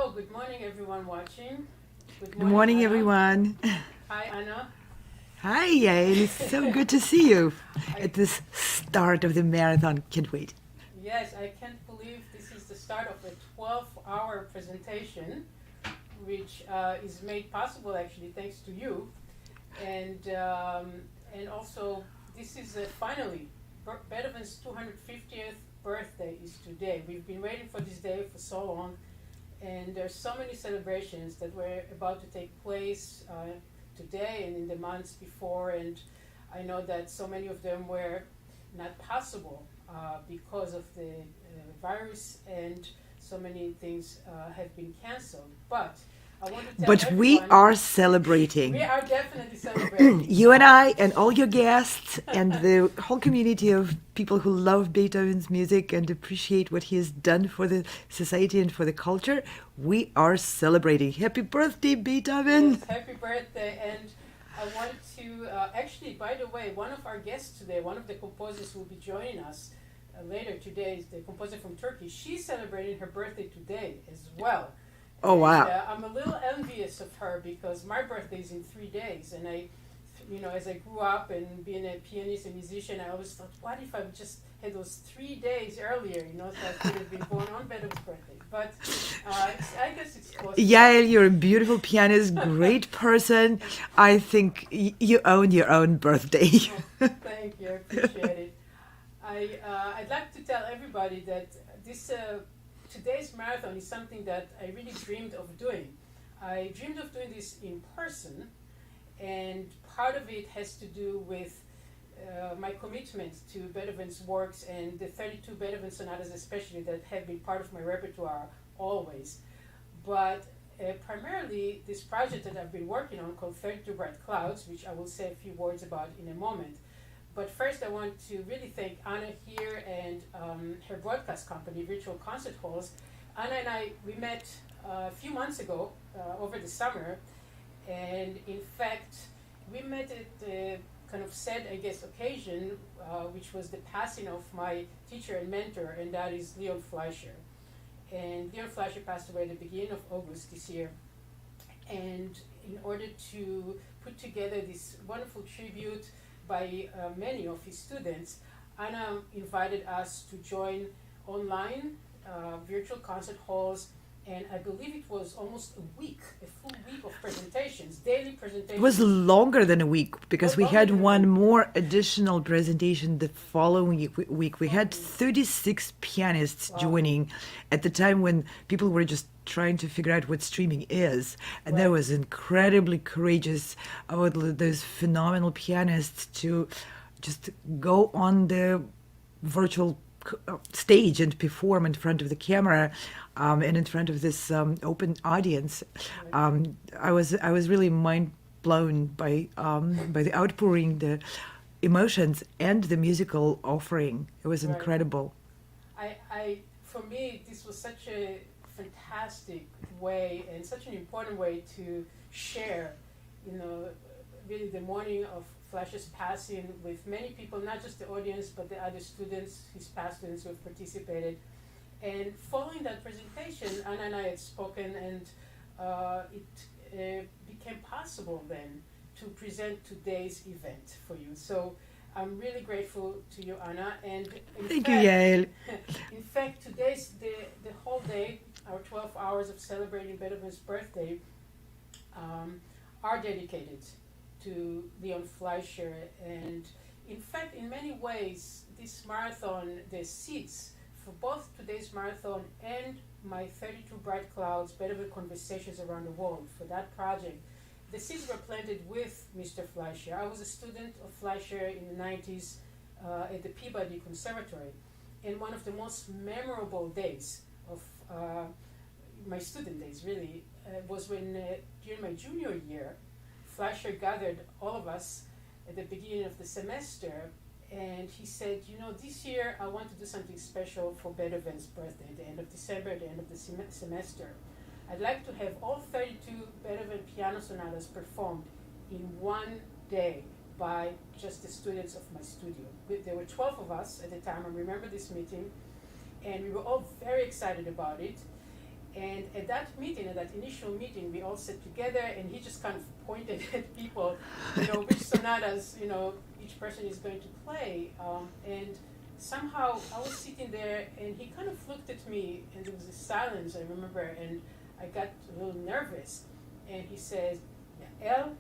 So, good morning, everyone watching. Good Good morning, Anna. everyone. Hi, Anna. Hi, Yael. It's so good to see you I- at this start of the marathon. Can't wait. Yes, I can't believe this is the start of a 12-hour presentation, which is made possible actually thanks to you, and also this is finally Beethoven's 250th birthday is today. We've been waiting for this day for so long, and there's so many celebrations that were about to take place today and in the months before, and I know that so many of them were not possible because of the virus, and so many things have been cancelled. But I want to tell But we everyone, are celebrating. we are definitely celebrating. You and I, and all your guests, and the whole community of people who love Beethoven's music and appreciate what he has done for the society and for the culture, we are celebrating. Happy birthday, Beethoven! Yes, happy birthday. And I want to, actually, by the way, one of our guests today, one of the composers who will be joining us later today, is the composer from Turkey. She's celebrating her birthday today as well. Oh, wow. And, I'm a little envious of her because my birthday is in 3 days, and as I grew up and being a pianist and musician, I always thought, what if I just had those 3 days earlier, so I could have been born on Beethoven's birthday. But I guess it's close. Yael, you're a beautiful pianist, great person. I think you own your own birthday. Thank you, I appreciate it. I'd like to tell everybody that this today's marathon is something that I really dreamed of doing. I dreamed of doing this in person, and part of it has to do with my commitment to Beethoven's works and the 32 Beethoven sonatas especially that have been part of my repertoire always. But primarily this project that I've been working on called 32 Bright Clouds, which I will say a few words about in a moment. But first I want to really thank Anna here and her broadcast company, Virtual Concert Halls. Anna and I, we met a few months ago over the summer, and in fact we met at the kind of sad, I guess, occasion, which was the passing of my teacher and mentor, and that is Leon Fleischer. And Leon Fleischer passed away at the beginning of August this year. And in order to put together this wonderful tribute by many of his students, Anna invited us to join online virtual concert halls, and I believe it was almost a full week of presentations, daily presentations. It was longer than a week because we Longer had than a one week. more additional presentation the following week. We had 36 pianists Wow. joining at the time when people were just trying to figure out what streaming is. And that Right. was incredibly courageous of those phenomenal pianists to just go on the virtual stage and perform in front of the camera and in front of this open audience. I was really mind blown by the outpouring, the emotions, and the musical offering. It was Right. incredible. For me, this was such a fantastic way and such an important way to share, really the morning of Fleischer's passing with many people, not just the audience, but the other students, his past students who have participated. And following that presentation, Anna and I had spoken, and it became possible then to present today's event for you. So I'm really grateful to you, Anna. And Thank you, Yael. in fact, today's the whole day, our 12 hours of celebrating Beethoven's birthday, are dedicated to Leon Fleischer. And in fact, in many ways, this marathon, the seeds for both today's marathon and my 32 Bright Clouds, Beethoven Conversations Around the World, for that project, the seeds were planted with Mr. Fleischer. I was a student of Fleischer in the 90s at the Peabody Conservatory. And one of the most memorable days of my student days, really, was when during my junior year, Fleischer gathered all of us at the beginning of the semester, and he said, this year I want to do something special for Beethoven's birthday, at the end of December, at the end of the semester. I'd like to have all 32 Beethoven piano sonatas performed in one day by just the students of my studio. There were 12 of us at the time, I remember this meeting, and we were all very excited about it. And at that meeting, at that initial meeting, we all sat together, and he just kind of pointed at people, which sonatas, each person is going to play. And somehow I was sitting there, and he kind of looked at me, and there was a silence, I remember, and I got a little nervous. And he says, Yael,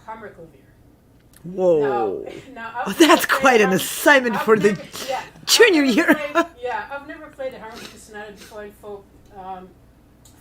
Hammerklavier. Whoa. Now That's quite an assignment for the junior year. I've never played the Hammerklavier Sonata before. And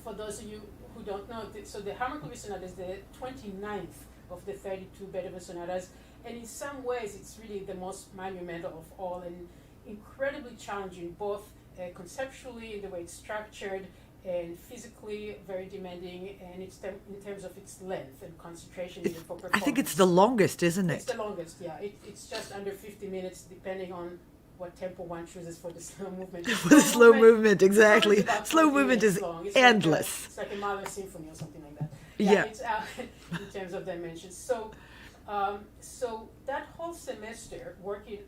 for those of you who don't know, so the Hammerklavier Sonata is the 29th of the 32 Beethoven Sonatas, and in some ways it's really the most monumental of all, and incredibly challenging, both conceptually in the way it's structured, and physically very demanding, and it's in terms of its length and concentration for performance. I think it's the longest, isn't it? It's the longest, yeah. It's just under 50 minutes, depending on what tempo one chooses for the slow movement. For the slow movement, exactly. Slow movement is endless. It's like a Mahler symphony or something like that. Yeah. It's out in terms of dimensions. So that whole semester, working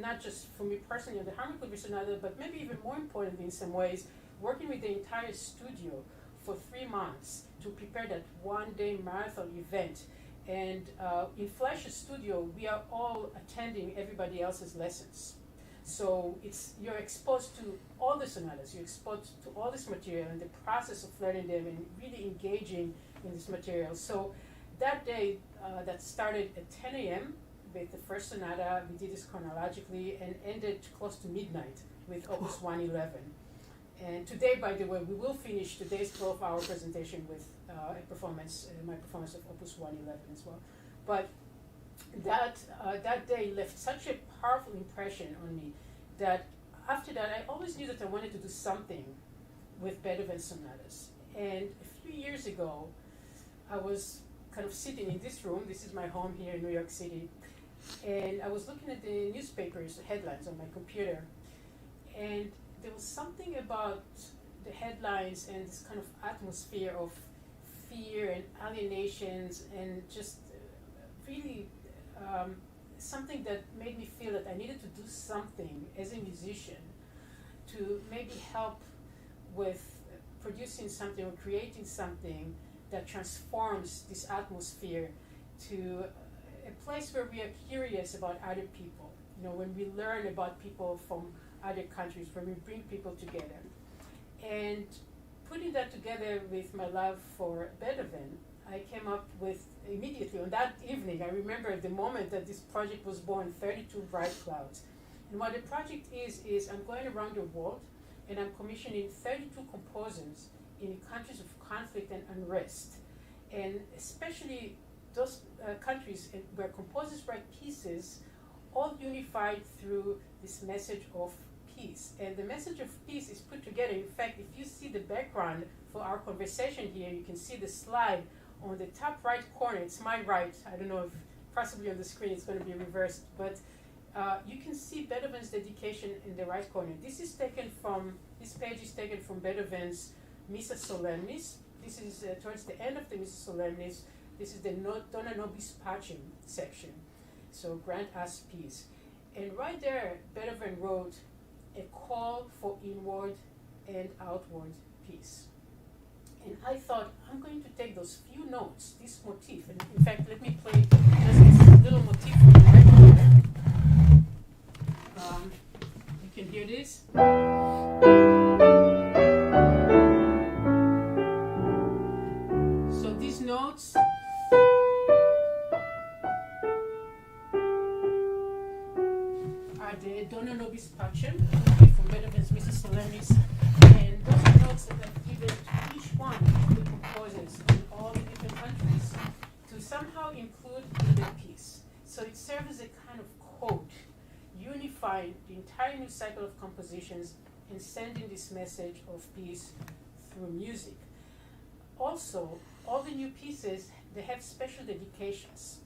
not just for me personally on the Hammerklavier Sonata, but maybe even more importantly in some ways, working with the entire studio for 3 months to prepare that one-day marathon event. And in Flash's studio, we are all attending everybody else's lessons. So you're exposed to all the sonatas, you're exposed to all this material and the process of learning them and really engaging in this material. So that day, that started at 10 a.m. with the first sonata. We did this chronologically and ended close to midnight with Opus 111. And today, by the way, we will finish today's 12-hour presentation with my performance of Opus 111 as well. But that day left such a powerful impression on me that after that, I always knew that I wanted to do something with Beethoven sonatas. And a few years ago, I was kind of sitting in this room. This is my home here in New York City. And I was looking at the newspapers, headlines on my computer. And there was something about the headlines and this kind of atmosphere of fear and alienations and just really something that made me feel that I needed to do something as a musician to maybe help with producing something or creating something that transforms this atmosphere to a place where we are curious about other people. When we learn about people from other countries, where we bring people together. And putting that together with my love for Beethoven, I came up with immediately on that evening, I remember the moment that this project was born, 32 Bright Clouds. And what the project is I'm going around the world and I'm commissioning 32 composers in countries of conflict and unrest. And especially those countries where composers write pieces all unified through this message of peace. And the message of peace is put together. In fact, if you see the background for our conversation here, you can see the slide on the top right corner. It's my right. I don't know if possibly on the screen it's going to be reversed, but you can see Beethoven's dedication in the right corner. This page is taken from Beethoven's Missa Solemnis. This is towards the end of the Missa Solemnis. This is the Ndodana-Breen section. So grant us peace. And right there, Beethoven wrote a call for inward and outward peace. And I thought, I'm going to take those few notes, this motif, and in fact, let me play just this little motif for you right here. You can hear this. So these notes are the Dona Nobis Pacem from Beethoven's Missa Solemnis, and those are notes that I've given to each one of the composers in all the different countries to somehow include in the piece. So it serves as a kind of code, unifying the entire new cycle of compositions and sending this message of peace through music. Also, all the new pieces, they have special dedications.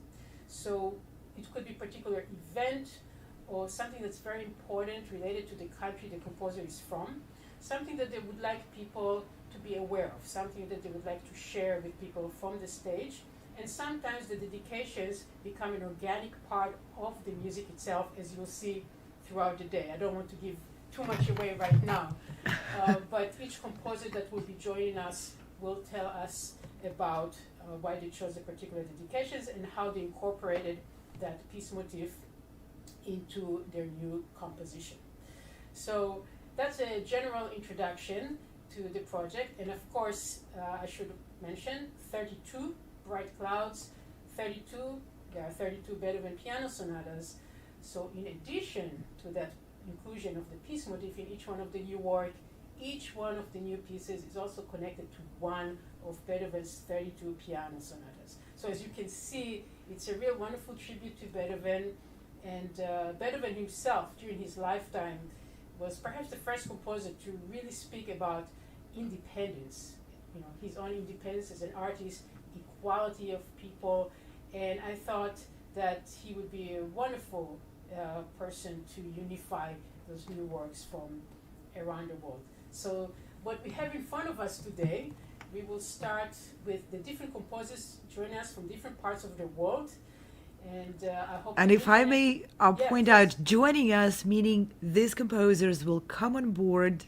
So it could be a particular event or something that's very important related to the country the composer is from, something that they would like people to be aware of, something that they would like to share with people from the stage. And sometimes the dedications become an organic part of the music itself, as you'll see throughout the day. I don't want to give too much away right now. But each composer that will be joining us will tell us about why they chose the particular dedications and how they incorporated that piece motif into their new composition. So that's a general introduction to the project. And of course, I should mention 32 bright clouds, there are 32 Beethoven piano sonatas. So in addition to that inclusion of the piece motif in each one of the new work, each one of the new pieces is also connected to one of Beethoven's 32 piano sonatas. So as you can see, it's a real wonderful tribute to Beethoven. And Beethoven himself, during his lifetime, was perhaps the first composer to really speak about independence, his own independence as an artist, equality of people, and I thought that he would be a wonderful person to unify those new works from around the world. So what we have in front of us today, we will start with the different composers joining us from different parts of the world. And I hope. And if I may point out, joining us, meaning these composers will come on board,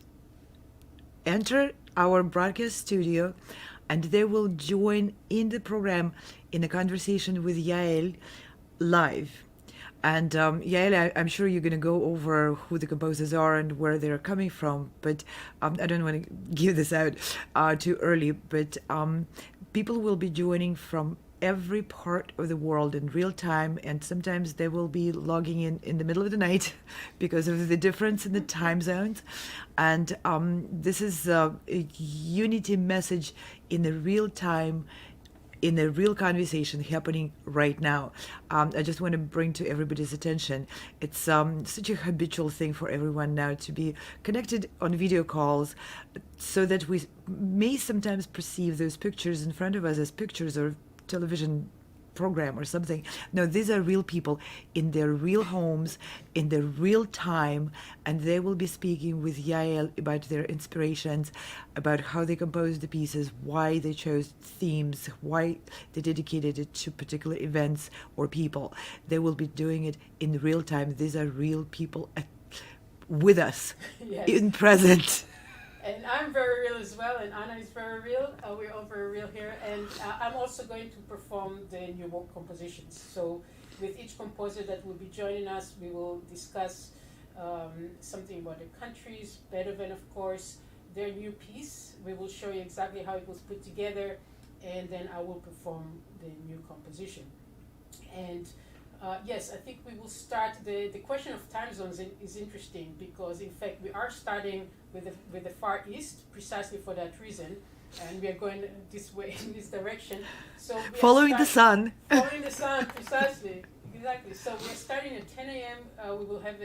enter our broadcast studio, and they will join in the program in a conversation with Yael live. And Yael, I'm sure you're going to go over who the composers are and where they're coming from, but I don't want to give this out too early, but people will be joining from every part of the world in real time, and sometimes they will be logging in the middle of the night because of the difference in the time zones. And this is a unity message in the real time, in a real conversation happening right now. I just want to bring to everybody's attention, it's such a habitual thing for everyone now to be connected on video calls, so that we may sometimes perceive those pictures in front of us as pictures or television program or something. No, these are real people in their real homes, in their real time, and they will be speaking with Yael about their inspirations, about how they composed the pieces, why they chose themes, why they dedicated it to particular events or people. They will be doing it in real time. These are real people with us, yes, in present. And I'm very real as well, and Anna is very real. We're all very real here. And I'm also going to perform the new work compositions. So with each composer that will be joining us, we will discuss something about the countries, Beethoven, of course, their new piece. We will show you exactly how it was put together, and then I will perform the new composition. And yes, I think we will start. The question of time zones is interesting, because in fact we are starting with the Far East precisely for that reason, and we are going this way in this direction. So following the sun. Following the sun, precisely, exactly. So we are starting at 10 a.m. We will have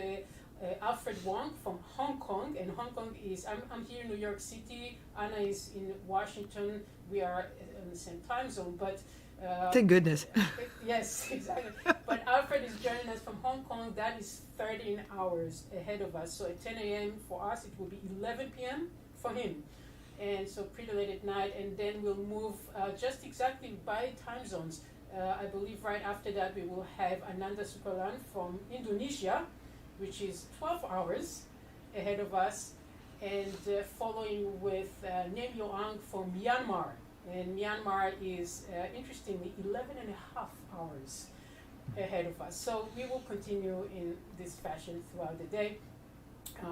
Alfred Wong from Hong Kong, and Hong Kong is. I'm here in New York City. Anna is in Washington. We are in the same time zone, but. Thank goodness. Yes, exactly. But Alfred is joining us from Hong Kong. That is 13 hours ahead of us. So at 10 a.m. for us, it will be 11 p.m. for him. And so pretty late at night. And then we'll move just exactly by time zones. I believe right after that we will have Ananda Sukarlan from Indonesia, which is 12 hours ahead of us. And following with Aung from Myanmar. And Myanmar is, interestingly, 11 and a half hours ahead of us. So we will continue in this fashion throughout the day,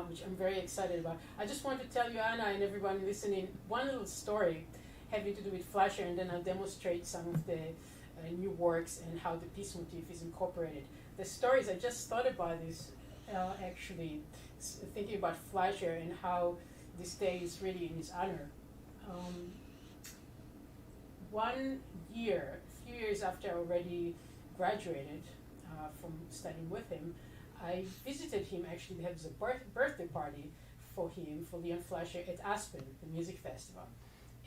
which I'm very excited about. I just want to tell you, Anna, and everyone listening, one little story having to do with Fleischer, and then I'll demonstrate some of the new works and how the piece motif is incorporated. The stories, I just thought about this, actually, thinking about Fleischer and how this day is really in his honor. 1 year, a few years after I already graduated from studying with him, I visited him. Actually, there was a birthday party for him, for Leon Fleischer, at Aspen, the music festival.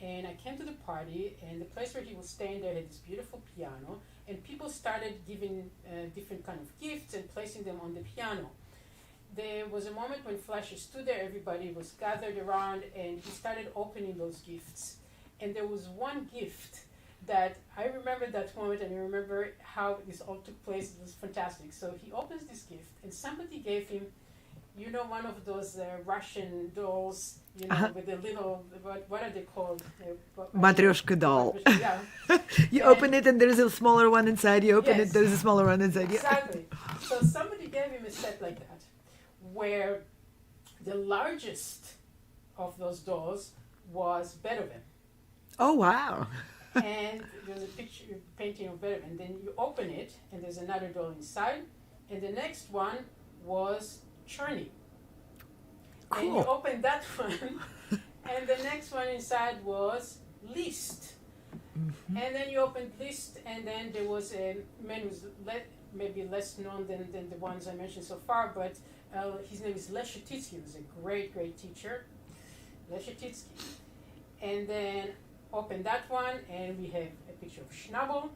And I came to the party, and the place where he was staying there had this beautiful piano, and people started giving different kind of gifts and placing them on the piano. There was a moment when Fleischer stood there, everybody was gathered around, and he started opening those gifts. And there was one gift that I remember that moment, and I remember how this all took place. It was fantastic. So he opens this gift, and somebody gave him you know, one of those Russian dolls, you know, with the little, what are they called? Matryoshka doll. Yeah. You open it and there's a smaller one inside. You open Yes. it, there's a smaller one inside. Exactly. So somebody gave him a set like that, where the largest of those dolls was Beethoven. Oh, wow. And there's a picture, painting of Beethoven. And then you open it, and there's another doll inside. And the next one was Czerny. Cool. And you open that one, and the next one inside was Liszt. Mm-hmm. And then you opened Liszt, and then there was a man who's maybe less known than the ones I mentioned so far, but his name is Leschetizky. He was a great, great teacher. Leschetizky. And then open that one, and we have a picture of Schnabel.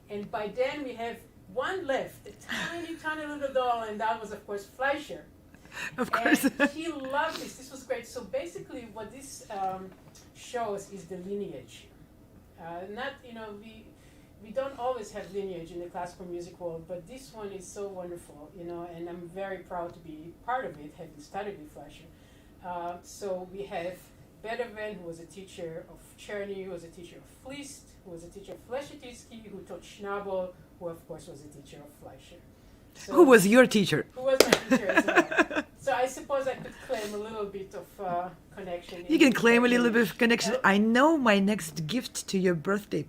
And by then we have one left, a tiny, tiny little doll, and that was, of course, Fleischer. Of course. And he loved this. This was great. So basically what this shows is the lineage. Not, you know, we don't always have lineage in the classical music world, but this one is so wonderful, you know, and I'm very proud to be part of it, having studied with Fleischer. So we have Beethoven, who was a teacher of Czerny, who was a teacher of Liszt, who was a teacher of Leschetizky, who taught Schnabel, who of course was a teacher of Fleischer. So Who was your teacher? who was my teacher as well. So I suppose I could claim a little bit of connection. You can claim a little bit of connection. I know my next gift to your birthday.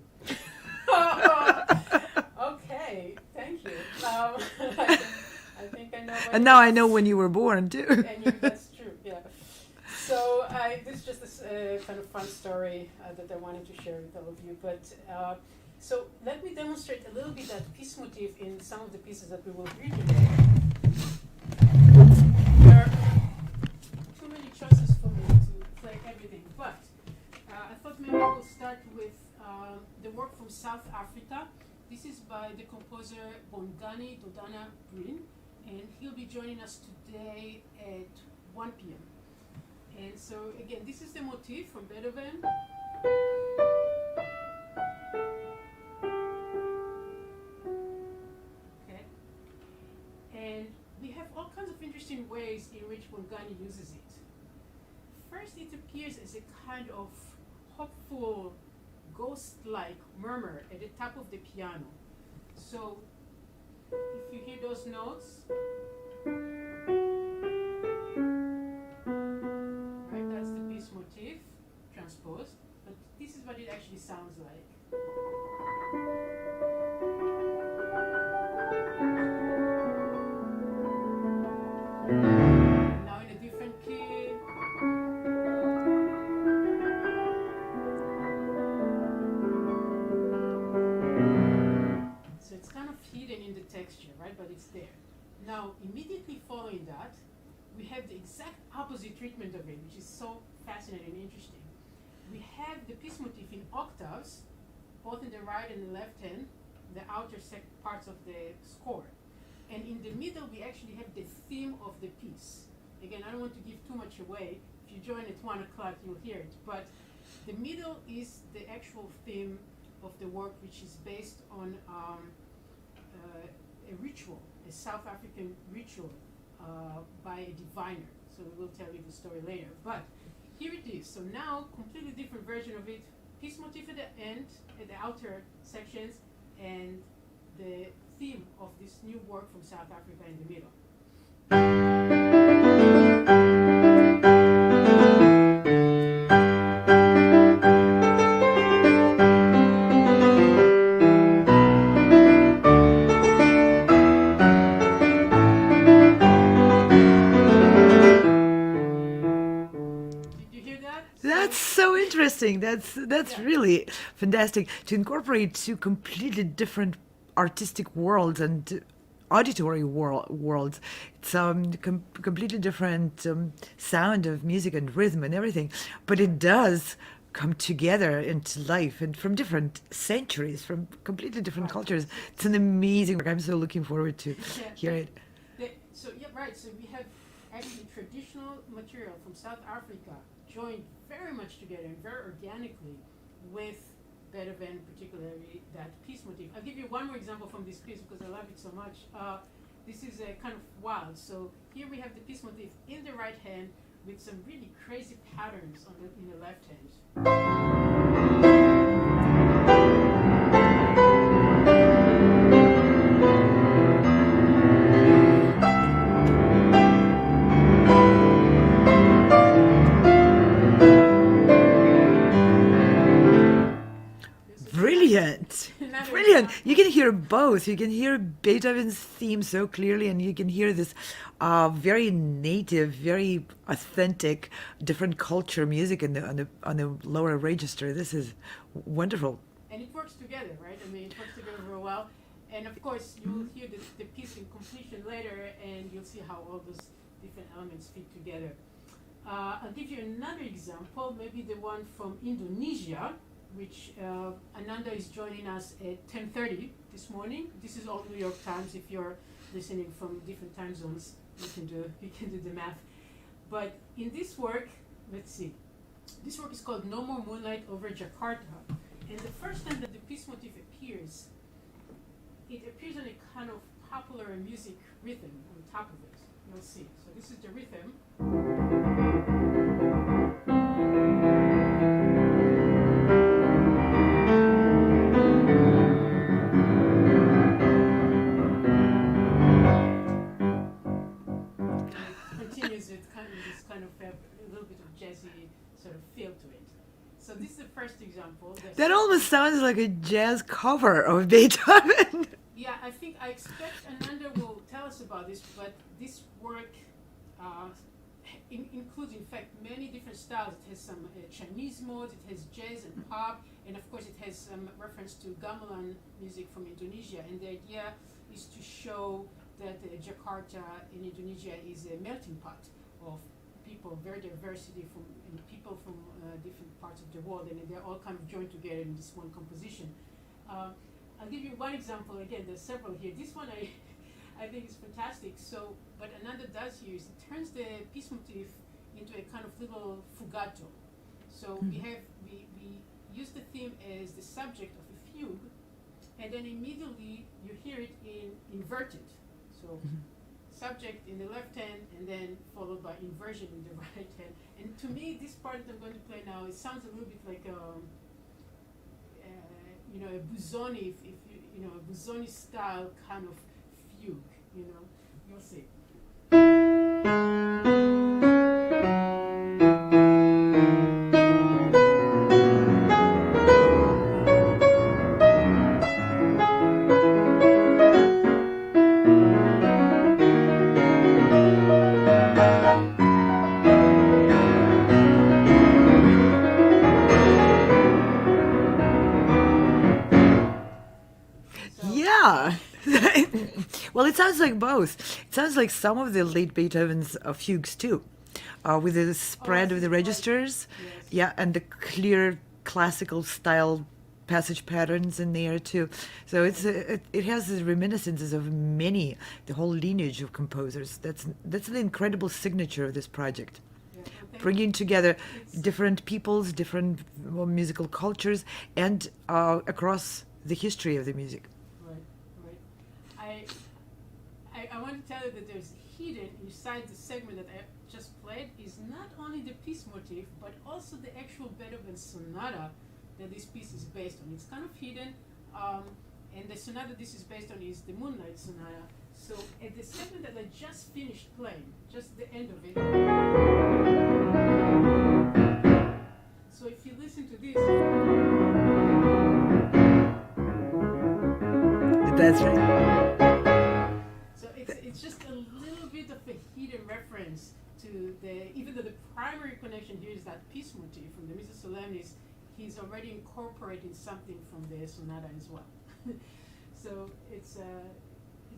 Okay, thank you. I think I know. And now I know when you were born, too. That's true, yeah. So this is just a kind of fun story that I wanted to share with all of you. But so let me demonstrate a little bit that piece motif in some of the pieces that we will read today. There are too many choices for me to play everything, but I thought maybe we'll start with the work from South Africa. This is by the composer Bongani Ndodana-Breen, and he'll be joining us today at 1 p.m. And so again, this is the motif from Beethoven. Okay. And we have all kinds of interesting ways in which Bongani uses it. First, it appears as a kind of hopeful, ghost-like murmur at the top of the piano. So, if you hear those notes, right, that's the piece motif transposed, but this is what it actually sounds like. Now in a different key. So it's kind of hidden in the texture, right? But it's there. Now, immediately following that, we have the exact opposite treatment of it, which is so fascinating and interesting. We have the piece motif in octaves, both in the right and the left hand, the outer parts of the score. And in the middle, we actually have the theme of the piece. Again, I don't want to give too much away. If you join at 1 o'clock, you'll hear it. But the middle is the actual theme of the work, which is based on a ritual, a South African ritual by a diviner. So we'll tell you the story later. But here it is. So now, completely different version of it. Piece motif at the end, at the outer sections, and the theme of this new work from South Africa in the middle. Interesting. That's really fantastic to incorporate two completely different artistic worlds and auditory worlds. It's completely different sound of music and rhythm and everything, but it does come together into life and from different centuries, from completely different cultures. It's an amazing work. I'm so looking forward to hear it. So we have actually traditional material from South Africa joined very much together and very organically with Beethoven, particularly that piece motif. I'll give you one more example from this piece because I love it so much. This is a kind of wild. So here we have the piece motif in the right hand with some really crazy patterns in the left hand. Brilliant. Brilliant. You can hear both. You can hear Beethoven's theme so clearly, and you can hear this very native, very authentic, different culture music on the lower register. This is wonderful. And it works together, right? I mean, it works together very well. And of course, you will hear the piece in completion later, and you'll see how all those different elements fit together. I'll give you another example, maybe the one from Indonesia, which Ananda is joining us at 10:30 this morning. This is all New York times. If you're listening from different time zones, you can do the math. But in this work, let's see. This work is called No More Moonlight over Jakarta. And the first time that the piece motif appears, it appears on a kind of popular music rhythm on top of it. You'll see. So this is the rhythm. A little bit of jazzy sort of feel to it. So this is the first example. That almost sounds like a jazz cover of Beethoven. Yeah, I expect Ananda will tell us about this, but this work includes, in fact, many different styles. It has some Chinese modes, it has jazz and pop, and of course it has some reference to gamelan music from Indonesia. And the idea is to show that Jakarta in Indonesia is a melting pot of people, very diversity and people from different parts of the world, and they're all kind of joined together in this one composition. I'll give you one example. Again, there's several here. This one I think is fantastic. So what Ananda does here is it turns the piece motif into a kind of little fugato. So we use the theme as the subject of a fugue, and then immediately you hear it in inverted. So subject in the left hand, and then followed by inversion in the right hand. And to me, this part that I'm going to play now, it sounds a little bit like a Busoni, if a Busoni style kind of fugue. You'll see. Well, it sounds like both. It sounds like some of the late Beethoven's fugues too, with the spread of the registers, yeah, and the clear classical style passage patterns in there too. So it has the reminiscences of the whole lineage of composers. That's an incredible signature of this project. Bringing together different peoples, different musical cultures, and across the history of the music. I want to tell you that there's hidden inside the segment that I just played is not only the piece motif, but also the actual Beethoven sonata that this piece is based on. It's kind of hidden, and the sonata this is based on is the Moonlight sonata. So at the segment that I just finished playing, just the end of it. So if you listen to this. That's right. It's just a little bit of a hidden reference to even though the primary connection here is that piece motif from the Missa Solemnis, he's already incorporating something from the sonata as well. So it's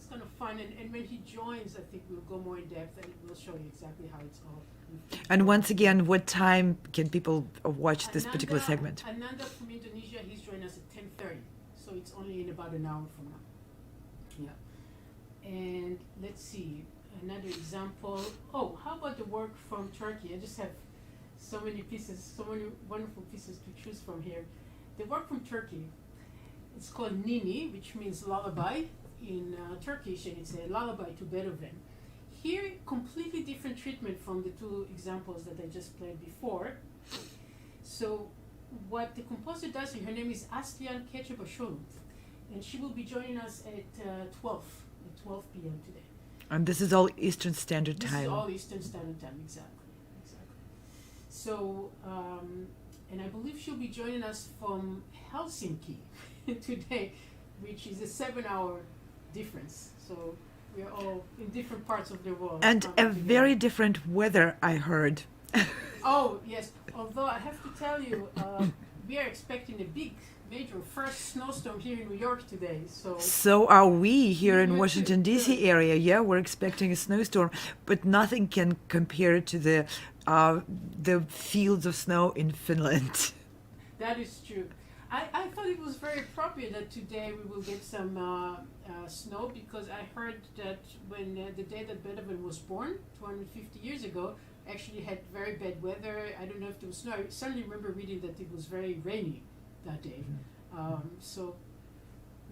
kind of fun, and when he joins, I think we'll go more in depth and we'll show you exactly how it's all. And once again, what time can people watch this particular segment? Ananda from Indonesia, he's joining us at 10:30, so it's only in about an hour from now. Yeah. And let's see, another example. Oh, how about the work from Turkey? I just have so many wonderful pieces to choose from here. The work from Turkey, it's called Ninni, which means lullaby in Turkish, and it's a lullaby to Beethoven. here, completely different treatment from the two examples that I just played before. So what the composer does here, her name is Aslihan Keçebaşoğlu, and she will be joining us at 12 p.m. today. And this is all Eastern Standard Time. This is all Eastern Standard Time, exactly. So, and I believe she'll be joining us from Helsinki today, which is a 7-hour difference. So we're all in different parts of the world. And a very different weather, I heard. Oh, yes. Although I have to tell you, we are expecting a big, major first snowstorm here in New York today. So are we here in Washington, too. D.C. area. Yeah, we're expecting a snowstorm, but nothing can compare to the fields of snow in Finland. That is true. I thought it was very appropriate that today we will get some snow, because I heard that when the day that Beethoven was born, 250 years ago, actually had very bad weather. I don't know if there was snow. I suddenly remember reading that it was very rainy that day. So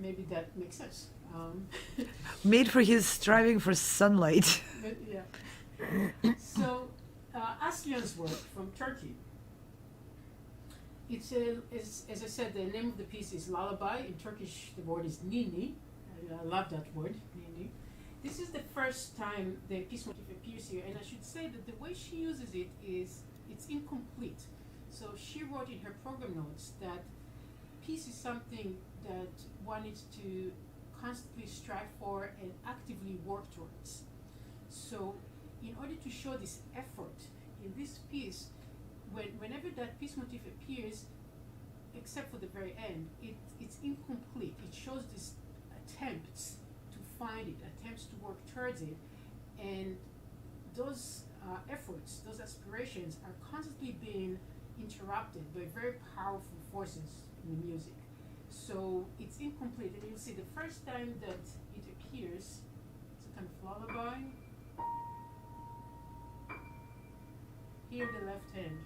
maybe that makes sense. Made for his striving for sunlight. But, yeah. So Aslihan's work from Turkey. It's as I said, the name of the piece is Lullaby. In Turkish, the word is Ninni. I love that word, Ninni. This is the first time the piece motif appears here, and I should say that the way she uses it is it's incomplete. So she wrote in her program notes that peace is something that one needs to constantly strive for and actively work towards. So in order to show this effort in this piece, whenever that piece motif appears, except for the very end, it's incomplete. It shows these attempts to find it, attempts to work towards it, and those efforts, those aspirations are constantly being interrupted by very powerful forces in the music. So it's incomplete, and you'll see the first time that it appears, it's a kind of lullaby. Here, the left hand.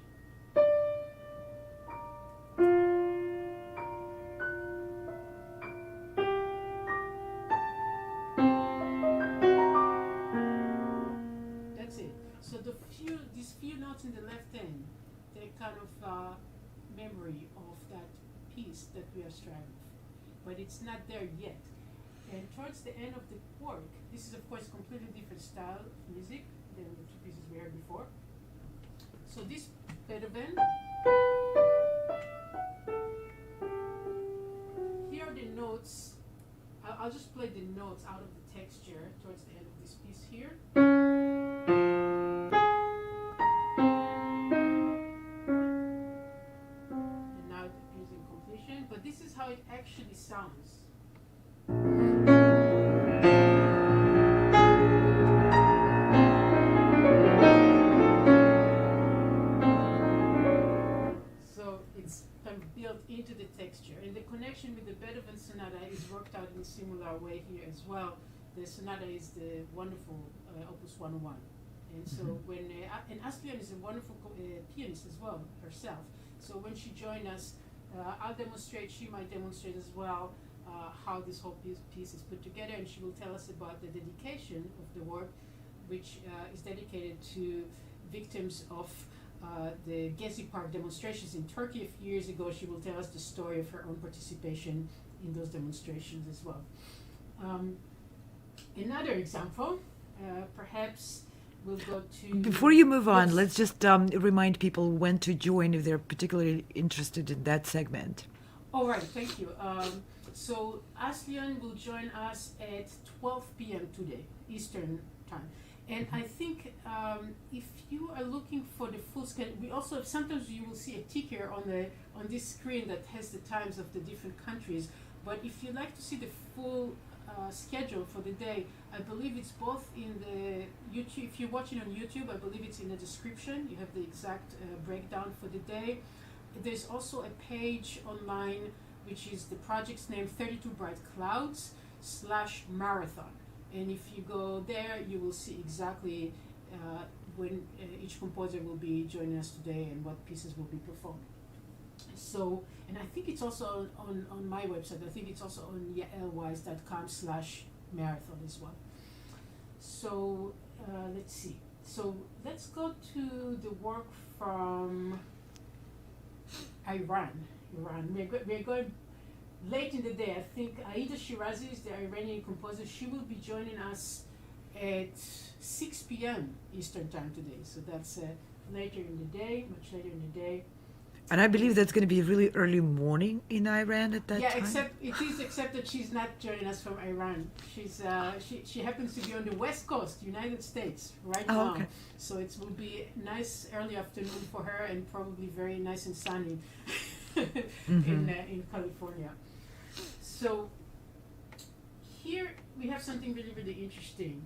That's it. So these few notes in the left hand, they're kind of memory of that piece that we are striving for. But it's not there yet. And towards the end of the work, this is of course completely different style of music than the two pieces we heard before. So this Beethoven, here are the notes. I'll just play the notes out of the texture towards the end of this piece here. And now it appears in completion, but this is how it actually sounds. Into the texture, and the connection with the Beethoven Sonata is worked out in a similar way here as well. The sonata is the wonderful Opus 101, and so when and Aslihan is a wonderful pianist as well herself. So when she joined us, I'll demonstrate. She might demonstrate as well how this whole piece is put together, and she will tell us about the dedication of the work, which is dedicated to victims of the Gezi Park demonstrations in Turkey a few years ago. She will tell us the story of her own participation in those demonstrations as well. Another example, perhaps we'll go to... Before you move on, Yes. let's just remind people when to join if they're particularly interested in that segment. All right, thank you. So Aslihan will join us at 12 p.m. today, Eastern time. And I think if you are looking for the full schedule, we also sometimes you will see a ticker on this screen that has the times of the different countries. But if you'd like to see the full schedule for the day, I believe it's both in the YouTube. If you're watching on YouTube, I believe it's in the description. You have the exact breakdown for the day. There's also a page online, which is the project's name, 32 Bright Clouds /marathon. And if you go there, you will see exactly when each composer will be joining us today and what pieces will be performed. So, and I think it's also on my website. I think it's also on yaelweiss.com/marathon as well. So let's see. So let's go to the work from Iran. We're going late in the day. I think Aida Shirazi is the Iranian composer. She will be joining us at 6 p.m. Eastern time today. So that's later in the day, much later in the day. And I believe that's going to be really early morning in Iran at that time. Yeah, except that she's not joining us from Iran. She's she happens to be on the West Coast, United States, right now. Okay. So it will be nice early afternoon for her, and probably very nice and sunny in California. So here we have something really, really interesting.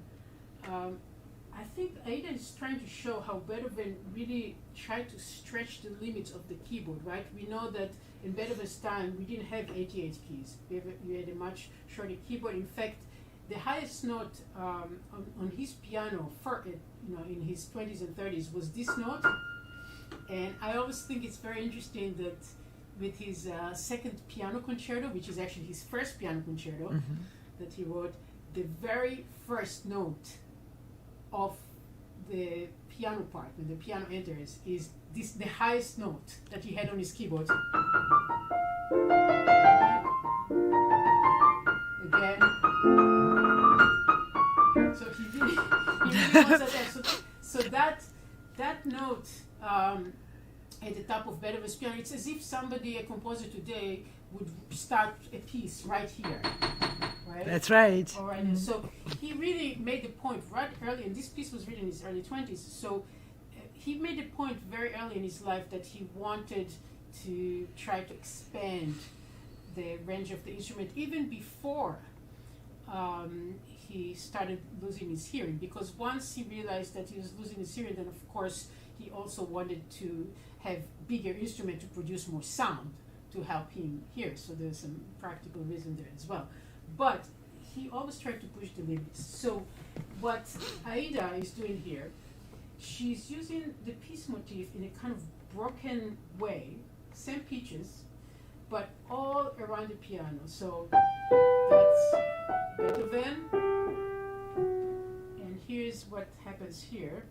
I think Aida is trying to show how Beethoven really tried to stretch the limits of the keyboard, right? We know that in Beethoven's time, we didn't have 88 keys. We had a much shorter keyboard. In fact, the highest note on his piano, in his 20s and 30s, was this note. And I always think it's very interesting that with his second piano concerto, which is actually his first piano concerto that he wrote, the very first note of the piano part, when the piano enters, is the highest note that he had on his keyboard. Again. So he really wants that. So that note at the top of Beethoven's piano, it's as if a composer today, would start a piece right here. Right? That's right. All right. So he really made the point right early, and this piece was written in his early 20s. So he made a point very early in his life that he wanted to try to expand the range of the instrument even before he started losing his hearing. Because once he realized that he was losing his hearing, then of course he also wanted to have bigger instrument to produce more sound to help him hear. So there's some practical reason there as well. But he always tried to push the limits. So what Aida is doing here, she's using the piece motif in a kind of broken way, same pitches, but all around the piano. So that's Beethoven, and here's what happens here.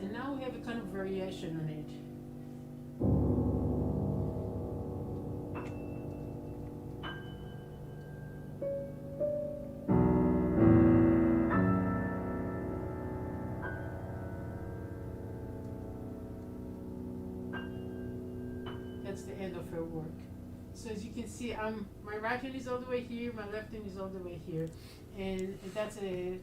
And now we have a kind of variation on it. That's the end of her work. So as you can see, my right hand is all the way here, my left hand is all the way here, and that's I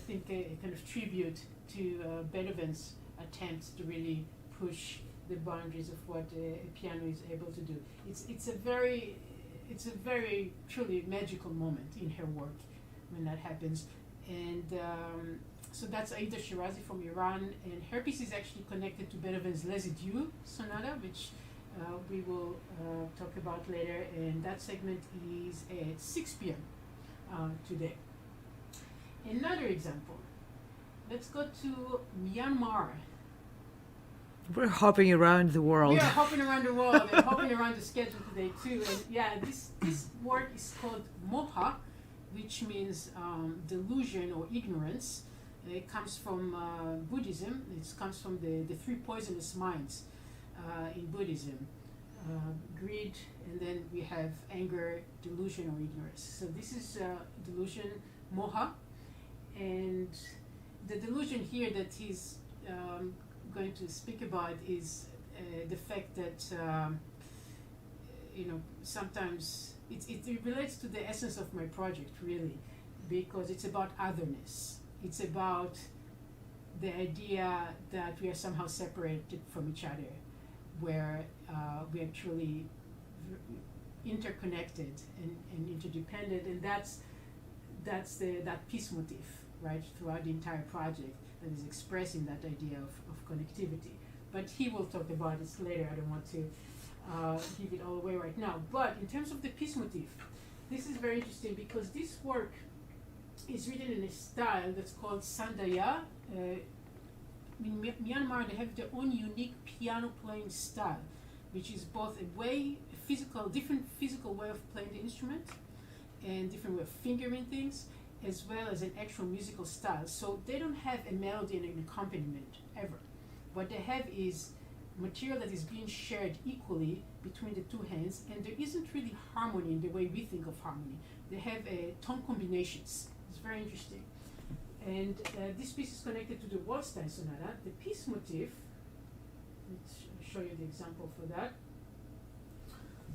think a kind of tribute to Beethoven's attempts to really push the boundaries of what a piano is able to do. It's a very truly magical moment in her work when that happens. And so that's Aida Shirazi from Iran, and her piece is actually connected to Beethoven's Les Adieux Sonata, which we will talk about later, and that segment is at 6 p.m. Today. Another example. Let's go to Myanmar. We're hopping around the world. We are hopping around the world and hopping around the schedule today too. And yeah, this work is called Moha, which means delusion or ignorance. It comes from Buddhism. It comes from the three poisonous minds in Buddhism. Greed, and then we have anger, delusion, or ignorance. So this is delusion, Moha. And the delusion here that he's going to speak about is the fact that sometimes it relates to the essence of my project, really, because it's about otherness. It's about the idea that we are somehow separated from each other, where we are truly interconnected and interdependent, and that's that peace motif, right, throughout the entire project, that is expressing that idea of connectivity. But he will talk about this later. I don't want to give it all away right now. But in terms of the peace motif, this is very interesting because this work is written in a style that's called Sandaya. In Myanmar, they have their own unique piano playing style, which is both different physical way of playing the instrument and different way of fingering things, as well as an actual musical style. So they don't have a melody and an accompaniment ever. What they have is material that is being shared equally between the two hands, and there isn't really harmony in the way we think of harmony. They have tone combinations. It's very interesting. And this piece is connected to the Waldstein Sonata. The piece motif, let's show you the example for that.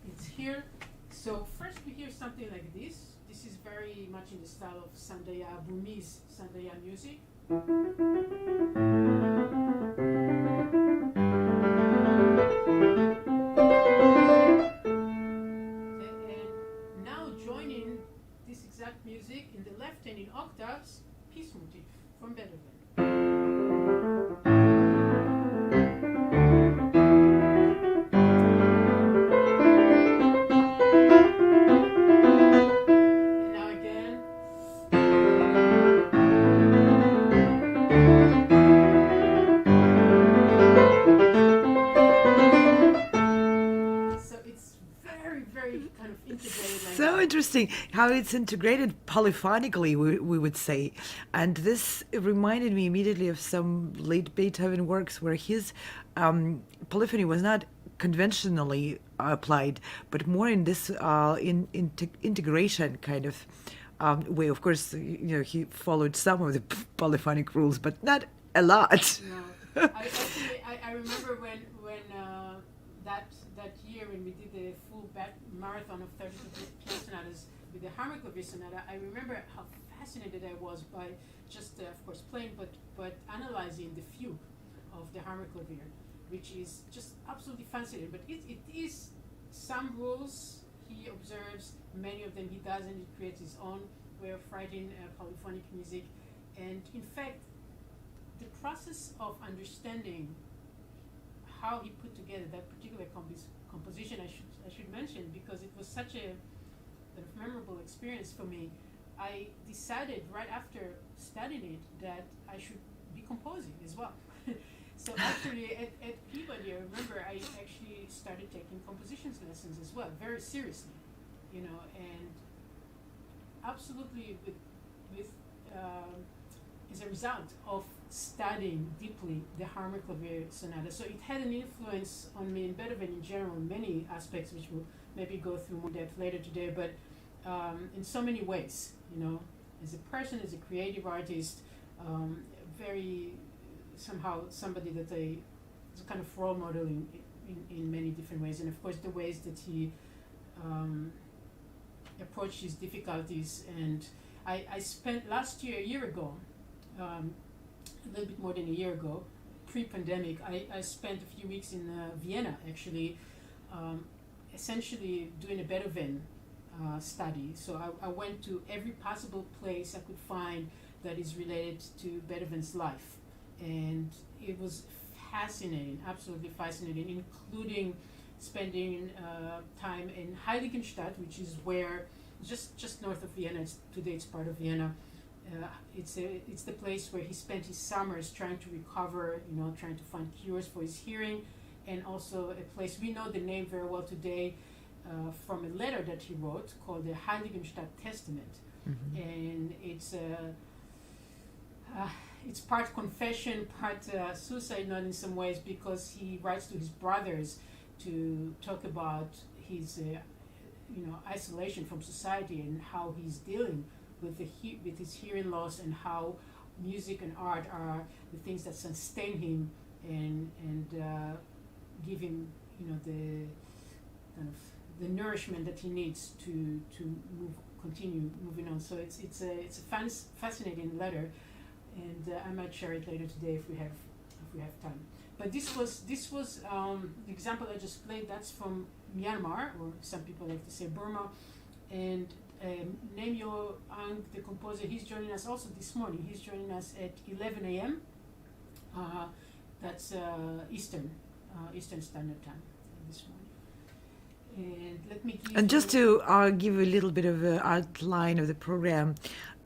It's here. So first we hear something like this. This is very much in the style of Sandaya, Burmese Sandaya music. And now joining this exact music in the left hand in octaves, piece motif from Beethoven. Interesting how it's integrated polyphonically, we would say. And this reminded me immediately of some late Beethoven works where his polyphony was not conventionally applied, but more in this integration kind of way. Of course, he followed some of the polyphonic rules, but not a lot. No. I remember when that year when we did the full marathon of 32 piano sonatas with the Hammerklavier Sonata, I remember how fascinated I was by just, of course, playing, but analyzing the fugue of the Hammerklavier, which is just absolutely fascinating. But it is some rules he observes, many of them he doesn't. He creates his own way of writing polyphonic music. And in fact, the process of understanding how he put together that particular composition, I should mention, because it was such a memorable experience for me. I decided right after studying it that I should be composing as well. So actually at Peabody, I remember I actually started taking compositions lessons as well, very seriously, and absolutely with as a result of studying deeply the Hammerklavier Sonata. So it had an influence on me in Beethoven in general, in many aspects, which we'll maybe go through more depth later today, but in so many ways, as a person, as a creative artist, very somehow somebody that is a kind of role model in many different ways. And of course the ways that he approached his difficulties. And I spent a year ago, a little bit more than a year ago, pre-pandemic, I spent a few weeks in Vienna actually, essentially doing a Beethoven study. So I went to every possible place I could find that is related to Beethoven's life. And it was fascinating, absolutely fascinating, including spending time in Heiligenstadt, which is where, just north of Vienna, today it's part of Vienna. It's the place where he spent his summers trying to recover, trying to find cures for his hearing, and also a place we know the name very well today from a letter that he wrote called the Heiligenstadt Testament. Mm-hmm. And it's part confession, part suicide note in some ways, because he writes to his brothers to talk about his isolation from society and how he's dealing with his hearing loss, and how music and art are the things that sustain him and give him the kind of the nourishment that he needs to continue moving on. So it's a fascinating letter, and I might share it later today if we have time. But this was the example I just played. That's from Myanmar, or some people like to say Burma, and Namyo Aung, the composer, he's joining us also this morning. He's joining us at 11 a.m. That's Eastern Standard Time this morning. And let me give And just you... to give a little bit of an outline of the program,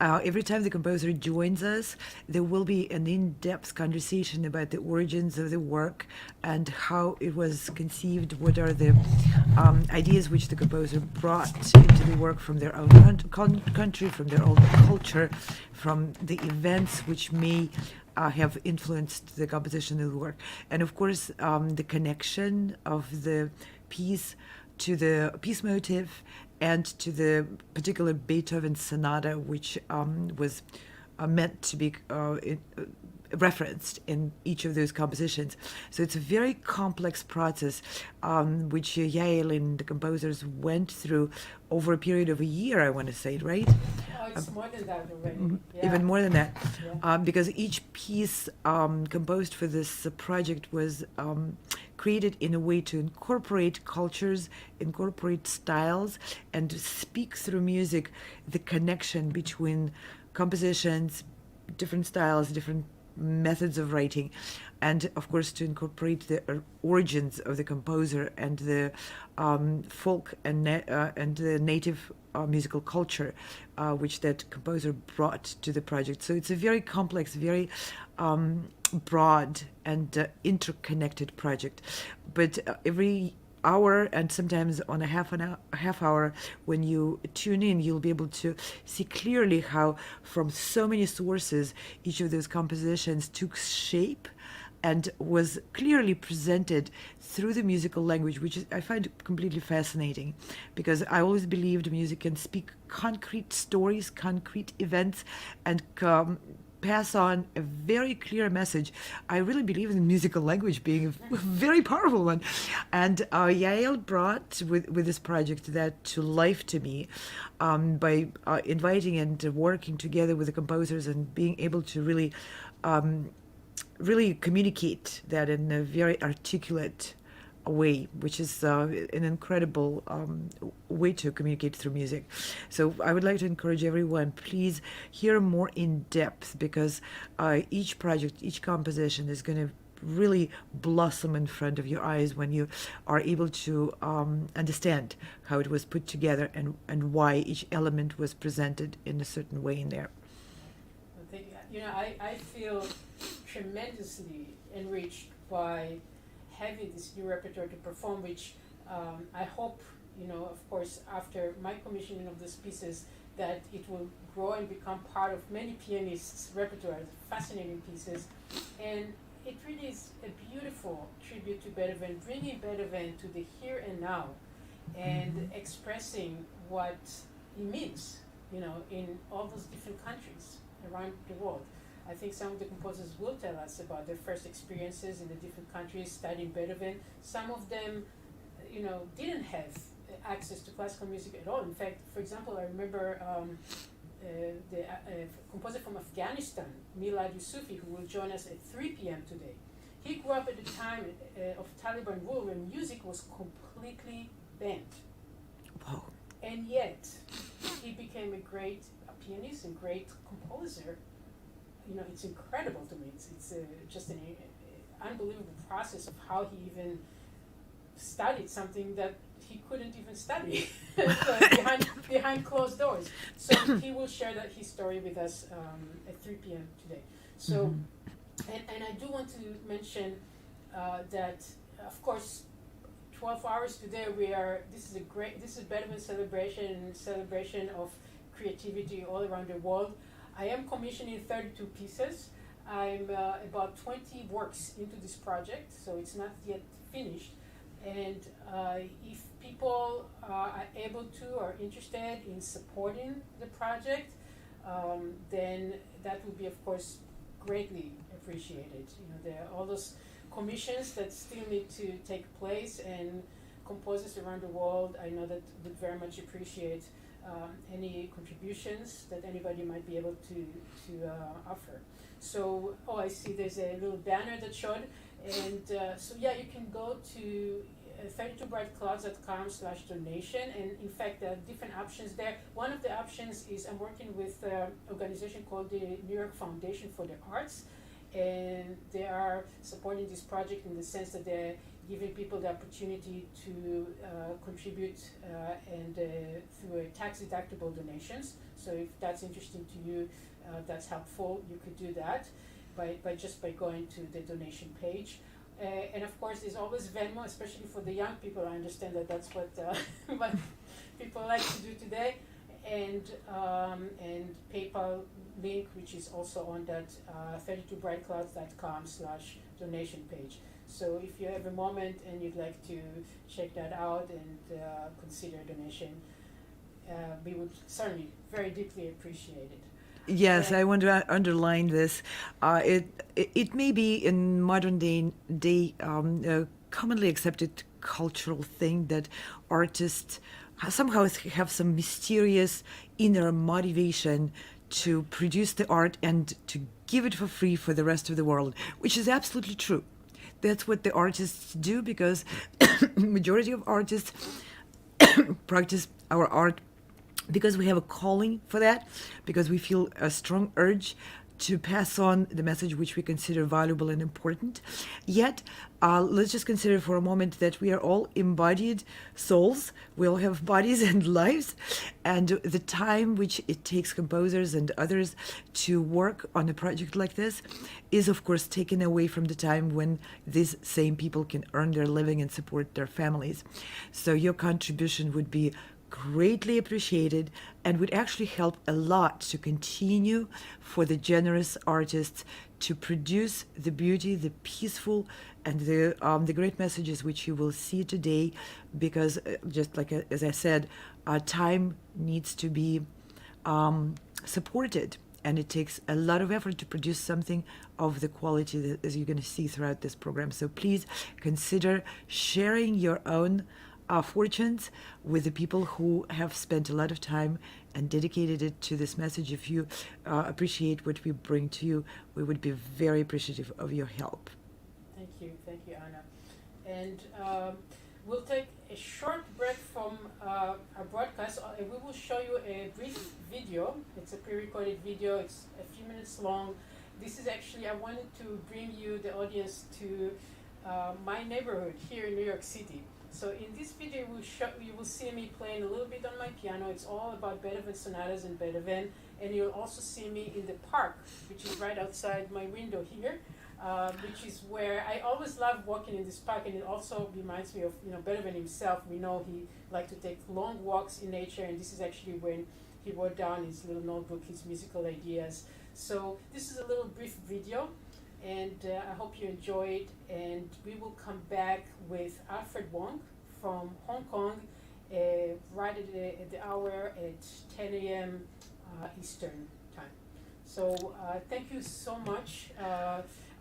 every time the composer joins us, there will be an in-depth conversation about the origins of the work and how it was conceived, what are the ideas which the composer brought into the work from their own country, from their own culture, from the events which may have influenced the composition of the work. And of course, the connection of the piece to the piece motive and to the particular Beethoven Sonata, which was meant to be referenced in each of those compositions. So it's a very complex process, which Yael and the composers went through over a period of a year, I want to say, right? Oh, it's more than that already. Yeah. Even more than that, Yeah. because each piece composed for this project was created in a way to incorporate cultures, incorporate styles, and to speak through music the connection between compositions, different styles, different methods of writing, and of course to incorporate the origins of the composer and the folk and the native musical culture which that composer brought to the project. So it's a very complex, very broad and interconnected project. But every hour and sometimes on a half hour when you tune in, you'll be able to see clearly how from so many sources each of those compositions took shape and was clearly presented through the musical language, which I find completely fascinating, because I always believed music can speak concrete stories, concrete events, and pass on a very clear message. I really believe in musical language being a very powerful one. And Yael brought with this project that to life to me by inviting and working together with the composers and being able to really communicate that in a very articulate way, which is an incredible way to communicate through music. So I would like to encourage everyone, please hear more in depth, because each project, each composition is going to really blossom in front of your eyes when you are able to understand how it was put together and why each element was presented in a certain way in there. I feel tremendously enriched by having this new repertoire to perform, which I hope, of course, after my commissioning of these pieces, that it will grow and become part of many pianists' repertoire, fascinating pieces. And it really is a beautiful tribute to Beethoven, bringing Beethoven to the here and now and expressing what he means, in all those different countries around the world. I think some of the composers will tell us about their first experiences in the different countries studying Beethoven. Some of them, didn't have access to classical music at all. In fact, for example, I remember the composer from Afghanistan, Milad Yusufi, who will join us at 3 p.m. today. He grew up at the time of Taliban rule when music was completely banned. Wow. And yet, he became a great pianist and great composer. It's incredible to me. It's just an unbelievable process of how he even studied something that he couldn't even study behind closed doors. So he will share his story with us at 3 p.m. today. So, and I do want to mention that, of course, 12 hours today this is Beethoven celebration of creativity all around the world. I am commissioning 32 pieces. I'm about 20 works into this project, so it's not yet finished. And if people are able to or interested in supporting the project, then that would be, of course, greatly appreciated. There are all those commissions that still need to take place, and composers around the world I know that would very much appreciate any contributions that anybody might be able to offer. So, I see there's a little banner that showed, and you can go to 32brightclouds.com/donation, and in fact there are different options there. One of the options is I'm working with an organization called the New York Foundation for the Arts, and they are supporting this project in the sense that they're giving people the opportunity to contribute and through a tax-deductible donations. So if that's interesting to you, that's helpful. You could do that by going to the donation page. And of course, there's always Venmo, especially for the young people. I understand that that's what what people like to do today, and PayPal link, which is also on that 32brightclouds.com/donation page. So if you have a moment and you'd like to check that out and consider a donation, we would certainly very deeply appreciate it. Yes, I want to underline this. It may be in modern day a commonly accepted cultural thing that artists somehow have some mysterious inner motivation to produce the art and to give it for free for the rest of the world, which is absolutely true. That's what the artists do, because majority of artists practice our art because we have a calling for that, because we feel a strong urge to pass on the message which we consider valuable and important. Yet, let's just consider for a moment that we are all embodied souls. We all have bodies and lives, and the time which it takes composers and others to work on a project like this is, of course, taken away from the time when these same people can earn their living and support their families. So your contribution would be greatly appreciated and would actually help a lot to continue for the generous artists to produce the beauty, the peaceful, and the great messages which you will see today. Because just like as I said, time needs to be supported, and it takes a lot of effort to produce something of the quality that, as you're going to see throughout this program. So please consider sharing your own fortunes with the people who have spent a lot of time and dedicated it to this message. If you appreciate what we bring to you, we would be very appreciative of your help. Thank you, Anna. And we'll take a short break from our broadcast. We will show you a brief video. It's a pre-recorded video. It's a few minutes long. This is actually, I wanted to bring you, the audience, to my neighborhood here in New York City. So in this video, you will see me playing a little bit on my piano. It's all about Beethoven sonatas and Beethoven, and you'll also see me in the park, which is right outside my window here, which is where I always love walking in this park, and it also reminds me of Beethoven himself. We know he liked to take long walks in nature, and this is actually when he wrote down his little notebook, his musical ideas. So this is a little brief video, and I hope you enjoy it. And we will come back with Alfred Wong from Hong Kong right at the hour at 10 a.m. Eastern time. So thank you so much,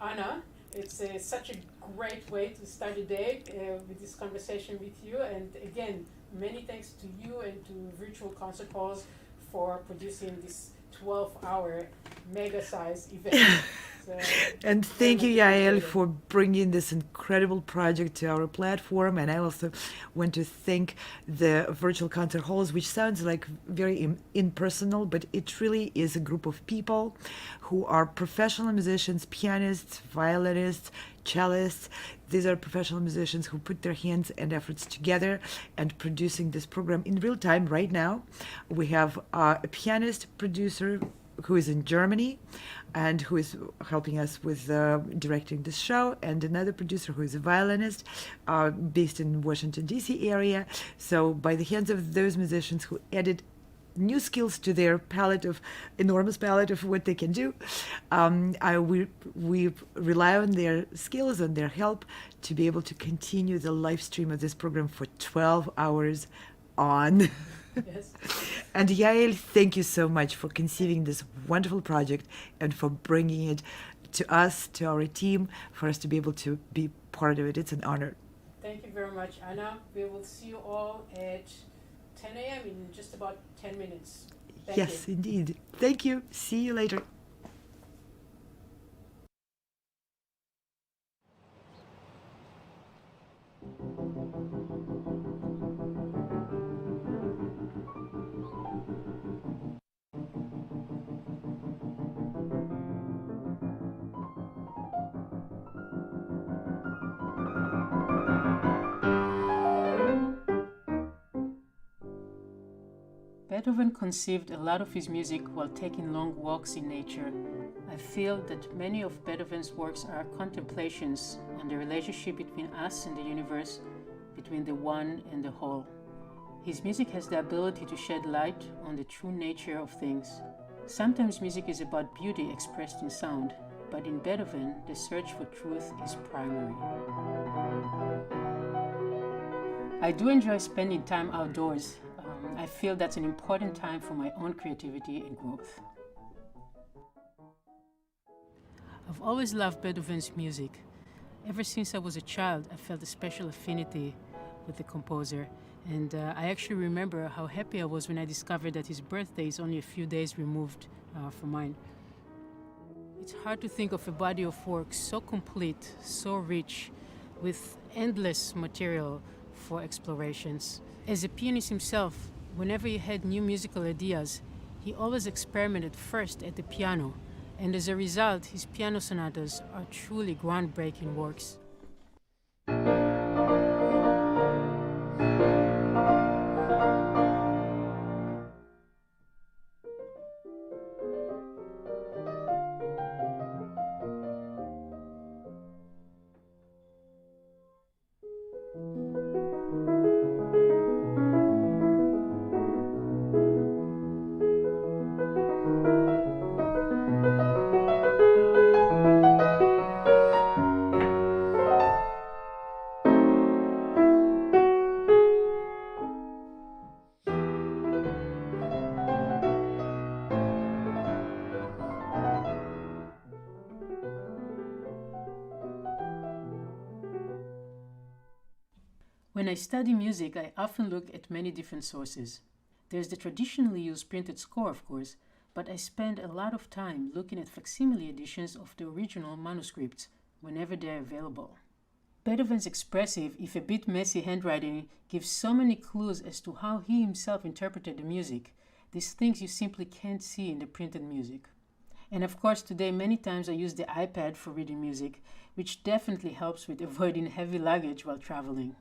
Anna. It's such a great way to start the day with this conversation with you. And again, many thanks to you and to Virtual Concert Halls for producing this 12-hour mega-sized event. And thank you, Yael, for bringing this incredible project to our platform. And I also want to thank the Virtual Concert Halls, which sounds like very impersonal, but it really is a group of people who are professional musicians, pianists, violinists, cellists. These are professional musicians who put their hands and efforts together and producing this program in real time right now. We have a pianist producer who is in Germany and who is helping us with directing the show, and another producer who is a violinist based in Washington, D.C. area. So by the hands of those musicians who added new skills to their enormous palette of what they can do, we rely on their skills and their help to be able to continue the live stream of this program for 12 hours on. Yes. And Yael, thank you so much for conceiving this wonderful project and for bringing it to us, to our team, for us to be able to be part of it. It's an honor. Thank you very much, Anna. We will see you all at 10 a.m. in just about 10 minutes. Yes, indeed. Thank you. See you later. Beethoven conceived a lot of his music while taking long walks in nature. I feel that many of Beethoven's works are contemplations on the relationship between us and the universe, between the one and the whole. His music has the ability to shed light on the true nature of things. Sometimes music is about beauty expressed in sound, but in Beethoven, the search for truth is primary. I do enjoy spending time outdoors. I feel that's an important time for my own creativity and growth. I've always loved Beethoven's music. Ever since I was a child, I felt a special affinity with the composer, and I actually remember how happy I was when I discovered that his birthday is only a few days removed from mine. It's hard to think of a body of work so complete, so rich, with endless material for explorations. As a pianist himself, whenever he had new musical ideas, he always experimented first at the piano, and as a result, his piano sonatas are truly groundbreaking works. When I study music, I often look at many different sources. There's the traditionally used printed score, of course, but I spend a lot of time looking at facsimile editions of the original manuscripts whenever they're available. Beethoven's expressive, if a bit messy handwriting gives so many clues as to how he himself interpreted the music, these things you simply can't see in the printed music. And of course, today many times I use the iPad for reading music, which definitely helps with avoiding heavy luggage while traveling.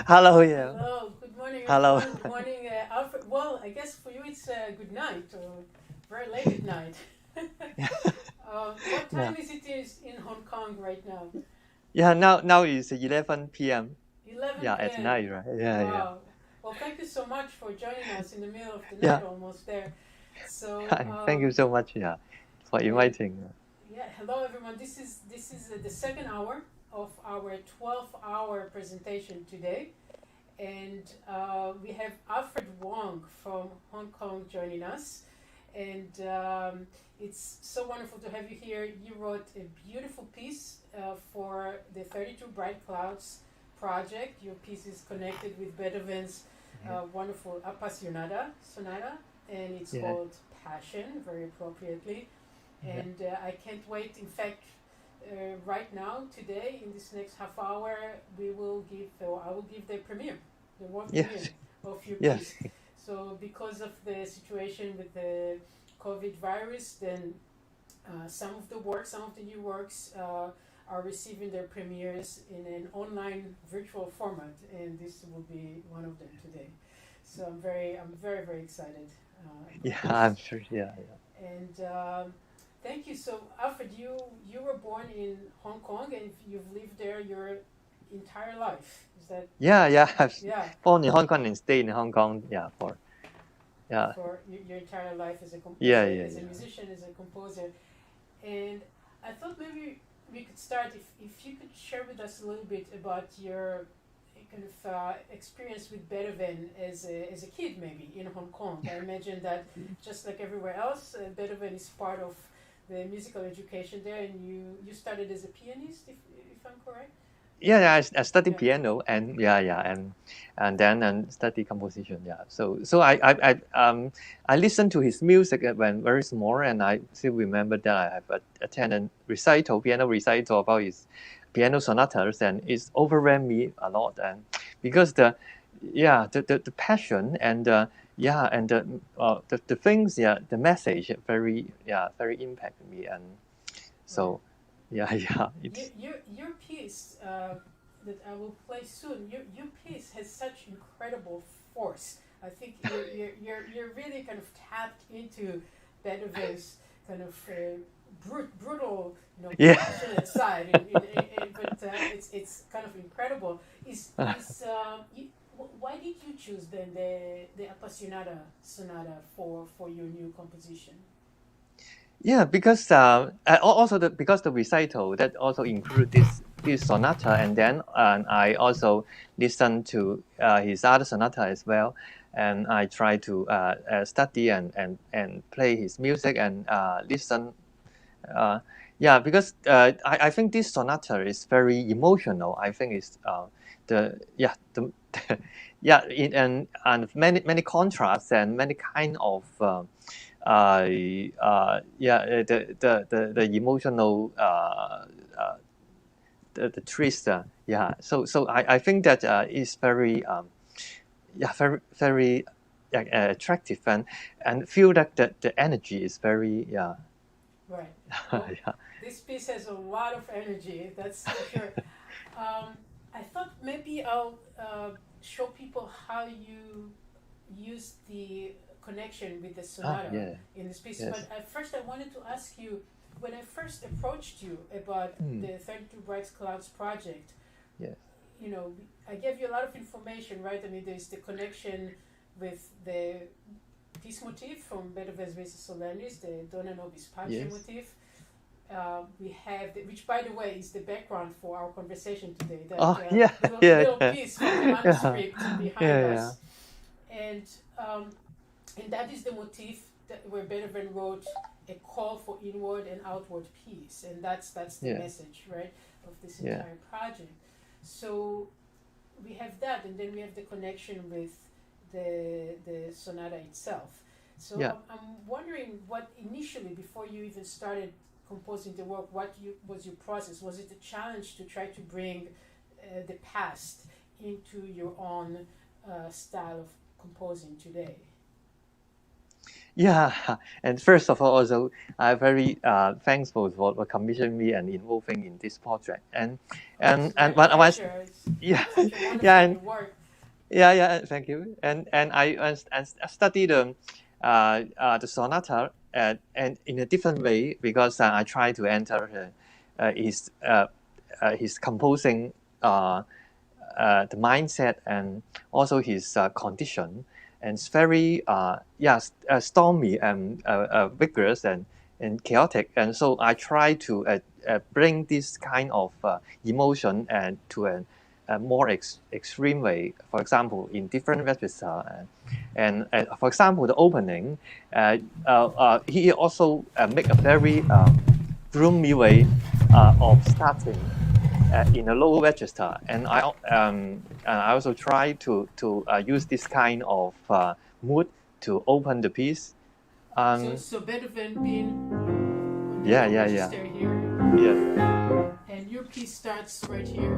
Hello, yeah. Hello, good morning Hello. everyone. Good morning, Alfred. Well, I guess for you it's good night or very late at night. What time is it in Hong Kong right now? Yeah, now it's 11 p.m. 11 Yeah, at p.m. night, right? Yeah. Wow. Well, thank you so much for joining us in the middle of the Yeah. night, almost there. So, Thank you so much, yeah, for inviting. yeah, hello everyone. This is the second hour of our 12-hour presentation today, and we have Alfred Wong from Hong Kong joining us, and it's so wonderful to have you here. You wrote a beautiful piece for the 32 Bright Clouds project. Your piece is connected with Beethoven's wonderful Appassionata Sonata, and it's called Passion, very appropriately. And I can't wait. In fact, right now, today, in this next half hour, I will give the premiere, the world premiere of your piece. So because of the situation with the COVID virus, then some of the new works are receiving their premieres in an online virtual format, and this will be one of them today. So I'm very, very excited. I'm sure. And thank you. So Alfred, you were born in Hong Kong and you've lived there your entire life. Is that? I've born in Hong Kong and stayed in Hong Kong. For your entire life as a as a musician, as a composer. And I thought maybe we could start if you could share with us a little bit about your kind of experience with Beethoven as a kid, maybe in Hong Kong. I imagine that just like everywhere else, Beethoven is part of the musical education there, and you started as a pianist, if I'm correct. I studied piano and then study composition. So I listened to his music when very small, and I still remember that I have attended piano recital about his piano sonatas, and it's overwhelmed me a lot. And because the passion and the things, the message very impacted me, and so. Your piece that I will play soon. Your piece has such incredible force. I think you're really kind of tapped into Beethoven's kind of brutal, passionate side. But it's kind of incredible. Why did you choose then the Appassionata Sonata for your new composition? Because because the recital that also include this sonata, and then I also listen to his other sonata as well, and I try to study and play his music and listen. Because I think this sonata is very emotional. I think it's and many contrasts and many kind of. The emotional the twist. So I think that is very very attractive, and feel that the energy is very Right. Well, this piece has a lot of energy. That's for sure. I thought maybe I'll show people how you use the connection with the sonata in this piece. But at first I wanted to ask you, when I first approached you about the 32 Bright Clouds project, I gave you a lot of information, right? I mean, there's the connection with this motif from Beethoven's Vices Solemnis, the Dona Nobis Pace motif. We have, which by the way is the background for our conversation today, that little piece from the manuscript behind us. And that is the motif where Beethoven wrote a call for inward and outward peace, and that's the message, right, of this entire project. So we have that, and then we have the connection with the sonata itself. So I'm wondering what initially, before you even started composing the work, what was your process? Was it a challenge to try to bring the past into your own style of composing today? Yeah, and first of all, also I'm very thankful for commissioning me and involving in this project. It's my And when pleasure. It's yeah, such a yeah, wonderful and work. thank you. And I studied the sonata and in a different way because I try to enter his composing the mindset and also his condition, and it's very stormy and vigorous and chaotic. And so I try to bring this kind of emotion and to a more extreme way. For example, in different register, and for example, the opening, he also make a very gloomy way of starting in a low register, and I also try to use this kind of mood to open the piece. So Beethoven being on the Yeah, low yeah, yeah, register here, yeah, yeah, and your piece starts right here,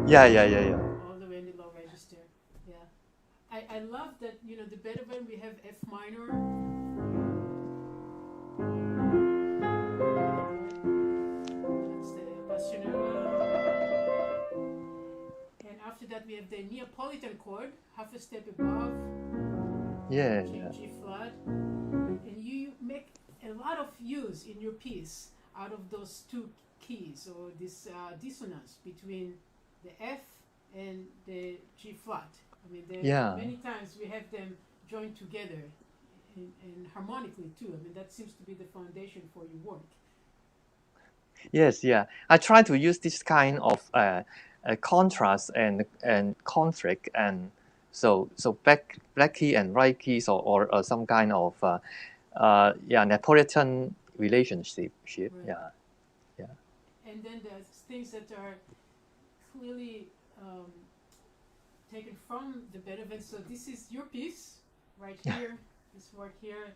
yeah, yeah, yeah, yeah. all the way in the low register. Yeah, I love that, you know, the Beethoven we have F minor. That's the Appassionata. And after that we have the Neapolitan chord, half a step above, Yeah, G, yeah. G flat. And you make a lot of use in your piece out of those two keys, or this dissonance between the F and the G flat. I mean, Yeah. many times we have them joined together and harmonically too. I mean, that seems to be the foundation for your work. Yes, yeah. I try to use this kind of contrast and conflict, and so black key and right keys, or some kind of Neapolitan relationship. Right. Yeah, yeah. And then there's things that are clearly taken from the Beethoven. So this is your piece right here. This work here.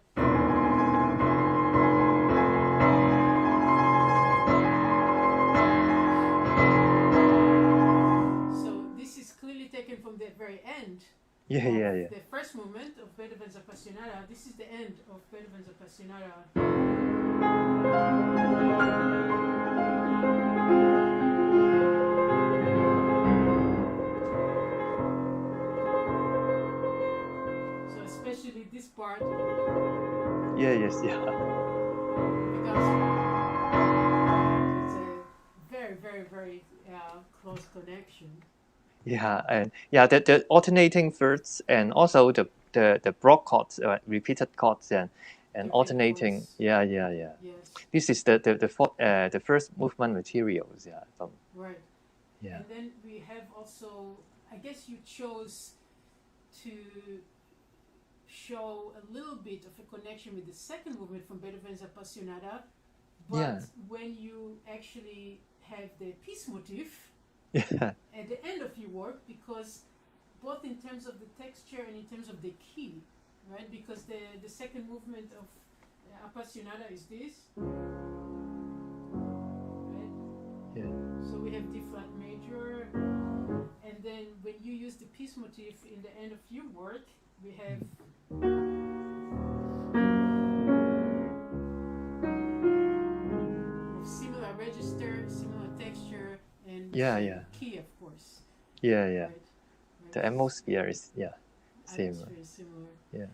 So this is clearly taken from the very end. Yeah, of yeah, yeah. The first movement of Beethoven's Appassionata. This is the end of Beethoven's Appassionata. So especially this part. Yeah, yes, yeah. Because it's a very, very, very close connection. Yeah, and yeah, the alternating thirds and also the broad chords, repeated chords and Different alternating. chords. Yeah, yeah, yeah. Yes. This is the first movement materials. Yeah, from Right. yeah. And then we have also, I guess you chose to show a little bit of a connection with the second movement from Beethoven's Appassionata, but Yeah. when you actually have the peace motif Yeah, at the end of your work, because both in terms of the texture and in terms of the key, right? Because the second movement of Appassionata is this, right? yeah, So we have D flat major, and then when you use the peace motif in the end of your work, we have similar register, similar texture, and Yeah, yeah. key, of course. yeah, yeah. Right? The atmosphere is same. Atmosphere is similar. Yeah,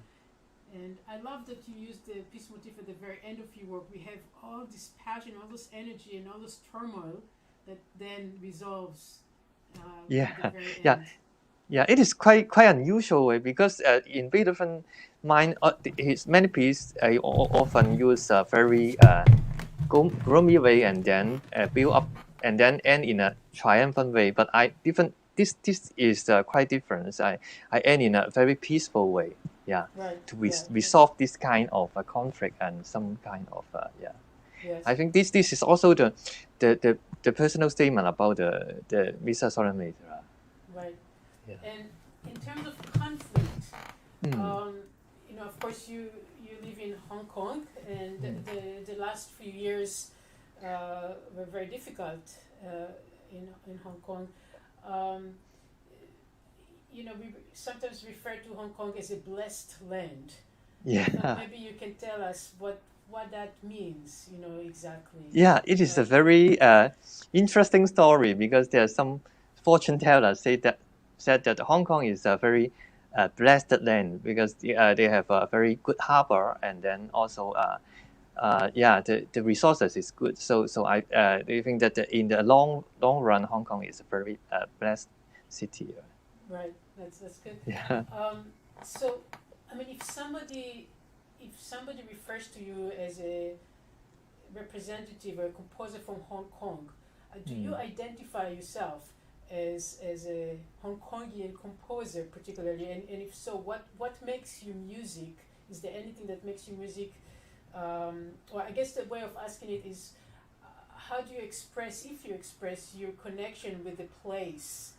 And I love that you use the peace motif at the very end of your work. We have all this passion, all this energy, and all this turmoil that then resolves. Yeah, at the very yeah. end. yeah. It is quite unusual because in Beethoven mind, his many pieces often use a very gloomy way and then build up and then end in a triumphant way. But this is quite different. I end in a very peaceful way. Yeah, Right. to Yeah. resolve this kind of conflict and some kind of Yes. I think this is also the personal statement about the Misa Solemnita. Right. Yeah. And in terms of conflict, Mm. you know, of course, you live in Hong Kong, and the last few years were very difficult in Hong Kong. You know, we sometimes refer to Hong Kong as a blessed land, Yeah. Maybe you can tell us what that means, exactly. Yeah, it is a very interesting story because there are some fortune tellers said that Hong Kong is a very blessed land because they have a very good harbor, and then also the resources is good. So I do think that in the long run, Hong Kong is a very blessed city. Right. That's good. Yeah. So, I mean, if somebody refers to you as a representative or a composer from Hong Kong, do you identify yourself as a Hong Kongian composer particularly? And if so, what makes you music? Is there anything that makes you music? Or I guess the way of asking it is, how do you express, if you express your connection with the place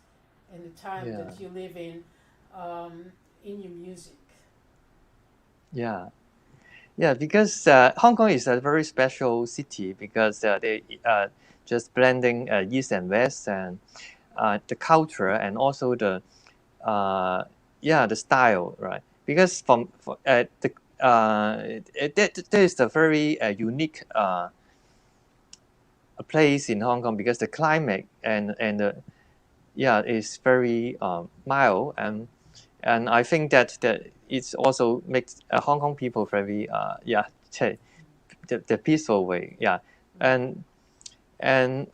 and the time that you live in your music? Yeah. Yeah, because Hong Kong is a very special city because they just blending East and West, and the culture, and also the the style, right? Because there is a very unique a place in Hong Kong because the climate and the is very mild, and I think that it also makes Hong Kong people very the peaceful way, and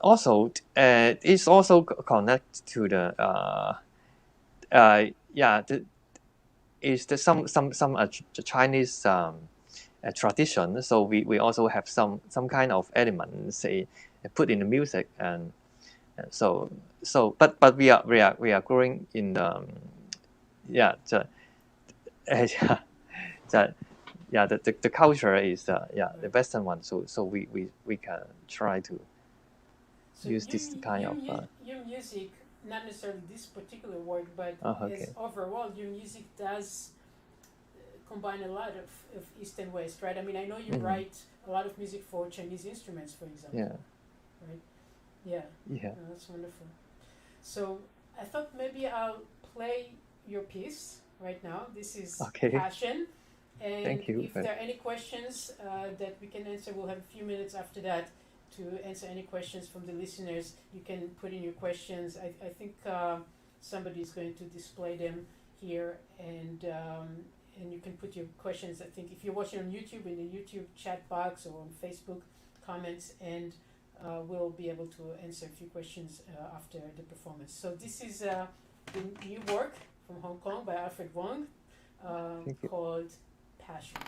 also it's also connected to the Chinese tradition. So we also have some kind of elements say put in the music, and but we are growing in the the culture is the Western one, so we can try to use this kind of your music, not necessarily this particular work, but okay. as overall your music does combine a lot of East and West, right? I mean, I know you write a lot of music for Chinese instruments, for example. Right? Yeah. Oh, that's wonderful. So I thought maybe I'll play your piece right now. This is Passion. And Thank you. If there are any questions that we can answer, we'll have a few minutes after that to answer any questions from the listeners. You can put in your questions. I think somebody is going to display them here, and you can put your questions. I think if you're watching on YouTube, in the YouTube chat box, or on Facebook comments, and we'll be able to answer a few questions after the performance. So this is the new work from Hong Kong by Alfred Wong called Passion.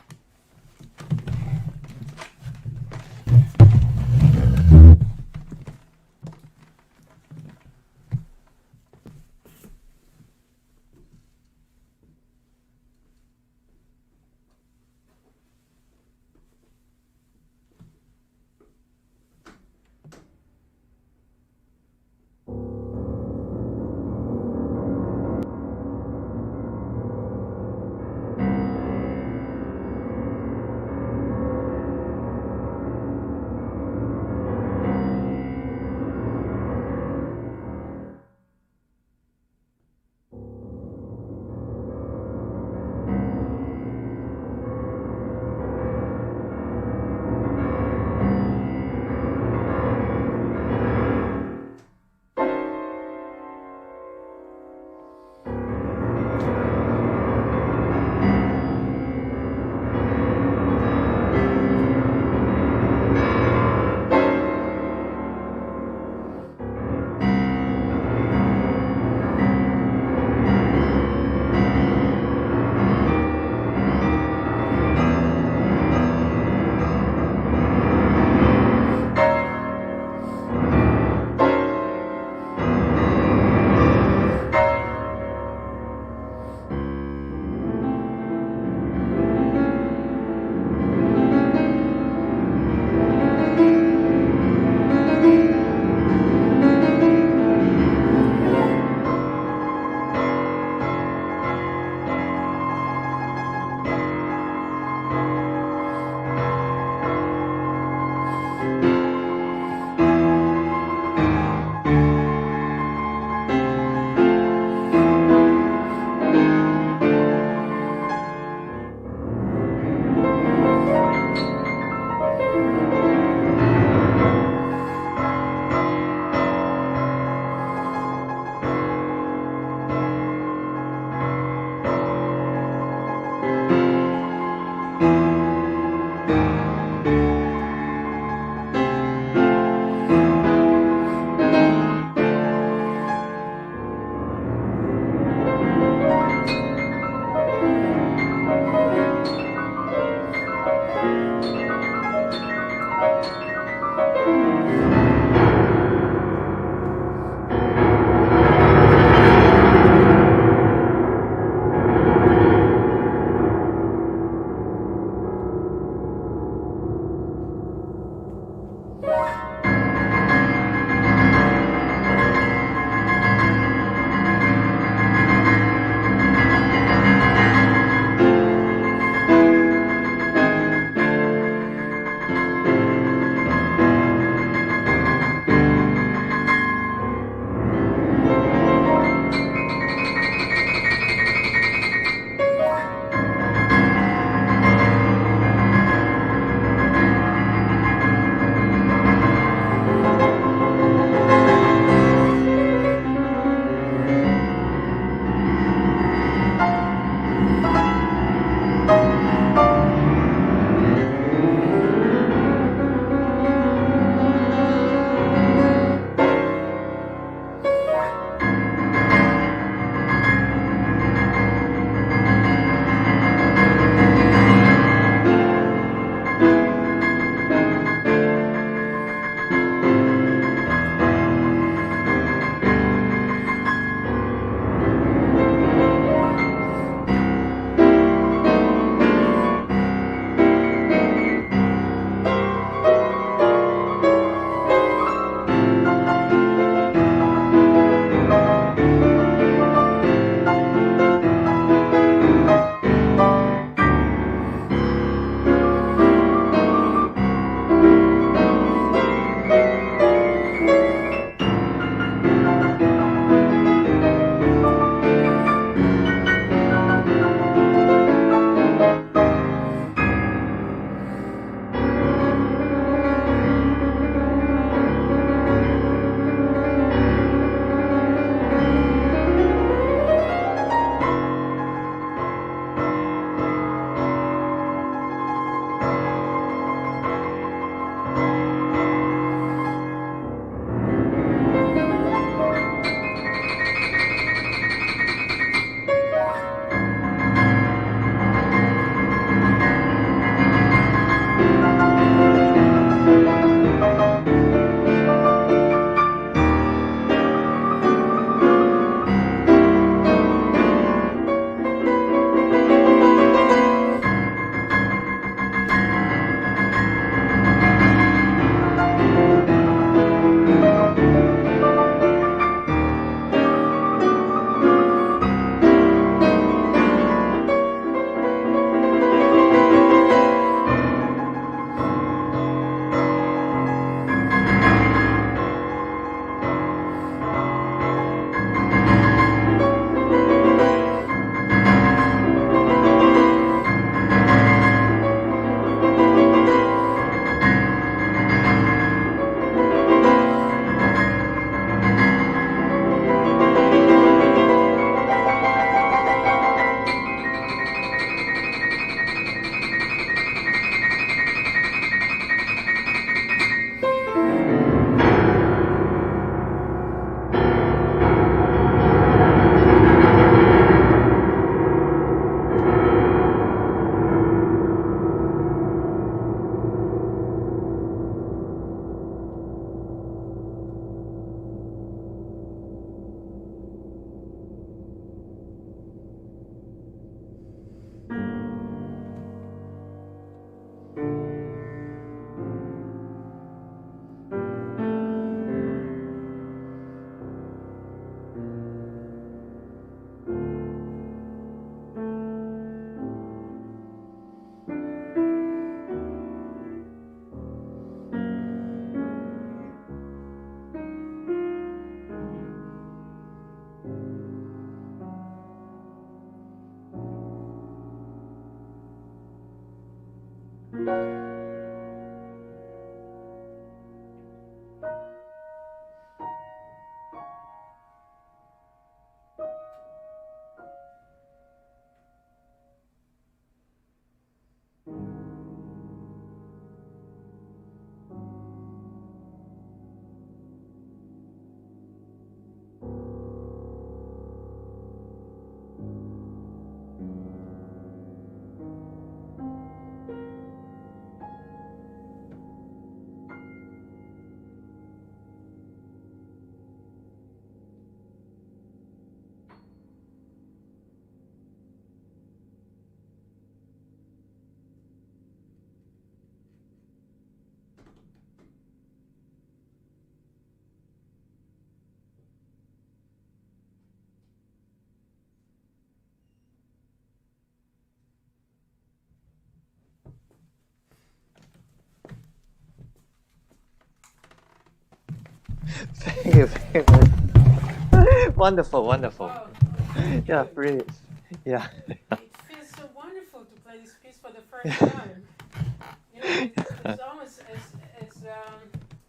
Thank you very much. Wonderful, wonderful. Wow, Yeah, good. brilliant. Yeah. It feels so wonderful to play this piece for the first time. You know, it's almost as you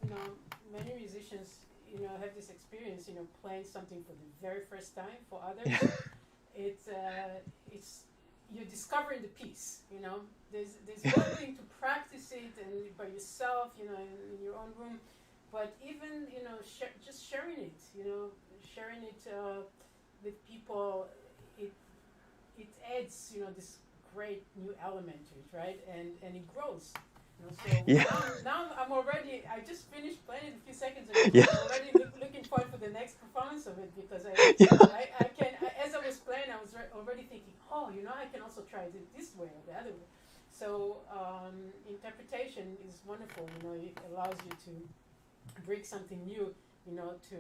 know, many musicians, you know, have this experience, you know, playing something for the very first time for others. Yeah. It's you're discovering the piece. You know, there's one thing to practice it and by yourself, you know, in your own room, but even, you know, just sharing it, you know, sharing it with people, it adds, you know, this great new element to it, right? And it grows. You know, so Yeah. now I'm already. I just finished playing it a few seconds ago. Yeah. I'm already looking forward for the next performance of it because Yeah. as I was playing, I was already thinking, oh, you know, I can also try it this way or the other way. So interpretation is wonderful. You know, it allows you to bring something new. You know, to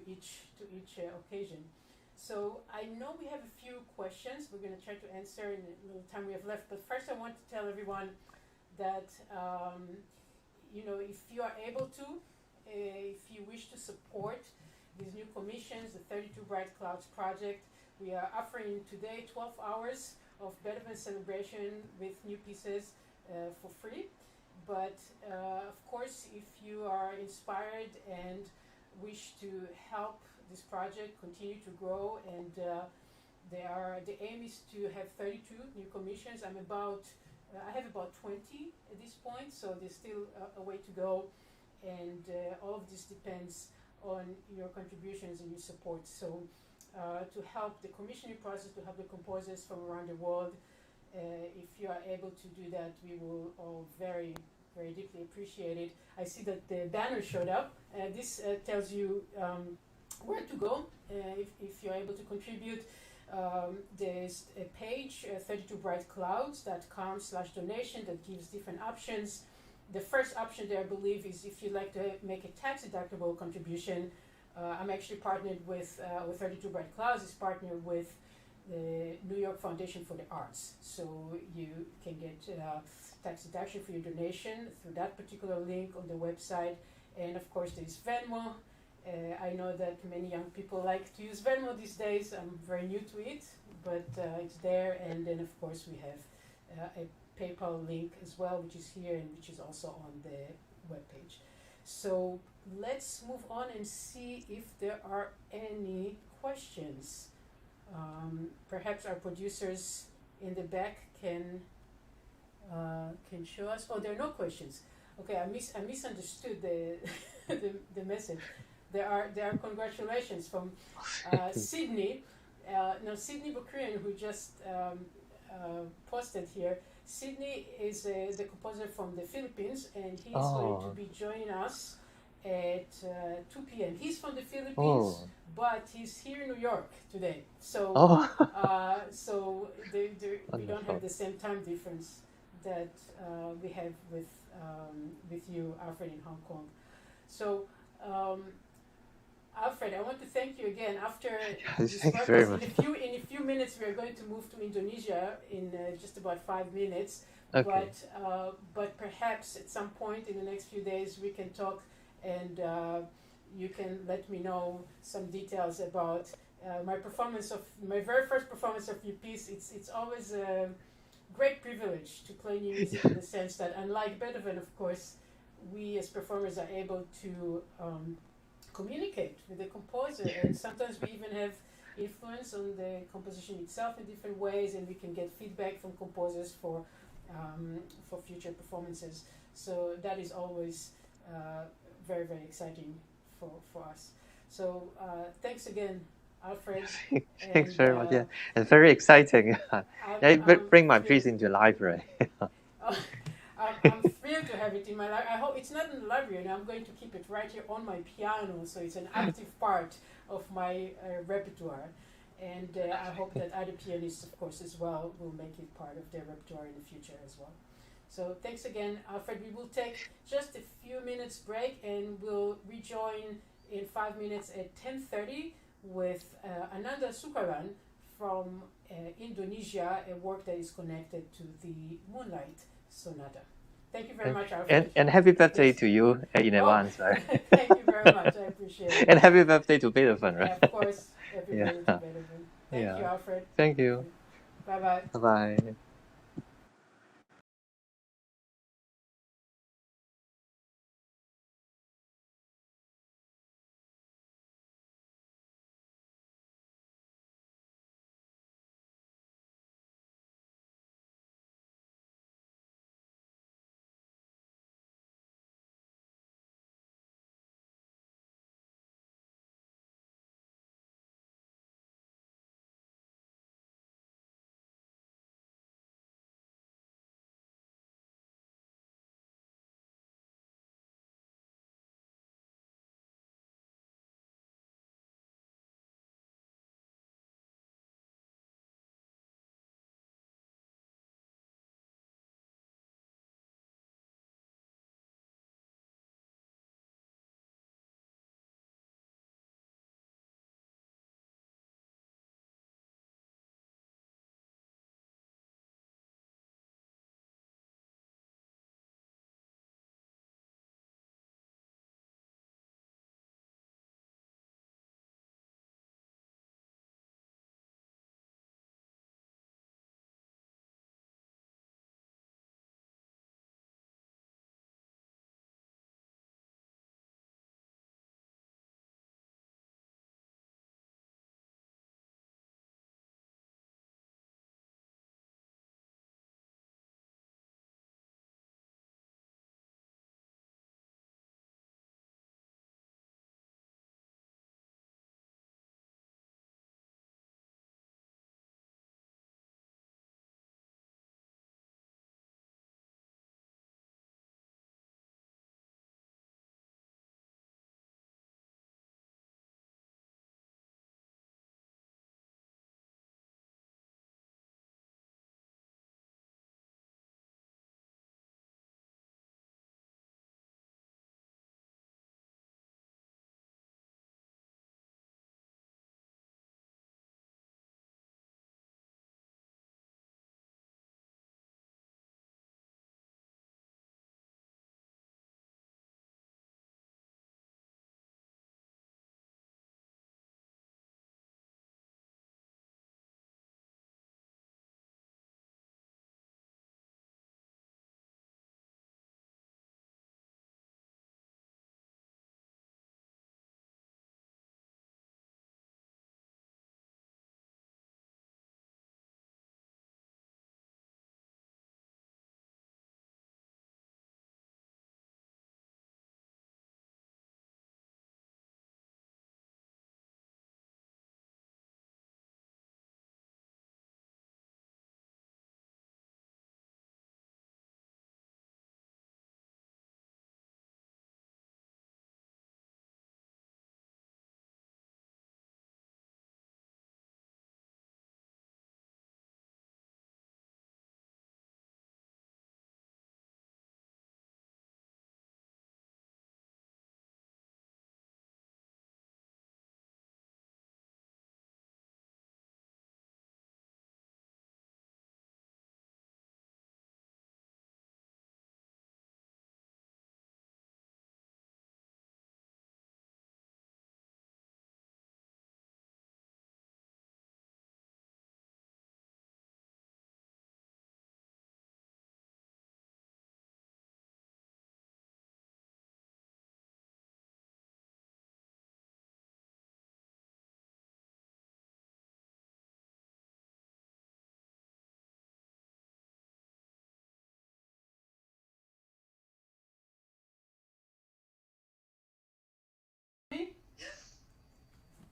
each occasion. So I know we have a few questions we're going to try to answer in the little time we have left. But first, I want to tell everyone that you know, if you are able to, if you wish to support these new commissions, the 32 Bright Clouds project, we are offering today 12 hours of Beethoven celebration with new pieces for free. But of course, if you are inspired and wish to help this project continue to grow, and the aim is to have 32 new commissions. I have about 20 at this point, so there's still a way to go, and all of this depends on your contributions and your support. So to help the commissioning process, to help the composers from around the world, if you are able to do that, we will all very, very deeply appreciate it. I see that the banner showed up. This tells you where to go if you're able to contribute. There's a page, 32brightclouds.com/donation, that gives different options. The first option there, I believe, is if you'd like to make a tax-deductible contribution. I'm actually partnered with 32 Bright Clouds. Is partnered with the New York Foundation for the Arts. So you can get tax deduction for your donation through that particular link on the website. And of course, there's Venmo. I know that many young people like to use Venmo these days. I'm very new to it, but it's there. And then, of course, we have a PayPal link as well, which is here and which is also on the webpage. So let's move on and see if there are any questions. Perhaps our producers in the back can show us. Oh, there are no questions. Okay, I misunderstood the the message. There are congratulations from Sidney. No, Sidney Boquiren, who just posted here. Sidney is the composer from the Philippines, and he's going to be joining us at 2 p.m. He's from the Philippines, but he's here in New York today. So, so we don't have the same time difference that we have with you, Alfred, in Hong Kong. So, Alfred, I want to thank you again. After this broadcast, in a few minutes, we are going to move to Indonesia in just about 5 minutes. Okay. But perhaps at some point in the next few days, we can talk, and you can let me know some details about my very first performance of your piece. It's always a great privilege to play new music in the sense that, unlike Beethoven, of course, we as performers are able to communicate with the composer, and sometimes we even have influence on the composition itself in different ways, and we can get feedback from composers for future performances. So that is always very, very exciting for us. So thanks again, Alfred. Thanks very much. Yeah, it's very exciting. Bring my piece into the library. I'm thrilled to have it in my library. I hope it's not in the library, and I'm going to keep it right here on my piano, so it's an active part of my repertoire. And I hope that other pianists, of course, as well, will make it part of their repertoire in the future as well. So thanks again, Alfred. We will take just a few minutes break, and we'll rejoin in 5 minutes at 10:30 with Ananda Sukarlan from Indonesia, a work that is connected to the Moonlight Sonata. Thank you very much, Alfred. And happy birthday Yes. to you in advance, right? Thank you very much. I appreciate it. And happy birthday to Beethoven, Yeah, right? of course. Happy Yeah. birthday to Beethoven. Thank you, Yeah. Alfred. Thank you. Bye-bye. Bye-bye.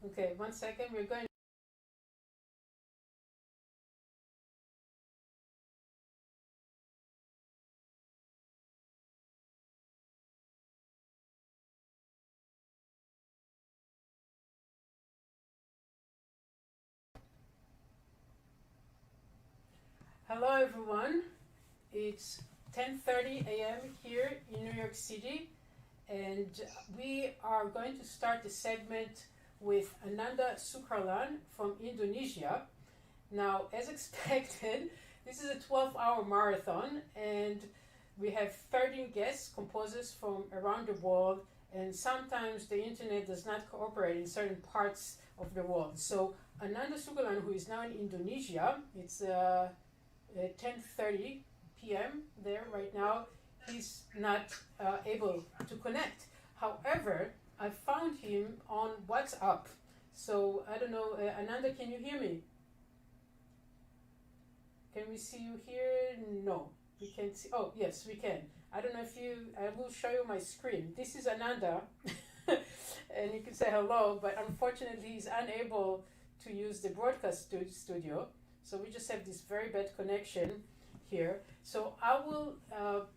Okay, 1 second. We're going. Hello, everyone. It's 10:30 a.m. here in New York City, and we are going to start the segment with Ananda Sukarlan from Indonesia. Now, as expected, this is a 12-hour marathon, and we have 13 guest composers from around the world, and sometimes the internet does not cooperate in certain parts of the world. So Ananda Sukarlan, who is now in Indonesia, it's 10:30 p.m. there right now, he's not able to connect. However, I found him on WhatsApp. So I don't know, Ananda, can you hear me? Can we see you here? No, we can't see. Oh, yes, we can. I don't know if I will show you my screen. This is Ananda, and you can say hello, but unfortunately he's unable to use the broadcast studio. So we just have this very bad connection here. So I will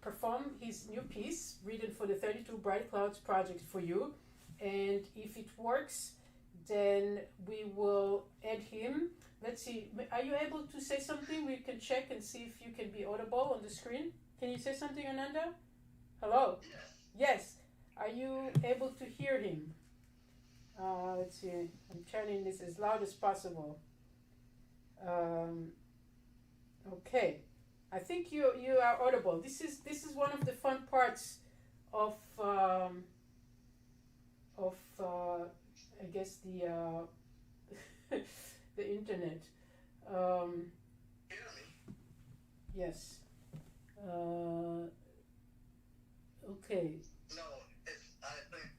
perform his new piece, written for the 32 Bright Clouds project for you. And if it works, then we will add him. Let's see, are you able to say something? We can check and see if you can be audible on the screen. Can you say something, Ananda? Hello? Yes. Are you able to hear him? Let's see, I'm turning this as loud as possible. Okay. I think you are audible. This is one of the fun parts of I guess the the internet. Yes. Okay. No, I think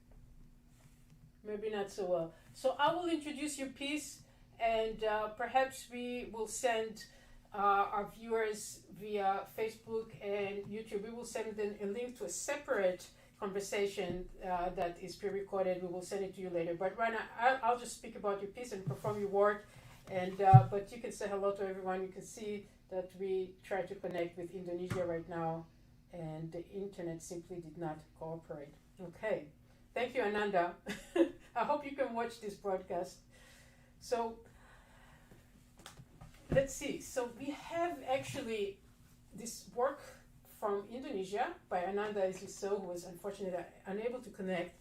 Maybe not so well. So I will introduce your piece, and perhaps we will send our viewers via Facebook and YouTube. We will send them a link to a separate conversation that is pre-recorded. We will send it to you later. But right now, I'll just speak about your piece and perform your work. And but you can say hello to everyone. You can see that we try to connect with Indonesia right now, and the internet simply did not cooperate. Okay, thank you, Ananda. I hope you can watch this broadcast. So let's see. So we have actually this work from Indonesia by Ananda, as you saw, who was unfortunately unable to connect.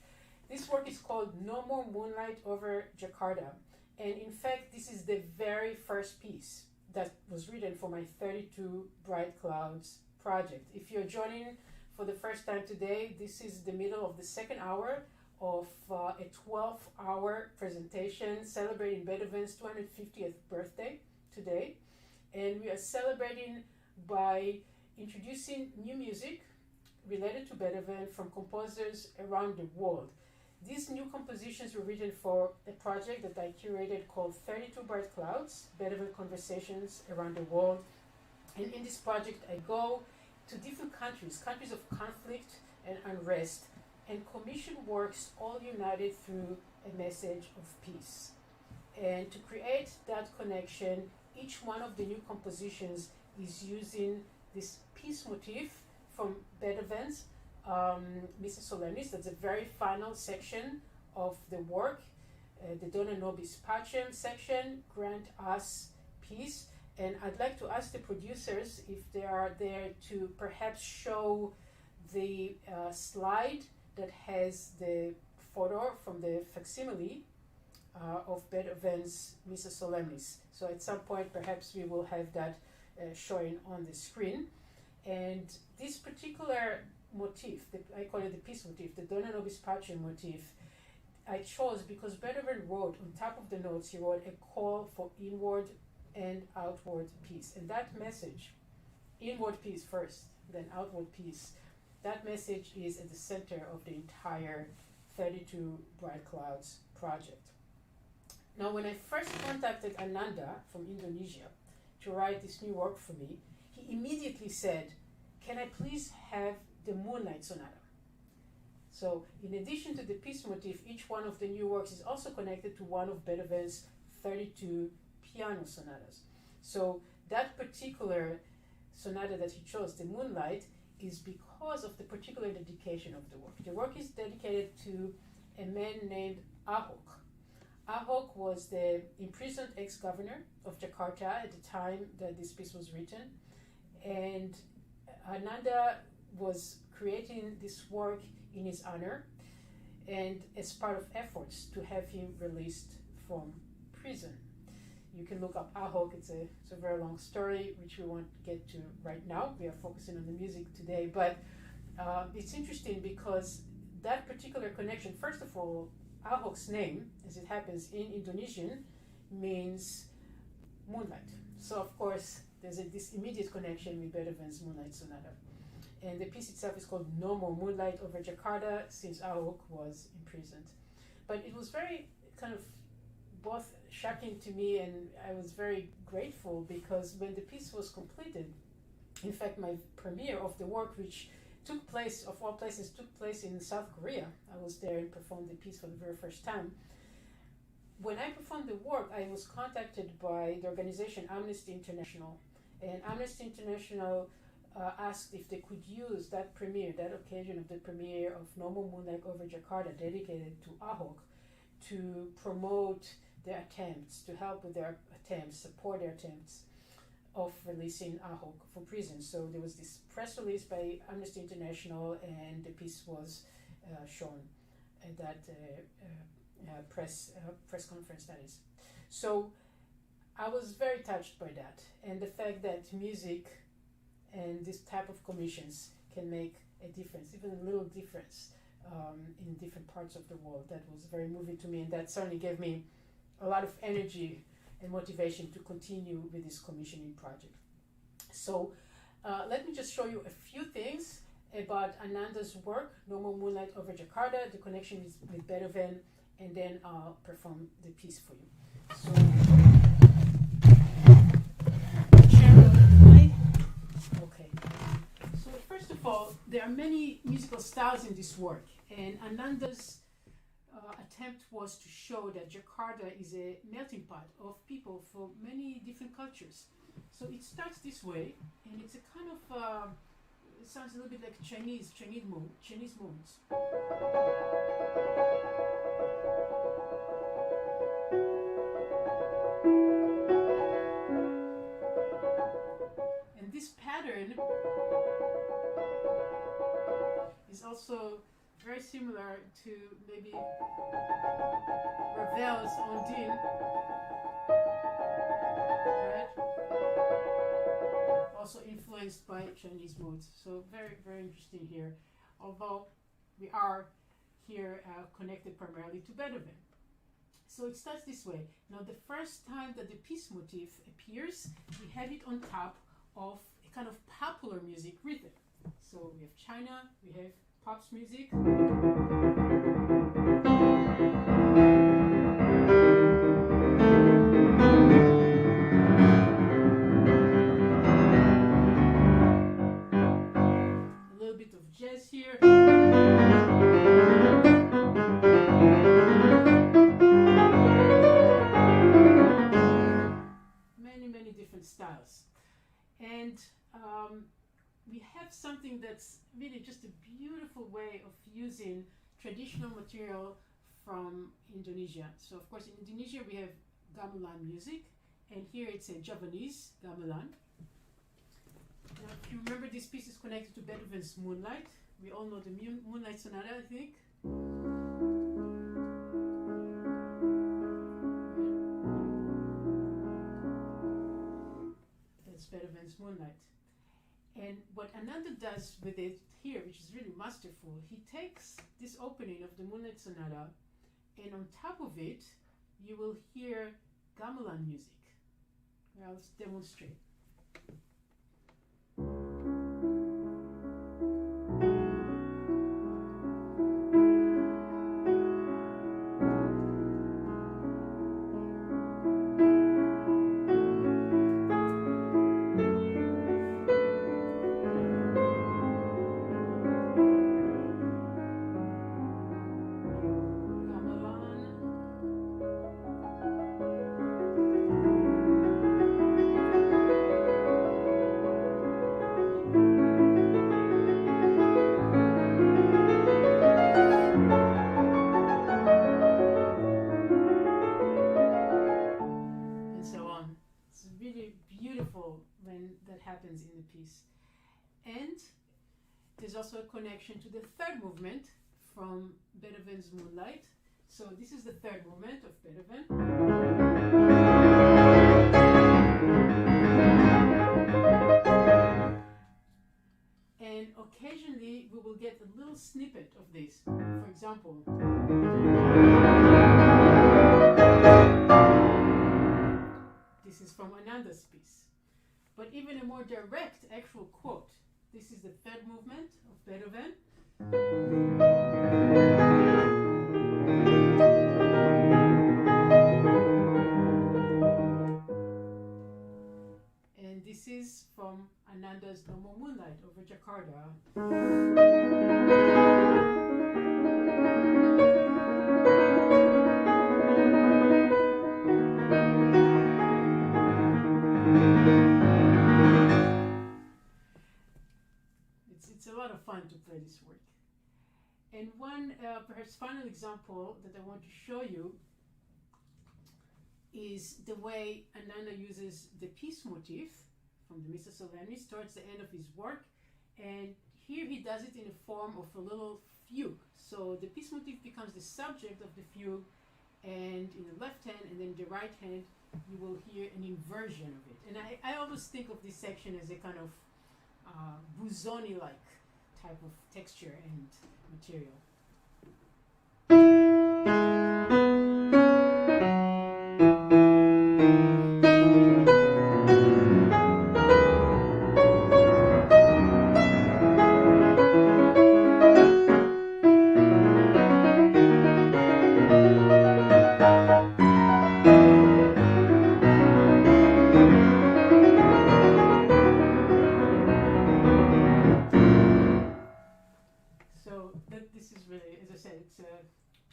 This work is called No More Moonlight over Jakarta. And in fact, this is the very first piece that was written for my 32 Bright Clouds project. If you're joining for the first time today, this is the middle of the second hour of a 12-hour presentation celebrating Beethoven's 250th birthday today. And we are celebrating by introducing new music related to Beethoven from composers around the world. These new compositions were written for a project that I curated called 32 Bright Clouds, Beethoven Conversations Around the World. And in this project, I go to different countries of conflict and unrest, and commission works all united through a message of peace. And to create that connection, each one of the new compositions is using this peace motif from Beethoven's Missa Solemnis. That's the very final section of the work. The Dona Nobis Pacem section, Grant Us Peace. And I'd like to ask the producers if they are there to perhaps show the slide that has the photo from the facsimile of Beethoven's Missa Solemnis. So at some point perhaps we will have that showing on the screen. And this particular motif, I call it the peace motif, the Dona Nobis Pacem motif, I chose because Beethoven wrote on top of the notes, he wrote a call for inward and outward peace. And that message, inward peace first, then outward peace, that message is at the center of the entire 32 Bright Clouds project. Now, when I first contacted Ananda from Indonesia to write this new work for me, he immediately said, "Can I please have the Moonlight Sonata?" So, in addition to the peace motif, each one of the new works is also connected to one of Beethoven's 32 piano sonatas. So, that particular sonata that he chose, the Moonlight, is because of the particular dedication of the work. The work is dedicated to a man named Aung. Aung was the imprisoned ex-governor of Jakarta at the time that this piece was written. And Ananda was creating this work in his honor and as part of efforts to have him released from prison. You can look up Ahok. It's a very long story, which we won't get to right now. We are focusing on the music today, but it's interesting because that particular connection, first of all, Ahok's name, as it happens in Indonesian, means moonlight. So, of course, there's this immediate connection with Beethoven's Moonlight Sonata. And the piece itself is called No More Moonlight over Jakarta, since Ahok was imprisoned. But it was very kind of both shocking to me, and I was very grateful because when the piece was completed, in fact, my premiere of the work, which took place, of all places, took place in South Korea. I was there and performed the piece for the very first time. When I performed the work, I was contacted by the organization Amnesty International. And Amnesty International asked if they could use that premiere, that occasion of the premiere of No More Moonlight over Jakarta, dedicated to Ahok, to promote their attempts, to help with their attempts, support their attempts of releasing Ahok from prison. So there was this press release by Amnesty International, and the piece was shown at that press conference, that is. So I was very touched by that, and the fact that music and this type of commissions can make a difference, even a little difference in different parts of the world. That was very moving to me, and that certainly gave me a lot of energy and motivation to continue with this commissioning project. So let me just show you a few things about Ananda's work, No More Moonlight over Jakarta, the connection with Beethoven, and then I'll perform the piece for you. So, okay. So first of all, there are many musical styles in this work, and Ananda's attempt was to show that Jakarta is a melting pot of people from many different cultures. So it starts this way, and it's a kind of, it sounds a little bit like Chinese moons. And this pattern is also very similar to maybe Ravel's Ondine, right? Also influenced by Chinese modes. So very, very interesting here. Although we are here connected primarily to Beethoven. So it starts this way. Now the first time that the peace motif appears, we have it on top of a kind of popular music rhythm. So we have China, we have Pop's music. A little bit of jazz here. Many different styles. And we have something that's really just a beautiful way of using traditional material from Indonesia. So of course in Indonesia we have gamelan music, and here it's a Javanese gamelan. Now if you remember, this piece is connected to Beethoven's Moonlight. We all know the Moonlight Sonata, I think. That's Beethoven's Moonlight. And what Ananda does with it here, which is really masterful, he takes this opening of the Moonlight Sonata, and on top of it, you will hear gamelan music. I'll demonstrate. In the piece. And there's also a connection to the third movement from Beethoven's Moonlight. So this is the third movement of Beethoven. example. This is from Ananda's piece. But even a more direct actual quote. This is the third movement of Beethoven. And this is from Ananda's No More Moonlight over Jakarta. It's a lot of fun to play this work. And one perhaps final example that I want to show you is the way Ananda uses the peace motif from the Missa Solemnis towards the end of his work. And here he does it in the form of a little fugue. So the peace motif becomes the subject of the fugue, and in the left hand and then the right hand you will hear an inversion of it. And I always think of this section as a kind of Busoni-like type of texture and material.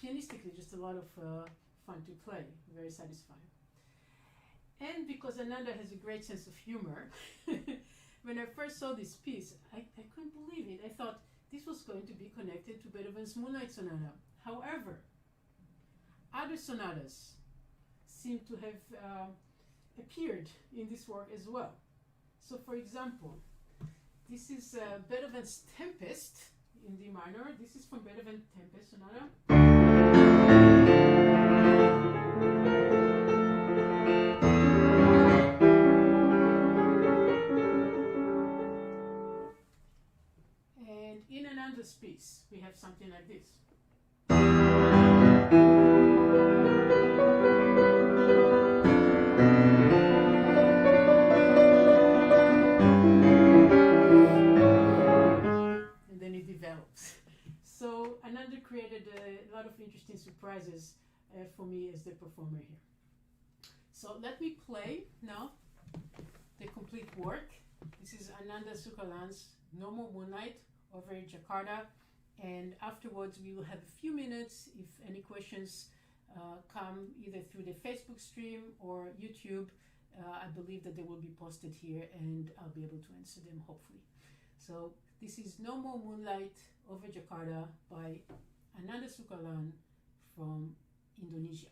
Pianistically, just a lot of fun to play, very satisfying. And because Ananda has a great sense of humor, when I first saw this piece, I couldn't believe it. I thought this was going to be connected to Beethoven's Moonlight Sonata. However, other sonatas seem to have appeared in this work as well. So, for example, this is Beethoven's Tempest in D minor. This is from Beethoven Tempest Sonata. And in Ananda's piece, we have something like this. So Ananda created a lot of interesting surprises for me as the performer here. So let me play now the complete work. This is Ananda Sukarlan's No More Moonlight over in Jakarta, and afterwards we will have a few minutes if any questions come either through the Facebook stream or YouTube. I believe that they will be posted here and I'll be able to answer them hopefully. So this is No More Moonlight over Jakarta by Ananda Sukarlan from Indonesia.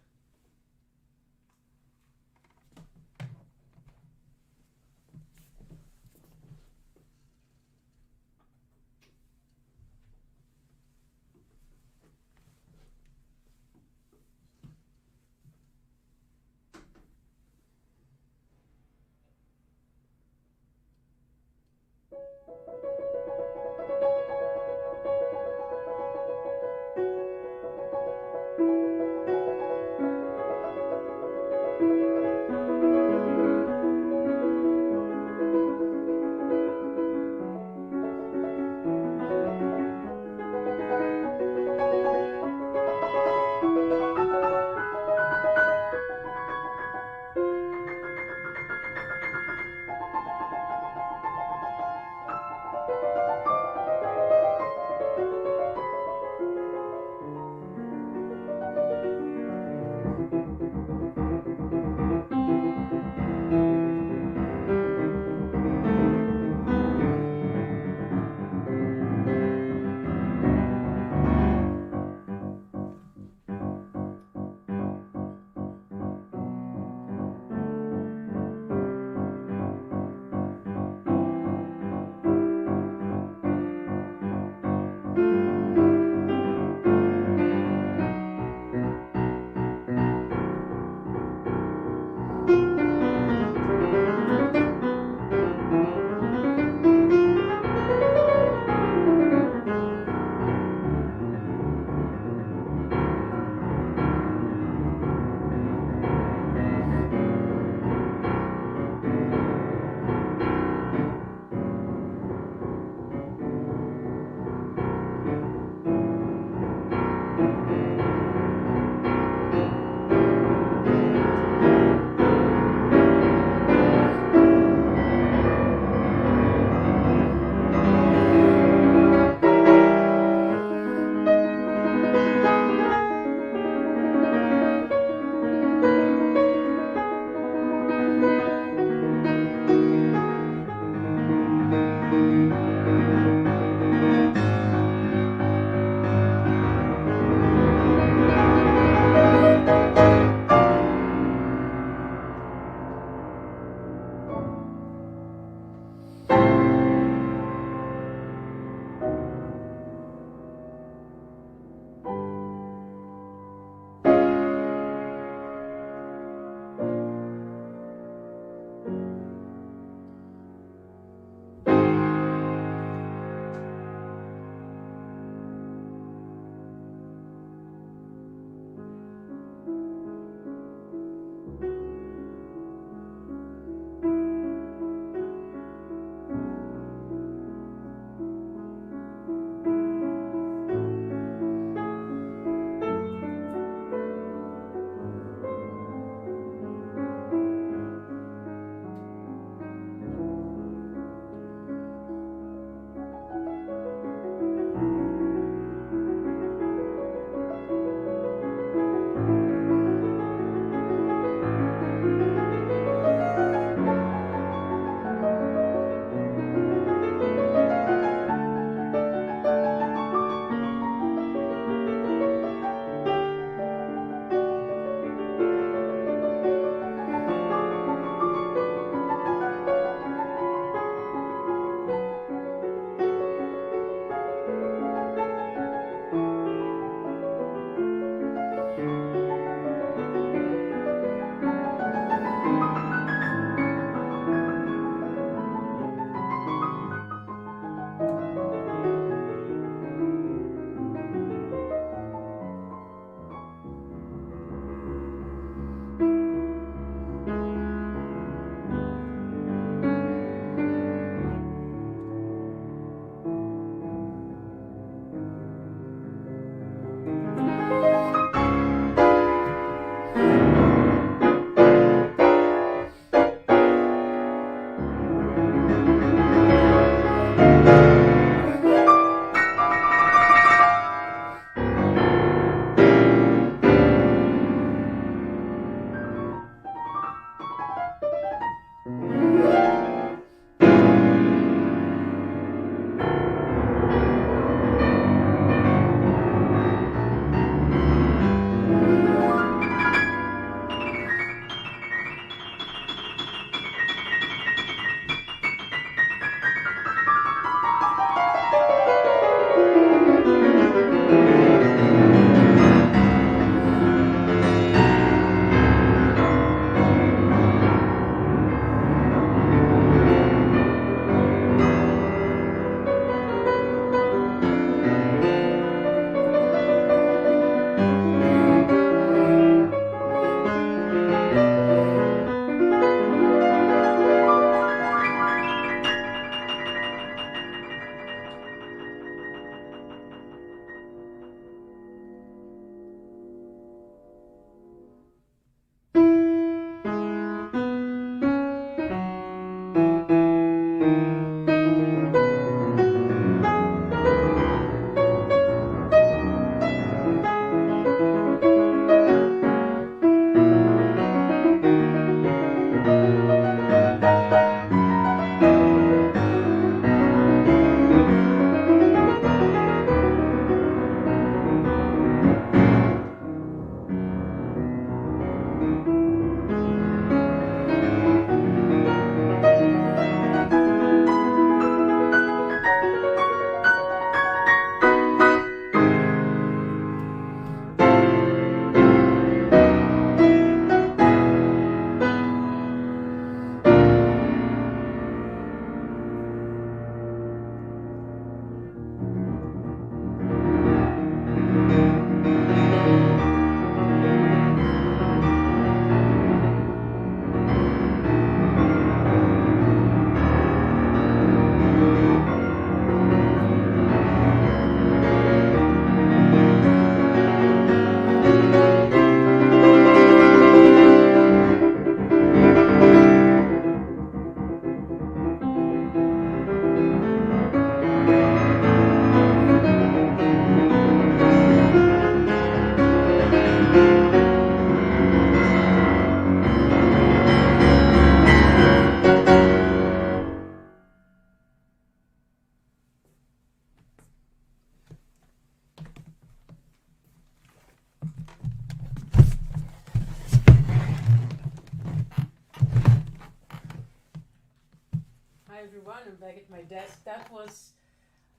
Hi everyone, I'm back at my desk. That was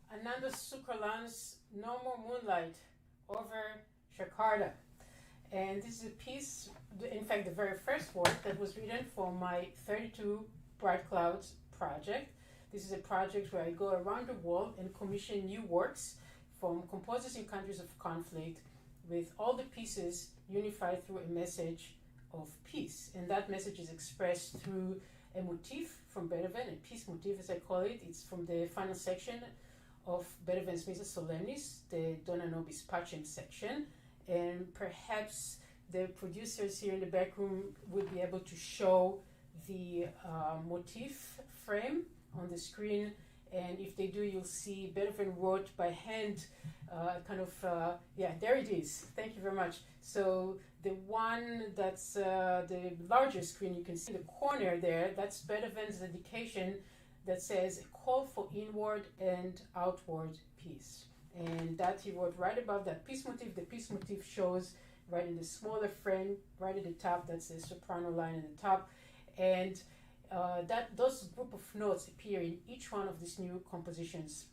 Ananda Sukarlan's No More Moonlight over Jakarta. And this is a piece, in fact the very first work that was written for my 32 Bright Clouds project. This is a project where I go around the world and commission new works from composers in countries of conflict with all the pieces unified through a message of peace. And that message is expressed through a motif from Beethoven, a peace motif as I call it. It's from the final section of Beethoven's Missa Solemnis, the Dona Nobis Pacem section. And perhaps the producers here in the back room would be able to show the motif frame on the screen. And if they do, you'll see Beethoven wrote by hand, there it is. Thank you very much. So the one that's the larger screen, you can see the corner there, that's Beethoven's dedication that says, a call for inward and outward peace. And that he wrote right above that peace motif. The peace motif shows right in the smaller frame, right at the top, that's the soprano line at the top. And those group of notes appear in each one of these new compositions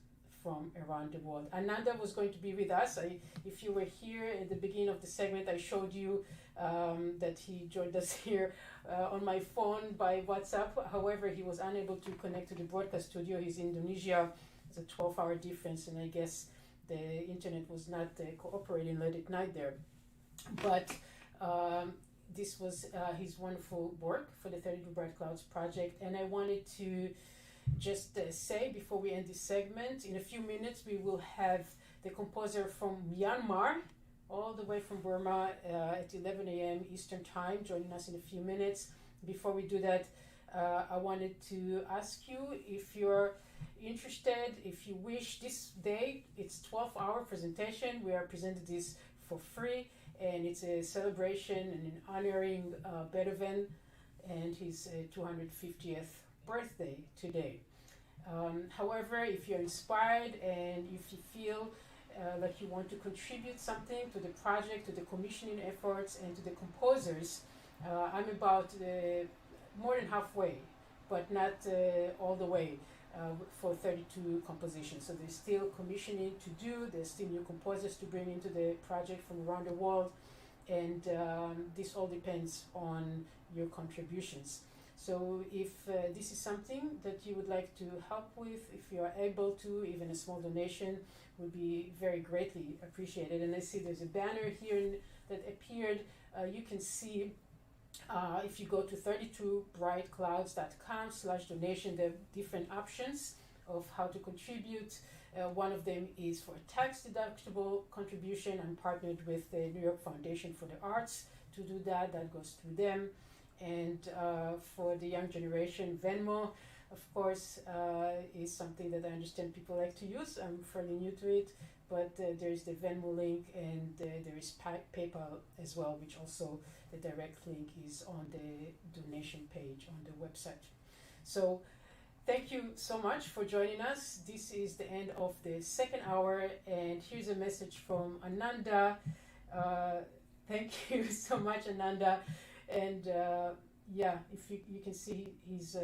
from around the world. Ananda was going to be with us. If you were here at the beginning of the segment, I showed you that he joined us here on my phone by WhatsApp. However, he was unable to connect to the broadcast studio. He's in Indonesia. It's a 12-hour difference, and I guess the internet was not cooperating late at night there. But this was his wonderful work for the 32 Bright Clouds project, and I wanted to just say before we end this segment, in a few minutes we will have the composer from Myanmar, all the way from Burma at 11 a.m. Eastern Time, joining us in a few minutes. Before we do that, I wanted to ask you if you're interested, if you wish. This day, it's 12-hour presentation. We are presenting this for free, and it's a celebration and an honoring Beethoven and his 250th birthday today. However, if you're inspired and if you feel like you want to contribute something to the project, to the commissioning efforts, and to the composers, I'm about more than halfway, but not all the way. For 32 compositions. So there's still commissioning to do, there's still new composers to bring into the project from around the world, and this all depends on your contributions. So if this is something that you would like to help with, if you are able to, even a small donation would be very greatly appreciated. And I see there's a banner here that appeared. You can see if you go to 32brightclouds.com/donation, there are different options of how to contribute. One of them is for a tax-deductible contribution. I'm partnered with the New York Foundation for the Arts to do that. That goes through them. And for the young generation, Venmo, of course, is something that I understand people like to use. I'm fairly new to it, but there is the Venmo link, and there is PayPal as well, which also the direct link is on the donation page on the website. So thank you so much for joining us. This is the end of the second hour, and here's a message from Ananda. Thank you so much, Ananda. And if you can see his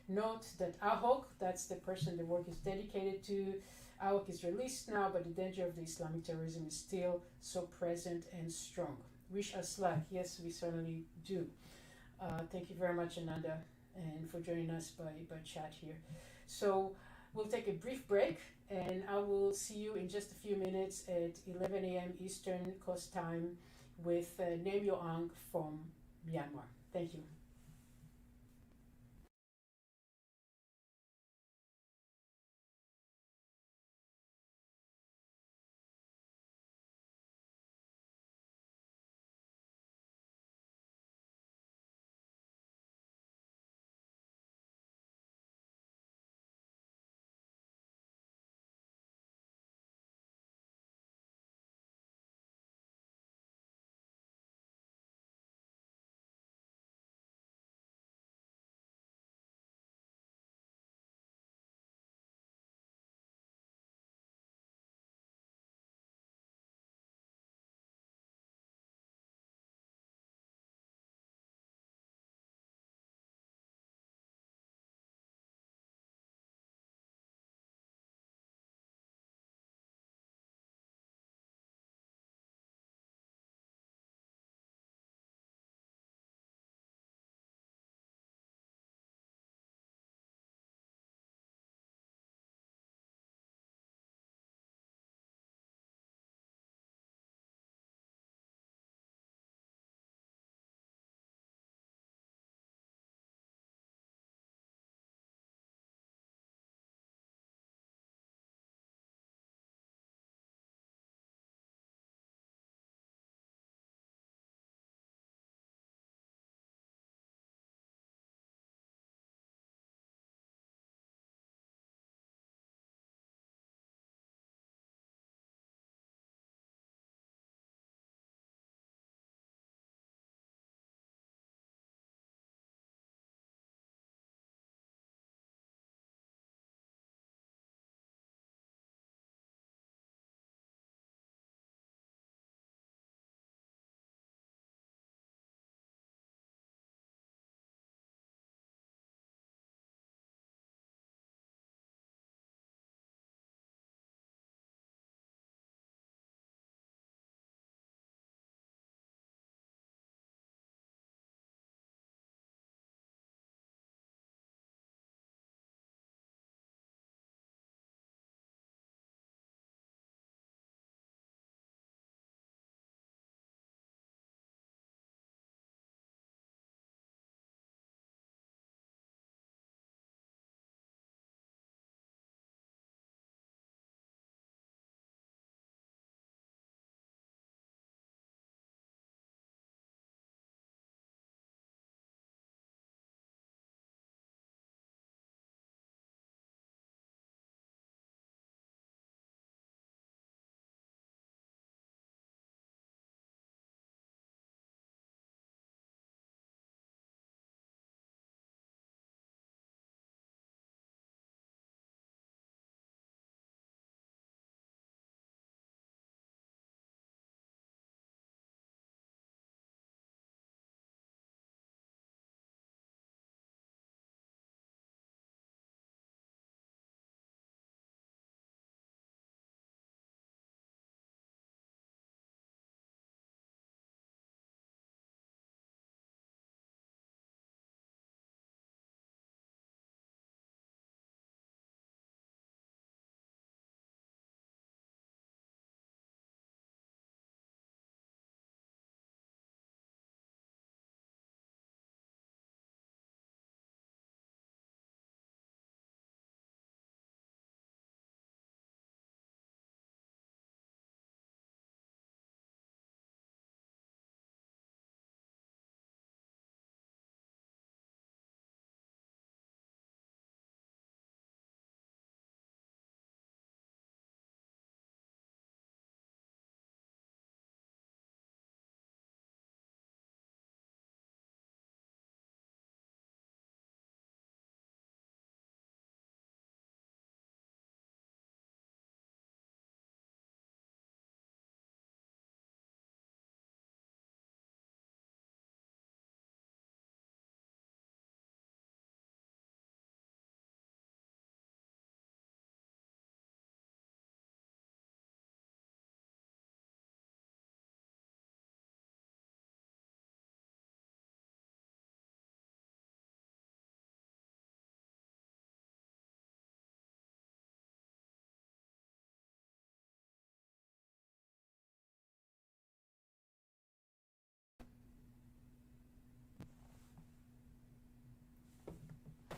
note that Aung, that's the person the work is dedicated to. Aung is released now, but the danger of the Islamic terrorism is still so present and strong. Wish us luck. Yes, we certainly do. Thank you very much, Ananda, and for joining us by chat here. So we'll take a brief break, and I will see you in just a few minutes at 11 a.m. Eastern Coast Time with Namyo Aung from Myanmar. Thank you.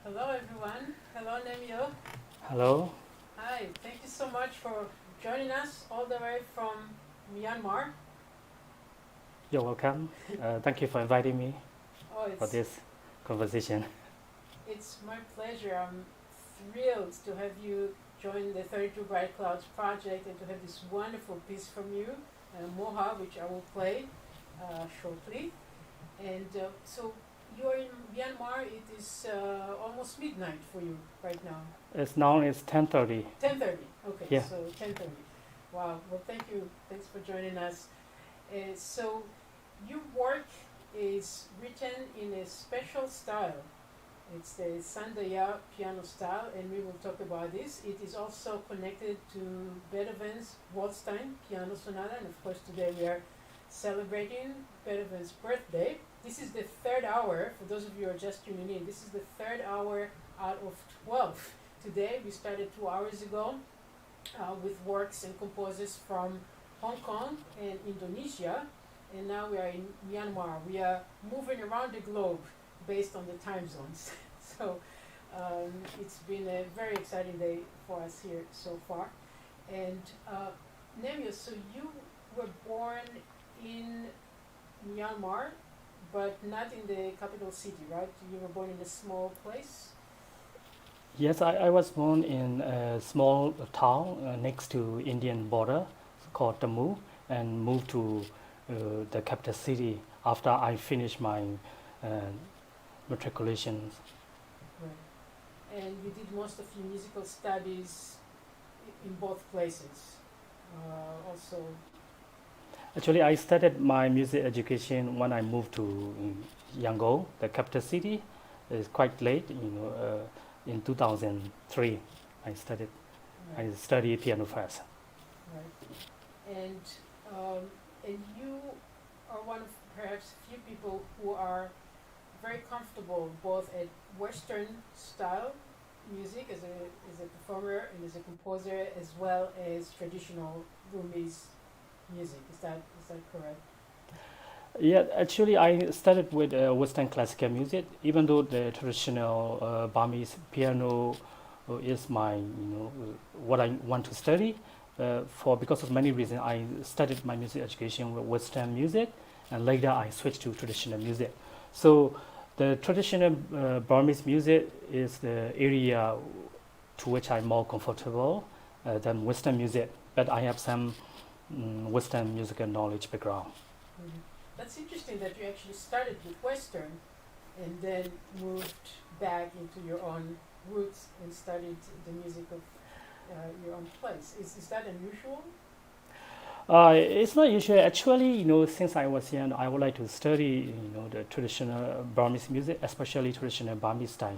Hello, everyone. Hello, Nemio. Hello. Hi. Thank you so much for joining us all the way from Myanmar. You're welcome. Thank you for inviting me Oh, for this conversation. it's my pleasure. I'm thrilled to have you join the 32 Bright Clouds project and to have this wonderful piece from you, Moha, which I will play shortly. And so you're in Myanmar. It is almost midnight for you right now. It's now it's 10:30. 10:30. Okay, Yeah. so 10:30. Wow. Well, thank you. Thanks for joining us. So your work is written in a special style. It's the Sandaya piano style, and we will talk about this. It is also connected to Beethoven's Waldstein piano sonata, and of course today we are celebrating Beethoven's birthday. This is the third hour. For those of you who are just tuning in, this is the third hour out of 12. Today we started 2 hours ago with works and composers from Hong Kong and Indonesia, and now we are in Myanmar. We are moving around the globe based on the time zones. So it's been a very exciting day for us here so far. And Nemio, so you were born in Myanmar, but not in the capital city, right? You were born in a small place? Yes, I was born in a small town next to Indian border called Tamu, and moved to the capital city after I finished my matriculation. Right. And you did most of your musical studies in both places. Also. Actually, I started my music education when I moved to Yangon, the capital city. It's quite late, in 2003. I studied. Right. I studied piano first. Right. And you are one of perhaps few people who are very comfortable both at Western style music as a performer and as a composer, as well as traditional Burmese music. Is that correct? Yeah, actually, I started with Western classical music, even though the traditional Burmese piano is my, what I want to study. Because of many reasons, I studied my music education with Western music, and later I switched to traditional music. So the traditional Burmese music is the area to which I'm more comfortable than Western music, but I have some Western musical knowledge background. Mm-hmm. That's interesting that you actually started with Western and then moved back into your own roots and studied the music of your own place. Is that unusual? It's not usual. Actually, since I was young, I would like to study, the traditional Burmese music, especially traditional Burmese style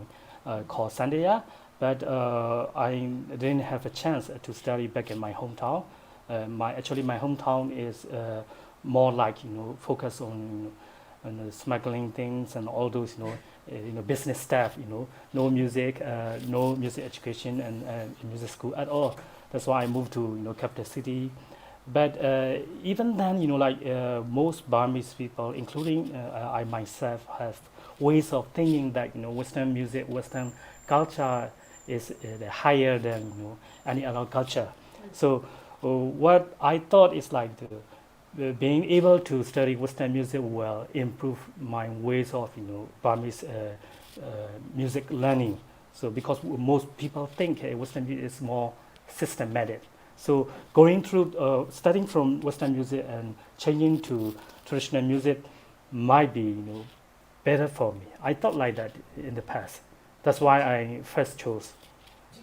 called Sandaya. But I didn't have a chance to study back in my hometown. My hometown is more like focus on smuggling things and all those business stuff. No music, no music education and music school at all. That's why I moved to capital city. But even then, most Burmese people, including I myself, have ways of thinking that Western music, Western culture is higher than any other culture. So what I thought is like being able to study Western music will improve my ways of Burmese music learning. So because most people think Western music is more systematic. So going through studying from Western music and changing to traditional music might be better for me. I thought like that in the past. That's why I first chose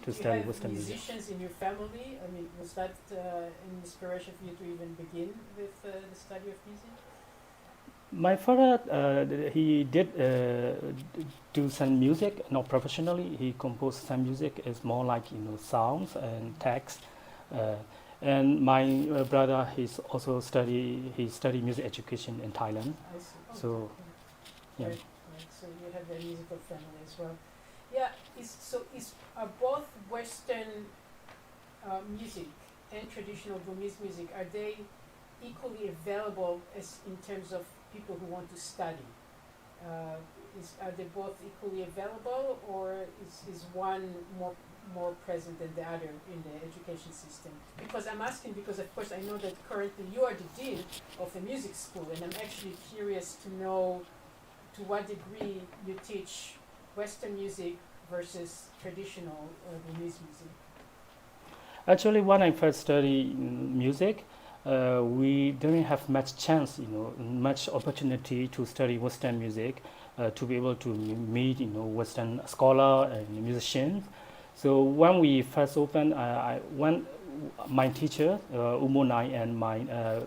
to study Western music. Do you have musicians in your family? I mean, was that an inspiration for you to even begin with the study of music? My father, he did do some music, not professionally. He composed some music. It's more like sounds and text. And my brother, he studied music education in Thailand. I see. Oh, So, okay. yeah. Right. So you have a musical family as well. Yeah. Are both Western music and traditional Burmese music, are they equally available as in terms of people who want to study? are they both equally available, or is one more present than the other in the education system? Because I'm asking because of course I know that currently you are the dean of a music school, and I'm actually curious to know to what degree you teach Western music versus traditional Burmese music. Actually, when I first studied music, we didn't have much chance, much opportunity to study Western music, to be able to meet, Western scholar and musicians. So when we first opened, when my teacher, Umonai, and my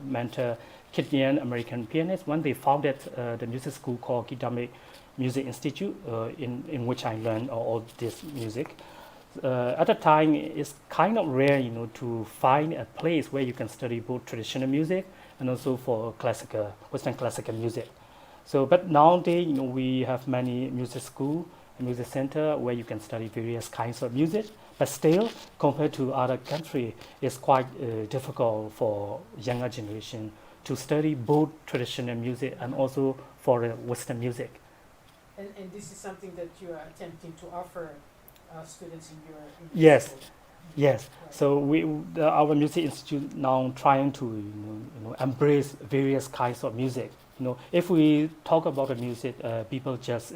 mentor, Kenyan American pianist, when they founded the music school called Kidame Music Institute, in which I learned all this music. At the time, it's kind of rare, to find a place where you can study both traditional music and also for classical, Western classical music. So, but nowadays, we have many music school, music center where you can study various kinds of music. But still, compared to other countries, it's quite difficult for younger generation to study both traditional music and also for Western music. And this is something that you are attempting to offer students in your Yes. school. Yes, so our music institute now trying to embrace various kinds of music. If we talk about the music, people just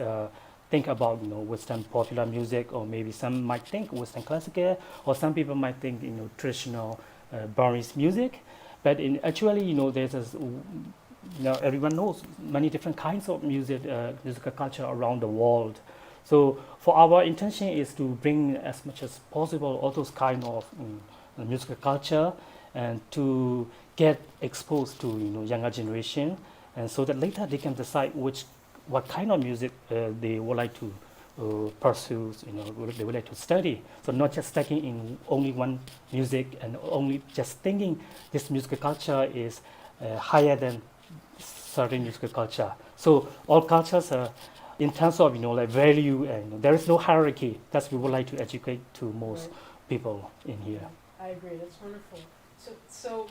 think about Western popular music, or maybe some might think Western classical, or some people might think traditional Burmese music. But actually, there's everyone knows many different kinds of musical culture around the world. So for our intention is to bring as much as possible all those kind of musical culture, and to get exposed to younger generation, and so that later they can decide what kind of music they would like to pursue, they would like to study. So not just studying in only one music and only just thinking this musical culture is higher than certain musical culture. So all cultures are in terms of value, and there is no hierarchy. That's we would like to educate to most people in here. I agree. That's wonderful. So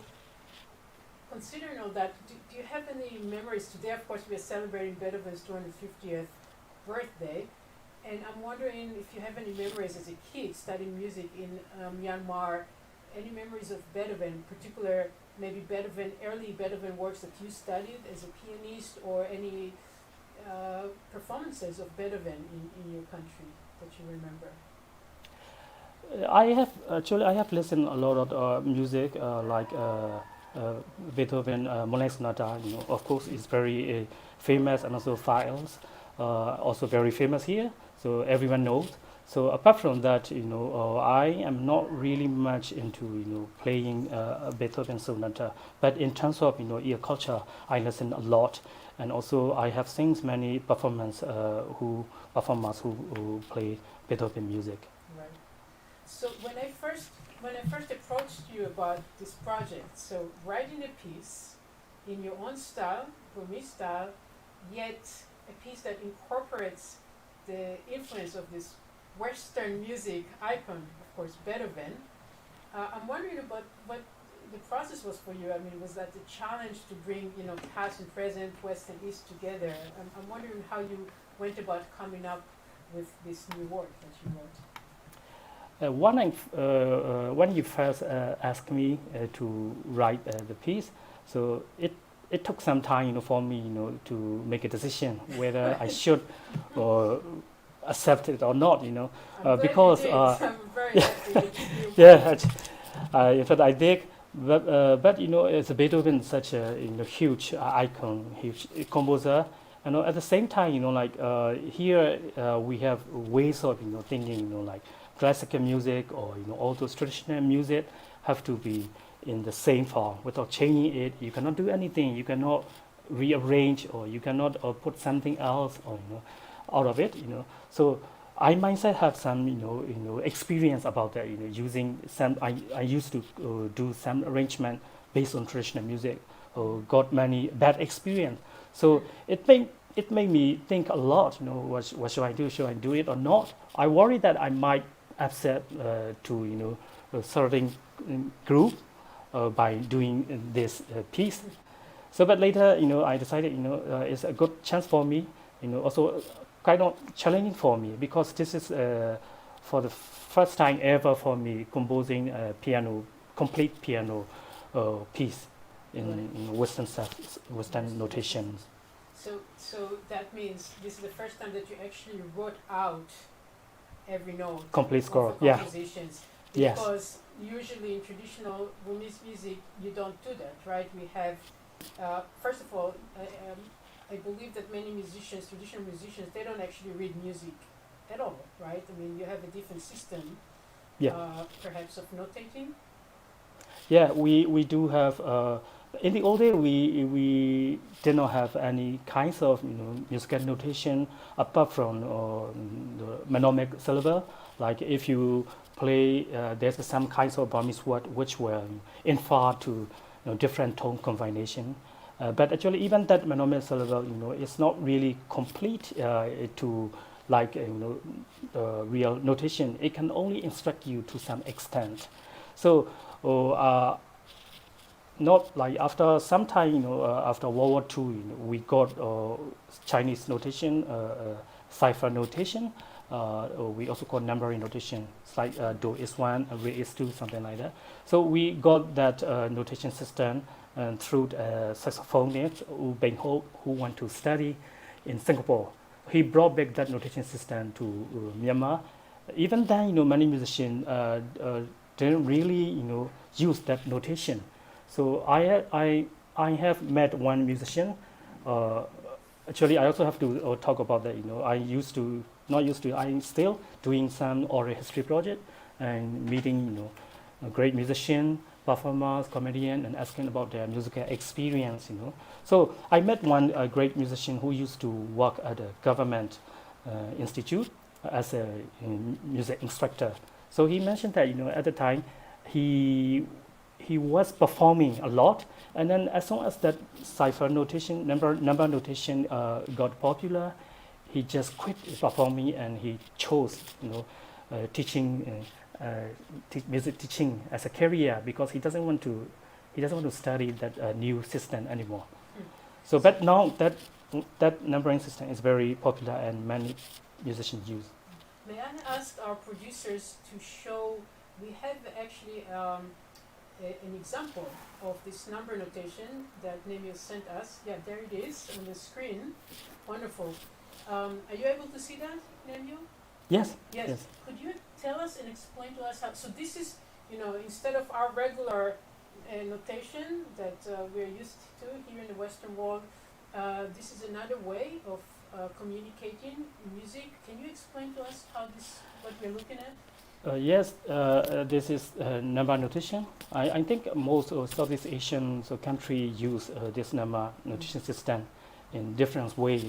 considering all that, do you have any memories today? Of course, we are celebrating Beethoven's 250th birthday, and I'm wondering if you have any memories as a kid studying music in Myanmar. Any memories of Beethoven, in particular, maybe early Beethoven works that you studied as a pianist, or any performances of Beethoven in your country that you remember? I have listened a lot of music like Beethoven Moonlight Sonata. Of course, it's very famous, and also files also very famous here, so everyone knows. So apart from that, I am not really much into playing Beethoven Sonata, but in terms of ear culture, I listen a lot. And also, I have seen many performers who play Beethoven music. Right. So when I first approached you about this project, so writing a piece in your own style, Burmese style, yet a piece that incorporates the influence of this Western music icon, of course, Beethoven. I'm wondering about what the process was for you. I mean, was that the challenge to bring, past and present, West and East together? I'm wondering how you went about coming up with this new work that you wrote. When you first asked me to write the piece, so it took some time, for me, to make a decision whether I should accept it or not, because I'm very happy. yeah, in fact I did. But it's Beethoven, such a huge icon, huge composer. At the same time, here we have ways of thinking, like classical music or all those traditional music have to be in the same form without changing it. You cannot do anything. You cannot rearrange, or you cannot put something else or out of it. So I myself have some, experience about that. Using some, I used to do some arrangement based on traditional music. Got many bad experience. So it made me think a lot. What should I do? Should I do it or not? I worry that I might upset to a certain group by doing this piece. So, but later, I decided, it's a good chance for me also kind of challenging for me because this is for the first time ever for me composing a complete piano piece in Western notations. So that means this is the first time that you actually wrote out every note. Complete score, of the compositions. Yes. Because usually in traditional Burmese music, you don't do that, right? We have, first of all, I believe that many musicians, traditional musicians, they don't actually read music at all, right? I mean, you have a different system, perhaps of notating. Yeah, we do have. In the old days, we did not have any kinds of musical notation apart from the monomic syllable. Like if you play, there's some kinds of Burmese word which were infer to different tone combination. But actually, even that monomic syllable, it's not really complete to like real notation. It can only instruct you to some extent. So. Not like after some time, after World War II, we got Chinese notation, cipher notation. We also got numbering notation. It's like do is 1, re is 2, something like that. So we got that notation system through a saxophonist, Beng Ho, who went to study in Singapore. He brought back that notation system to Myanmar. Even then, many musicians didn't really, use that notation. So I have met one musician. Actually, I also have to talk about that. I'm still doing some oral history project and meeting a great musician, performers, comedian, and asking about their musical experience. So I met one great musician who used to work at a government institute as a music instructor. So he mentioned that at the time he was performing a lot, and then as soon as that cipher notation, number notation got popular, he just quit performing and he chose, teaching, music teaching as a career because he doesn't want to study that new system anymore. So, but now that numbering system is very popular and many musicians use. May I ask our producers to show? We have actually. An example of this number notation that Nemio sent us. Yeah, there it is on the screen. Wonderful. Are you able to see that, Nemio? Yes. Could you tell us and explain to us how? So this is, instead of our regular notation that we're used to here in the Western world, this is another way of communicating music. Can you explain to us how what we're looking at? Yes, this is number notation. I think most of Southeast Asian countries use this number notation system in different ways.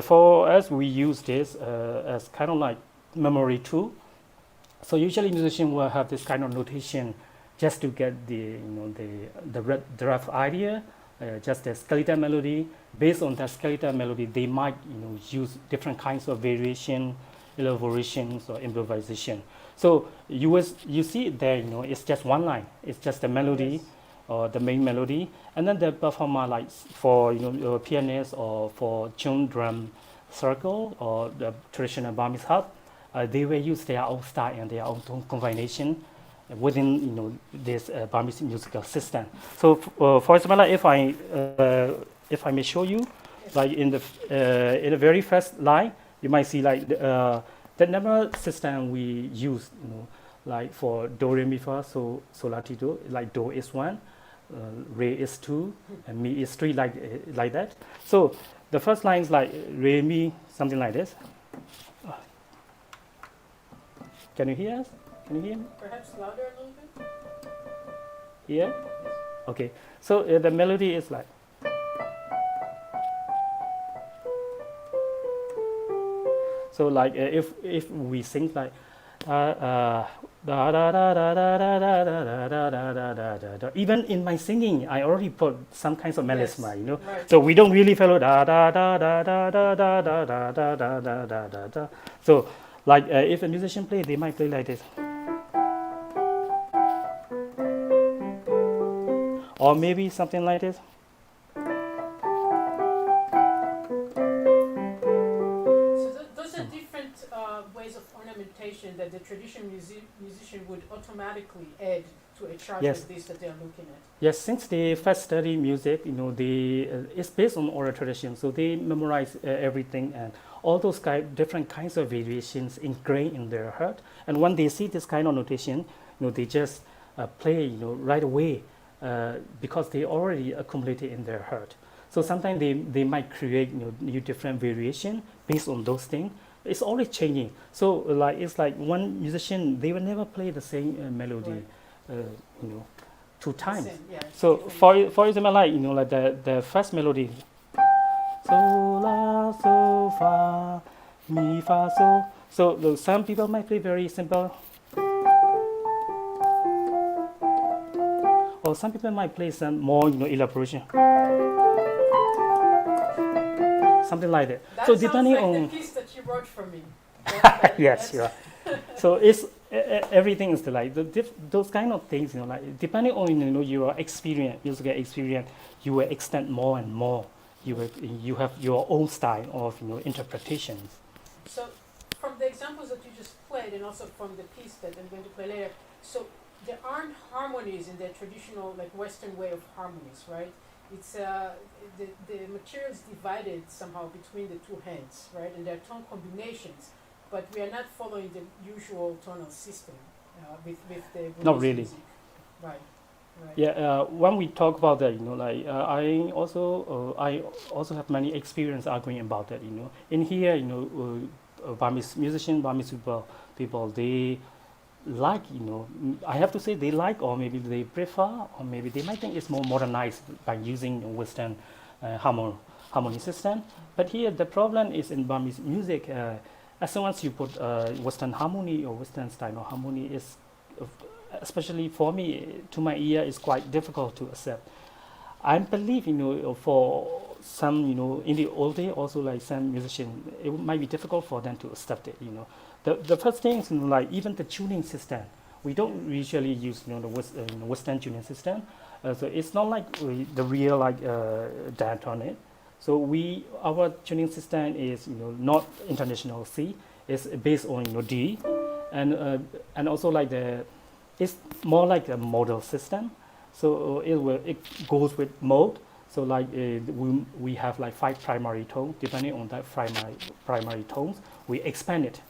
For us, we use this as kind of like memory tool. So usually musicians will have this kind of notation just to get the rough idea, just a skeletal melody. Based on that skeletal melody, they might use different kinds of variation, elaborations, or improvisation. So you see it there, it's just one line. It's just the melody, or the main melody, and then the performer, like for pianist or for tune drum circle or the traditional Burmese harp, they will use their own style and their own tone combination within this Burmese musical system. So for example, if I may show you, like in the very first line, you might see like the number system we use, like for do, re, mi, fa, so la, ti, do, like do is 1, re is 2, and mi is 3, like that. So the first line is like re, mi, something like this. Can you hear us? Can you hear me? Perhaps louder a little bit. Here? Okay. So the melody is like. So like if we sing like even in my singing, I already put some kinds of melisma, Right. So we don't really follow da da da da da da da da da da da da da da da. So like if a musician play, they might play like this, or maybe something like this. instrumentation that the traditional musician would automatically add to a chart Yes. like this that they're looking at? Yes, since they first study music, it's based on oral tradition, so they memorize everything and all those different kinds of variations ingrained in their heart. And when they see this kind of notation, they just play, right away because they already accumulated in their heart. So sometimes they might create new different variation based on those things. It's always changing. So it's like one musician, they will never play the same melody, two times. Same, yeah, So different. for example, like the first melody, so la so fa mi fa so. So some people might play very simple, or some people might play some more elaboration, something like that. That So sounds depending like on the piece that you wrote for me. yes, yeah. So it's everything is like those kind of things, like depending on your experience, musical experience, you will extend more and more. You have your own style of interpretations. So, from the examples that you just played, and also from the piece that I'm going to play later, so there aren't harmonies in the traditional, like Western way of harmonies, right? It's the material is divided somehow between the two hands, right? And there are tone combinations, but we are not following the usual tonal system with the Not Buddhist really. music. Right. Right. Yeah, when we talk about that, I also have many experience arguing about that. In here, Burmese musicians, Burmese people, they like, I have to say they like, or maybe they prefer, or maybe they might think it's more modernized by using Western harmony system. But here the problem is in Burmese music, as soon as you put Western harmony or Western style of harmony, is especially for me, to my ear, is quite difficult to accept. I believe, for some, in the old day, also like some musicians, it might be difficult for them to accept it. The first thing is like even the tuning system. We don't usually use the Western tuning system, so it's not like the real diatonic. So our tuning system is not international C. It's based on D, and also like it's more like a modal system. So it goes with mode. So like we have like 5 primary tones. Depending on that primary tones, we expand it.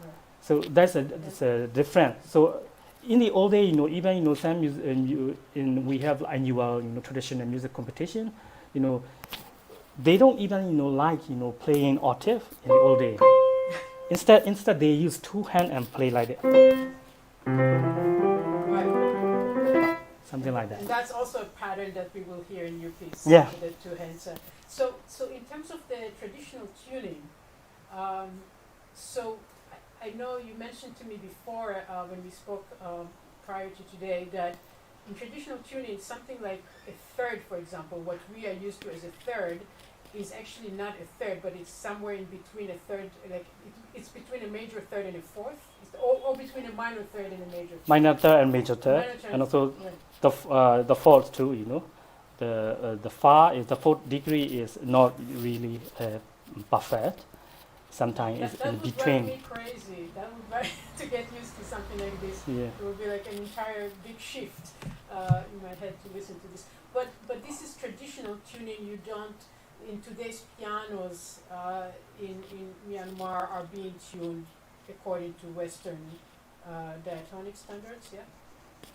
Right. So that's a difference. So in the old day, even some we have annual traditional music competition. They don't even like playing octave in the old day. Instead they use 2 hands and play like that. Right. Something like that. And that's also a pattern that we will hear in your piece. Yeah. The 2 hands. So in terms of the traditional tuning, so I know you mentioned to me before when we spoke prior to today that in traditional tuning, something like a third, for example, what we are used to as a third, is actually not a third, but it's somewhere in between a third, like it's between a major third and a fourth, or between a minor third and a major third. Minor third and major third, Minor third, and also right. the fourth too. The far is the 4th degree is not really perfect. Sometimes it's That in would drive between. me crazy. That would drive to get used to something like this. Yeah. It would be like an entire big shift in my head to listen to this. But this is traditional tuning. You don't, in today's pianos in Myanmar are being tuned according to Western diatonic standards. Yeah.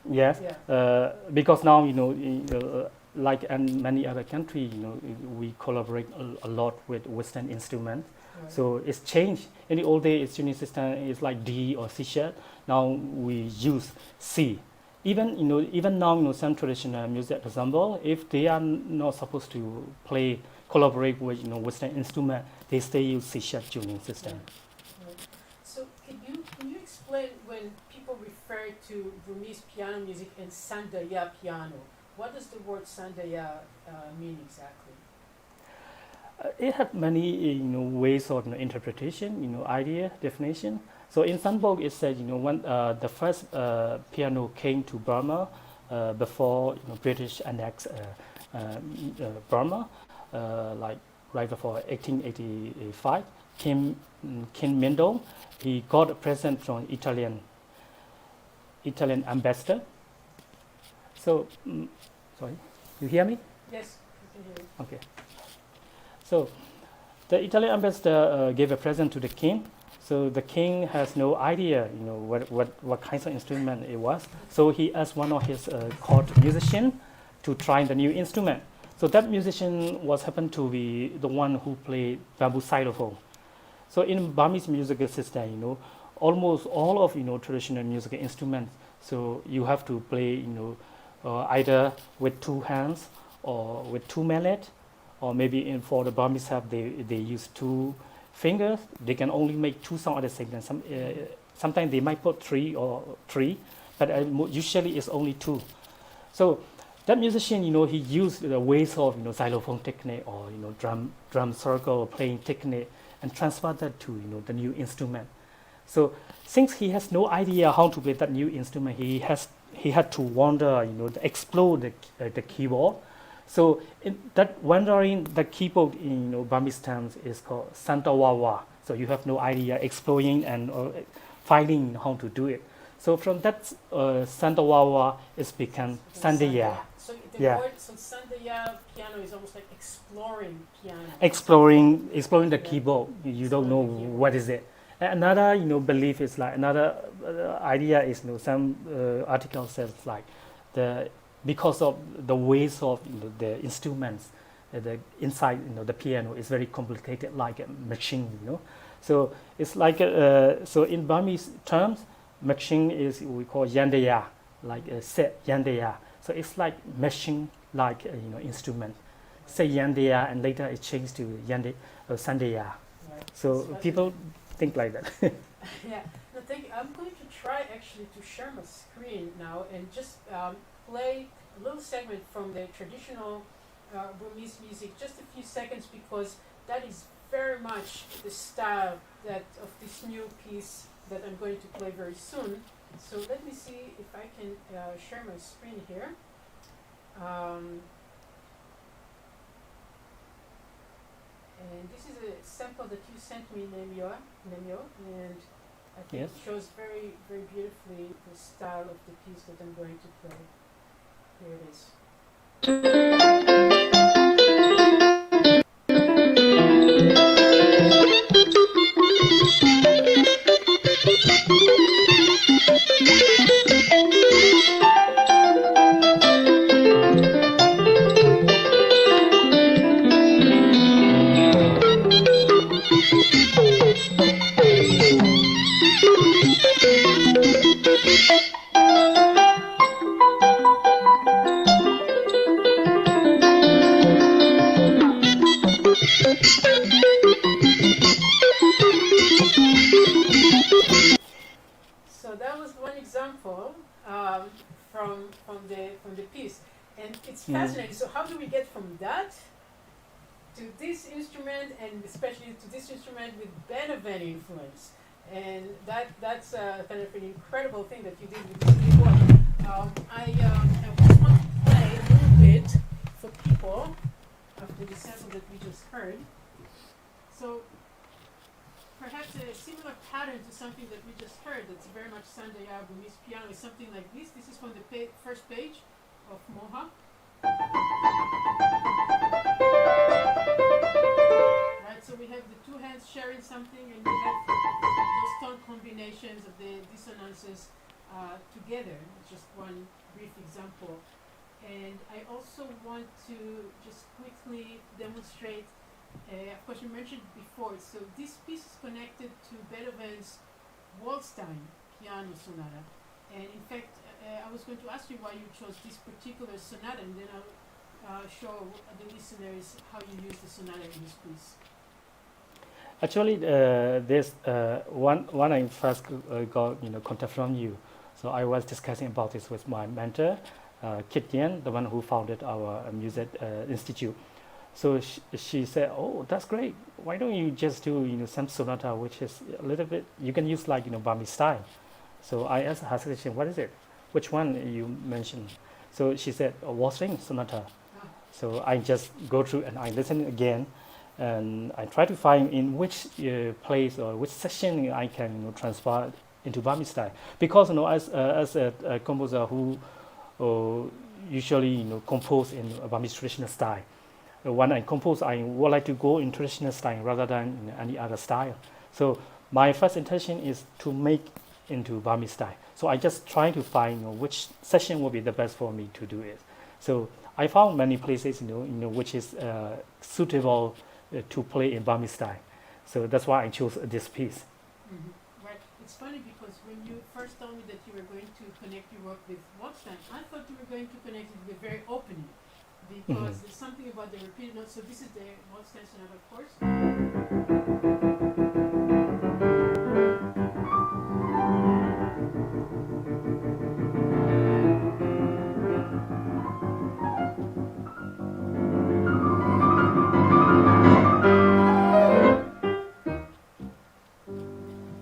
Yes, Yeah. because now like in many other countries, we collaborate a lot with Western instruments. Right. So it's changed. In the old days, its tuning system is like D or C sharp. Now we use C. Even now, some traditional music ensemble, if they are not supposed to collaborate with Western instrument, they still use C sharp tuning system. Right. So can you explain when people refer to Burmese piano music and Sandaya piano? What does the word Sandaya mean exactly? It had many ways of interpretation, idea, definition. So in Sandbok it said when the first piano came to Burma before British annexed Burma, like right before 1885, came King Mindon, he got a present from Italian ambassador. So, sorry, you hear me? Yes, I can hear you. Okay. So, the Italian ambassador gave a present to the king. So the king has no idea, what kinds of instrument it was. So he asked one of his court musicians to try the new instrument. So that musician happened to be the one who played bamboo xylophone. So in Burmese musical system, almost all of traditional musical instruments. So you have to play, either with two hands or with two mallet, or maybe for the Burmese harp they use two fingers. They can only make two sounds at the same time. Sometimes they might put three, but usually it's only two. So that musician, he used the ways of xylophone technique or drum circle playing technique and transferred that to the new instrument. So since he has no idea how to play that new instrument, he had to wander, explore the keyboard. So in that wandering, the keyboard in Burmese terms is called Santawawa. So you have no idea exploring and finding how to do it. So from that Santawawa, it's become Sandaya. So the word Sandaya piano is almost like exploring piano. Exploring the keyboard. You don't know what is it. Another belief is like another idea is some article says like because of the ways of the instruments, the inside the piano is very complicated like a machine. So it's like so in Burmese terms, machine is we call yandaya, like a set yandaya. So it's like machine like instrument. Say yandaya and later it changed to sandaya. Right. So people think like that. Yeah. No, thank you. I'm going to try actually to share my screen now and just play a little segment from the traditional Burmese music, just a few seconds, because that is very much the style of this new piece that I'm going to play very soon. So let me see if I can share my screen here. And this is a sample that you sent me, Nemyo, and I think Yes. it shows very, very beautifully the style of the piece that I'm going to play. Here it is. So that was one example from the piece, and it's fascinating. So how do we get from that to this instrument, and especially to this instrument with Beethoven influence? And that's kind of an incredible thing that you did with this keyboard. I just want to play a little bit for people after the sample that we just heard. So perhaps a similar pattern to something that we just heard that's very much Sandaya Burmese piano is something like this. This is from the first page of Moha. Right, so we have the two hands sharing something, and we have those tone combinations of the dissonances together. Just one brief example. And I also want to just quickly demonstrate, of course you mentioned before, so this piece is connected to Beethoven's Waldstein piano sonata. And in fact, I was going to ask you why you chose this particular sonata, and then I'll show the listeners how you use the sonata in this piece. Actually, there's one I first got contact from you. So I was discussing about this with my mentor, Kit Yen, the one who founded our music institute. So she said, "Oh, that's great. Why don't you just do some sonata, which is a little bit you can use like Burmese style." So I asked her, "What is it? Which one you mentioned?" So she said, "Waldstein sonata." So I just go through and I listen again, and I try to find in which place or which section I can transfer into Burmese style. Because as a composer who usually compose in a Burmese traditional style, when I compose, I would like to go in traditional style rather than in any other style. So my first intention is to make into Burmese style. So I just try to find which session will be the best for me to do it. So I found many places which is suitable to play in Burmese style. So that's why I chose this piece. Mm-hmm. Right. It's funny because when you first told me that you were going to connect your work with Waldstein, I thought you were going to connect it with very opening, because there's something about the repeated notes. So this is the Waldstein Sonata, of course.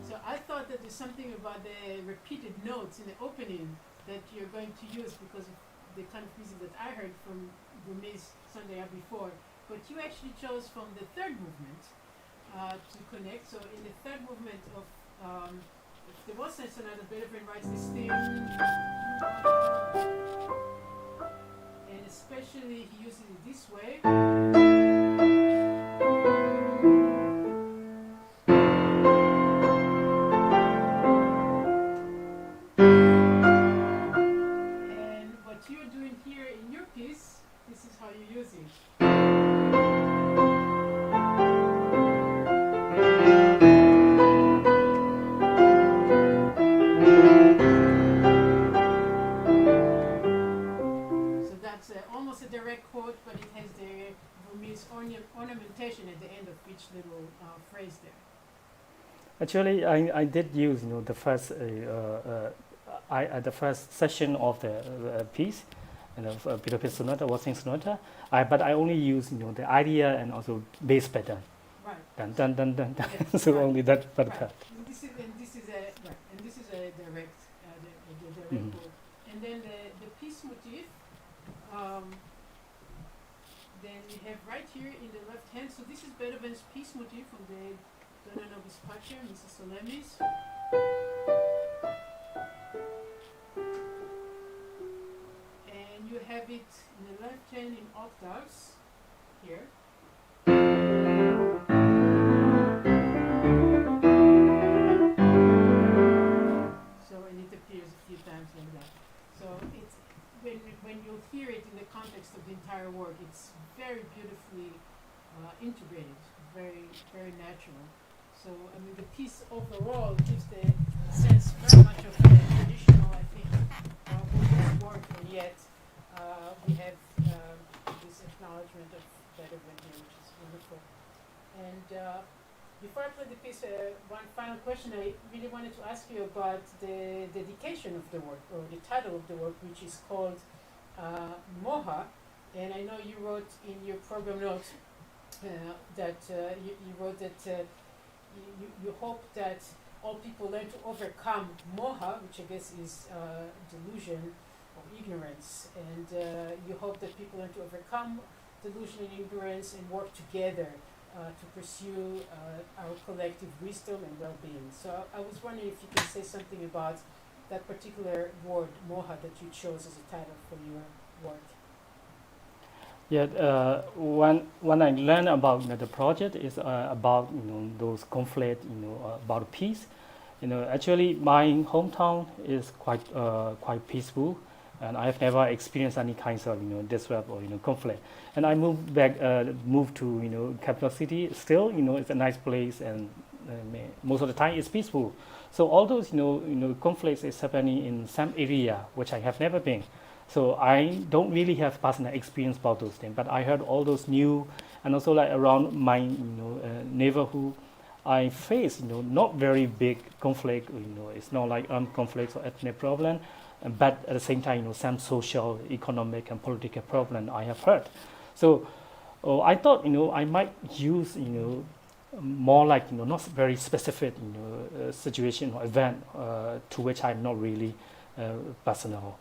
So I thought that there's something about the repeated notes in the opening that you're going to use because of the kind of music that I heard from Burmese Sandhya before. But you actually chose from the third movement to connect. So in the third movement of the Waldstein Sonata, Beethoven writes this theme, and especially he uses it this way. And what you're doing here in your piece, this is how you use it. So that's almost a direct quote, but it has the Burmese ornamentation at the end of each little phrase there. Actually, I did use the first the first session of the piece, Beethoven Sonata, Waldstein Sonata. But I only use the idea and also bass pattern. Right. Dun dun dun dun. dun. Yes, So right. only that Right. part. And this is a direct the direct Mhm. quote. And then the piece motif. Then we have right here in the left hand. So this is Beethoven's piece motif from the Ndodana-Breen, Mrs. Solemnis. And you have it in the left hand in octaves here. So and it appears a few times like that. So it's when you'll hear it in the context of the entire work, it's very beautifully integrated, very very natural. So I mean the piece overall gives the sense very much of the traditional, I think, Buddhist work, and yet we have this acknowledgement of Beethoven here, which is wonderful. And before I play the piece, one final question I really wanted to ask you about the dedication of the work, or the title of the work, which is called Moha. And I know you wrote in your program notes that you wrote that you hope that all people learn to overcome Moha, which I guess is delusion or ignorance. And you hope that people learn to overcome delusion and ignorance and work together to pursue our collective wisdom and well-being. So I was wondering if you could say something about that particular word, Moha, that you chose as a title for your work. Yeah, when I learned about the project is about those conflict about peace. Actually my hometown is quite peaceful, and I've never experienced any kinds of disrupt or conflict. And I moved to capital city. Still, it's a nice place, and most of the time it's peaceful. So all those conflicts is happening in some area which I have never been. So I don't really have personal experience about those things. But I heard all those new, and also like around my neighborhood, I face not very big conflict. It's not like armed conflicts or ethnic problem. But at the same time, some social, economic, and political problem I have heard. So I thought, I might use, more like, not very specific, situation or event to which I'm not really personally,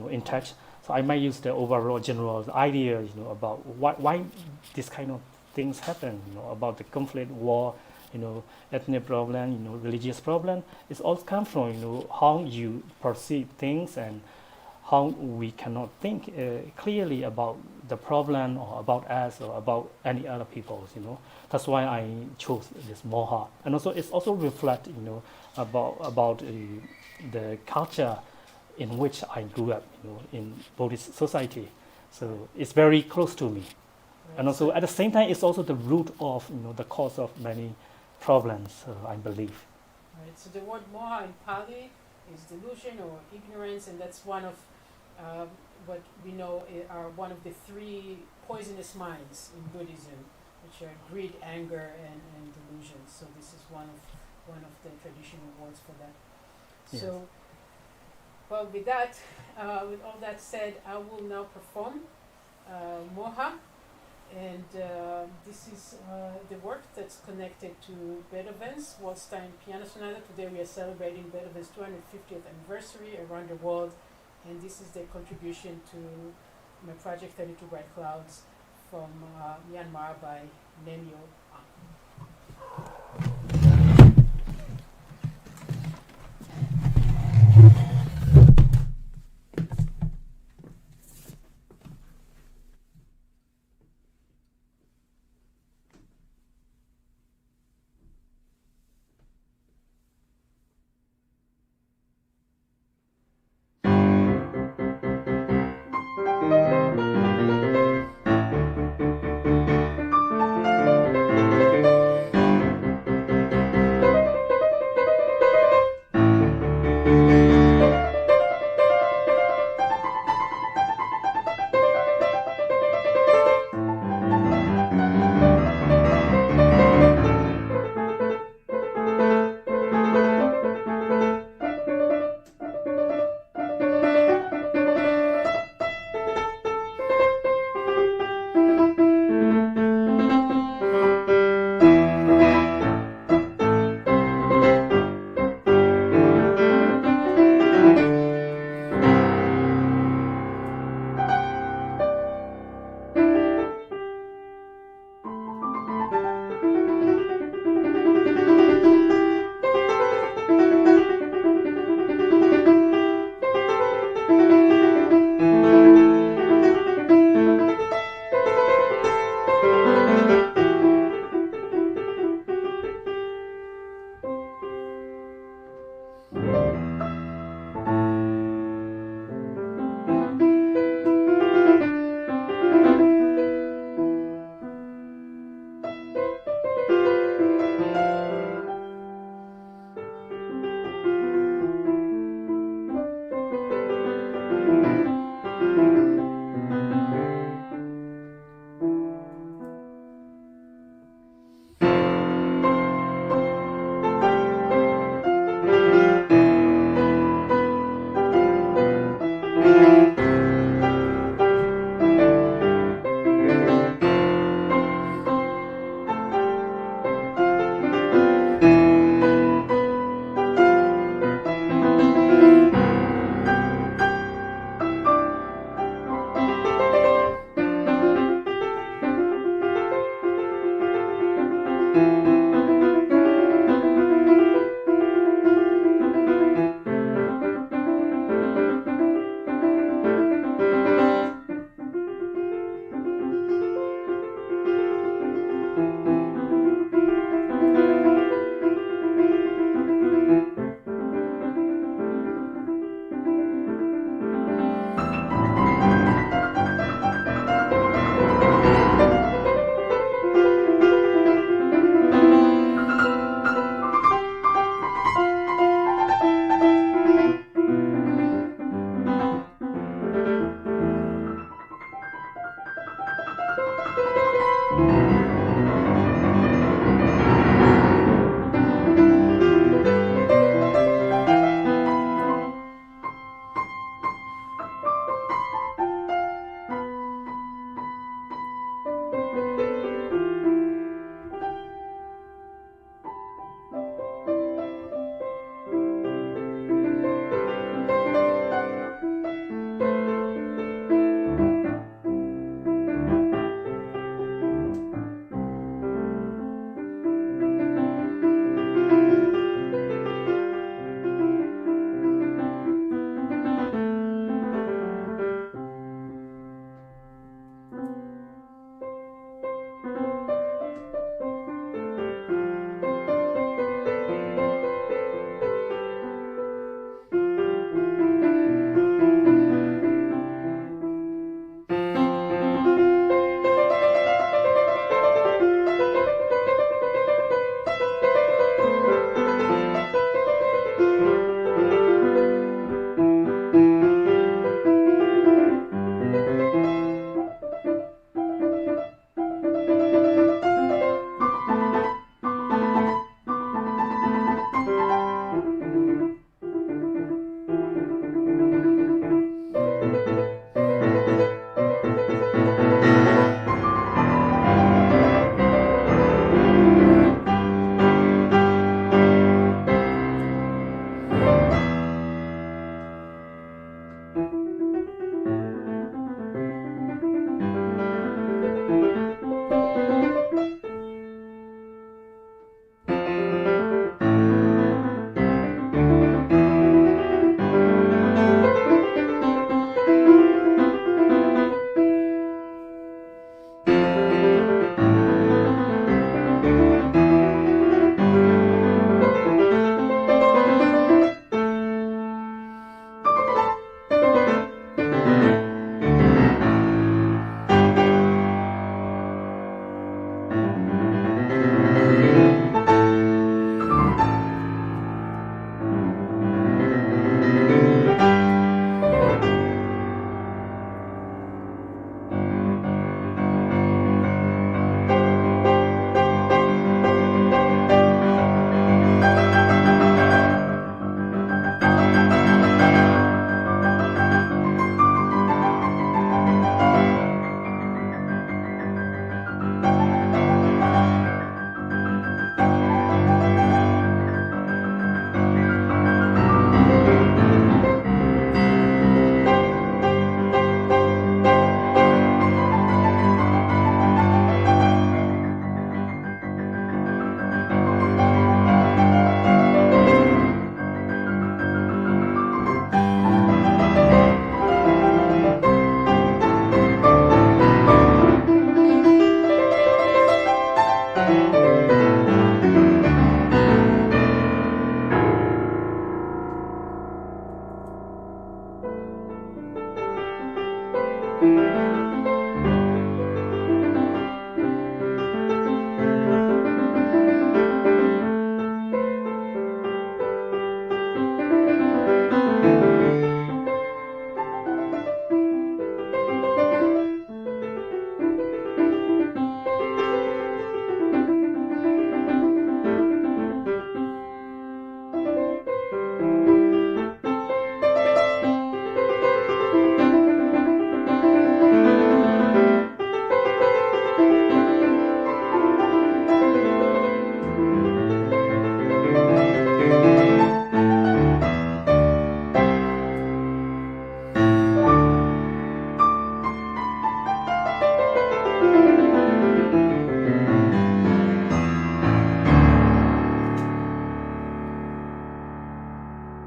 in touch. So I might use the overall general idea, about why this kind of things happen, about the conflict, war, ethnic problem, religious problem. It's all come from, how you perceive things and how we cannot think clearly about the problem or about us or about any other people. That's why I chose this Moha, and also it's also reflect, about the culture in which I grew up, in Buddhist society. So it's very close to me. Right. And also at the same time, it's also the root of, the cause of many problems, I believe. Right. So the word Moha in Pali is delusion or ignorance, and that's one of what we know are one of the three poisonous minds in Buddhism, which are greed, anger, and delusion. So this is one of the traditional words for that. Yes. So, well, with that, with all that said, I will now perform Moha, and this is the work that's connected to Beethoven's Waldstein Piano Sonata. Today we are celebrating Beethoven's 250th anniversary around the world, and this is the contribution to my project 32 Bright Clouds from Myanmar by Ninni.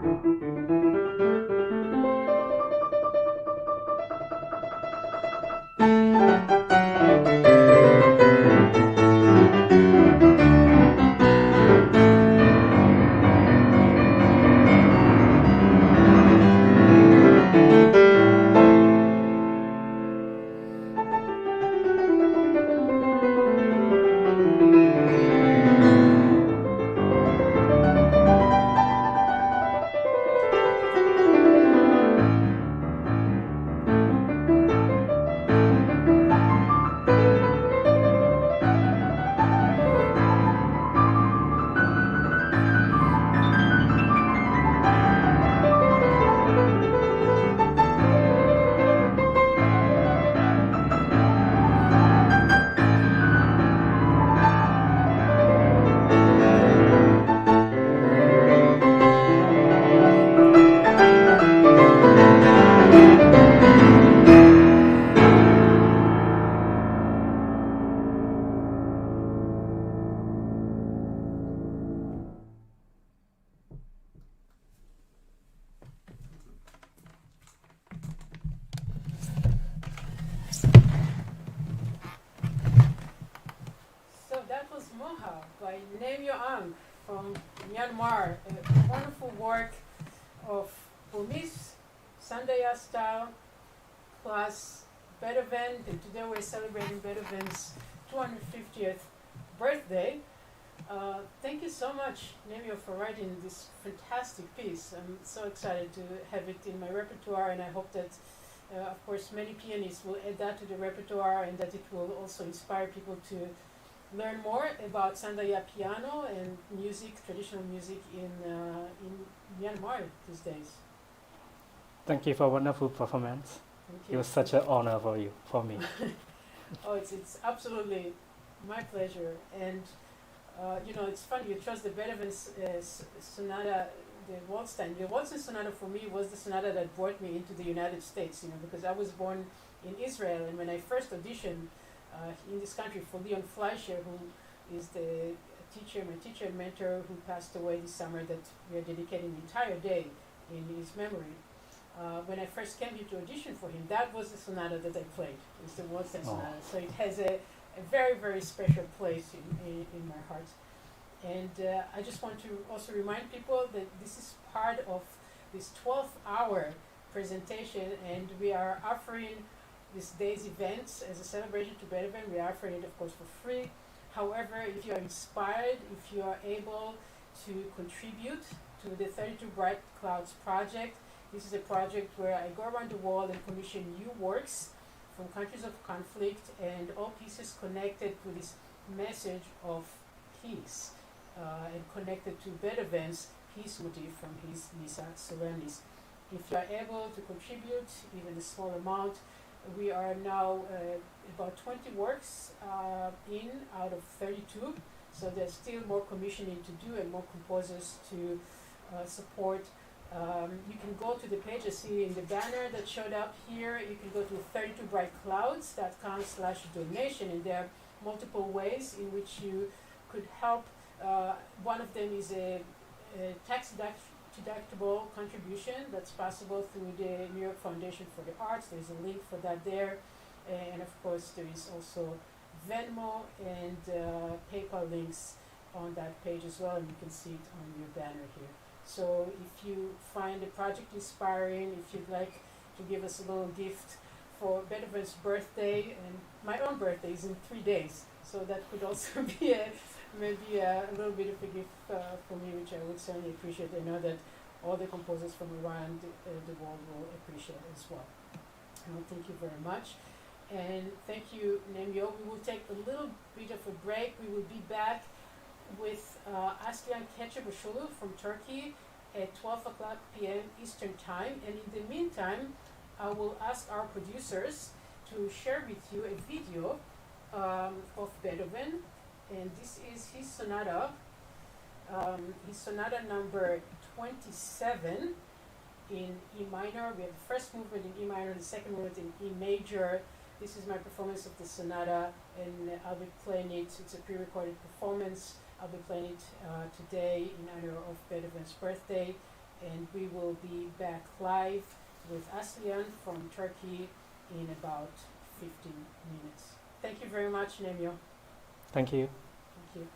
So that was Moha by Aung from Myanmar, a wonderful work of Burmese Sandaya style plus Beethoven, and today we're celebrating Beethoven's 250th birthday. Thank you so much, Nemio, for writing this fantastic piece. I'm so excited to have it in my repertoire, and I hope that, of course, many pianists will add that to the repertoire, and that it will also inspire people to learn more about Sandaya piano and music, traditional music in Myanmar these days. Thank you for a wonderful performance. Thank It you. was such an honor for me. Oh, it's absolutely my pleasure. And it's funny, you chose the Beethoven Sonata, the Waldstein. The Waldstein Sonata for me was the sonata that brought me into the United States, because I was born in Israel, and when I first auditioned in this country for Leon Fleischer, who is my teacher and mentor, who passed away this summer, that we are dedicating the entire day in his memory. When I first came here to audition for him, that was the sonata that I played. It's the Waldstein Sonata. So it has a very, very special place in my heart. And I just want to also remind people that this is part of this 12-hour presentation, and we are offering this day's events as a celebration to Beethoven. We are offering it, of course, for free. However, if you are inspired, if you are able to contribute to the 32 Bright Clouds project, this is a project where I go around the world and commission new works from countries of conflict, and all pieces connected to this message of peace, and connected to Beethoven's peace motif from his Missa Solemnis. If you are able to contribute even a small amount, we are now about 20 works out of 32, so there's still more commissioning to do and more composers to support. You can go to the page I see in the banner that showed up here. You can go to 32brightclouds.com/donation, and there are multiple ways in which you could help. One of them is a tax deductible contribution that's possible through the New York Foundation for the Arts. There's a link for that there, and of course there is also Venmo and PayPal links on that page as well, and you can see it on your banner here. So if you find the project inspiring, if you'd like to give us a little gift for Beethoven's birthday, and my own birthday is in 3 days, so that could also be maybe a little bit of a gift for me, which I would certainly appreciate. I know that all the composers from around the world will appreciate as well. Thank you very much. And thank you, Nemio. We will take a little bit of a break. We will be back with Aslihan Keçebaşoğlu from Turkey at 12 o'clock p.m. Eastern Time. And in the meantime, I will ask our producers to share with you a video of Beethoven. And this is his sonata number 27 in E minor. We have the first movement in E minor, the second movement in E major. This is my performance of the sonata, and I'll be playing it. It's a pre-recorded performance. I'll be playing it today in honor of Beethoven's birthday. and we will be back live with Aslihan from Turkey in about 15 minutes. Thank you very much, Nemio. Thank you. Thank you.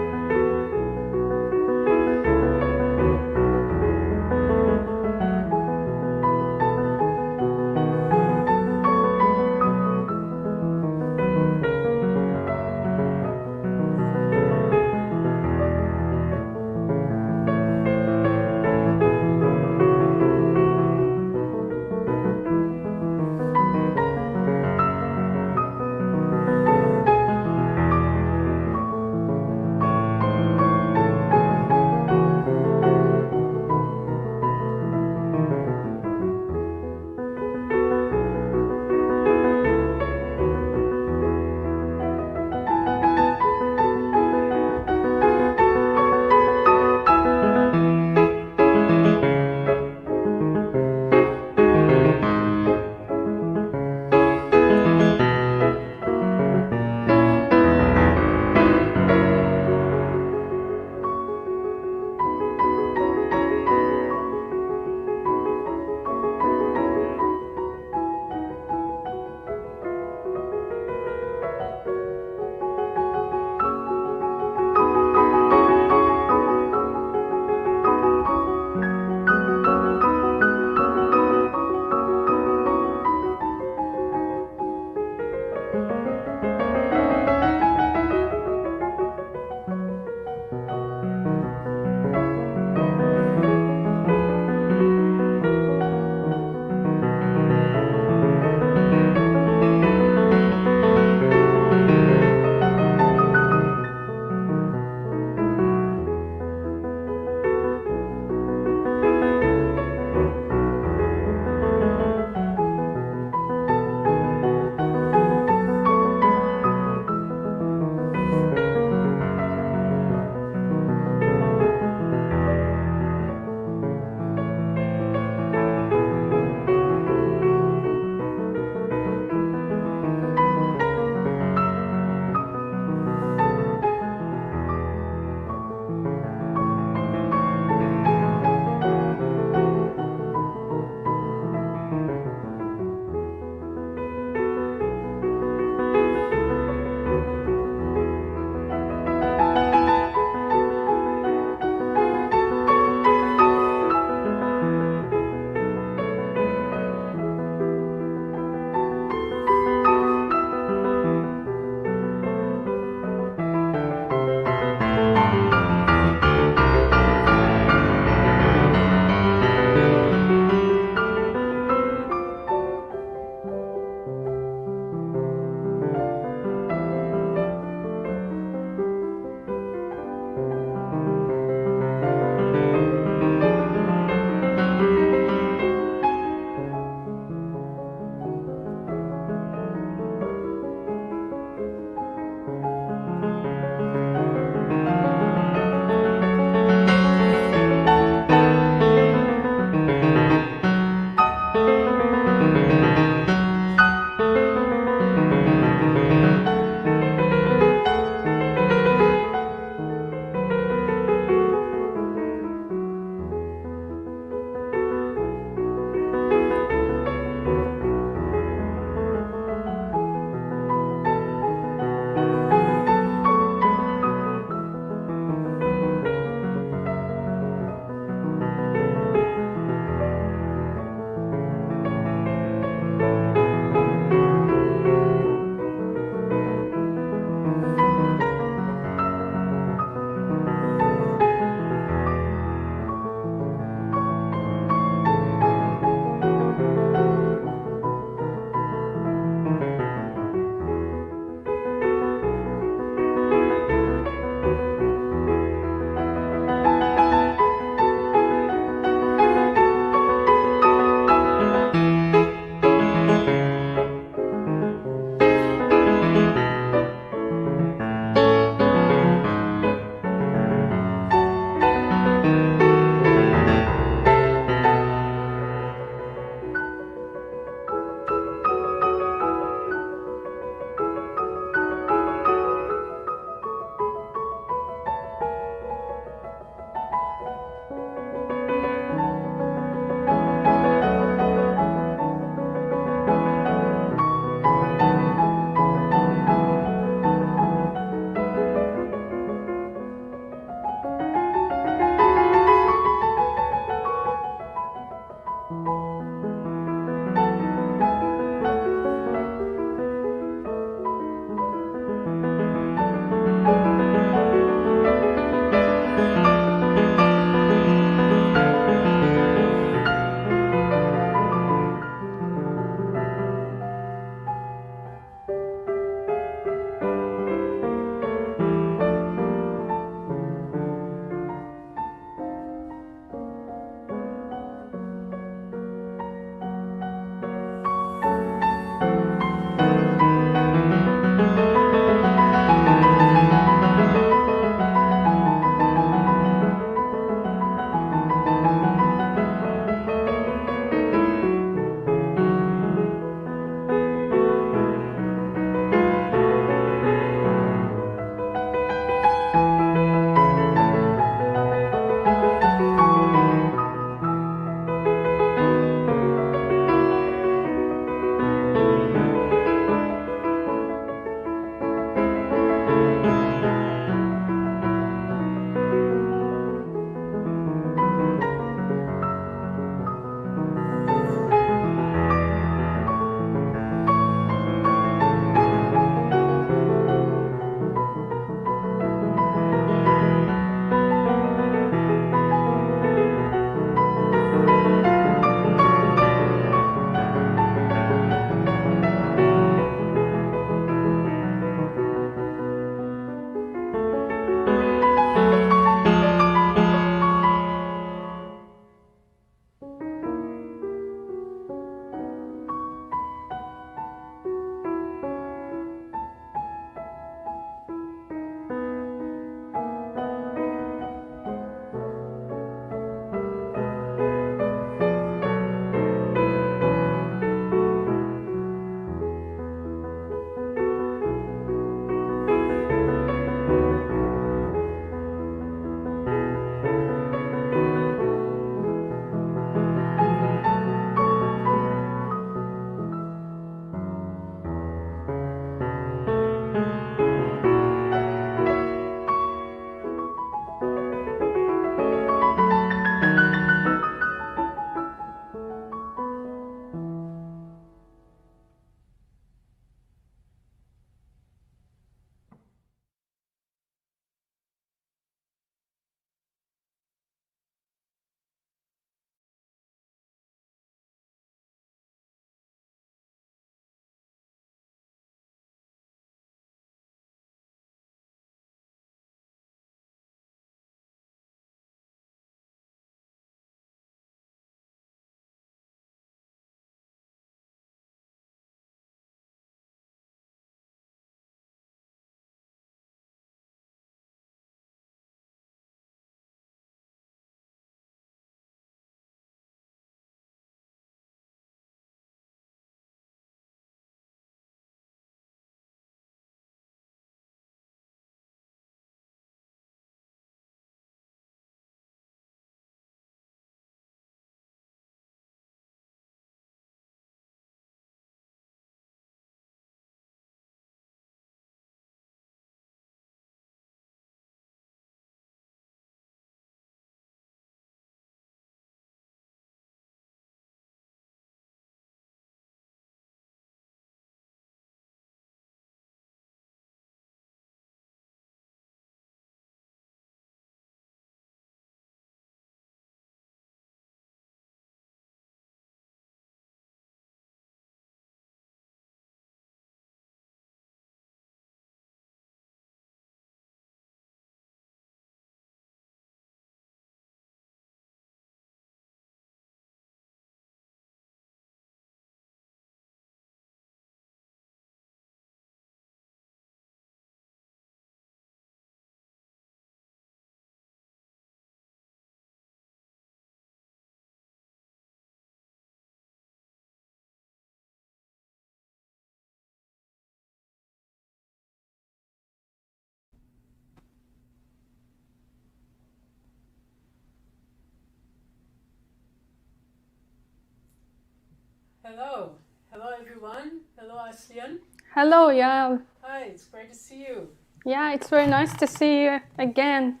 Hello. Hello, everyone. Hello, Aslihan. Hello, Yael. Hi, it's great to see you. Yeah, it's very nice to see you again.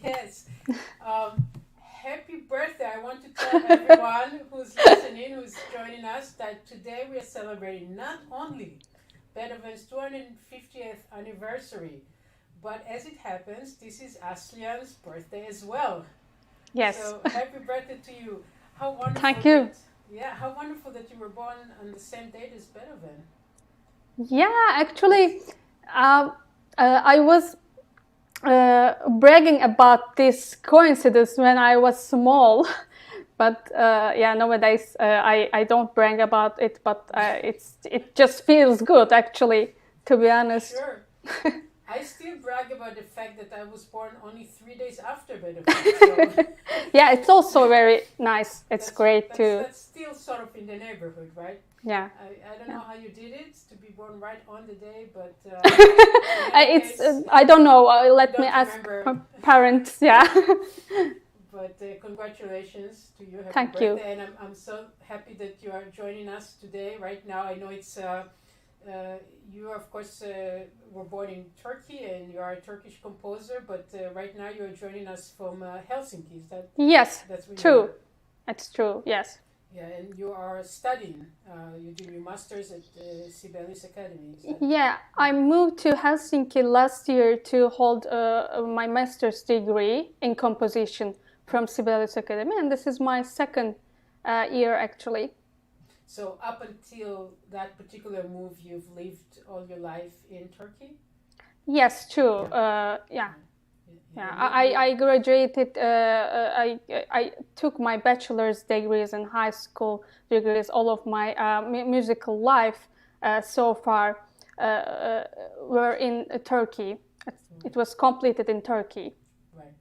Yes. Happy birthday. I want to tell everyone who's listening, who's joining us, that today we are celebrating not only Beethoven's 250th anniversary, but as it happens, this is Aslihan's birthday as well. Yes. So happy birthday to you. How wonderful. Thank you. How wonderful that you were born on the same date as Beethoven. Yeah, actually, I was bragging about this coincidence when I was small, but nowadays I don't brag about it, but it just feels good, actually, to be honest. Sure. I still brag about the fact that I was born only 3 days after Beethoven. So Yeah, it's also very nice. It's great too. That's still sort of in the neighborhood, right? Yeah. I don't know how you did it to be born right on the day, but I don't know. Let me don't ask remember. my parents. Yeah. But congratulations to you. Happy Thank you. birthday. And I'm so happy that you are joining us today. Right now, I know it's you, of course, were born in Turkey and you are a Turkish composer. But right now, you are joining us from Helsinki. Is that? Yes. That's where you True. are? It's true. Yes. Yeah, and you are studying. You're doing your master's at Sibelius Academy. Is that? Yeah, I moved to Helsinki last year to hold my master's degree in composition from Sibelius Academy, and this is my second year actually. So up until that particular move, you've lived all your life in Turkey? Yes, true. I graduated. I took my bachelor's degrees and high school degrees. All of my musical life so far were in Turkey. It was completed in Turkey. Right.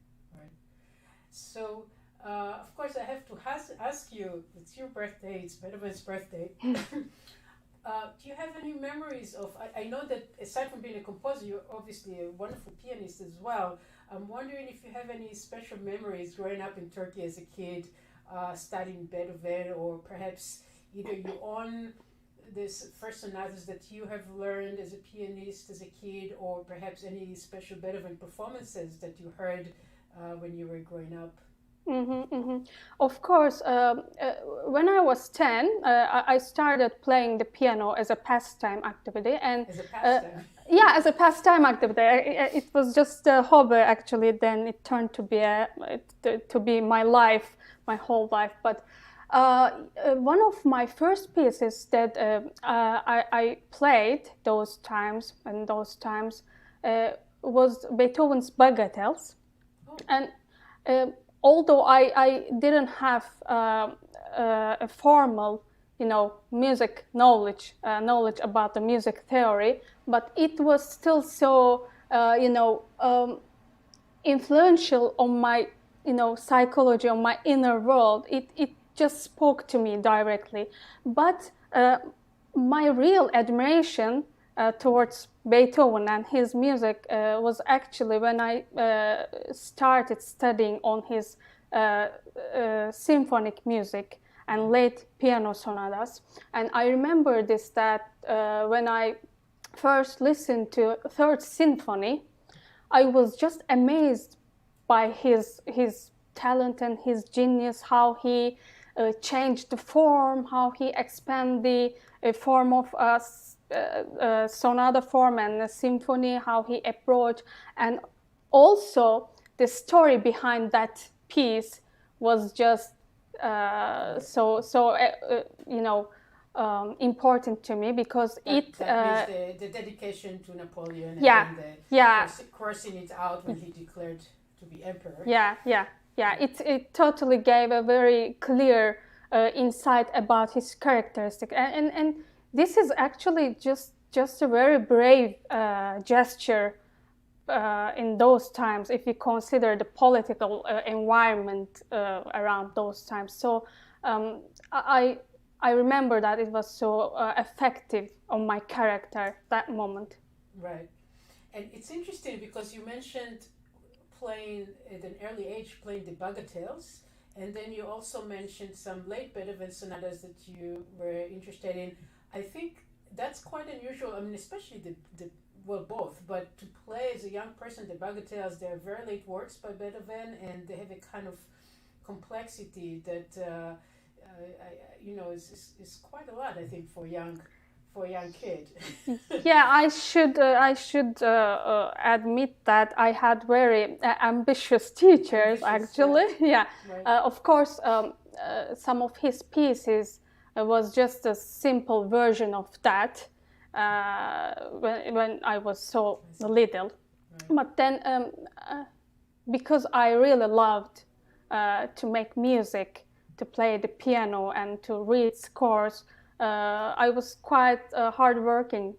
So, of course, I have to ask you. It's your birthday. It's Beethoven's birthday. Do you have any memories of? I know that aside from being a composer, you're obviously a wonderful pianist as well. I'm wondering if you have any special memories growing up in Turkey as a kid, studying Beethoven, or perhaps either you own this first sonatas that you have learned as a pianist as a kid, or perhaps any special Beethoven performances that you heard when you were growing up. Of course, when I was 10, I started playing the piano as a pastime activity, and As a pastime. yeah, as a pastime activity. It was just a hobby actually. Then it turned to be my life, my whole life. But one of my first pieces that I played those times was Beethoven's Bagatelles, and although I didn't have a formal, music knowledge about the music theory, but it was still so, influential on my, psychology, on my inner world. It just spoke to me directly. But my real admiration towards Beethoven and his music was actually when I started studying on his symphonic music and late piano sonatas. And I remember that when I first listened to Third Symphony, I was just amazed by his talent and his genius, how he changed the form, how he expanded the form of sonata form and a symphony, how he approached, and also the story behind that piece was just important to me, because That means the dedication to Napoleon and the coursing it out when he declared to be emperor. It totally gave a very clear insight about his characteristic, and this is actually just a very brave gesture in those times, if you consider the political environment around those times. So I remember that it was so effective on my character that moment. Right. And it's interesting because you mentioned playing at an early age, playing the bagatelles, And then you also mentioned some late Beethoven sonatas that you were interested in. I think that's quite unusual. I mean, especially well, both, but to play as a young person the bagatelles, they're very late works by Beethoven, and they have a kind of complexity that is quite a lot, I think, for a young kid. Yeah, I should admit that I had very ambitious teachers, actually. Yeah, Right. of course, some of his pieces was just a simple version of that when I was so little. Right. But then, because I really loved to make music, to play the piano, and to read scores, I was quite a hardworking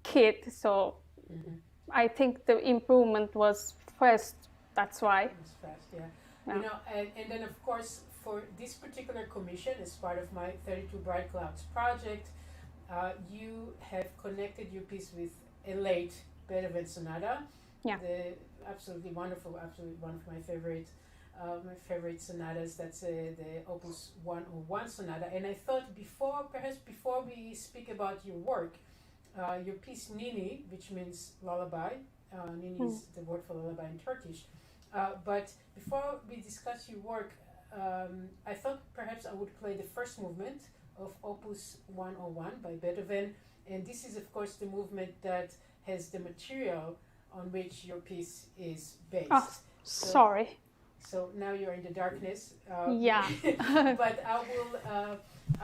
kid, so I think the improvement was fast. That's why. It's fast, yeah. You know, and then of course for this particular commission, as part of my 32 Bright Clouds project, you have connected your piece with a late Beethoven sonata. Yeah. Absolutely wonderful, absolutely one of my favorite sonatas. That's the Opus 101 sonata. And I thought before we speak about your work, your piece Ninni, which means lullaby, Ninni is the word for lullaby in Turkish. But before we discuss your work, I thought perhaps I would play the first movement of Opus 101 by Beethoven. And this is, of course, the movement that has the material on which your piece is based. Oh, sorry. So now you're in the darkness. Yeah. But I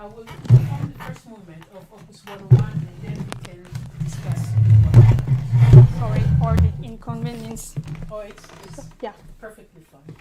will perform the first movement of Opus 101, and then we can discuss. Sorry for the inconvenience. Oh, it's Yeah. perfectly fine.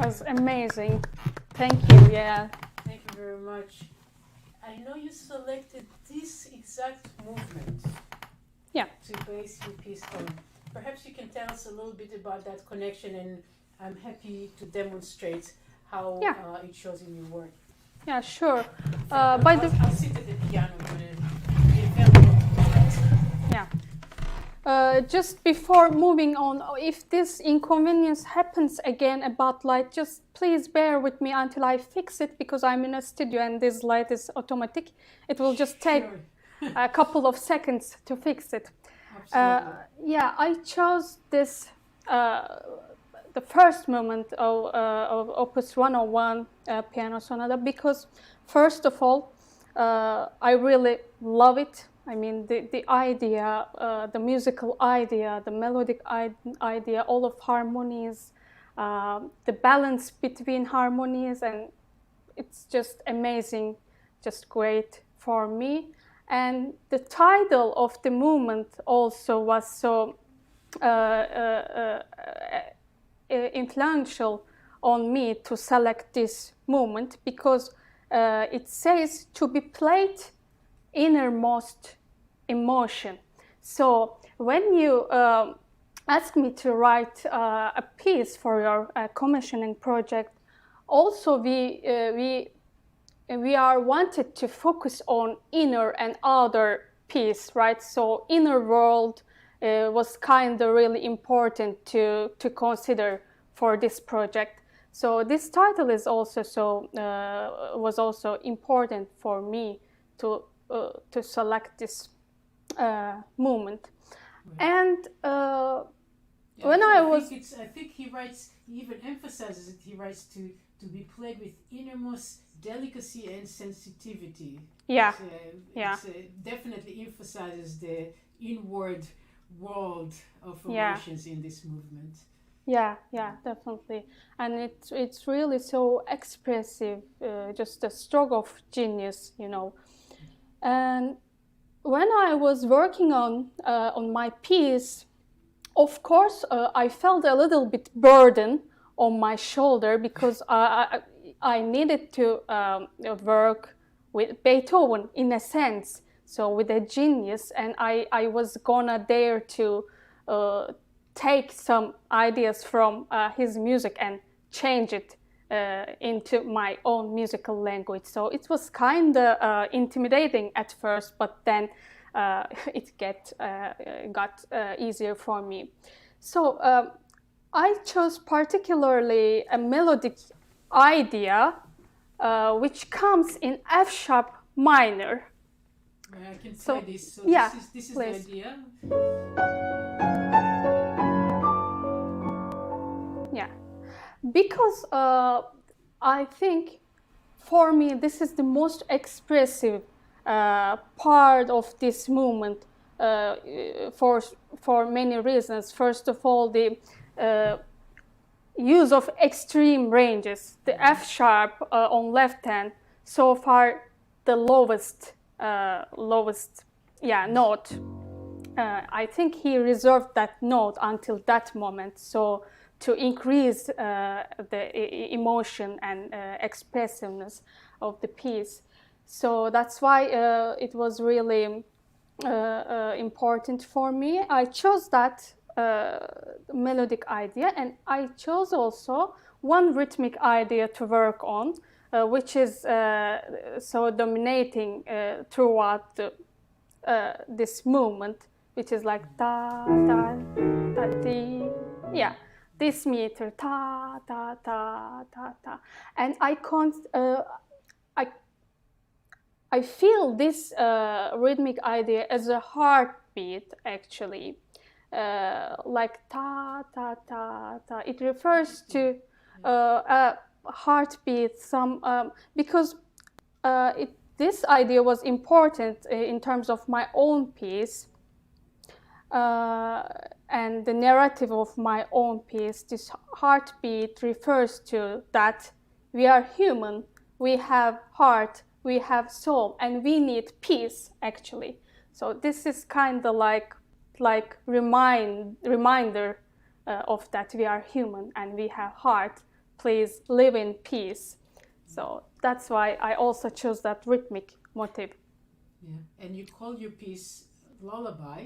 was amazing. Thank you, yeah. Thank you very much. I know you selected this exact movement Yeah. to base your piece on. Perhaps you can tell us a little bit about that connection, and I'm happy to demonstrate how it shows in your work. Yeah, sure. I'll sit at the piano for the available. Yeah. Just before moving on, if this inconvenience happens again about light, just please bear with me until I fix it, because I'm in a studio and this light is automatic. It will just take a couple of seconds to fix it. Yeah, I chose this, the first movement of Opus 101 Piano Sonata, because first of all, I really love it. I mean, the idea, the musical idea, the melodic idea, all of harmonies, the balance between harmonies, and it's just amazing, just great for me. And the title of the movement also was so influential on me to select this movement, because it says to be played innermost emotion. So when you ask me to write a piece for your commissioning project, also we are wanted to focus on inner and outer piece, right? So inner world was kind of really important to consider for this project. So this title is also was also important for me to select this movement. And when I think he writes, he even emphasizes it. He writes to be played with innermost delicacy and sensitivity. Yeah, It definitely emphasizes the inward world of emotions in this movement. Yeah, definitely. And it's really so expressive, just a stroke of genius, you know. And when I was working on my piece, of course, I felt a little bit burden on my shoulder, because I needed to work with Beethoven in a sense, so with a genius, and I was gonna dare to take some ideas from his music and change it into my own musical language. So it was kind of intimidating at first, but then it got easier for me. So I chose particularly a melodic idea which comes in F sharp minor. I can try this. So yeah, this is please. the idea. Yeah, because I think for me this is the most expressive part of this movement for many reasons. First of all, the use of extreme ranges. The F sharp on left hand, so far the lowest note. I think he reserved that note until that moment, so to increase the emotion and expressiveness of the piece. So that's why it was really important for me. I chose that melodic idea, and I chose also one rhythmic idea to work on, which is so dominating throughout this movement, which is like ta ta ta ti. Yeah, this meter ta ta ta ta ta, and I feel this rhythmic idea as a heartbeat, actually, like ta ta ta ta. It refers to a heartbeat, because this idea was important in terms of my own piece and the narrative of my own piece. This heartbeat refers to that we are human, we have heart, we have soul, and we need peace, actually. So this is kind of like reminder of that we are human and we have heart please live in peace. So that's why I also chose that rhythmic motif. Yeah, and you call your piece lullaby,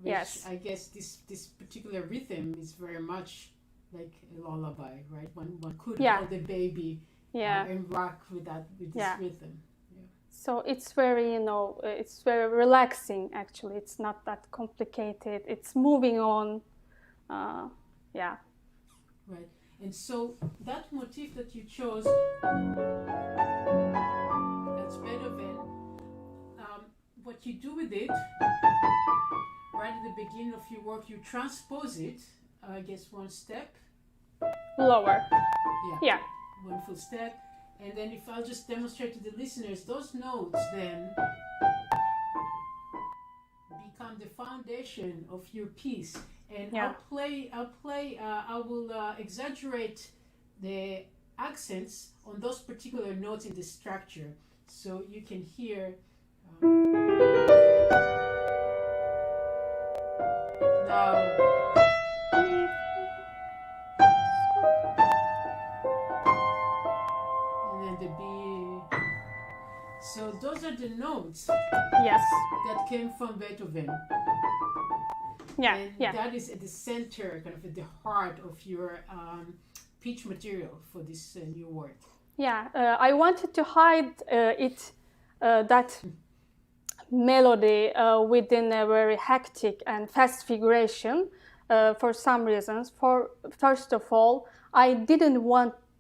which Yes. I guess this particular rhythm is very much like a lullaby, right? One could Yeah. hold the baby Yeah. and rock with this Yeah. rhythm. Yeah. So it's very, it's very relaxing actually. It's not that complicated. It's moving on. Yeah. Right. And so that motif that you chose, that's Beethoven. What you do with it, right at the beginning of your work, you transpose it, I guess one step. Lower. Yeah. Yeah. One full step. And then if I'll just demonstrate to the listeners, those notes then become the foundation of your piece. And Yeah. I will exaggerate the accents on those particular notes in the structure. So you can hear now. And then the B. So those are the notes Yes. that came from Beethoven. Yeah. And Yeah. that is at the center, kind of at the heart of your pitch material for this new work. Yeah. I wanted to hide that melody within a very hectic and fast figuration for some reasons. First of all, I didn't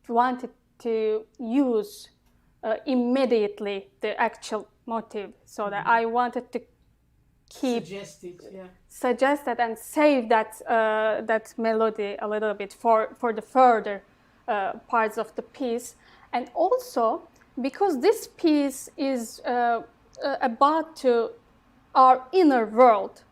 wanted to use immediately the actual motive, so that I wanted to keep suggested and save that melody a little bit for the further parts of the piece. And also because this piece is about to our inner world,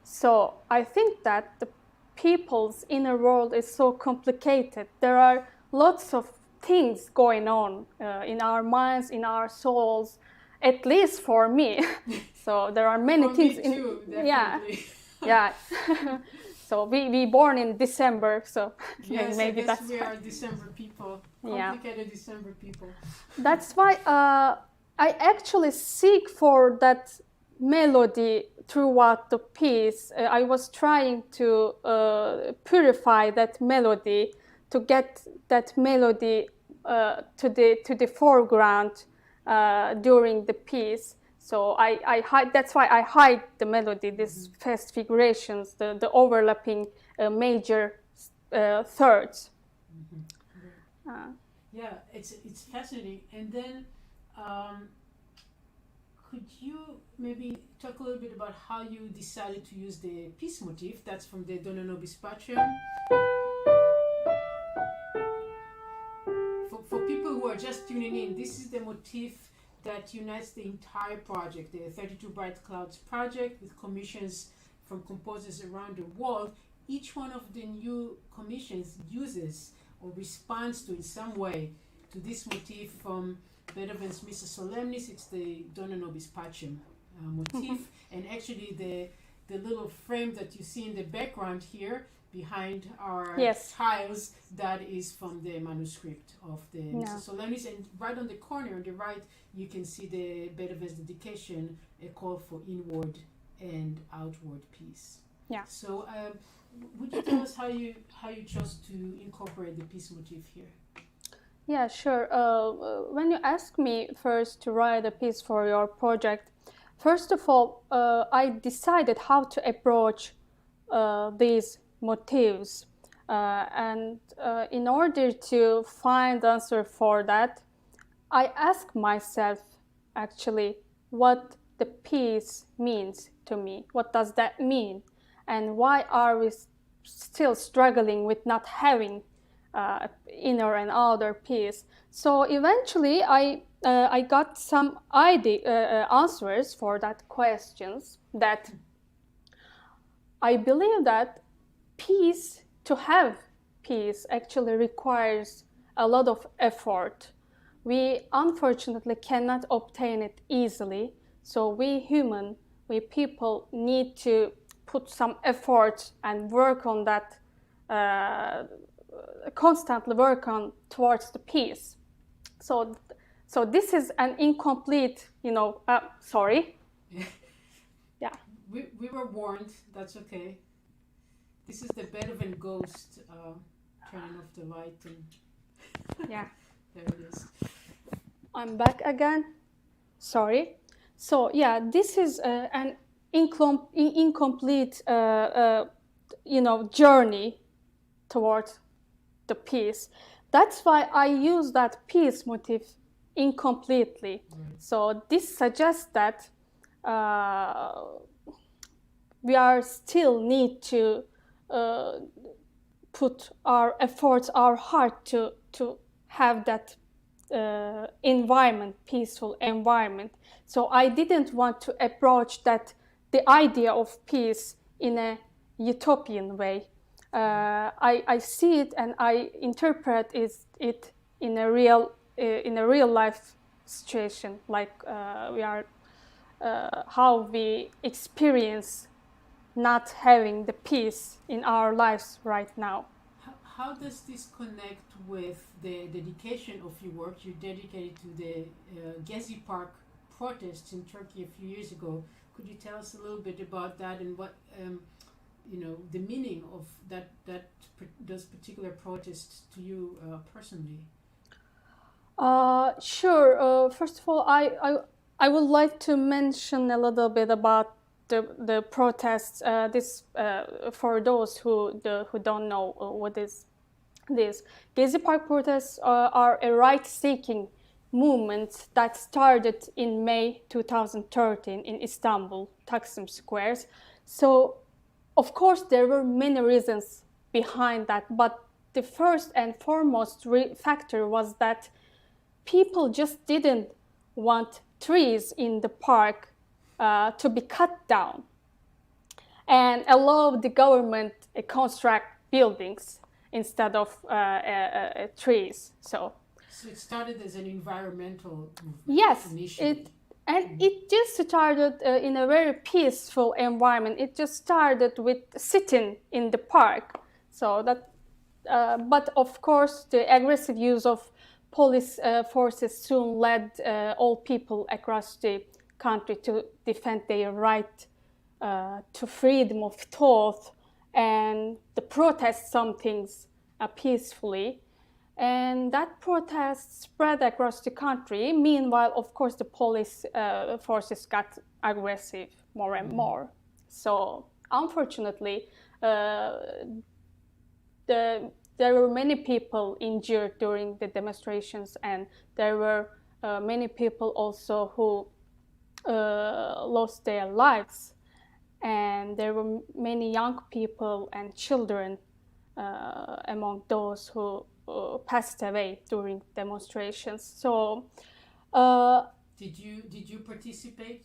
so I think that the people's inner world is so complicated. There are lots of things going on in our minds, in our souls, at least for me. So there are many for things me too, definitely. Yeah. So we born in December, so yes, maybe I guess that's we why. are December people, Yeah. complicated December people. That's why I actually seek for that melody throughout the piece. I was trying to purify that melody, to get that melody to the foreground during the piece. So I hide. That's why I hide the melody, these fast figurations, the overlapping major thirds. Yeah, it's fascinating. And then, could you maybe talk a little bit about how you decided to use the peace motif? That's from the Ndodana-Breen. For people who are just tuning in, this is the motif that unites the entire project, the 32 Bright Clouds project, with commissions from composers around the world. Each one of the new commissions uses or responds to in some way to this motif from Beethoven's Missa Solemnis. It's the Ndodana-Breen motif, and actually the little frame that you see in the background here behind our tiles, that is from the manuscript of the Missa Solemnis, and right on the corner on the right you can see the Beethoven's dedication, a call for inward and outward peace. Yeah. So would you tell us how you chose to incorporate the peace motif here? Yeah, sure. When you asked me first to write a piece for your project, first of all, I decided how to approach these motifs. And in order to find answer for that, I asked myself actually what the peace means to me. What does that mean? And why are we still struggling with not having inner and outer peace? So eventually I got some answers for that questions, that I believe that peace, to have peace, actually requires a lot of effort. We unfortunately cannot obtain it easily. So we people need to put some effort and work on that constantly work on towards the peace. So this is an incomplete, sorry. Yeah. We were warned. That's okay. This is the Beethoven ghost turning off the light and Yeah. there it is. I'm back again. Sorry. So yeah, this is an incomplete, journey towards the peace. That's why I use that peace motif incompletely. Right. So this suggests that we are still need to put our efforts, our heart to have that environment, peaceful environment. So I didn't want to approach that the idea of peace in a utopian way. I see it and I interpret it in a real life situation, like how we experience not having the peace in our lives right now. How does this connect with the dedication of your work? You dedicated to the Gezi Park protests in Turkey a few years ago. Could you tell us a little bit about that and what the meaning of those particular protests to you personally? Sure. First of all, I would like to mention a little bit about the protests. This for those who don't know what is this. Gezi Park protests are a right-seeking movement that started in May 2013 in Istanbul, Taksim Squares. So, of course, there were many reasons behind that, but the first and foremost factor was that people just didn't want trees in the park to be cut down and allow the government to construct buildings instead of trees. So it started as an environmental movement. Yes, initially. it just started in a very peaceful environment. It just started with sitting in the park. So that, but of course, the aggressive use of police forces soon led all people across the country to defend their right to freedom of thought and to protest some things peacefully. And that protest spread across the country. Meanwhile, of course, the police forces got aggressive more and more. So, unfortunately, there were many people injured during the demonstrations, and there were many people also who lost their lives. And there were many young people and children among those who passed away during demonstrations. So, did you participate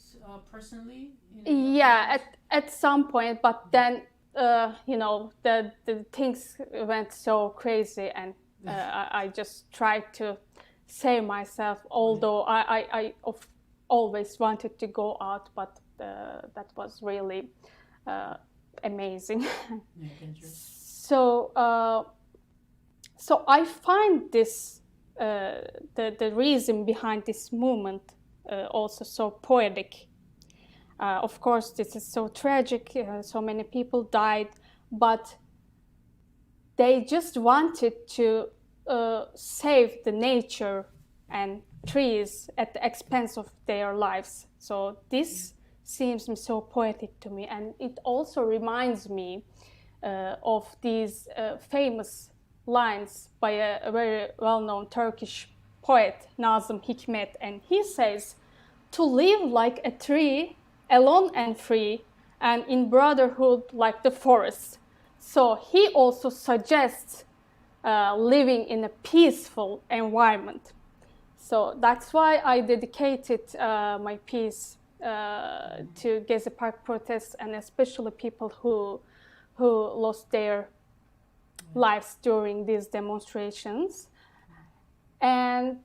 personally? Yeah, at some point, but then the things went so crazy, and I just tried to save myself. Although I always wanted to go out, but that was really amazing. Yeah, So I find this the reason behind this movement also so poetic. Of course, this is so tragic. So many people died, but they just wanted to save the nature and trees at the expense of their lives. So this seems so poetic to me, and it also reminds me of these famous lines by a very well-known Turkish poet, Nazım Hikmet, and he says, "To live like a tree, alone and free, and in brotherhood like the forest." So he also suggests living in a peaceful environment. So that's why I dedicated my piece to Gezi Park protests, and especially people who lost their lives during these demonstrations. And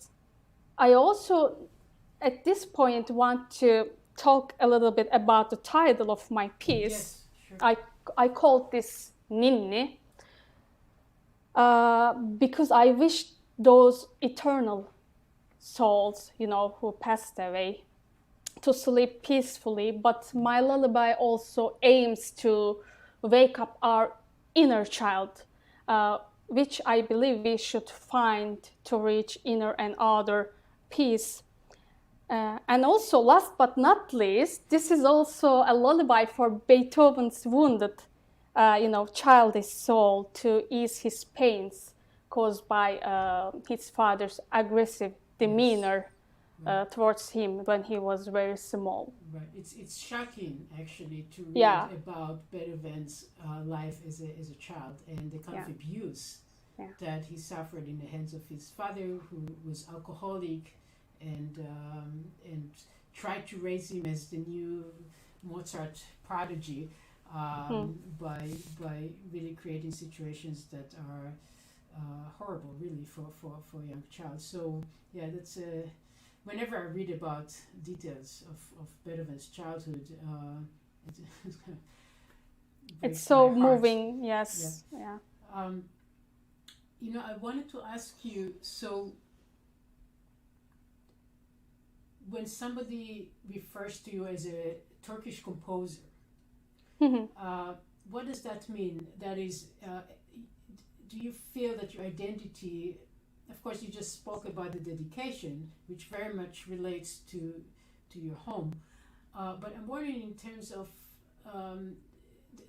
I also, at this point, want to talk a little bit about the title of my piece. Yes, sure. I called this Ninni. because I wish those eternal souls, who passed away, to sleep peacefully. But my lullaby also aims to wake up our inner child, which I believe we should find to reach inner and outer peace. And also, last but not least, this is also a lullaby for Beethoven's wounded, childish soul, to ease his pains caused by his father's aggressive demeanor towards him when he was very small. Right. It's shocking actually to read about Beethoven's life as a child and the kind of abuse that he suffered in the hands of his father, who was alcoholic, and tried to raise him as the new Mozart prodigy by really creating situations that are horrible, really, for a young child. So yeah, that's whenever I read about details of Beethoven's childhood, it's so moving. Yes. Yeah. I wanted to ask you, so when somebody refers to you as a Turkish composer, what does that mean? That is, do you feel that your identity, of course you just spoke about the dedication, which very much relates to your home, but I'm wondering in terms of,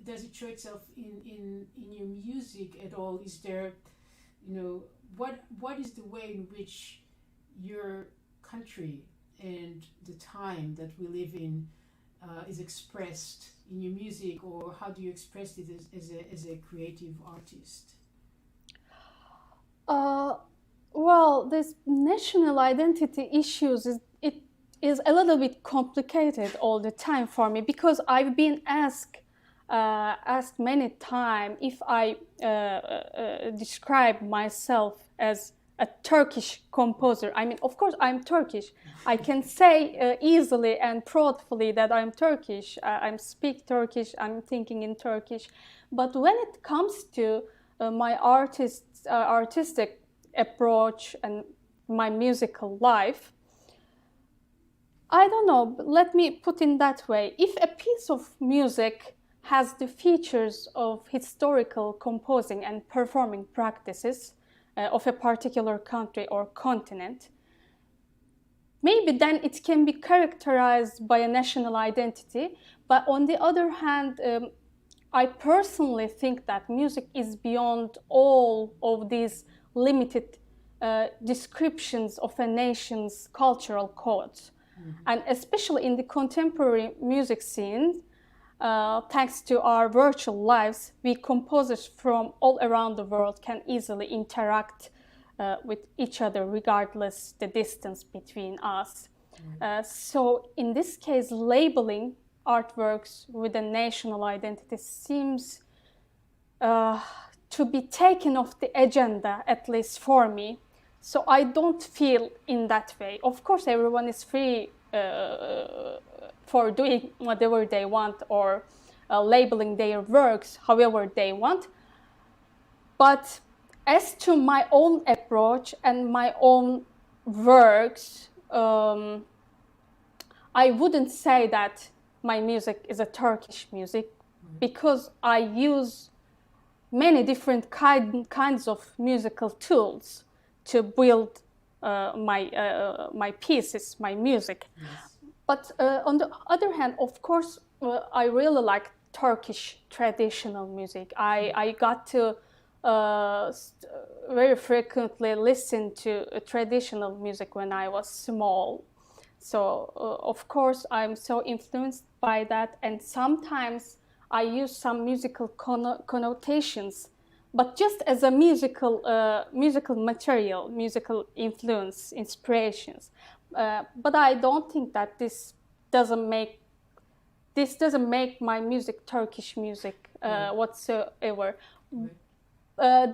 does it show itself in your music at all? Is there, what is the way in which your country and the time that we live in is expressed in your music, or how do you express it as a creative artist? Well, this national identity issues is a little bit complicated all the time for me, because I've been asked many times if I describe myself as a Turkish composer. I mean, of course, I'm Turkish. I can say easily and proudly that I'm Turkish. I speak Turkish. I'm thinking in Turkish. But when it comes to my artistic approach and my musical life, I don't know. Let me put it that way. If a piece of music has the features of historical composing and performing practices of a particular country or continent, maybe then it can be characterized by a national identity. But on the other hand, I personally think that music is beyond all of these limited descriptions of a nation's cultural codes. And especially in the contemporary music scene, thanks to our virtual lives, we composers from all around the world can easily interact with each other regardless the distance between us. So in this case, labeling artworks with a national identity seems to be taken off the agenda, at least for me. So I don't feel in that way. Of course, everyone is free for doing whatever they want or labeling their works however they want. But as to my own approach and my own works, I wouldn't say that my music is a Turkish music, because I use many different kinds of musical tools to build my pieces, my music. Yes. But on the other hand, of course, I really like Turkish traditional music. I got to very frequently listen to traditional music when I was small. So, of course, I'm so influenced by that. And sometimes I use some musical connotations, but just as a musical material, musical influence, inspirations. But I don't think that this doesn't make my music Turkish music whatsoever.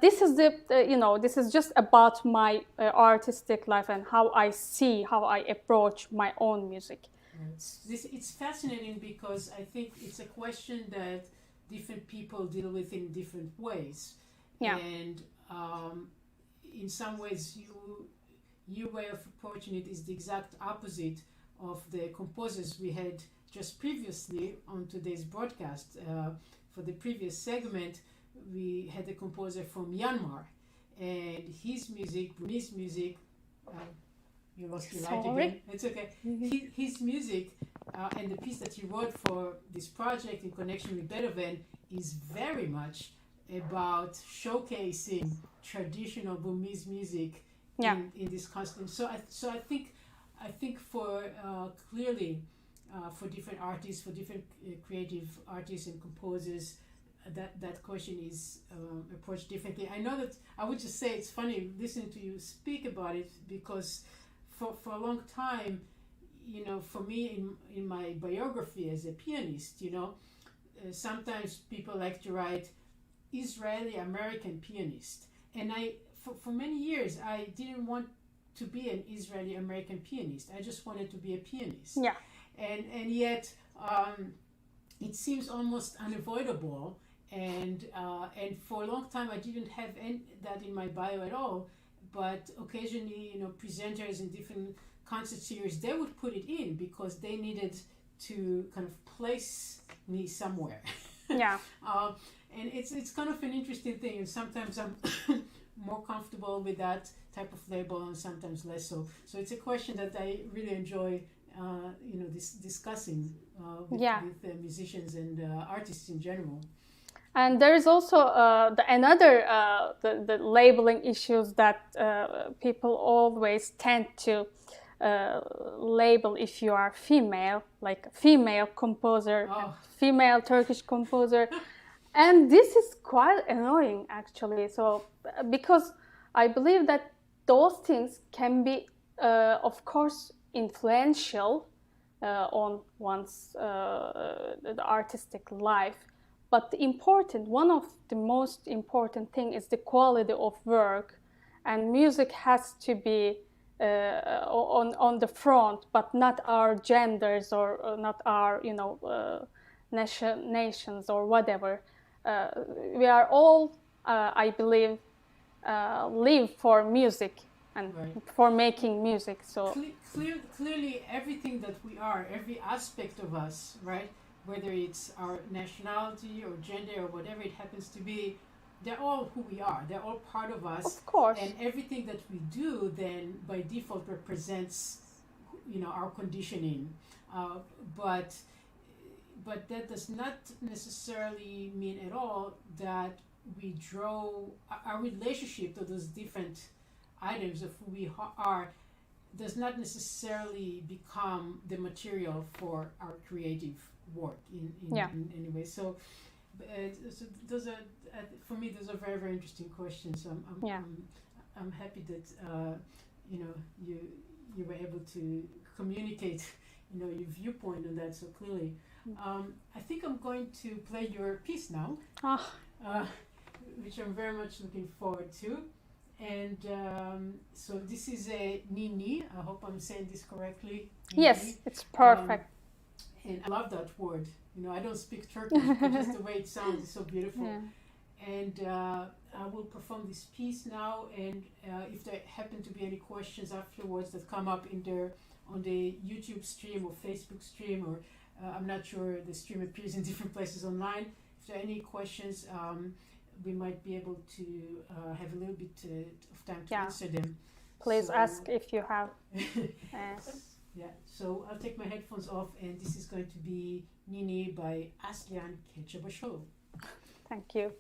This is this is just about my artistic life and how I approach my own music. It's fascinating because I think it's a question that different people deal with in different ways. Yeah. And in some ways your way of approaching it is the exact opposite of the composers we had just previously on today's broadcast. For the previous segment, we had a composer from Myanmar, and his music, Burmese music, you lost your light again. It's okay. His music and the piece that he wrote for this project in connection with Beethoven is very much about showcasing traditional Burmese music in this constant. So I think for clearly for different artists, for different creative artists and composers, that question is approached differently. I know that I would just say it's funny listening to you speak about it, because for a long time, for me in my biography as a pianist, sometimes people like to write Israeli American pianist, and for many years I didn't want to be an Israeli American pianist. I just wanted to be a pianist. Yeah. And yet it seems almost unavoidable, and for a long time I didn't have that in my bio at all, but occasionally presenters in different concert series, they would put it in because they needed to kind of place me somewhere. Yeah. And it's kind of an interesting thing, and sometimes I'm more comfortable with that type of label and sometimes less so. So it's a question that I really enjoy discussing with musicians and artists in general. And there is also the labeling issues that people always tend to label if you are female, like female composer, female Turkish composer. And this is quite annoying, actually. So, because I believe that those things can be, of course, influential on one's the artistic life. But one of the most important thing is the quality of work, and music has to be on the front, but not our genders or not our nations or whatever. We are all, I believe, live for music and for making music. So clearly, everything that we are, every aspect of us, right? Whether it's our nationality or gender or whatever it happens to be, they're all who we are. They're all part of us. Of course. And everything that we do then by default represents, our conditioning. But that does not necessarily mean at all that we draw our relationship to those different items of who we are does not necessarily become the material for our creative work in any way. So those are, for me, those are very, very interesting questions. So I'm happy that you were able to communicate your viewpoint on that so clearly. I think I'm going to play your piece now, which I'm very much looking forward to. And so this is a Ninni. I hope I'm saying this correctly. Ninni. Yes, it's perfect. And I love that word. I don't speak Turkish, but just the way it sounds is so beautiful. Yeah. And I will perform this piece now. And if there happen to be any questions afterwards that come up on the YouTube stream or Facebook stream, or I'm not sure, the stream appears in different places online. If there are any questions, we might be able to have a little bit of time to answer them. Please ask if you have. Yeah, so I'll take my headphones off, and this is going to be Ninni by Aslihan Keçebaşoğlu. Thank you.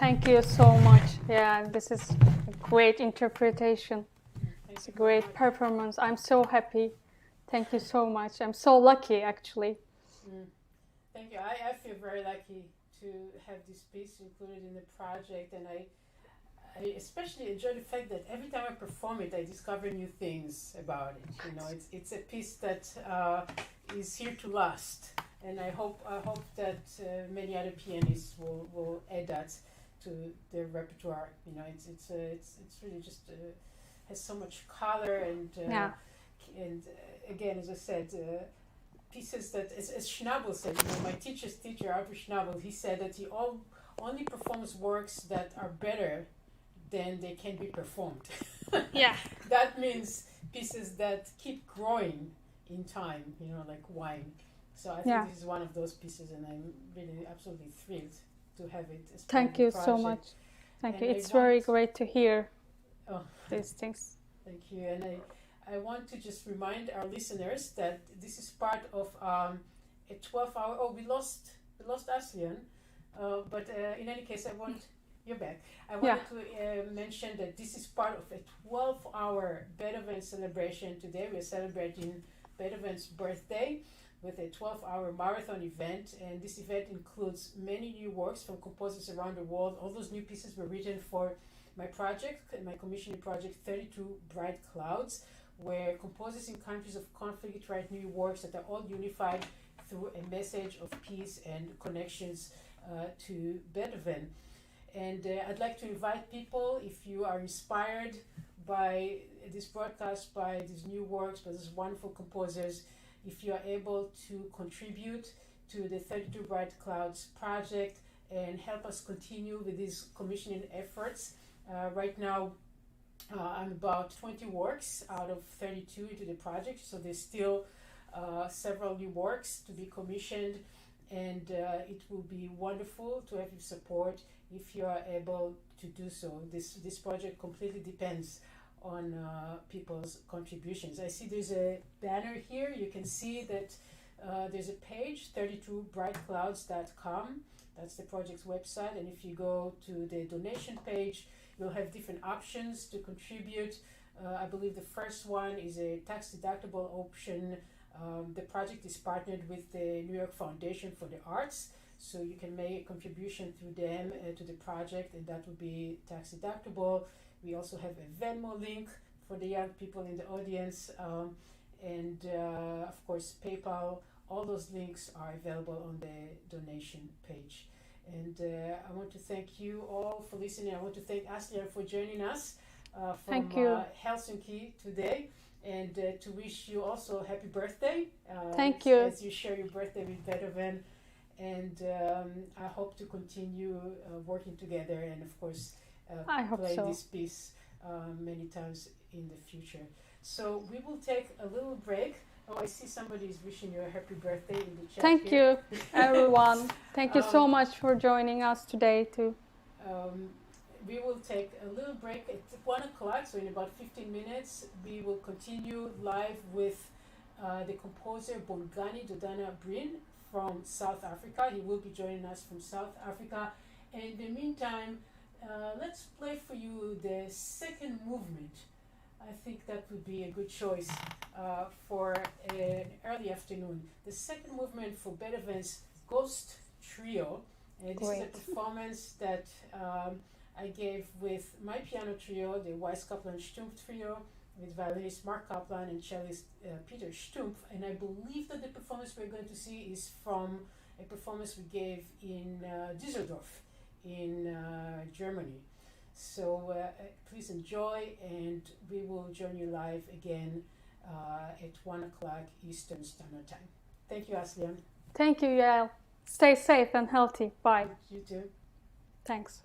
Thank you so much. Yeah, this is a great interpretation. Thank It's a you very great much. performance. I'm so happy. Thank you so much. I'm so lucky, actually. Thank you. I feel very lucky to have this piece included in the project, and I especially enjoy the fact that every time I perform it, I discover new things about it. You know, it's a piece that is here to last, and I hope that many other pianists will add that to their repertoire. You know, it's really just has so much color and Yeah. and again, as I said. Pieces that, as Schnabel said, you know, my teacher's teacher, Alfred Schnabel, he said that he only performs works that are better than they can be performed. Yeah. That means pieces that keep growing in time, you know, like wine. So I think Yeah. this is one of those pieces, and I'm really absolutely thrilled to have it as part of Thank the you so project. much. Thank And you. I It's very want- great to hear Oh. these things. Thank you. And I want to just remind our listeners that this is part of a 12-hour. Oh, we lost Aslihan, but in any case, you're back. I wanted to mention that this is part of a 12-hour Beethoven celebration today. We're celebrating Beethoven's birthday with a 12-hour marathon event, and this event includes many new works from composers around the world. All those new pieces were written for my project, my commissioning project, 32 Bright Clouds, where composers in countries of conflict write new works that are all unified through a message of peace and connections to Beethoven. And I'd like to invite people, if you are inspired by this broadcast, by these new works, by these wonderful composers, if you are able to contribute to the 32 Bright Clouds project and help us continue with these commissioning efforts. Right now, I'm about 20 works out of 32 into the project, so there's still several new works to be commissioned, and it will be wonderful to have your support if you are able to do so. This project completely depends on people's contributions. I see there's a banner here. You can see that there's a page, 32brightclouds.com. That's the project's website, and if you go to the donation page, you'll have different options to contribute. I believe the first one is a tax-deductible option. The project is partnered with the New York Foundation for the Arts, so you can make a contribution through them to the project, and that would be tax-deductible. We also have a Venmo link for the young people in the audience, and of course PayPal. All those links are available on the donation page. And I want to thank you all for listening. I want to thank Aslihan for joining us from Thank you. Helsinki today, and to wish you also happy birthday. Thank you. As you share your birthday with Beethoven. And I hope to continue working together, and of course I hope play so. this piece many times in the future. So we will take a little break. Oh, I see somebody is wishing you a happy birthday in the chat. Thank here. you, everyone. Thank you so much for joining us today too. We will take a little break at 1 o'clock, so in about 15 minutes, we will continue live with the composer Bongani Ndodana-Breen from South Africa. He will be joining us from South Africa. And in the meantime, let's play for you the second movement. I think that would be a good choice for an early afternoon. The second movement for Beethoven's Ghost Trio. And this is a Great. performance that I gave with my piano trio, the Weiss Stumpf trio, with violinist Mark Kaplan and cellist Peter Stumpf. And I believe that the performance we're going to see is from a performance we gave in Düsseldorf in Germany. So please enjoy, and we will join you live again at 1 o'clock Eastern Standard Time. Thank you, Aslihan. Thank you, Yael. Stay safe and healthy. Bye. You too. Thanks.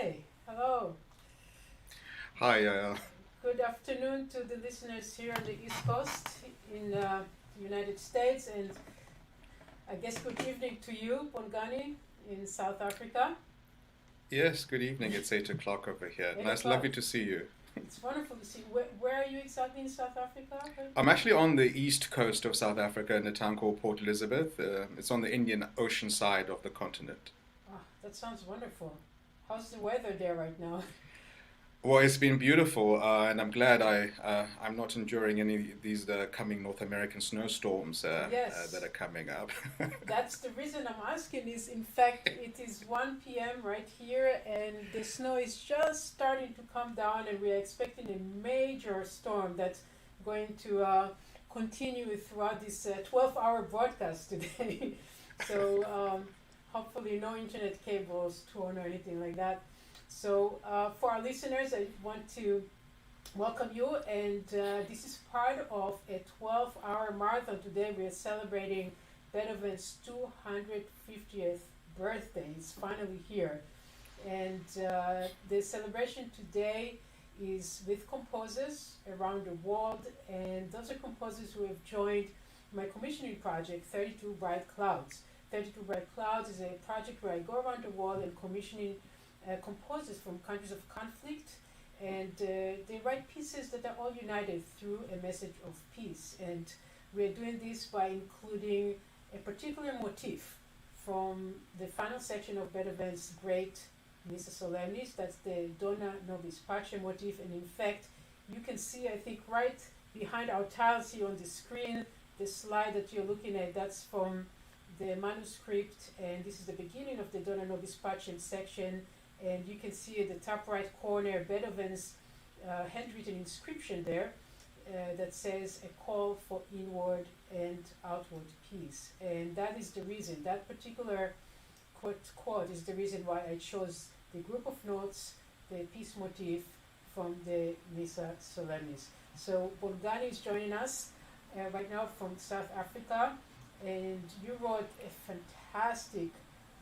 Hi, hello. Hi, Yael. Good afternoon to the listeners here on the East Coast in the United States, and I guess good evening to you, Bongani, in South Africa. Yes, good evening. It's 8 o'clock over here. 8 Nice, o'clock. lovely to see you. It's wonderful to see you. Where are you exactly in South Africa? I'm actually on the east coast of South Africa in a town called Port Elizabeth. It's on the Indian Ocean side of the continent. Ah, that sounds wonderful. How's the weather there right now? Well, it's been beautiful, and I'm glad I'm not enduring any of these coming North American snowstorms Yes. that are coming up. That's the reason I'm asking is, in fact, it is 1 p.m. right here, and the snow is just starting to come down, and we are expecting a major storm that's going to continue throughout this 12-hour broadcast today. So hopefully no internet cables torn or anything like that. So for our listeners, I want to welcome you, and this is part of a 12-hour marathon. Today we are celebrating Beethoven's 250th birthday. It's finally here, and the celebration today is with composers around the world, and those are composers who have joined my commissioning project, 32 Bright Clouds. 32 Bright Clouds is a project where I go around the world and commissioning composers from countries of conflict, and they write pieces that are all united through a message of peace. And we're doing this by including a particular motif from the final section of Beethoven's great Missa Solemnis. That's the Dona Nobis Pace motif, and in fact you can see, I think, right behind our tiles here on the screen, the slide that you're looking at, that's from the manuscript, and this is the beginning of the Dona Nobis Pace section. And you can see at the top right corner Beethoven's handwritten inscription there that says a call for inward and outward peace. And that is the reason, that particular quote is the reason why I chose the group of notes, the peace motif from the Missa Solemnis. So Bongani is joining us right now from South Africa, and you wrote a fantastic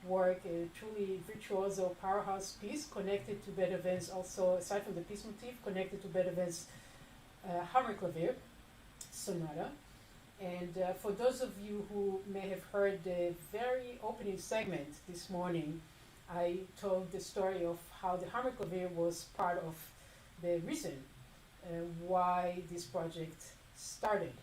work, a truly virtuoso powerhouse piece connected to Beethoven's, also aside from the peace motif, connected to Beethoven's Hammerklavier Sonata. And for those of you who may have heard the very opening segment this morning, I told the story of how the Hammerklavier was part of the reason why this project started.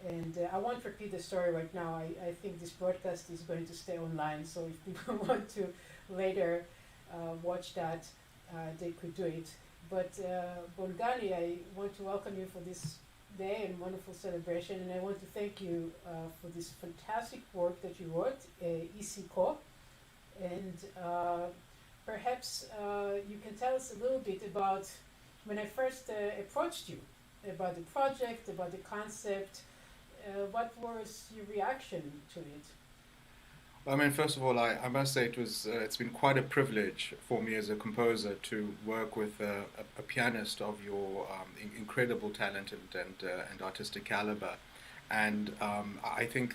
And I won't repeat the story right now. I think this broadcast is going to stay online, so if people want to later watch that, they could do it. But Bongani, I want to welcome you for this day and wonderful celebration, and I want to thank you for this fantastic work that you wrote, Isiko. And perhaps you can tell us a little bit about when I first approached you, about the project, about the concept. What was your reaction to it? I mean, first of all, I must say it's been quite a privilege for me as a composer to work with a pianist of your incredible talent and artistic caliber. And I think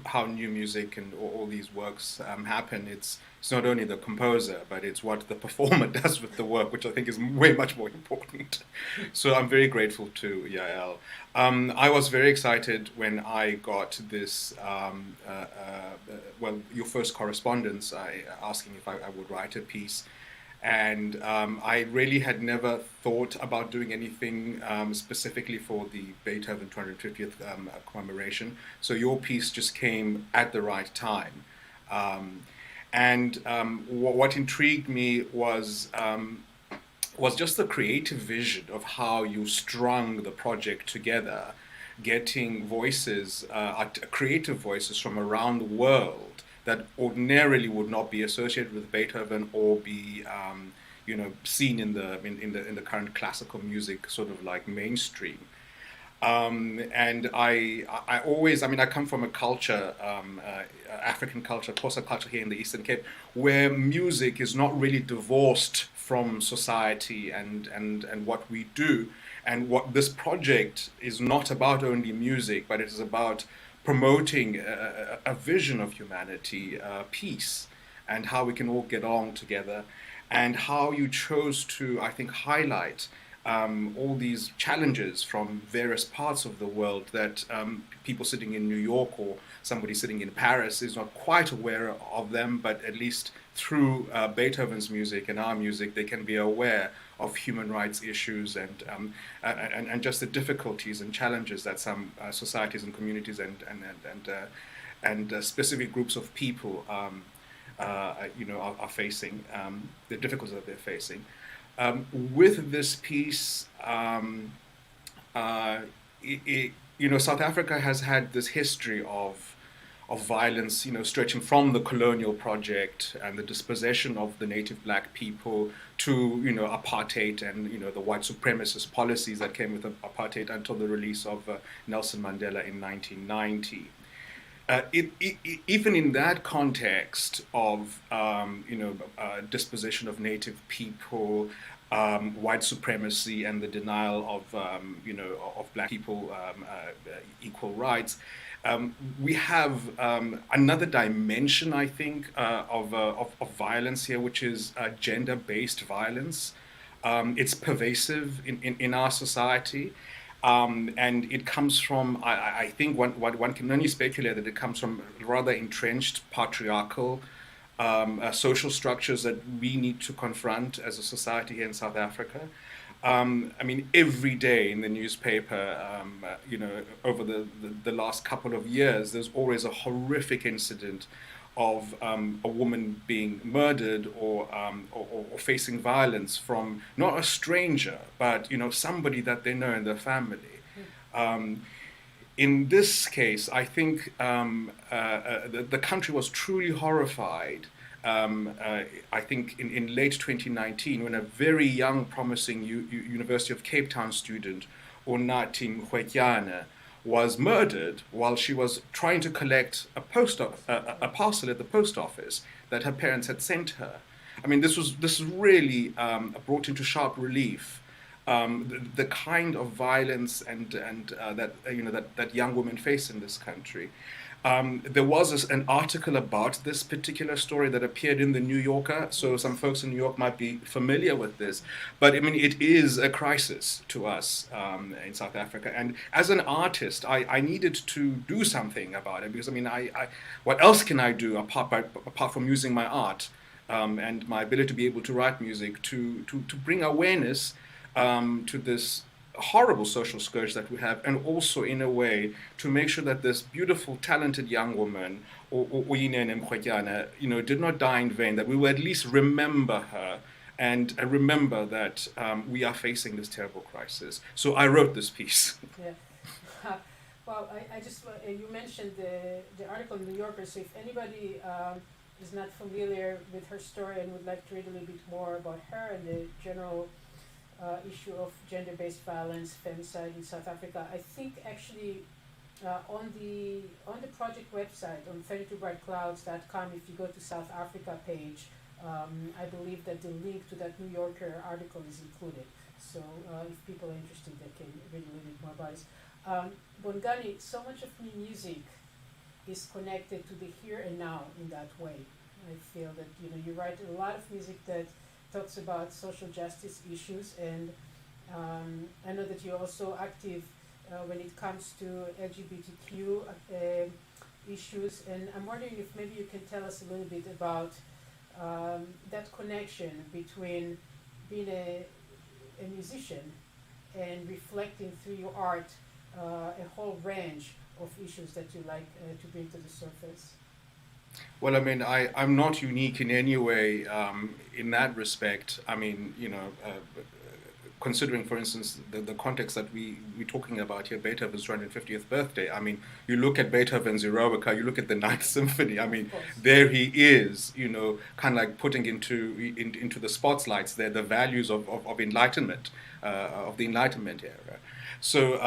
how new music and all these works happen, it's not only the composer, but it's what the performer does with the work, which I think is way much more important. So I'm very grateful to Yael. I was very excited when I got this, your first correspondence asking if I would write a piece. And I really had never thought about doing anything specifically for the Beethoven 250th commemoration. So your piece just came at the right time. What intrigued me was just the creative vision of how you strung the project together, getting voices, creative voices from around the world that ordinarily would not be associated with Beethoven or be, seen in the current classical music sort of like mainstream. And I come from a culture, African culture, Xhosa culture here in the Eastern Cape, where music is not really divorced from society and what we do. And what this project is not about only music, but it is about promoting a vision of humanity, peace, and how we can all get along together. and how you chose to, I think, highlight all these challenges from various parts of the world that people sitting in New York or somebody sitting in Paris is not quite aware of them, but at least through Beethoven's music and our music, they can be aware of human rights issues and just the difficulties and challenges that some societies and communities and specific groups of people are facing, the difficulties that they're facing. With this piece, South Africa has had this history of violence, stretching from the colonial project and the dispossession of the native black people to, apartheid and, the white supremacist policies that came with apartheid until the release of Nelson Mandela in 1990. Even in that context of, dispossession of native people, white supremacy and the denial of, of black people equal rights, we have another dimension, I think, of violence here, which is gender-based violence. It's pervasive in our society. And it comes from, I think one can only speculate that it comes from rather entrenched patriarchal social structures that we need to confront as a society here in South Africa. Every day in the newspaper, over the last couple of years, there's always a horrific incident of a woman being murdered or facing violence from not a stranger, but somebody that they know in their family. In this case, I think the country was truly horrified. I think in late 2019, when a very young, promising University of Cape Town student, Ndodana-Breen, was murdered while she was trying to collect a parcel at the post office that her parents had sent her. This really brought into sharp relief the kind of violence and that young women face in this country. There was an article about this particular story that appeared in the New Yorker, so some folks in New York might be familiar with this. But it is a crisis to us in South Africa. And as an artist, I needed to do something about it because what else can I do apart from using my art and my ability to be able to write music to bring awareness to this horrible social scourge that we have, and also in a way to make sure that this beautiful, talented young woman, did not die in vain, that we will at least remember her and remember that we are facing this terrible crisis. So I wrote this piece. Yeah. Well, I just, you mentioned the article in the New Yorker, so if anybody is not familiar with her story and would like to read a little bit more about her and the general issue of gender-based violence, femicide in South Africa, I think actually on the project website, on 32brightclouds.com, if you go to South Africa page, I believe that the link to that New Yorker article is included. So if people are interested, they can read a little bit more about it. Bongani, so much of music is connected to the here and now in that way. I feel that you write a lot of music that talks about social justice issues, and I know that you're also active when it comes to LGBTQ issues, and I'm wondering if maybe you can tell us a little bit about that connection between being a musician and reflecting through your art a whole range of issues that you like to bring to the surface. Well, I'm not unique in any way in that respect. Considering, for instance, the context that we're talking about here, Beethoven's 250th birthday. You look at Beethoven's Eroica, you look at the Ninth Symphony. There he is, kind of like putting into the spotlights there the values of enlightenment, of the Enlightenment era. So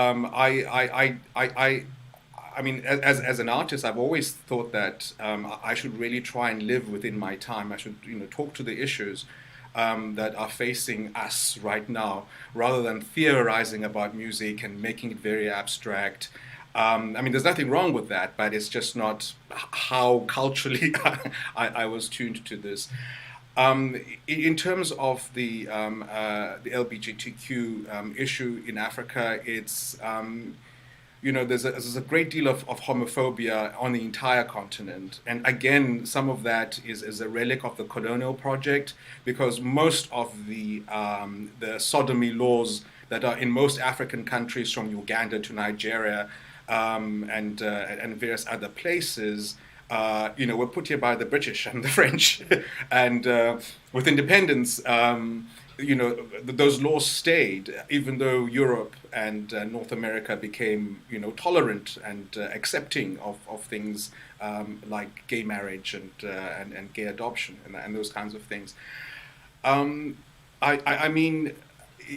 as an artist, I've always thought that I should really try and live within my time. I should, talk to the issues that are facing us right now, rather than theorizing about music and making it very abstract. There's nothing wrong with that, but it's just not how culturally I was tuned to this. In terms of the LGBTQ issue in Africa, it's there's a great deal of homophobia on the entire continent, and again, some of that is a relic of the colonial project, because most of the sodomy laws that are in most African countries, from Uganda to Nigeria, and various other places, were put here by the British and the French, and with independence, those laws stayed, even though Europe and North America became, tolerant and accepting of things like gay marriage and gay adoption and those kinds of things. I mean,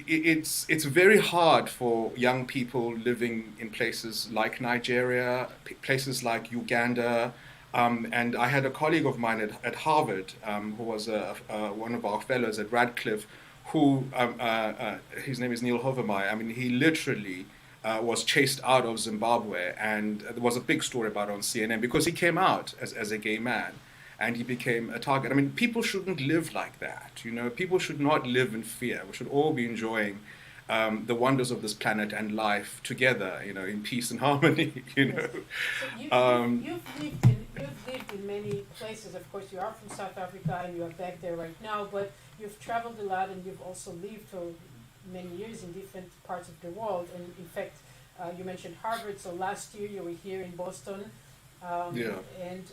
it's very hard for young people living in places like Nigeria, places like Uganda. And I had a colleague of mine at Harvard, who was one of our fellows at Radcliffe, who, his name is Neil Hovermeyer. I mean, he literally was chased out of Zimbabwe, and there was a big story about it on CNN, because he came out as a gay man, and he became a target. I mean, people shouldn't live like that, people should not live in fear. We should all be enjoying the wonders of this planet and life together, in peace and harmony, Yes. So you've lived in many places. Of course, you are from South Africa and you are back there right now, but you've traveled a lot, and you've also lived for many years in different parts of the world. And in fact, you mentioned Harvard, so last year you were here in Boston. Yeah. And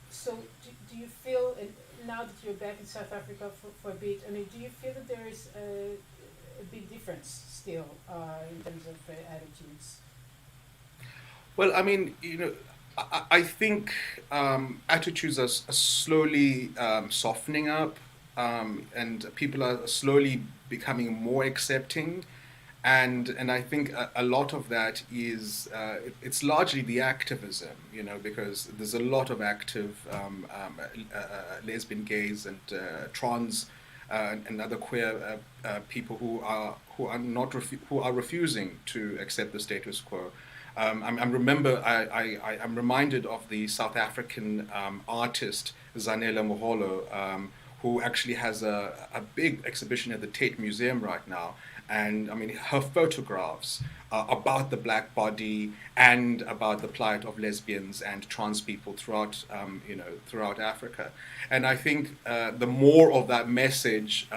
so do you feel, and now that you're back in South Africa for a bit, I mean, do you feel that there is a big difference still in terms of attitudes? Well, I mean, I think attitudes are slowly softening up, and people are slowly becoming more accepting, and I think a lot of that is it's largely the activism, because there's a lot of active lesbian, gays, and trans and other queer people who are refusing to accept the status quo. I'm reminded of the South African artist Zanele Moholo, who actually has a big exhibition at the Tate Museum right now. And I mean, her photographs about the black body and about the plight of lesbians and trans people throughout Africa. And I think the more of that message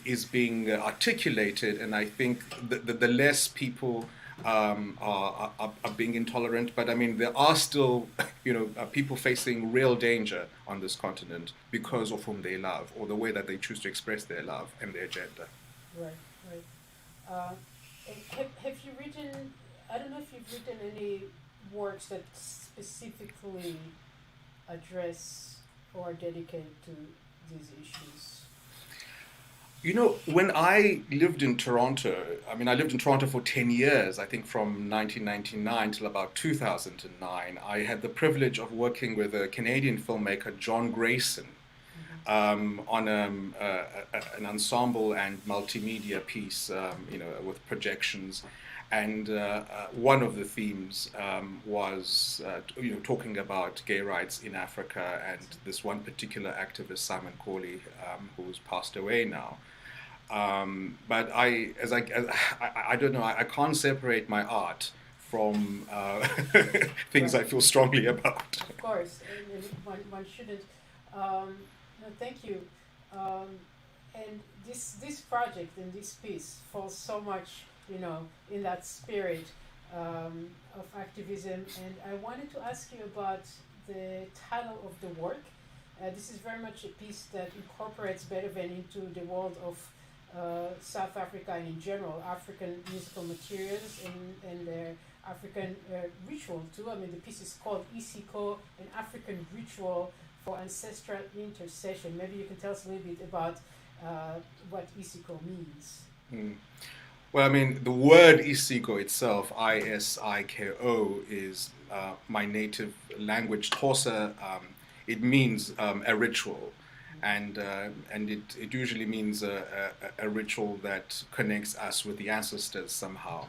is being articulated, and I think the less people are being intolerant. But I mean, there are still, people facing real danger on this continent because of whom they love, or the way that they choose to express their love and their gender. Right. Have you written, I don't know if you've written any works that specifically address or are dedicated to these issues? When I lived in Toronto, I lived in Toronto for 10 years, I think from 1999 till about 2009. I had the privilege of working with a Canadian filmmaker, John Grayson, on an ensemble and multimedia piece, with projections. And one of the themes was, talking about gay rights in Africa, and this one particular activist, Simon Corley, who's passed away now. But I don't know, I can't separate my art from things I feel strongly about. Of course, and one shouldn't. No, thank you. And this project and this piece falls so much, in that spirit of activism. And I wanted to ask you about the title of the work. This is very much a piece that incorporates Beethoven into the world of South Africa and in general African musical materials and their African ritual too. I mean, the piece is called Isiko, an African ritual for ancestral intercession. Maybe you can tell us a little bit about what Isiko means. Well, the word Isiko itself, Isiko, is my native language, Xhosa. It means a ritual, and it usually means a ritual that connects us with the ancestors somehow.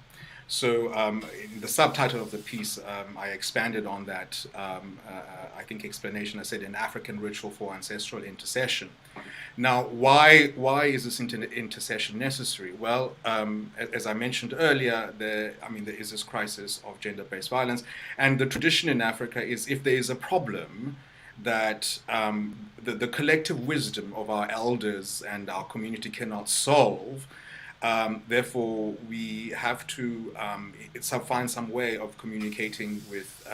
So in the subtitle of the piece, I expanded on that, I think, explanation. I said, an African ritual for ancestral intercession. Now, why is this intercession necessary? Well, as I mentioned earlier, there is this crisis of gender-based violence, and the tradition in Africa is, if there is a problem that the collective wisdom of our elders and our community cannot solve, therefore we have to find some way of communicating with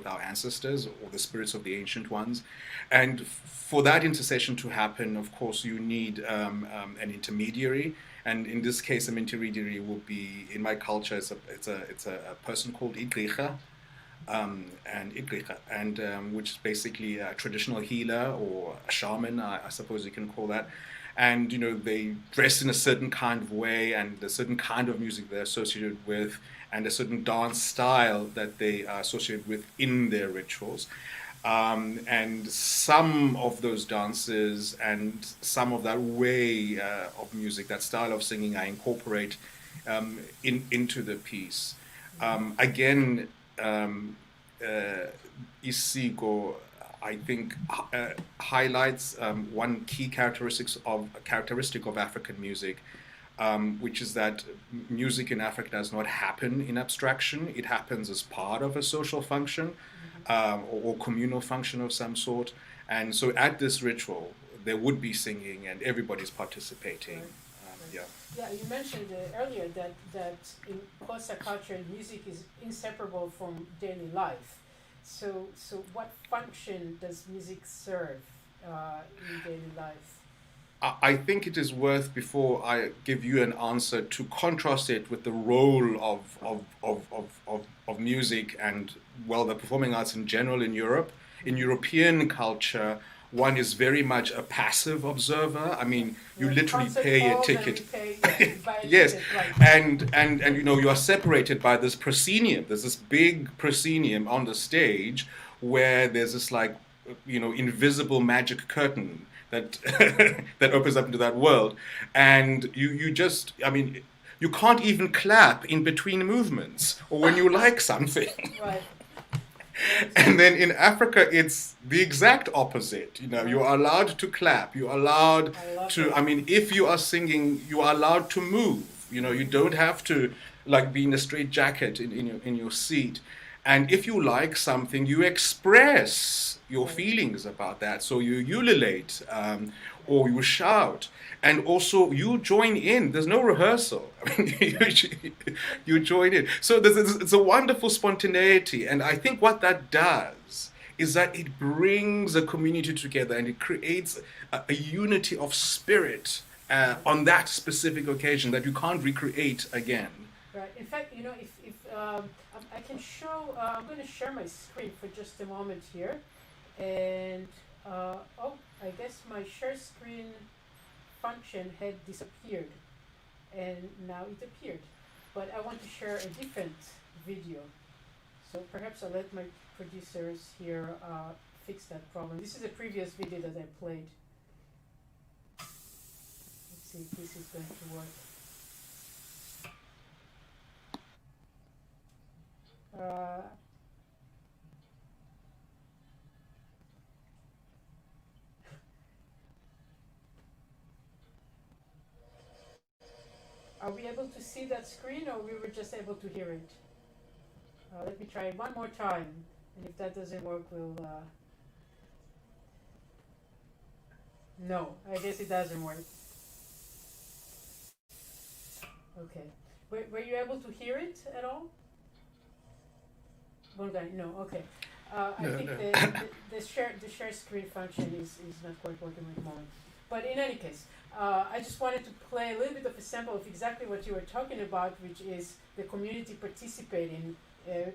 our ancestors or the spirits of the ancient ones. And for that intercession to happen, of course, you need an intermediary. And in this case, an intermediary will be, in my culture, it's a person called Idricha, which is basically a traditional healer or a shaman, I suppose you can call that. And they dress in a certain kind of way, and a certain kind of music they're associated with, and a certain dance style that they are associated with in their rituals. And some of those dances and some of that way of music, that style of singing, I incorporate into the piece. Again, Isiko, I think, highlights one key characteristic of African music, which is that music in Africa does not happen in abstraction. It happens as part of a social function or communal function of some sort. And so at this ritual, there would be singing and everybody's participating. Right. Yeah, you mentioned earlier that in Xhosa culture, music is inseparable from daily life. So what function does music serve in daily life? I think it is worth, before I give you an answer, to contrast it with the role of music and, well, the performing arts in general in Europe. In European culture, one is very much a passive observer. I mean, you literally pay a ticket. Yes, and you are separated by this proscenium. There's this big proscenium on the stage where there's this invisible magic curtain that that opens up into that world, and you can't even clap in between movements or when you like something. Right. And then in Africa, it's the exact opposite. You are allowed to clap. You are allowed to. If you are singing, you are allowed to move. You don't have to be in a straitjacket in your seat. And if you like something, you express your feelings about that. So you ululate or you shout. And also, you join in. There's no rehearsal. You join in. So it's a wonderful spontaneity. And I think what that does is that it brings a community together and it creates a unity of spirit on that specific occasion that you can't recreate again. Right. In fact, if I can show, I'm going to share my screen for just a moment here. And, I guess my share screen function had disappeared, and now it appeared. But I want to share a different video. So perhaps I'll let my producers here fix that problem. This is a previous video that I played. Let's see if this is going to work. Are we able to see that screen, or we were just able to hear it? Let me try one more time, and if that doesn't work, we'll... No, I guess it doesn't work. Okay. Were you able to hear it at all? Bongani, no, okay. I think the share screen function is not quite working at the moment. But in any case, I just wanted to play a little bit of a sample of exactly what you were talking about, which is the community participating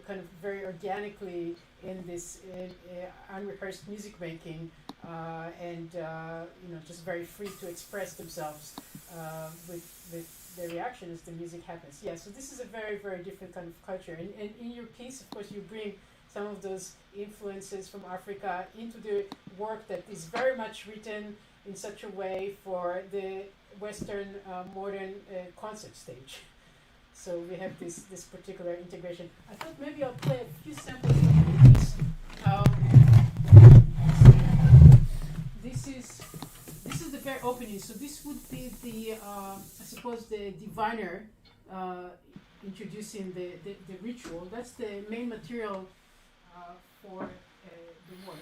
kind of very organically in this unrehearsed music making, and just very free to express themselves with the reaction as the music happens. Yeah, so this is a very, very different kind of culture. And in your piece, of course, you bring some of those influences from Africa into the work that is very much written in such a way for the Western modern concert stage. So we have this particular integration. I thought maybe I'll play a few samples of this. This is the very opening. So this would be the I suppose the diviner introducing the ritual. That's the main material for the work.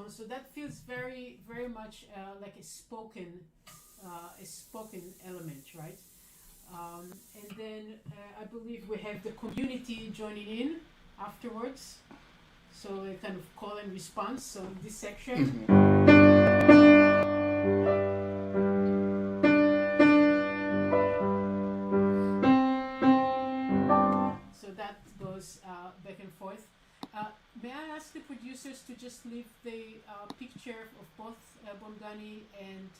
So that feels very, very much like a spoken element, right? And then I believe we have the community joining in afterwards. So a kind of call and response. So in this section. So that goes back and forth. May I ask the producers to just leave the picture of both Bongani and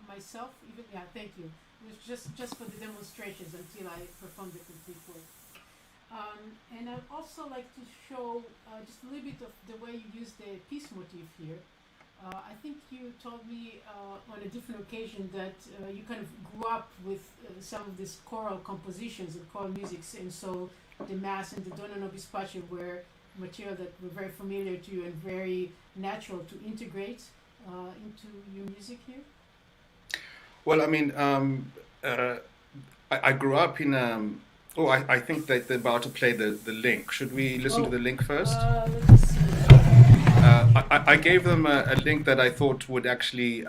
myself? Even, yeah, thank you. It was just for the demonstrations until I perform the complete work. And I'd also like to show just a little bit of the way you use the peace motif here. I think you told me on a different occasion that you kind of grew up with some of these choral compositions and choral musics, and so the Mass and the Dona Nobis Pace were material that were very familiar to you and very natural to integrate into your music here? Well, I mean, I grew up in. I think that they're about to play the link. Should we listen to the link first? Let's see. I gave them a link that I thought would actually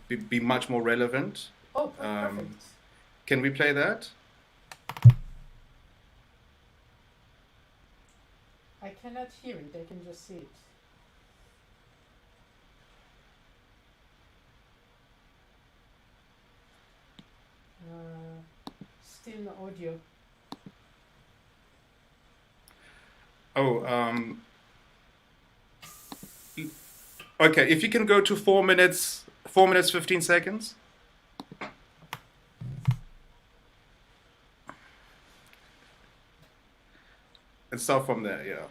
be much more relevant. Oh, perfect. Can we play that? I cannot hear it, I can just see it. Still no audio. Oh, okay, if you can go to 4 minutes, 15 seconds. And start from there, yeah.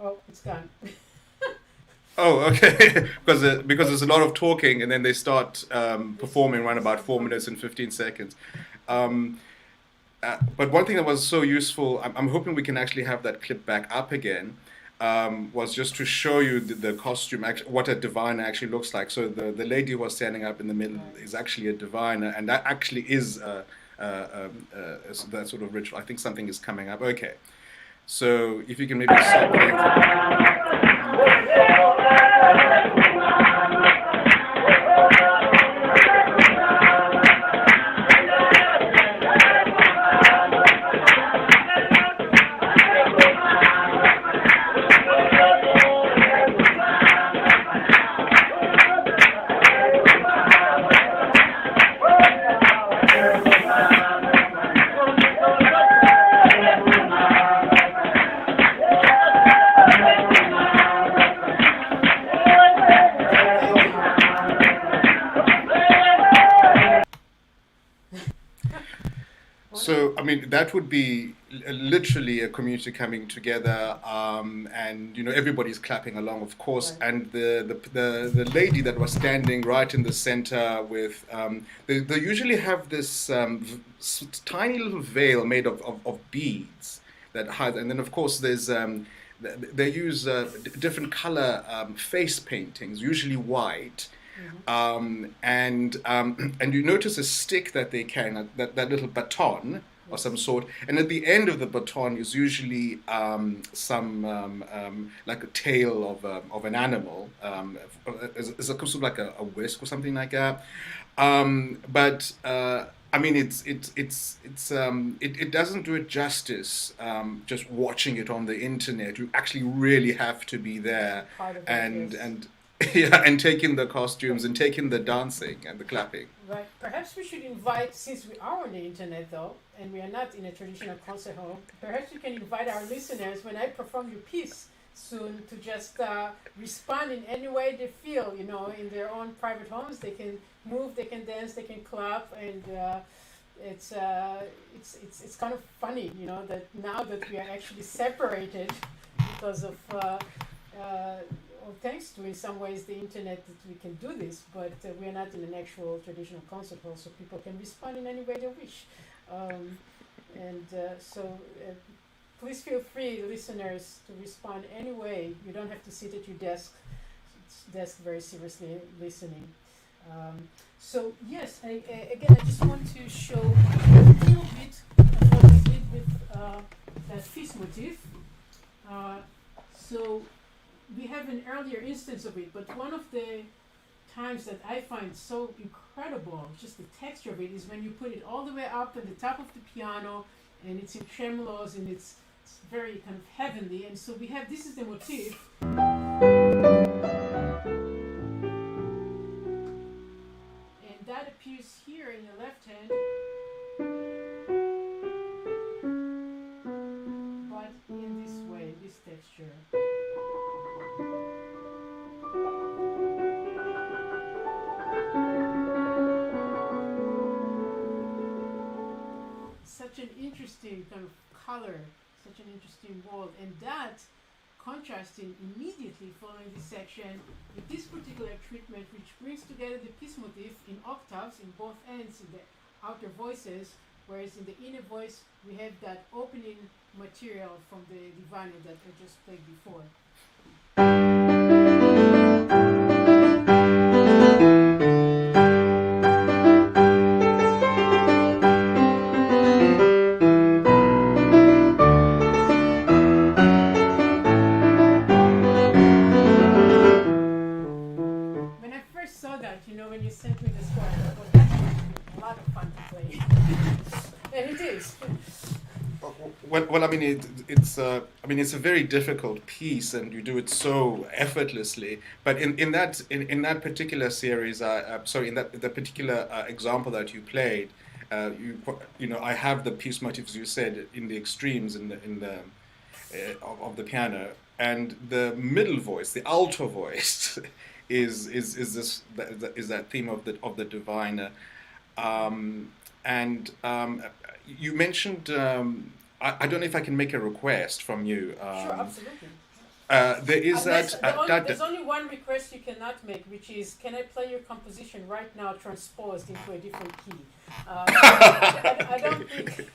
Oh, it's gone. Oh, okay. because there's a lot of talking, and then they start performing around about 4 minutes and 15 seconds. But one thing that was so useful, I'm hoping we can actually have that clip back up again, was just to show you the costume, what a diviner actually looks like. So the lady who was standing up in the middle is actually a diviner, and that actually is that sort of ritual. I think something is coming up. Okay. So if you can maybe stop playing. So, I mean, that would be literally a community coming together, and everybody's clapping along, of course. Right. And the lady that was standing right in the center with, they usually have this tiny little veil made of beads that hides, and then of course there's they use different color face paintings, usually white. Mm-hmm. And you notice a stick that they carry, that little baton or some sort, and at the end of the baton is usually some like a tail of an animal, is a sort of like a whisk or something like that. But I mean, it doesn't do it justice. Just watching it on the internet, you actually really have to be there and yeah, and taking the costumes and taking the dancing and the clapping. Right. Perhaps we should invite, since we are on the internet though, and we are not in a traditional concert hall, perhaps we can invite our listeners when I perform your piece soon to just respond in any way they feel, you know, in their own private homes. They can move, they can dance, they can clap, and it's kind of funny, you know, that now that we are actually separated because of, well, thanks to, in some ways, the internet, that we can do this, but we are not in an actual traditional concert hall, so people can respond in any way they wish. So please feel free, listeners, to respond any way. You don't have to sit at your desk very seriously listening. So yes, I just want to show a little bit of what we did with that fist motif. So we have an earlier instance of it, but one of the times that I find so incredible, just the texture of it, is when you put it all the way up at the top of the piano, and it's in tremolos, and it's very kind of heavenly. And so we have, this is the motif. And that appears here in the left hand. But in this way, this texture. Such an interesting kind of color, such an interesting world, and that contrasting immediately following this section with this particular treatment, which brings together the peace motif in octaves in both ends, in the outer voices, whereas in the inner voice we have that opening material from the Divine that I just played before. When you sent me the score, I thought, well, that's a lot of fun to play. And it is. Well, I mean, it's a very difficult piece, and you do it so effortlessly. But in that particular series, in that particular example that you played, you know, I have the piece motifs you said in the extremes of the piano, and the middle voice, the alto voice. is that theme of the divine, you mentioned, I don't know if I can make a request from you. Sure, absolutely. There is there's only one request you cannot make, which is, can I play your composition right now transposed into a different key? I don't think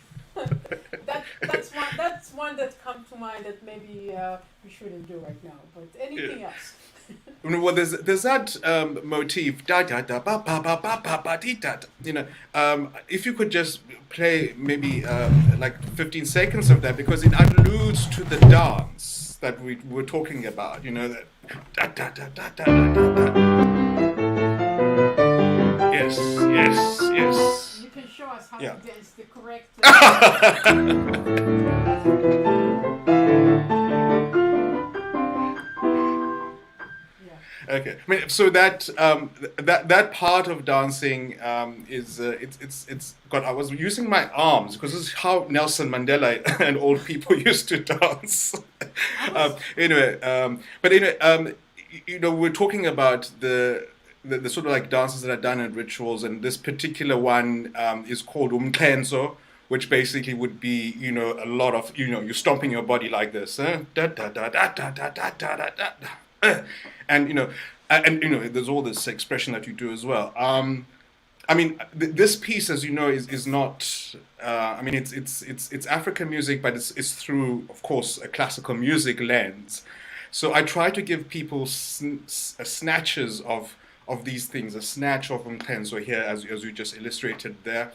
that's one that comes to mind that maybe we shouldn't do right now. But anything else? Well, there's that motif, da da da ba ba ba ba ba ba dee da. You know, if you could just play maybe like 15 seconds of that, because it alludes to the dance that we were talking about. You know, that da da da da da da da. Yes. You can show us how to dance the correct. Okay, I mean, so that part of dancing is it's got. I was using my arms because this is how Nelson Mandela and old people used to dance. Anyway, you know, we're talking about the sort of like dances that are done in rituals, and this particular one is called umklenzo, which basically would be, you know, a lot of, you know, you're stomping your body like this, da da da da da da da da da da. And you know, there's all this expression that you do as well. I mean, this piece, as you know, is not. I mean, it's African music, but it's through, of course, a classical music lens. So I try to give people snatches of these things, a snatch of umklenzo here, as you just illustrated there,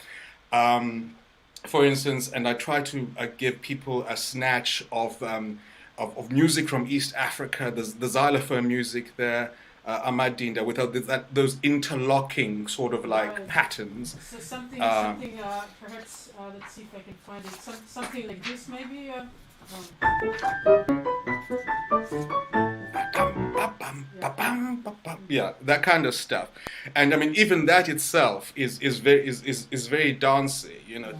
for instance, and I try to give people a snatch of music from East Africa, the xylophone music there, Amadinda, without those interlocking sort of like patterns. So something perhaps, let's see if I can find it, something like this maybe? Yeah, that kind of stuff. And I mean, even that itself is very dancey, you know.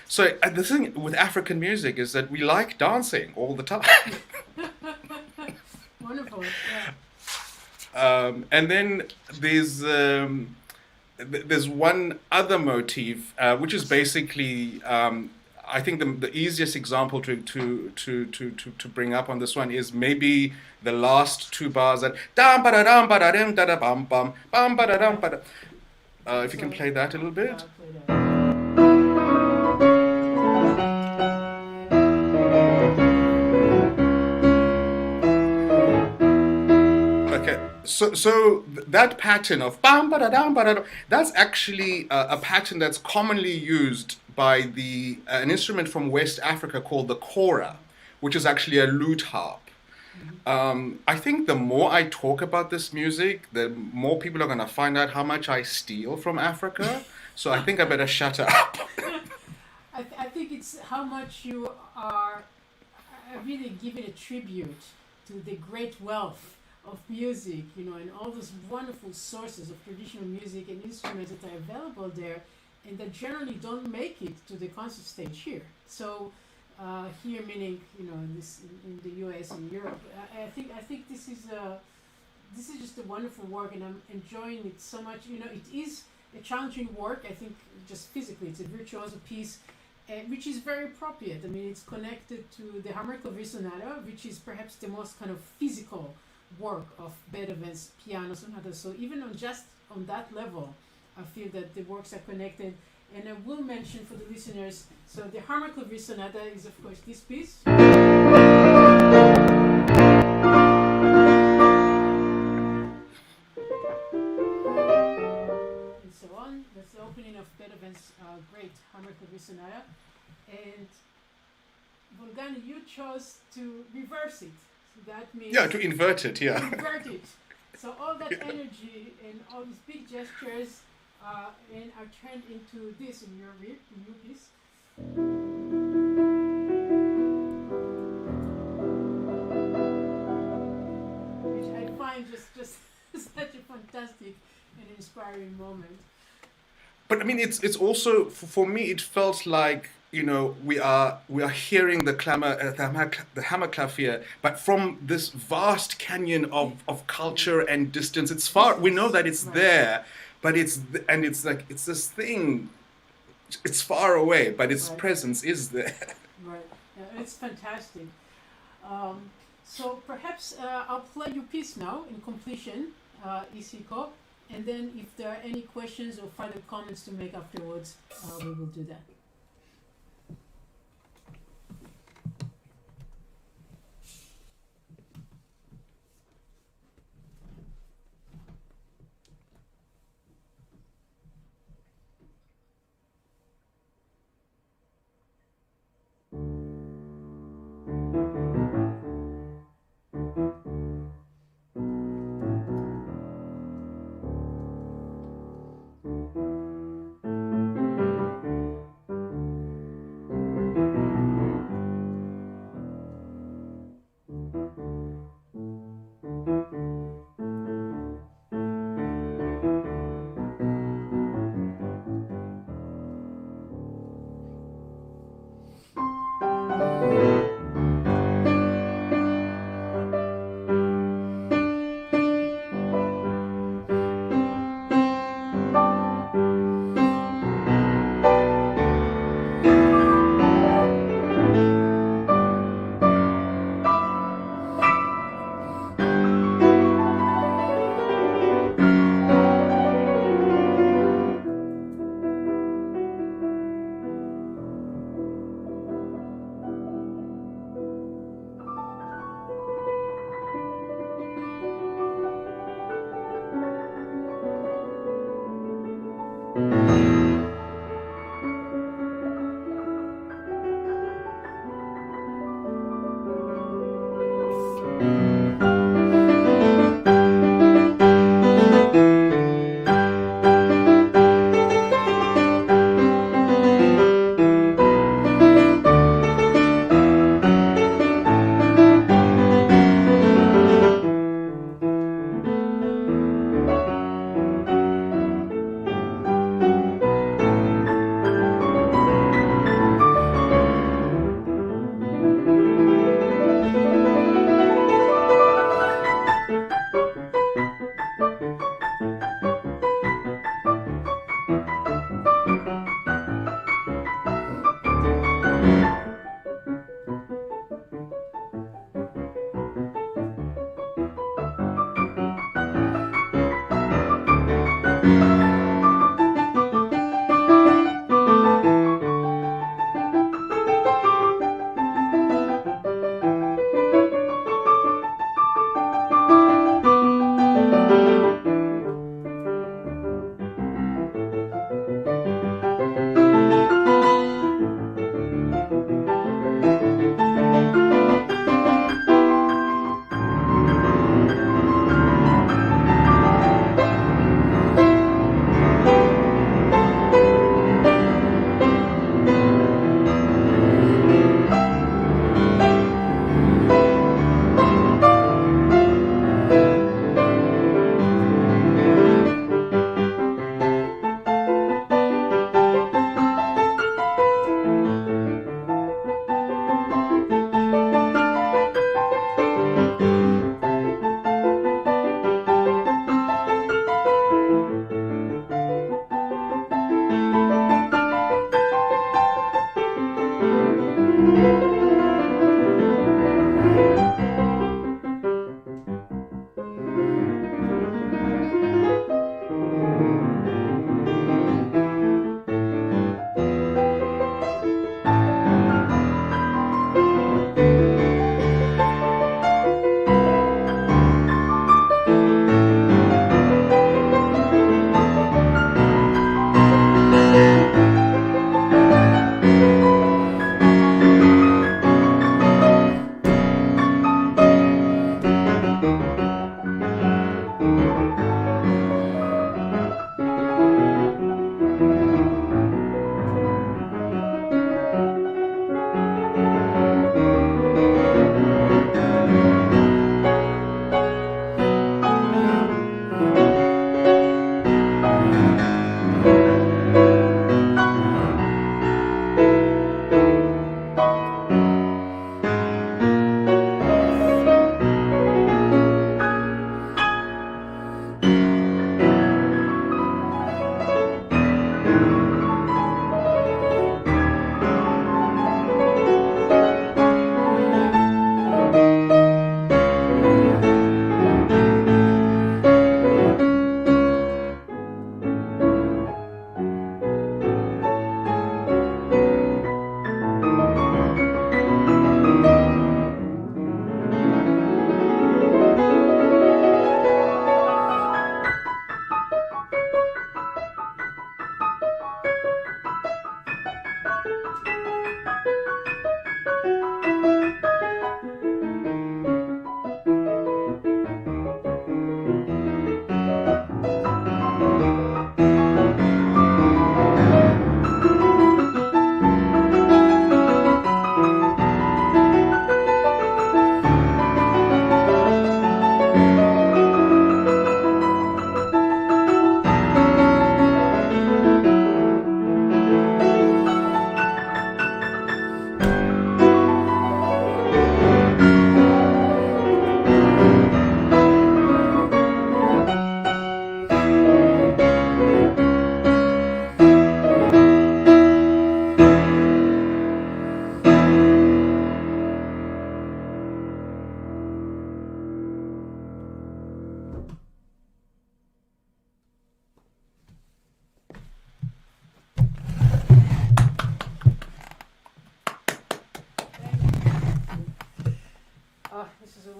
So the thing with African music is that we like dancing all the time. Wonderful. Yeah. And then there's one other motif, which is basically, I think the easiest example to bring up on this one is maybe the last two bars that dam ba da dam ba da dim da da bam bam bam ba da dam ba da. If you can play that a little bit. I'll play that. Okay, so that pattern of bam ba da dam ba da, that's actually a pattern that's commonly used by an instrument from West Africa called the kora, which is actually a lute harp. I think the more I talk about this music, the more people are going to find out how much I steal from Africa. So I think I better shut up. I think it's how much you are really giving a tribute to the great wealth of music, and all those wonderful sources of traditional music and instruments that are available there, and that generally don't make it to the concert stage here. So here, meaning in the U.S. and Europe, I think this is just a wonderful work, and I'm enjoying it so much. It is a challenging work. I think just physically, it's a virtuoso piece, which is very appropriate. I mean, it's connected to the Hammerklavier Sonata, which is perhaps the most kind of physical work of Beethoven's piano sonatas. So even on that level, I feel that the works are connected. And I will mention for the listeners, so the Hammerklavier Sonata is of course this piece. And so on. That's the opening of Beethoven's great Hammerklavier Sonata. And Bongani, you chose to reverse it. So that means... Yeah, to invert it, yeah. Invert it. So all that energy and all these big gestures and are turned into this in your piece. Which I find just such a fantastic and inspiring moment. But I mean, it's also for me. It felt like we are hearing the Hammerklavier, but from this vast canyon of culture and distance. It's far. We know that it's there, but it's this thing. It's far away, but its presence is there. Right. Yeah, it's fantastic. So perhaps I'll play your piece now in completion, Isiko. And then if there are any questions or further comments to make afterwards, we will do that.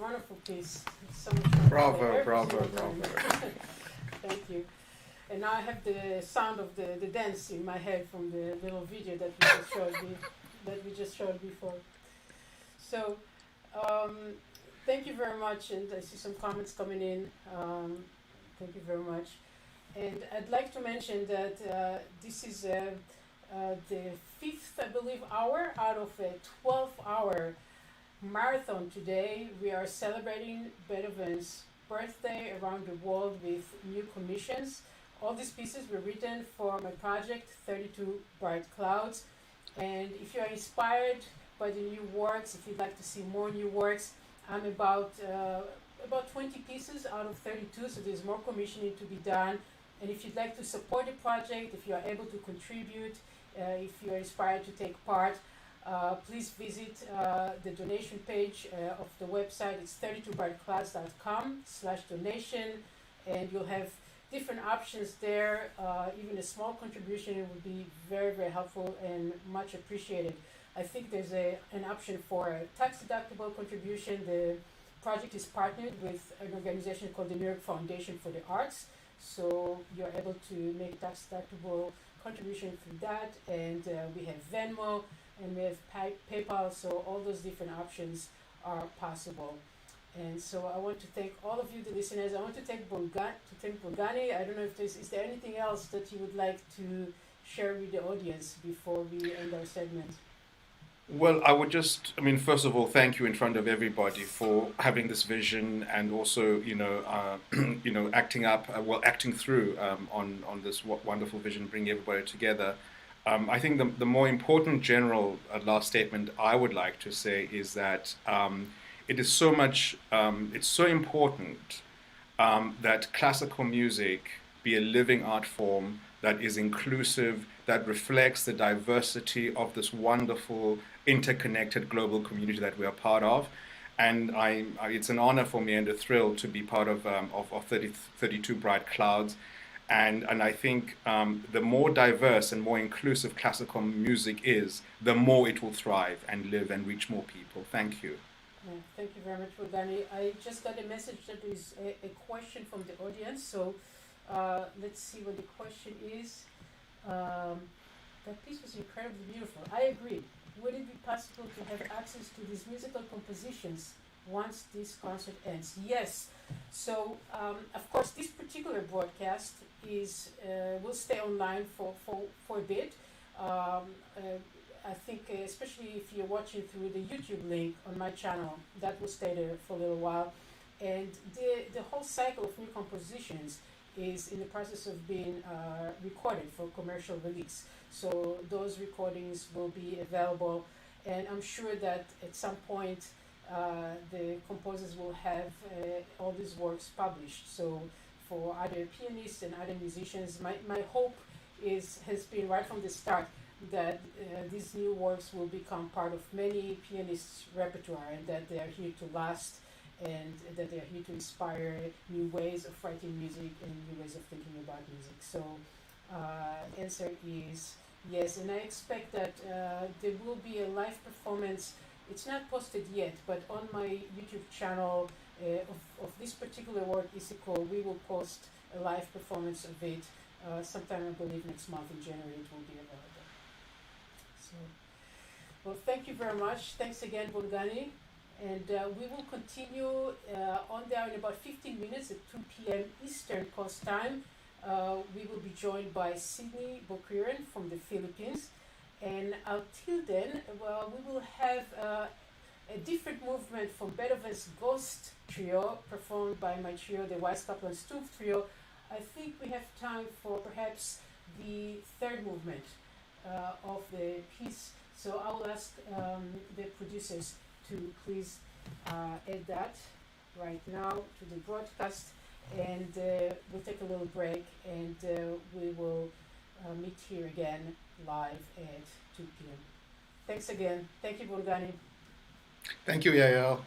wonderful piece. It's so much fun. Bravo, bravo, bravo. Thank you. And now I have the sound of the dance in my head from the little video that we just showed before. So, thank you very much, and I see some comments coming in. Thank you very much. And I'd like to mention that this is the 5th, I believe, hour out of a 12-hour marathon today. We are celebrating Beethoven's birthday around the world with new commissions. All these pieces were written for my project, 32 Bright Clouds. And if you are inspired by the new works, if you'd like to see more new works, I'm about 20 pieces out of 32, so there's more commissioning to be done. And if you'd like to support the project, if you are able to contribute, if you are inspired to take part, please visit the donation page of the website. It's 32brightclouds.com/donation, and you'll have different options there. Even a small contribution would be very, very helpful and much appreciated. I think there's an option for a tax-deductible contribution. The project is partnered with an organization called the New York Foundation for the Arts, so you're able to make tax-deductible contribution through that. And we have Venmo and we have PayPal, so all those different options are possible. And so I want to thank all of you, the listeners. I want to thank Bongani. I don't know if is there anything else that you would like to share with the audience before we end our segment? Well, I would just, first of all, thank you in front of everybody for having this vision and also, acting through on this wonderful vision, bringing everybody together. I think the more important general last statement I would like to say is that it is so much, it's so important that classical music be a living art form that is inclusive, that reflects the diversity of this wonderful, interconnected global community that we are part of. And it's an honor for me and a thrill to be part of 32 Bright Clouds. And I think the more diverse and more inclusive classical music is, the more it will thrive and live and reach more people. Thank you. Yeah, thank you very much, Bongani. I just got a message that there is a question from the audience. So let's see what the question is. That piece was incredibly beautiful. I agree. Would it be possible to have access to these musical compositions once this concert ends? Yes. So, of course, this particular broadcast will stay online for a bit. I think, especially if you're watching through the YouTube link on my channel, that will stay there for a little while. And the whole cycle of new compositions is in the process of being recorded for commercial release. So those recordings will be available, and I'm sure that at some point the composers will have all these works published. So for other pianists and other musicians, my hope has been right from the start that these new works will become part of many pianists' repertoire, and that they are here to last, and that they are here to inspire new ways of writing music and new ways of thinking about music. So answer is yes, and I expect that there will be a live performance. It's not posted yet, but on my YouTube channel of this particular work, Isiko, we will post a live performance of it sometime, I believe, next month in January. It will be available. So Well, thank you very much. Thanks again, Bongani. And we will continue on there in about 15 minutes at 2 p.m. Eastern Coast Time. We will be joined by Sidney Boquiren from the Philippines. And until then, well, we will have a different movement from Beethoven's Ghost Trio, performed by my trio, the Weiss Stumpf Trio. I think we have time for perhaps the third movement of the piece. So I will ask the producers to please add that right now to the broadcast, and we'll take a little break, and we will meet here again live at 2 p.m. Thanks again. Thank you, Bongani. Thank you, Yael.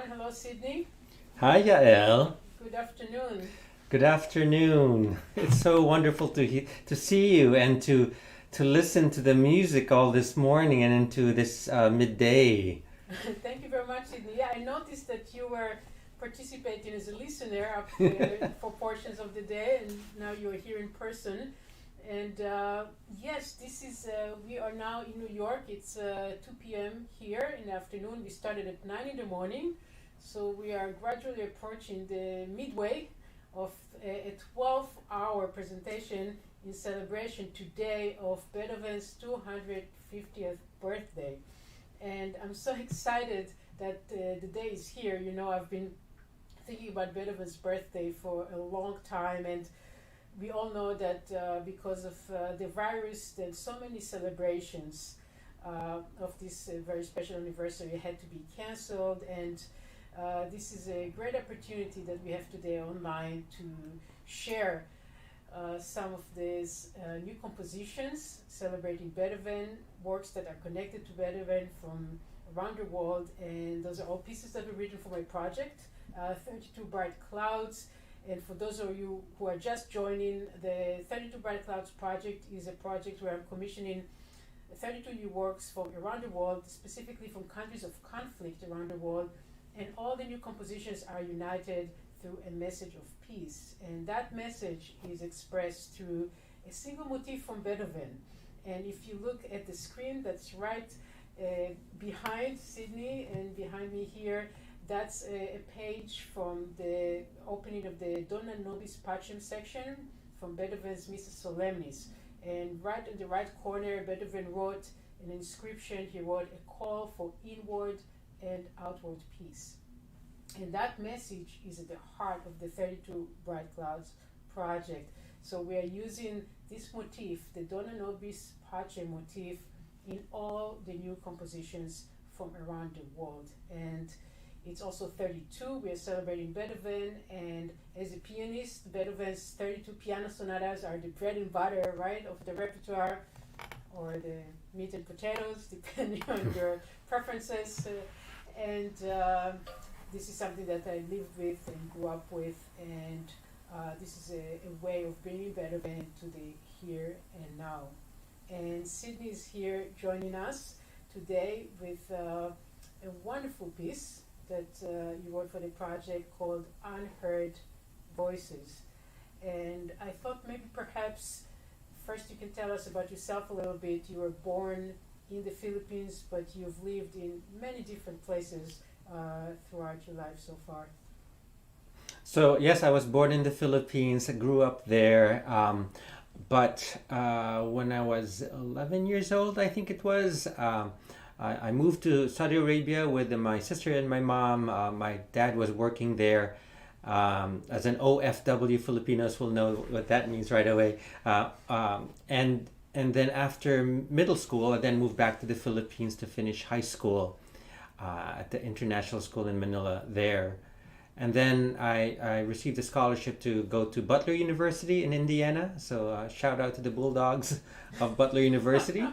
everyone. Hello, Sidney. Hi, Yael. Good afternoon. Good afternoon. It's so wonderful to see you and to listen to the music all this morning and into this midday. Thank you very much, Sidney. Yeah, I noticed that you were participating as a listener up for portions of the day, and now you're here in person. And yes, this is, we are now in New York. It's 2 p.m. here in the afternoon. We started at 9 in the morning. So we are gradually approaching the midway of a 12-hour presentation in celebration today of Beethoven's 250th birthday. And I'm so excited that the day is here. You know, I've been thinking about Beethoven's birthday for a long time, and we all know that because of the virus, there's so many celebrations of this very special anniversary had to be cancelled, and this is a great opportunity that we have today online to share some of these new compositions celebrating Beethoven, works that are connected to Beethoven from around the world, and those are all pieces that were written for my project, 32 Bright Clouds. And for those of you who are just joining, the 32 Bright Clouds project is a project where I'm commissioning 32 new works from around the world, specifically from countries of conflict around the world, and all the new compositions are united through a message of peace. And that message is expressed through a single motif from Beethoven. And if you look at the screen that's right behind Sidney and behind me here, that's a page from the opening of the Dona Nobis Pacem section from Beethoven's Missa Solemnis. And right in the right corner, Beethoven wrote an inscription. He wrote a call for inward and outward peace. And that message is at the heart of the 32 Bright Clouds project. So we are using this motif, the Dona Nobis Pacem motif, in all the new compositions from around the world. And it's also 32. We are celebrating Beethoven, and as a pianist, Beethoven's 32 piano sonatas are the bread and butter, right, of the repertoire, or the meat and potatoes, depending on your preferences. And this is something that I lived with and grew up with, and this is a way of bringing Beethoven to the here and now. And Sidney is here joining us today with a wonderful piece that you wrote for the project called Unheard Voices. And I thought maybe perhaps first you can tell us about yourself a little bit. You were born in the Philippines, but you've lived in many different places throughout your life so far. So yes, I was born in the Philippines. I grew up there. But when I was 11 years old, I think it was, I moved to Saudi Arabia with my sister and my mom. My dad was working there as an OFW. Filipinos will know what that means right away. And then after middle school, I then moved back to the Philippines to finish high school at the international school in Manila there. And then I received a scholarship to go to Butler University in Indiana. So shout out to the Bulldogs of Butler University.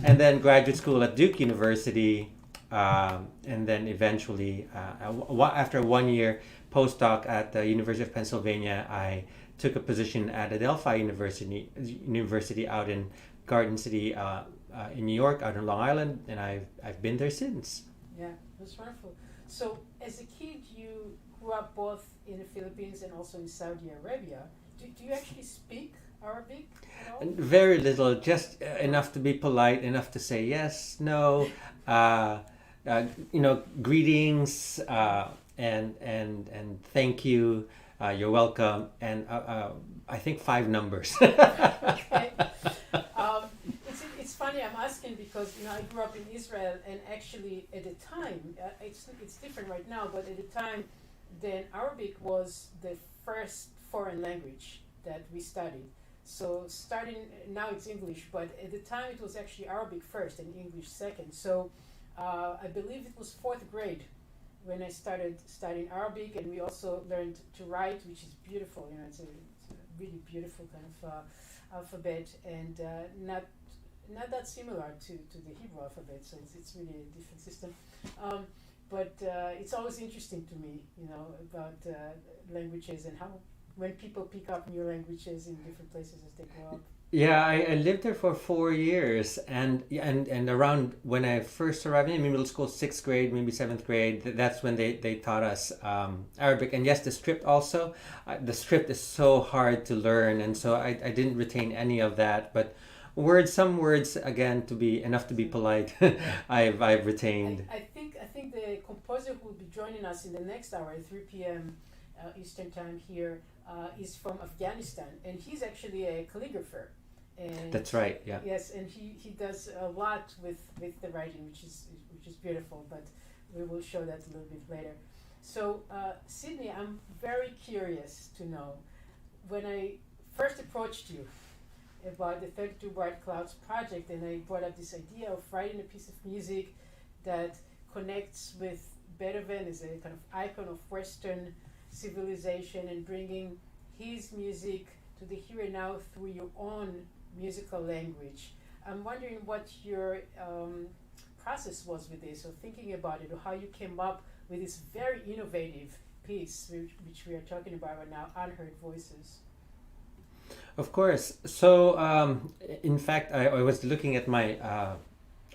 And then graduate school at Duke University. And then eventually, after 1 year postdoc at the University of Pennsylvania, I took a position at Adelphi University out in Garden City in New York, out in Long Island. And I've been there since. Yeah, that's wonderful. So as a kid, you grew up both in the Philippines and also in Saudi Arabia. Do you actually speak Arabic at all? Very little, just enough to be polite, enough to say yes, no, greetings, and thank you, you're welcome, and I think 5 numbers. Okay. It's funny I'm asking because I grew up in Israel, and actually at the time it's different right now, but at the time then Arabic was the first foreign language that we studied. So starting now it's English, but at the time it was actually Arabic first and English second. So I believe it was 4th grade when I started studying Arabic, and we also learned to write, which is beautiful. It's a really beautiful kind of alphabet, and not that similar to the Hebrew alphabet. So it's really a different system. but it's always interesting to me, about languages and how when people pick up new languages in different places as they grow up. Yeah, I lived there for 4 years, and around when I first arrived in middle school, 6th grade, maybe 7th grade, that's when they taught us Arabic. And yes, the script also. The script is so hard to learn, and so I didn't retain any of that. But some words again to be enough to be polite, I've retained. I think the composer who will be joining us in the next hour at 3 p.m. Eastern time here is from Afghanistan, and he's actually a calligrapher. And That's right. Yeah. Yes, and he does a lot with the writing, which is beautiful. But we will show that a little bit later. So Sidney, I'm very curious to know, when I first approached you about the 32 Bright Clouds project, and I brought up this idea of writing a piece of music that connects with Beethoven as a kind of icon of Western civilization and bringing his music to the here and now through your own musical language. I'm wondering what your process was with this, or thinking about it, or how you came up with this very innovative piece, which we are talking about right now, Unheard Voices. Of course. So, in fact, I was looking at my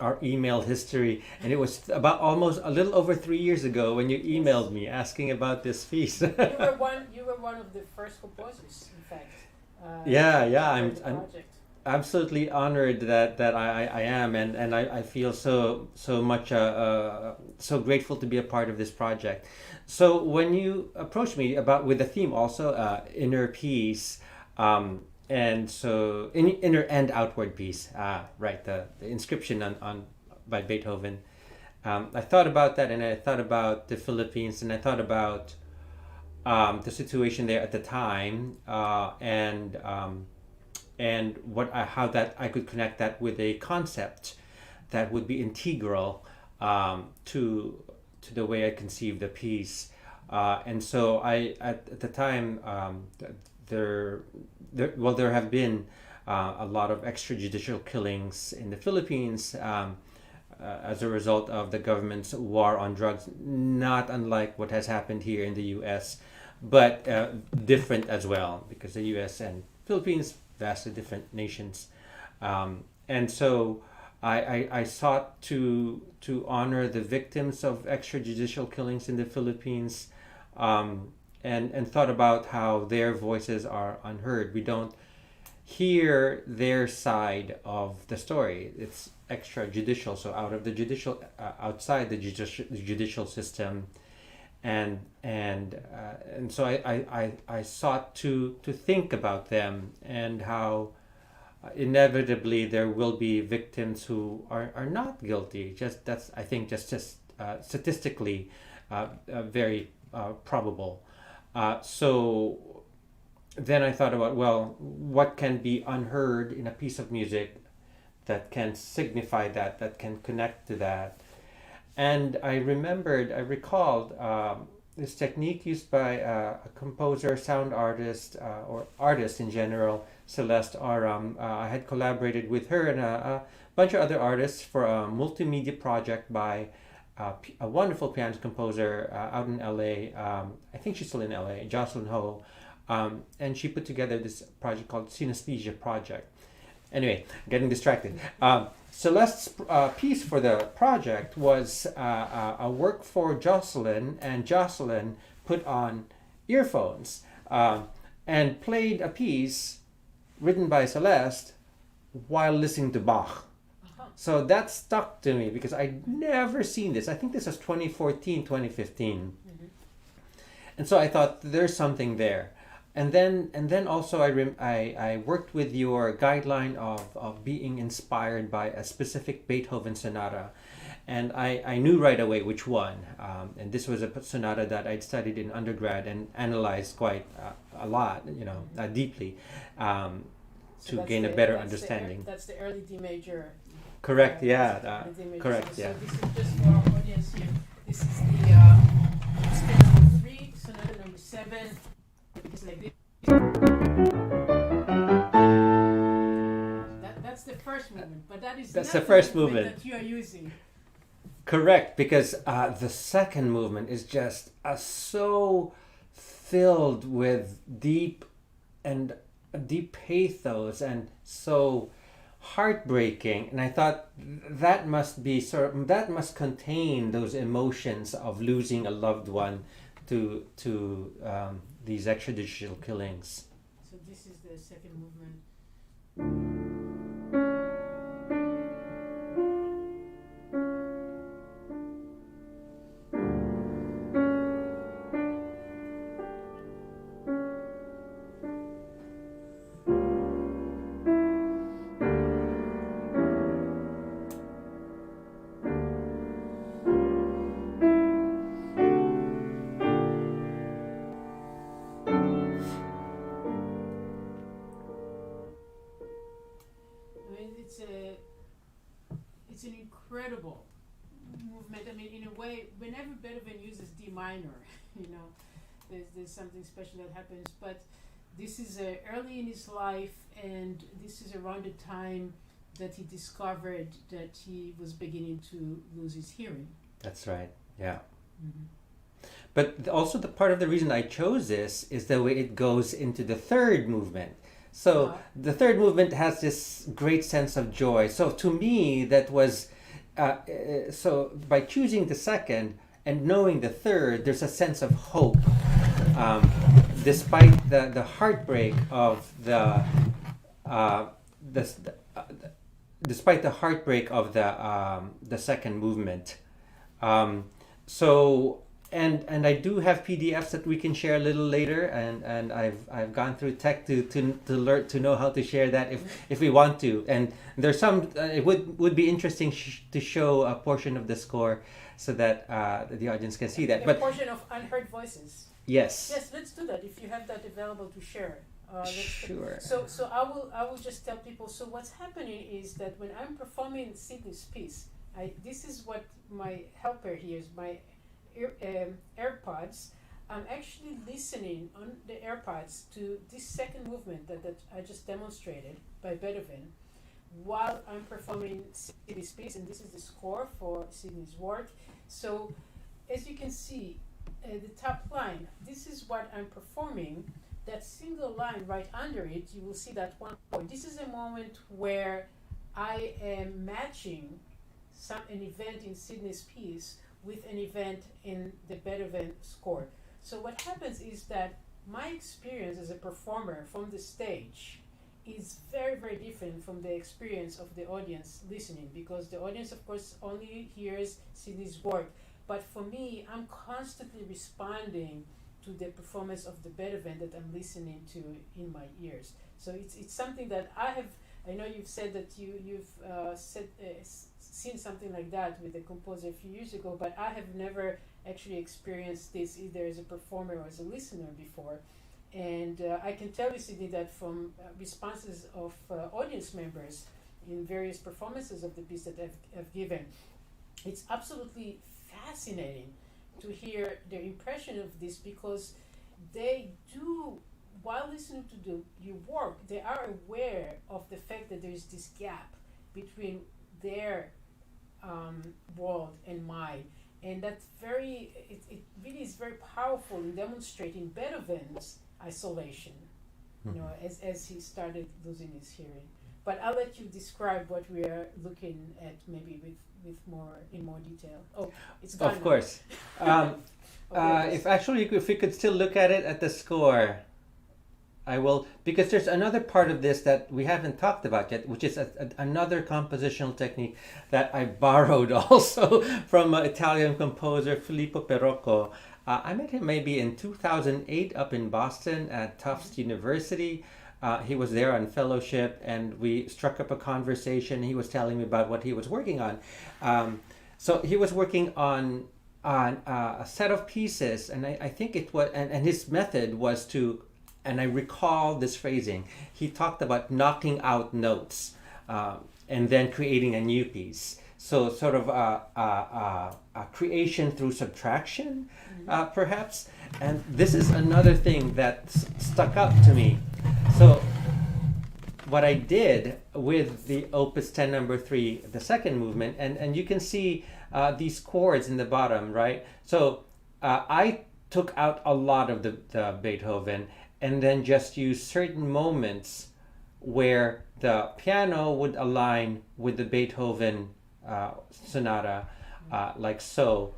our email history, and it was about almost a little over 3 years ago when you emailed me asking about this piece. You were one of the first composers, in fact. I'm absolutely honored that I am, and I feel so much so grateful to be a part of this project. So when you approached me with the theme also inner peace, and so inner and outward peace, right, the inscription on by Beethoven, I thought about that, and I thought about the Philippines, and I thought about the situation there at the time, and how that I could connect that with a concept that would be integral to the way I conceived the piece, and so I at the time there have been a lot of extrajudicial killings in the Philippines as a result of the government's war on drugs, not unlike what has happened here in the U.S., but different as well, because the U.S. and Philippines, vastly different nations. And so I sought to honor the victims of extrajudicial killings in the Philippines, and thought about how their voices are unheard. We don't hear their side of the story. It's extrajudicial, so out of the judicial, outside the judicial system, and so I sought to think about them, and how inevitably there will be victims who are not guilty. I think just statistically very probable. So then I thought about, well, what can be unheard in a piece of music that can signify that can connect to that. And I recalled this technique used by a composer, sound artist, or artist in general, Celeste Aram. I had collaborated with her and a bunch of other artists for a multimedia project by a wonderful pianist composer out in LA. I think she's still in LA, Jocelyn Ho. And she put together this project called Synesthesia Project. Anyway, getting distracted. Celeste's piece for the project was a work for Jocelyn, and Jocelyn put on earphones and played a piece written by Celeste while listening to Bach. So that stuck to me because I'd never seen this. I think this was 2014, 2015. Mm-hmm. And so I thought there's something there. And then also I worked with your guideline of being inspired by a specific Beethoven sonata, and I knew right away which one. And this was a sonata that I'd studied in undergrad and analyzed quite a lot, deeply, to gain a better understanding. That's the early D major. Correct. Yeah. Correct. Yeah. So this is just for our audience here. This is the scale number 3, sonata number 7. It's like this. That's the first movement, but that's the first movement that you are using. Correct, because the second movement is just so filled with deep pathos and so heartbreaking, and I thought that must contain those emotions of losing a loved one to these extrajudicial killings. So this is the second movement. It's an incredible movement. I mean, in a way, whenever Beethoven uses D minor, there's something special that happens. But this is early in his life, and this is around the time that he discovered that he was beginning to lose his hearing. That's right. Yeah. Mm-hmm. But also the part of the reason I chose this is the way it goes into the third movement. So the third movement has this great sense of joy. So to me, that was, so by choosing the second and knowing the third, there's a sense of hope. Despite the heartbreak of despite the heartbreak of the second movement. And I do have PDFs that we can share a little later, and I've gone through tech to learn to know how to share that if we want to. And there's some it would be interesting to show a portion of the score so that the audience can see that. A portion of Unheard Voices. Yes. Yes, let's do that if you have that available to share. Sure. So I will just tell people. So what's happening is that when I'm performing Sidney's piece, this is what my helper hears. My AirPods, I'm actually listening on the AirPods to this second movement that I just demonstrated by Beethoven while I'm performing Sidney's piece, and this is the score for Sidney's work. So as you can see, the top line, this is what I'm performing. That single line right under it, you will see that one point. This is a moment where I am matching an event in Sidney's piece with an event in the Beethoven score. So what happens is that my experience as a performer from the stage is very, very different from the experience of the audience listening, because the audience, of course, only hears Sidney's work. But for me, I'm constantly responding to the performance of the Beethoven that I'm listening to in my ears. So it's something that I know you've said that you've seen something like that with the composer a few years ago, but I have never actually experienced this either as a performer or as a listener before. And I can tell you, Sidney, that from responses of audience members in various performances of the piece that I've given, it's absolutely fascinating to hear their impression of this, because they do, while listening to your work, they are aware of the fact that there is this gap between their world and mine, and that's it really is very powerful in demonstrating Beethoven's isolation, as he started losing his hearing. But I'll let you describe what we are looking at, maybe with in more detail. Oh, it's gone. Of course. If we could still look at it at the score, I will, because there's another part of this that we haven't talked about yet, which is another compositional technique that I borrowed also from Italian composer Filippo Perocco. I met him maybe in 2008 up in Boston at Tufts University. He was there on fellowship, and we struck up a conversation. He was telling me about what he was working on. So he was working on a set of pieces, and I think it was, and his method was to, and I recall this phrasing, he talked about knocking out notes and then creating a new piece. So sort of a creation through subtraction, perhaps. And this is another thing that stuck out to me. So what I did with the Opus 10 number 3, the second movement, and you can see these chords in the bottom, right? So I took out a lot of the Beethoven and then just used certain moments where the piano would align with the Beethoven sonata, like so.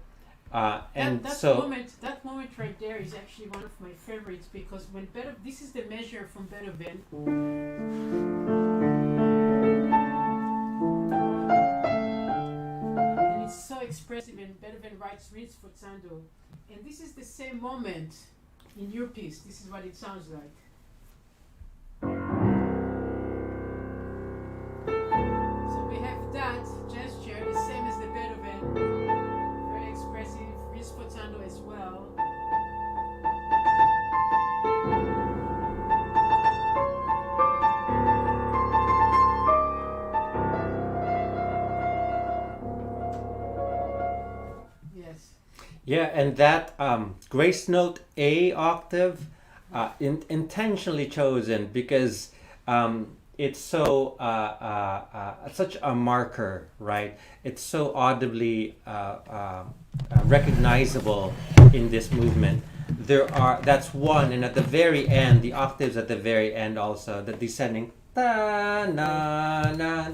That moment right there is actually one of my favorites, because when this is the measure from Beethoven. And it's so expressive, and Beethoven writes reeds forzando. And this is the same moment in your piece. This is what it sounds like. So we have that gesture, the same as the Beethoven. Expressive, reeds forzando as well. Yes. Yeah, and that grace note A octave, intentionally chosen because it's so such a marker, right? It's so audibly recognizable in this movement. That's one, and at the very end, the octaves at the very end also, the descending da na na.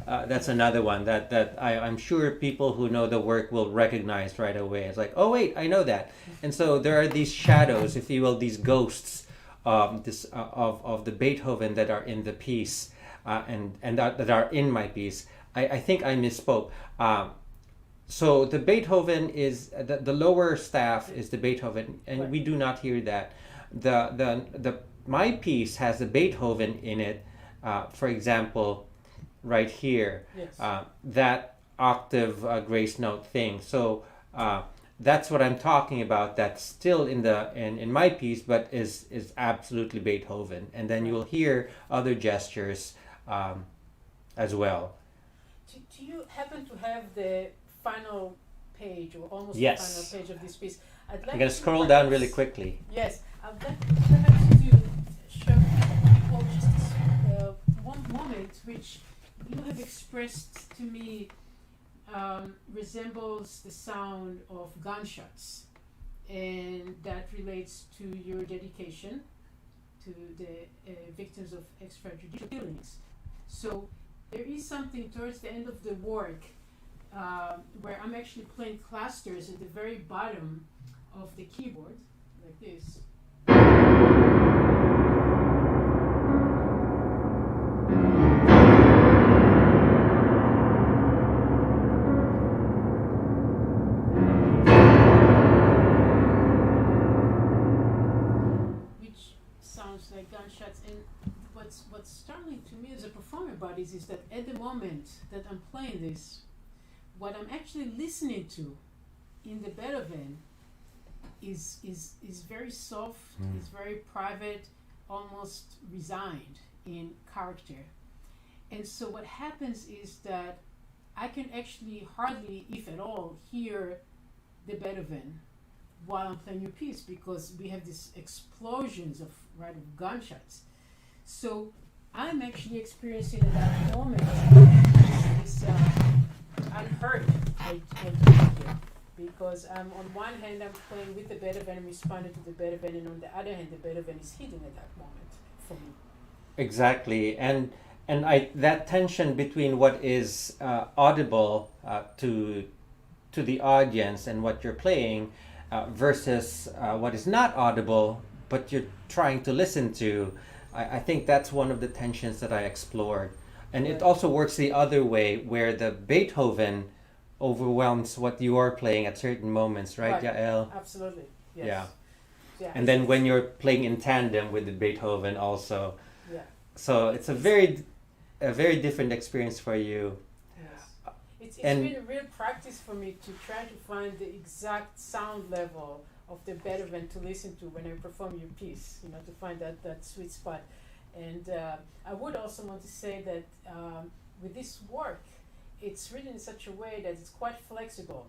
That's another one that I'm sure people who know the work will recognize right away. It's like, oh wait, I know that. And so there are these shadows, if you will, these ghosts of the Beethoven that are in the piece, and that are in my piece. I think I misspoke. So the Beethoven is the lower staff is the Beethoven, and Right. we do not hear that. My piece has the Beethoven in it. For example, right here, Yes. that octave grace note thing. So that's what I'm talking about. That's still in my piece, but is absolutely Beethoven. And then you'll hear other gestures as well. Do you happen to have the final page, or almost Yes. the final page of this piece? I'd like I'm gonna to scroll down perhaps- really quickly. Yes, I'd like perhaps to show people just this one moment which you have expressed to me resembles the sound of gunshots, and that relates to your dedication to the victims of extrajudicial killings. So there is something towards the end of the work where I'm actually playing clusters at the very bottom of the keyboard, like this. Which sounds like gunshots. And what's startling to me as a performer bodies is that at the moment that I'm playing this, what I'm actually listening to in the Beethoven is very soft, is very private, almost resigned in character. And so what happens is that I can actually hardly, if at all, hear the Beethoven while I'm playing your piece, because we have these explosions of gunshots. So I'm actually experiencing at that moment this unheard idea, because on one hand I'm playing with the Beethoven and responding to the Beethoven, and on the other hand the Beethoven is hidden at that moment for me. Exactly, and that tension between what is audible to the audience and what you're playing versus what is not audible but you're trying to listen to. I think that's one of the tensions that I explored, and it also works the other way, where the Beethoven overwhelms what you are playing at certain moments, right, Yael? Absolutely. Yes. Yeah. Yeah. And then when you're playing in tandem with the Beethoven also. Yeah. So it's a very different experience for you. Yes. It's And- been a real practice for me to try to find the exact sound level of the Beethoven to listen to when I perform your piece, to find that sweet spot. And I would also want to say that with this work, it's written in such a way that it's quite flexible.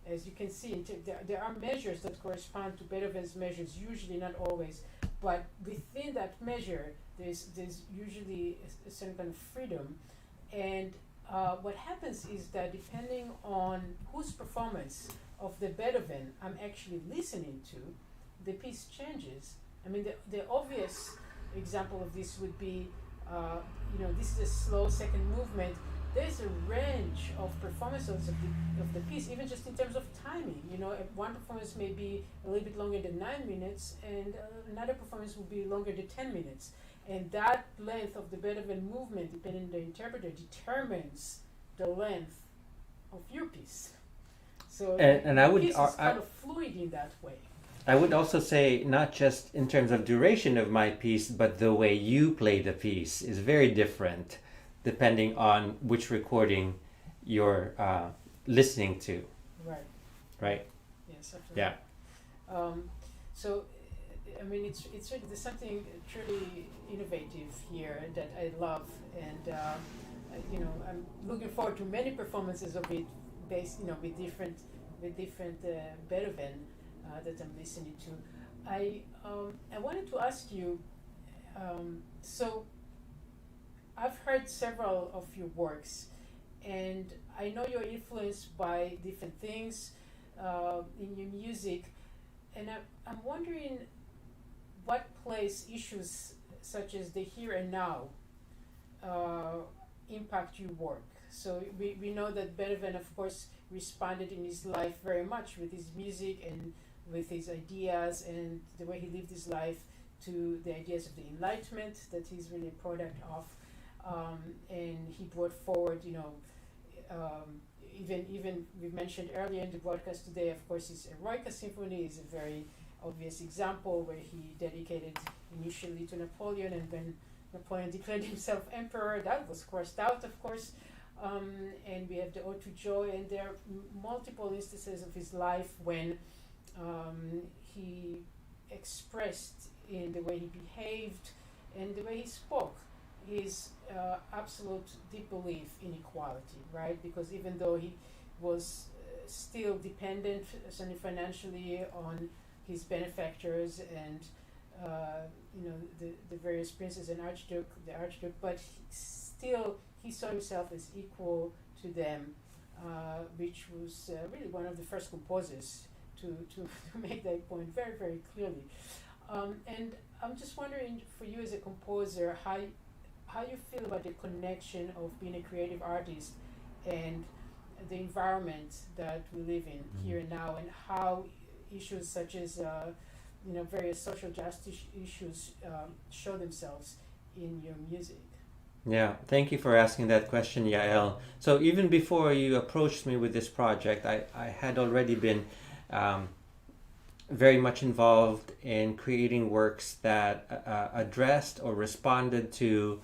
As you can see, there are measures that correspond to Beethoven's measures, usually, not always, but within that measure, there's usually a certain kind of freedom, and what happens is that depending on whose performance of the Beethoven I'm actually listening to, the piece changes. I mean, the obvious example of this would be, this is a slow second movement. There's a range of performances of the piece, even just in terms of timing. One performance may be a little bit longer than 9 minutes, and another performance will be longer than 10 minutes. And that length of the Beethoven movement, depending on the interpreter, determines the length of your piece. So and I would piece is kind of fluid in that way. I would also say, not just in terms of duration of my piece, but the way you play the piece is very different depending on which recording you're listening to. Right. Right? Yes, absolutely. Yeah. So, I mean, it's really, there's something truly innovative here that I love, and I'm looking forward to many performances of it, based, with different Beethoven that I'm listening to. I wanted to ask you. So, I've heard several of your works, and I know you're influenced by different things in your music, and I'm wondering what place issues such as the here and now impact your work. So we know that Beethoven, of course, responded in his life very much with his music and with his ideas and the way he lived his life to the ideas of the Enlightenment that he's really a product of. And he brought forward, even we mentioned earlier in the broadcast today, of course, his Eroica Symphony is a very obvious example where he dedicated initially to Napoleon, and when Napoleon declared himself emperor, that was crossed out, of course. And we have the Ode to Joy, and there are multiple instances of his life when he expressed in the way he behaved and the way he spoke his absolute deep belief in equality, right? Because even though he was still dependent, certainly financially, on his benefactors and the various princes and the archduke, but he saw himself as equal to them, which was really one of the first composers to make that point very, very clearly. And I'm just wondering, for you as a composer, how you feel about the connection of being a creative artist and the environment that we live in here and now, and how issues such as various social justice issues show themselves in your music. Yeah, thank you for asking that question, Yael. So even before you approached me with this project, I had already been very much involved in creating works that addressed or responded to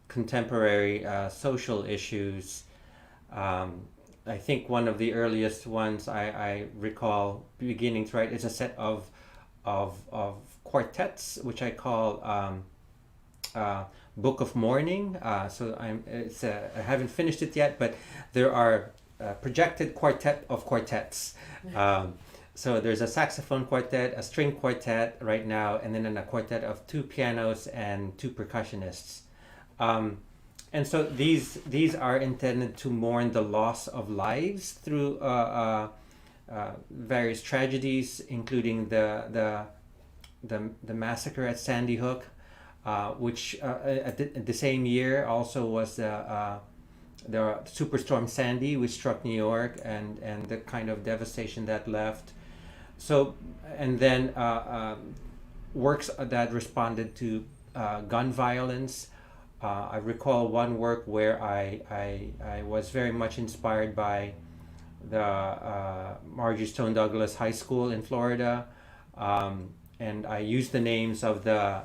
contemporary social issues. I think one of the earliest ones I recall beginning to write is a set of quartets, which I call Book of Mourning. So I haven't finished it yet, but there are projected quartet of quartets. So there's a saxophone quartet, a string quartet right now, and then a quartet of 2 pianos and 2 percussionists. And so these are intended to mourn the loss of lives through various tragedies, including the massacre at Sandy Hook, which at the same year also was the Superstorm Sandy, which struck New York, and the kind of devastation that left. So, and then works that responded to gun violence. I recall one work where I was very much inspired by the Marjorie Stone Douglas High School in Florida, and I used the names of the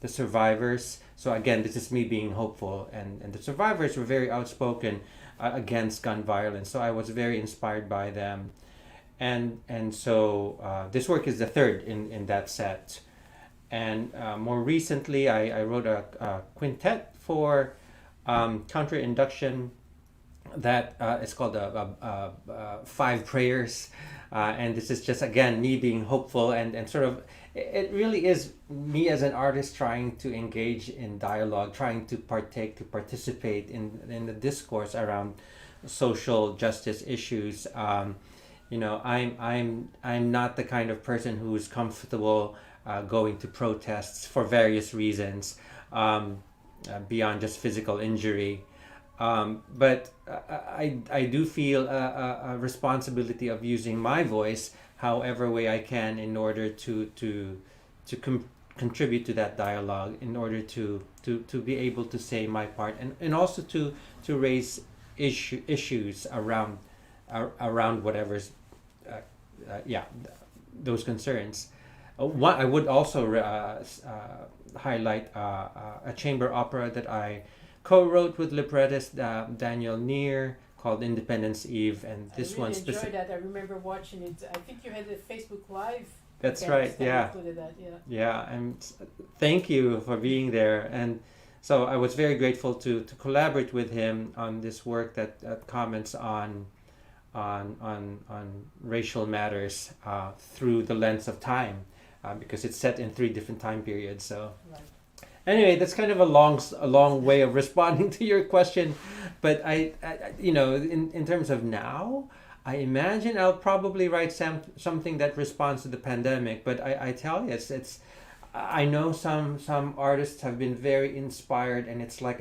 survivors. So again, this is me being hopeful, and the survivors were very outspoken against gun violence. So I was very inspired by them, and so this work is the third in that set. And more recently, I wrote a quintet for counter-induction that is called 5 Prayers. And this is just, again, me being hopeful and sort of, it really is me as an artist trying to engage in dialogue, trying to participate in the discourse around social justice issues. I'm not the kind of person who's comfortable going to protests for various reasons, beyond just physical injury. But I do feel a responsibility of using my voice however way I can in order to contribute to that dialogue, in order to be able to say my part, and also to raise issues around whatever's those concerns. I would also highlight a chamber opera that I co-wrote with librettist Daniel Neer, called Independence Eve, and this I really one enjoyed that. I remember watching it. I think you had a Facebook Live. That's cast right. that Yeah. included that, yeah. Yeah, and thank you for being there. And so I was very grateful to collaborate with him on this work that comments on racial matters through the lens of time, because it's set in 3 different time periods. So. Right. Anyway, that's kind of a long way of responding to your question, but I in terms of now, I imagine I'll probably write something that responds to the pandemic. But I tell you, it's I know some artists have been very inspired, and it's like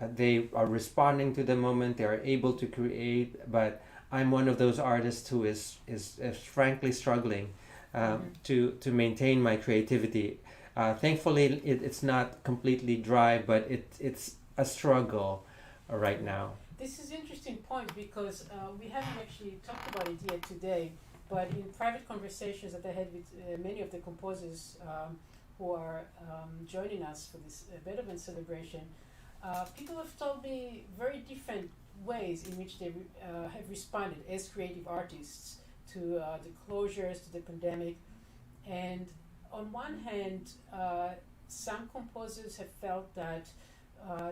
they are responding to the moment. They are able to create, but I'm one of those artists who is frankly struggling to maintain my creativity. Thankfully, it's not completely dry, but it's a struggle right now. This is an interesting point because we haven't actually talked about it yet today, but in private conversations that I had with many of the composers who are joining us for this Beethoven celebration, people have told me very different ways in which they have responded as creative artists to the closures, to the pandemic. And on one hand, some composers have felt that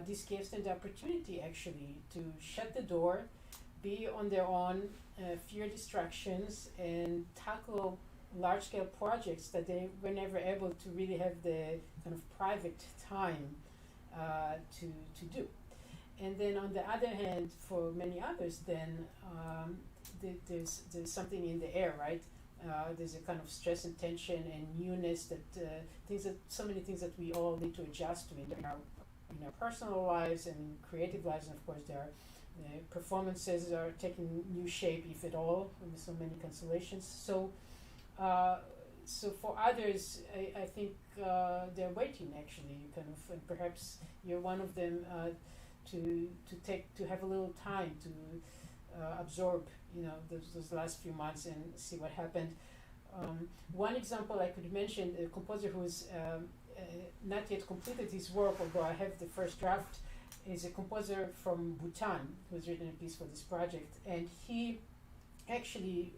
this gives them the opportunity actually to shut the door, be on their own, fear distractions, and tackle large-scale projects that they were never able to really have the kind of private time to do. And then on the other hand, for many others, then there's something in the air, right? There's a kind of stress and tension and newness so many things that we all need to adjust to in our personal lives and creative lives, and of course their performances are taking new shape, if at all, with so many cancellations. So for others, I think they're waiting actually, kind of, and perhaps you're one of them, to have a little time to absorb those last few months and see what happened. One example I could mention, a composer who's not yet completed his work, although I have the first draft, is a composer from Bhutan who's written a piece for this project. And he actually,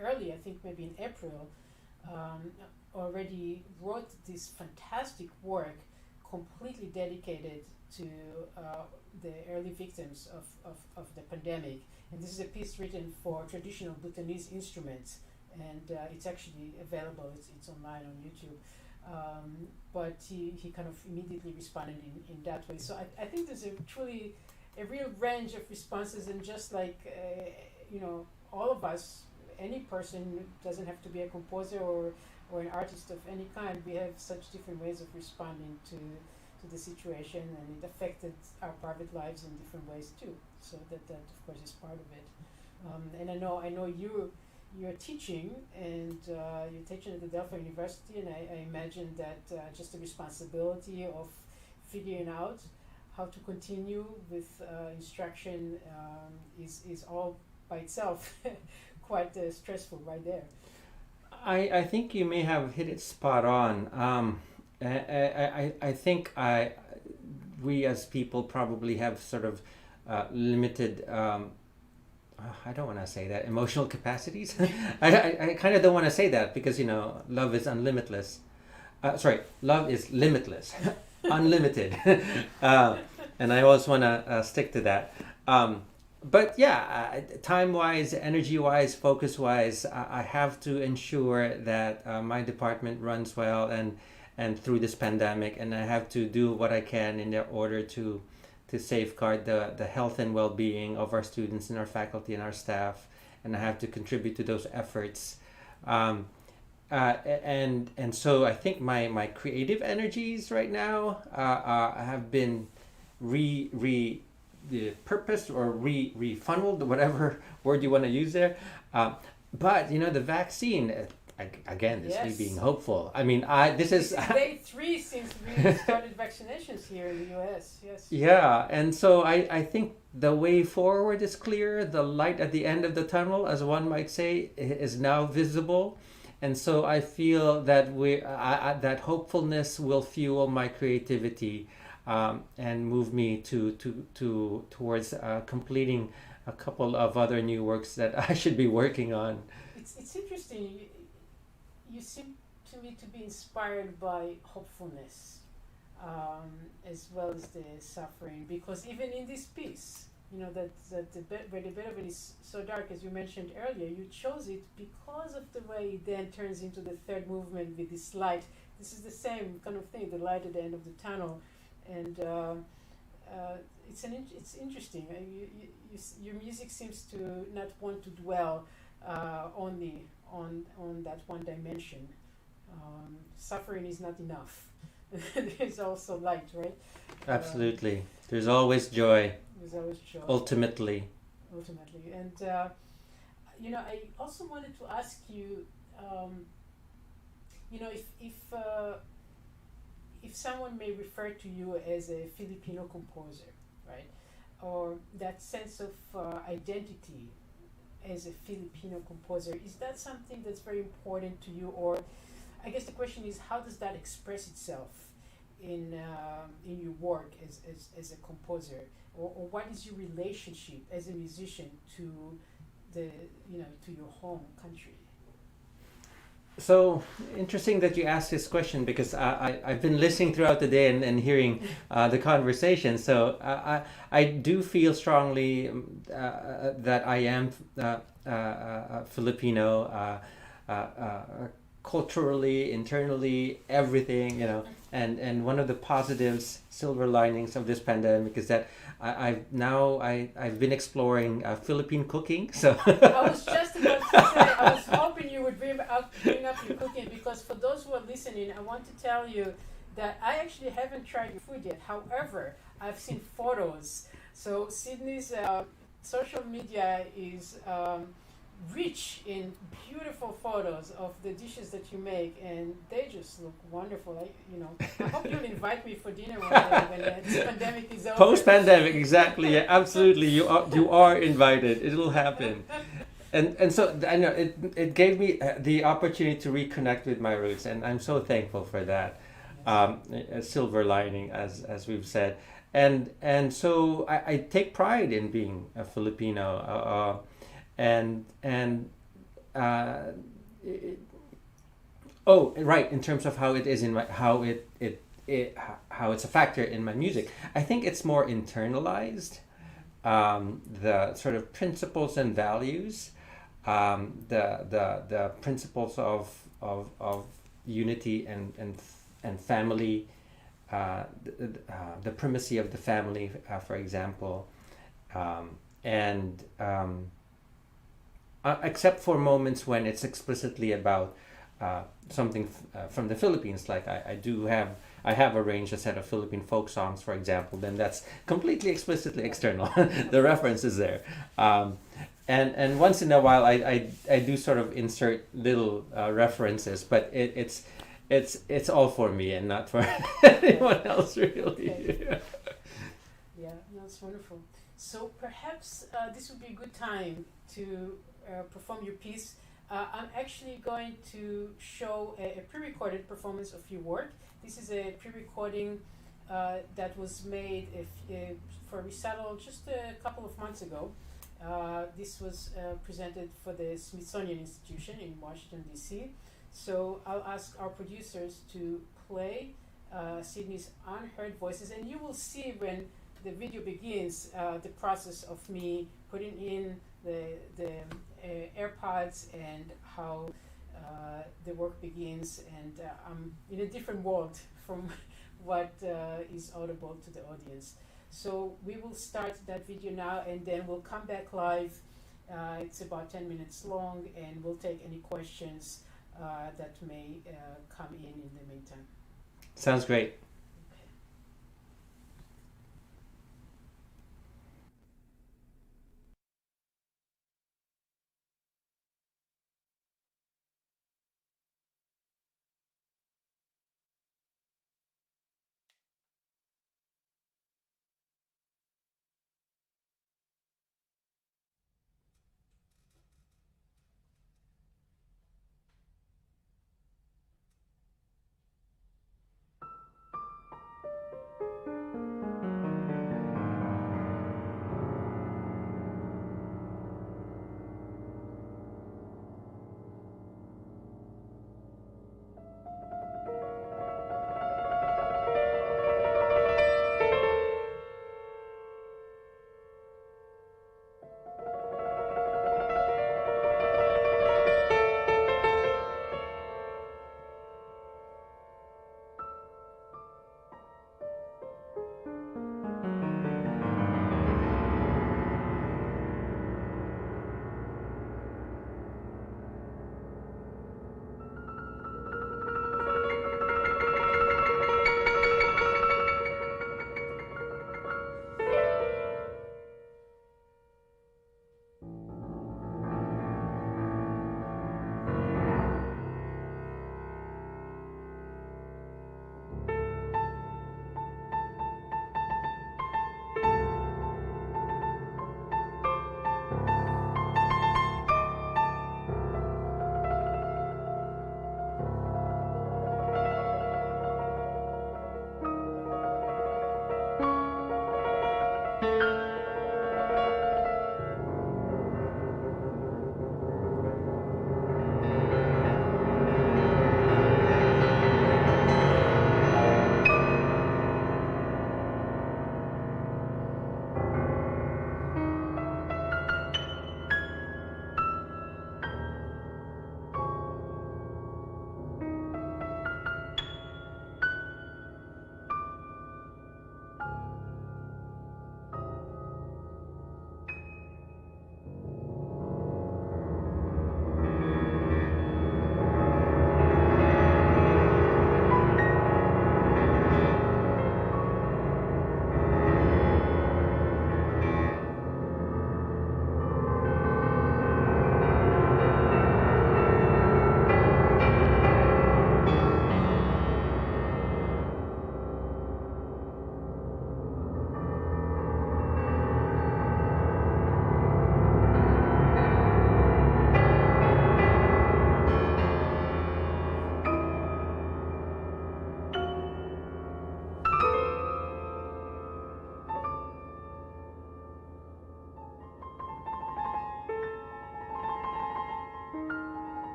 early, I think maybe in April, already wrote this fantastic work completely dedicated to the early victims of the pandemic. And this is a piece written for traditional Bhutanese instruments, and it's actually available. It's online on YouTube. But he kind of immediately responded in that way. So I think there's truly a real range of responses, and just like all of us, any person doesn't have to be a composer or an artist of any kind. We have such different ways of responding to the situation, and it affected our private lives in different ways too. So that of course is part of it. And I know you're teaching, and you're teaching at the Delphi University, and I imagine that just the responsibility of figuring out how to continue with instruction is all by itself quite stressful right there. I think you may have hit it spot on. I think we as people probably have sort of limited, I don't want to say that, emotional capacities. I kind of don't want to say that because, love is unlimitless. Love is limitless, unlimited. And I always want to stick to that. but yeah, time-wise, energy-wise, focus-wise, I have to ensure that my department runs well and through this pandemic, and I have to do what I can in order to safeguard the health and well-being of our students and our faculty and our staff, and I have to contribute to those efforts. And so I think my creative energies right now have been purposed or refunneled, whatever word you want to use there. But the vaccine. Again, this is me being hopeful. I mean, this is day 3 since we started vaccinations here in the U.S. Yes. Yeah, and so I think the way forward is clear. The light at the end of the tunnel, as one might say, is now visible, and so I feel that that hopefulness will fuel my creativity and move me towards completing a couple of other new works that I should be working on. It's interesting. You seem to me to be inspired by hopefulness, as well as the suffering, because even in this piece, that where the Beethoven is so dark, as you mentioned earlier, you chose it because of the way it then turns into the third movement with this light. This is the same kind of thing, the light at the end of the tunnel, and it's interesting. Your music seems to not want to dwell only on that one dimension. Suffering is not enough. There's also light, right? Absolutely. There's always joy. There's always joy. Ultimately. And I also wanted to ask you, if someone may refer to you as a Filipino composer, right, or that sense of identity as a Filipino composer, is that something that's very important to you? Or I guess the question is, how does that express itself in your work as a composer, or what is your relationship as a musician to to your home country? So interesting that you asked this question, because I've been listening throughout the day and hearing the conversation. So I do feel strongly that I am Filipino, culturally, internally, everything, and one of the positives, silver linings of this pandemic is that I've been exploring Philippine cooking. So I was just about to say, I was hoping you would bring up your cooking, because for those who are listening, I want to tell you that I actually haven't tried your food yet. However, I've seen photos. So Sidney's social media is rich in beautiful photos of the dishes that you make, and they just look wonderful. I hope you'll invite me for dinner one day when this pandemic is over. Post-pandemic, exactly. Yeah, absolutely. You are invited. It'll happen. And so I know it gave me the opportunity to reconnect with my roots, and I'm so thankful for that. A silver lining, as we've said, and so I take pride in being a Filipino. Right, in terms of how it is in my how it's a factor in my music, I think it's more internalized. The sort of principles and values, the principles of unity and family, the primacy of the family, for example, except for moments when it's explicitly about something from the Philippines, like I have arranged a set of Philippine folk songs, for example, then that's completely explicitly external. The reference is there. And once in a while I do sort of insert little references, but it's all for me and not for anyone else, really. Okay. Yeah, that's wonderful. So perhaps this would be a good time to perform your piece. I'm actually going to show a pre-recorded performance of your work. This is a pre-recording that was made for recital just a couple of months ago. This was presented for the Smithsonian Institution in Washington, D.C. So I'll ask our producers to play Sidney's Unheard voices, and you will see when the video begins, the process of me putting in the AirPods and how the work begins, and I'm in a different world from what is audible to the audience. So we will start that video now, and then we'll come back live. It's about 10 minutes long, and we'll take any questions that may come in the meantime. Sounds great.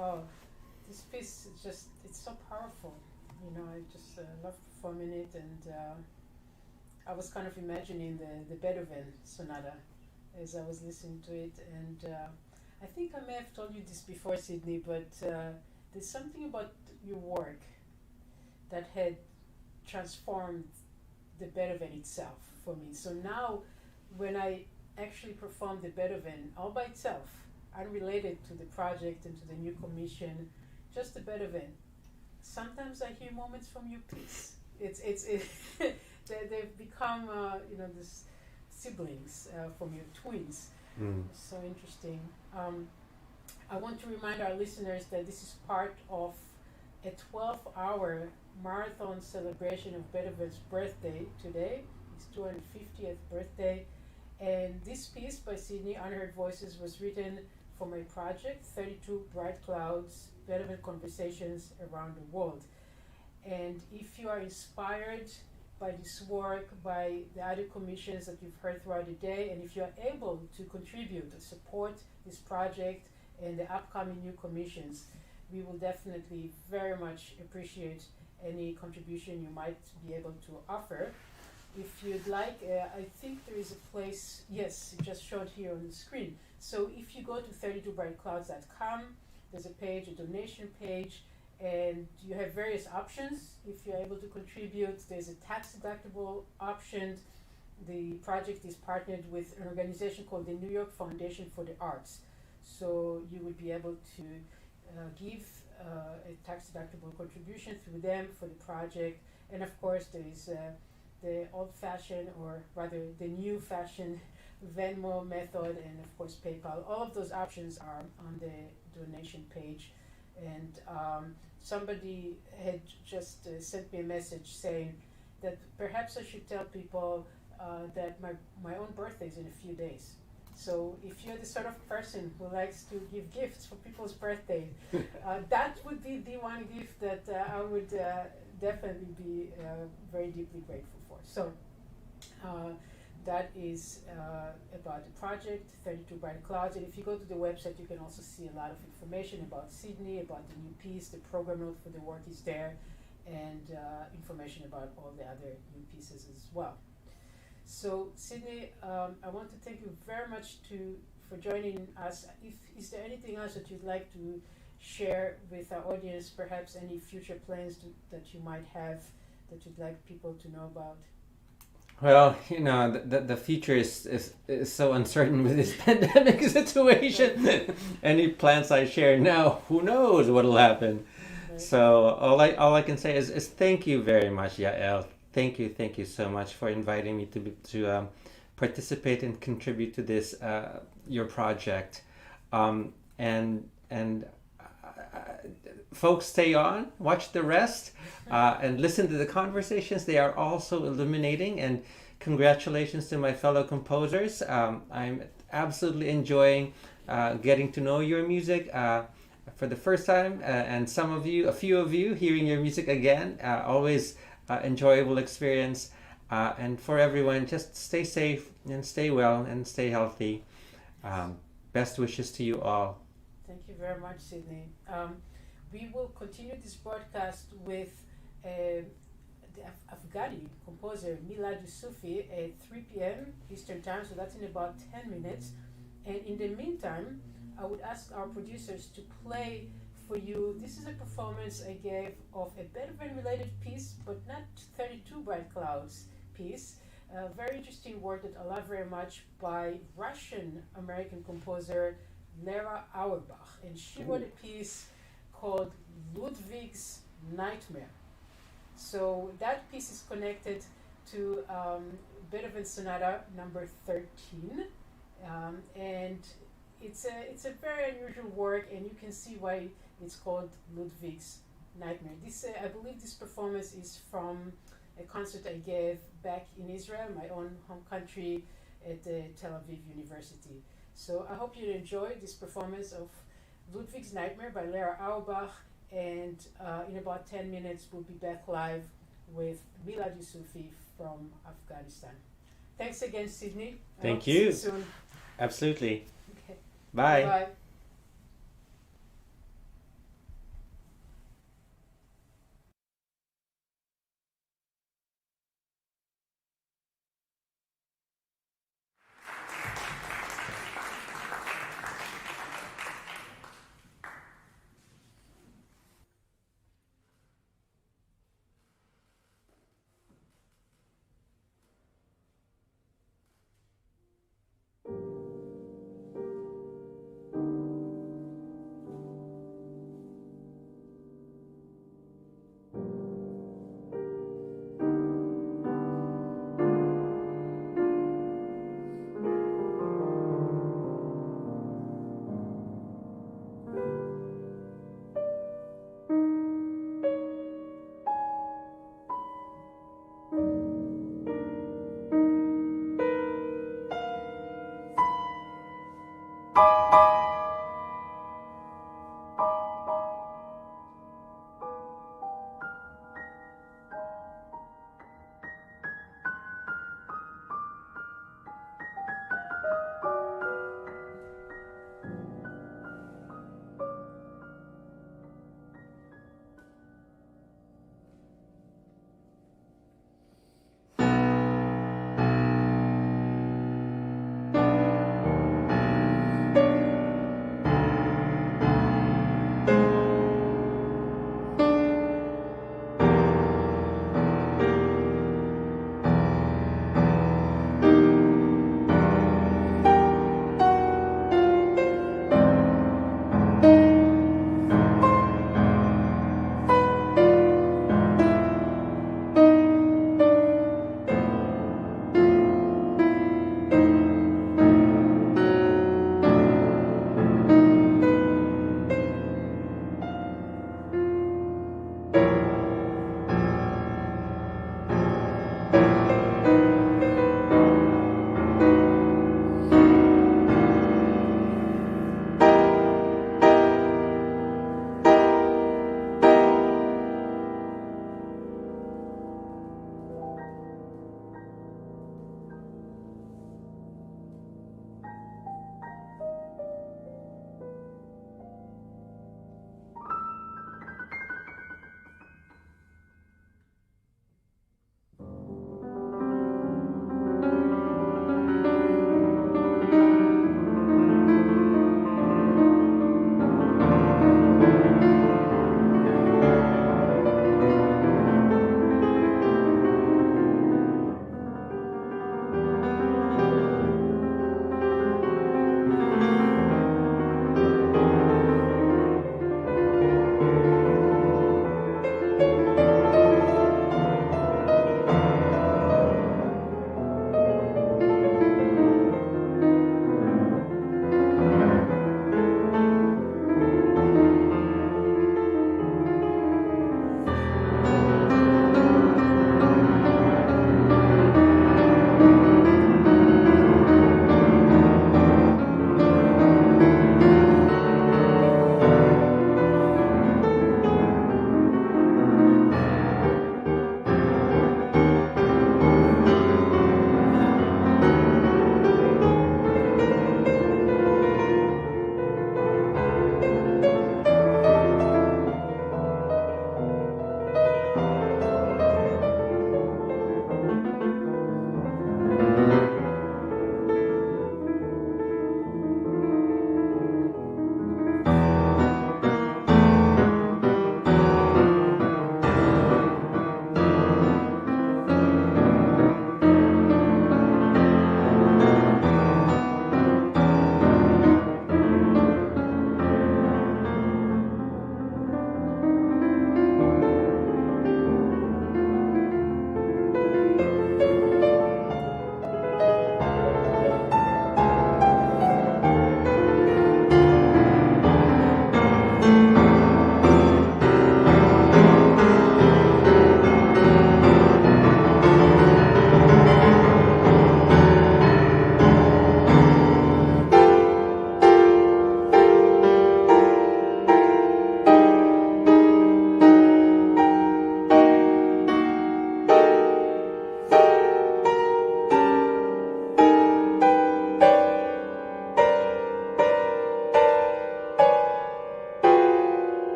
Oh, this piece is it's so powerful. I just love performing it, and I was kind of imagining the Beethoven Sonata as I was listening to it, and I think I may have told you this before, Sidney, but there's something about your work that had transformed the Beethoven itself for me. So now, when I actually perform the Beethoven all by itself, unrelated to the project and to the new commission, just the Beethoven, sometimes I hear moments from your piece. They've become this siblings from your twins. So interesting. I want to remind our listeners that this is part of a 12-hour marathon celebration of Beethoven's birthday today, his 250th birthday. And this piece by Sidney, Unheard Voices, was written for my project, 32 Bright Clouds, Beethoven Conversations Around the World. And if you are inspired by this work, by the other commissions that you've heard throughout the day, and if you are able to contribute or support this project and the upcoming new commissions, we will definitely very much appreciate any contribution you might be able to offer. If you'd like, I think there is a place, yes, it just showed here on the screen. So if you go to 32brightclouds.com, there's a page, a donation page, and you have various options. If you're able to contribute, there's a tax-deductible option. The project is partnered with an organization called the New York Foundation for the Arts. So you would be able to give a tax-deductible contribution through them for the project. And of course, there is the old-fashioned, or rather the new-fashioned Venmo method, and of course PayPal. All of those options are on the donation page. And somebody had just sent me a message saying that perhaps I should tell people that my own birthday is in a few days. So if you're the sort of person who likes to give gifts for people's birthday, that would be the one gift that I would definitely be very deeply grateful for. So that is about the project, 32 Bright Clouds. And if you go to the website, you can also see a lot of information about Sidney, about the new piece. The program note for the work is there, and information about all the other new pieces as well. So Sidney, I want to thank you very much for joining us. Is there anything else that you'd like to share with our audience, perhaps any future plans that you might have that you'd like people to know about? Well, the future is so uncertain with this pandemic situation. Any plans I share now, who knows what'll happen. Right. So all I can say is thank you very much, Yael. Thank you so much for inviting me to participate and contribute to this your project. And folks, stay on, watch the rest, and listen to the conversations. They are also illuminating, and congratulations to my fellow composers. I'm absolutely enjoying getting to know your music for the first time, and a few of you hearing your music again. Always enjoyable experience. And for everyone, just stay safe and stay well and stay healthy. Best wishes to you all. Thank you very much, Sidney. We will continue this broadcast with the Afghani composer Milad Yusufi at 3 p.m. Eastern Time, so that's in about 10 minutes. And in the meantime, I would ask our producers to play for you. This is a performance I gave of a Beethoven-related piece, but not 32 Bright Clouds piece. A very interesting work that I love very much by Russian-American composer Lera Auerbach, and she wrote a piece called Ludwig's Nightmare. So that piece is connected to Beethoven Sonata number 13, and it's a very unusual work, and you can see why it's called Ludwig's Nightmare. This I believe this performance is from a concert I gave back in Israel, my own home country, at the Tel Aviv University. So I hope you enjoy this performance of Ludwig's Nightmare by Lera Auerbach, and in about 10 minutes we'll be back live with Milad Yusufi from Afghanistan. Thanks again, Sidney. Thank you. See you soon. Absolutely. Okay. Bye. Bye.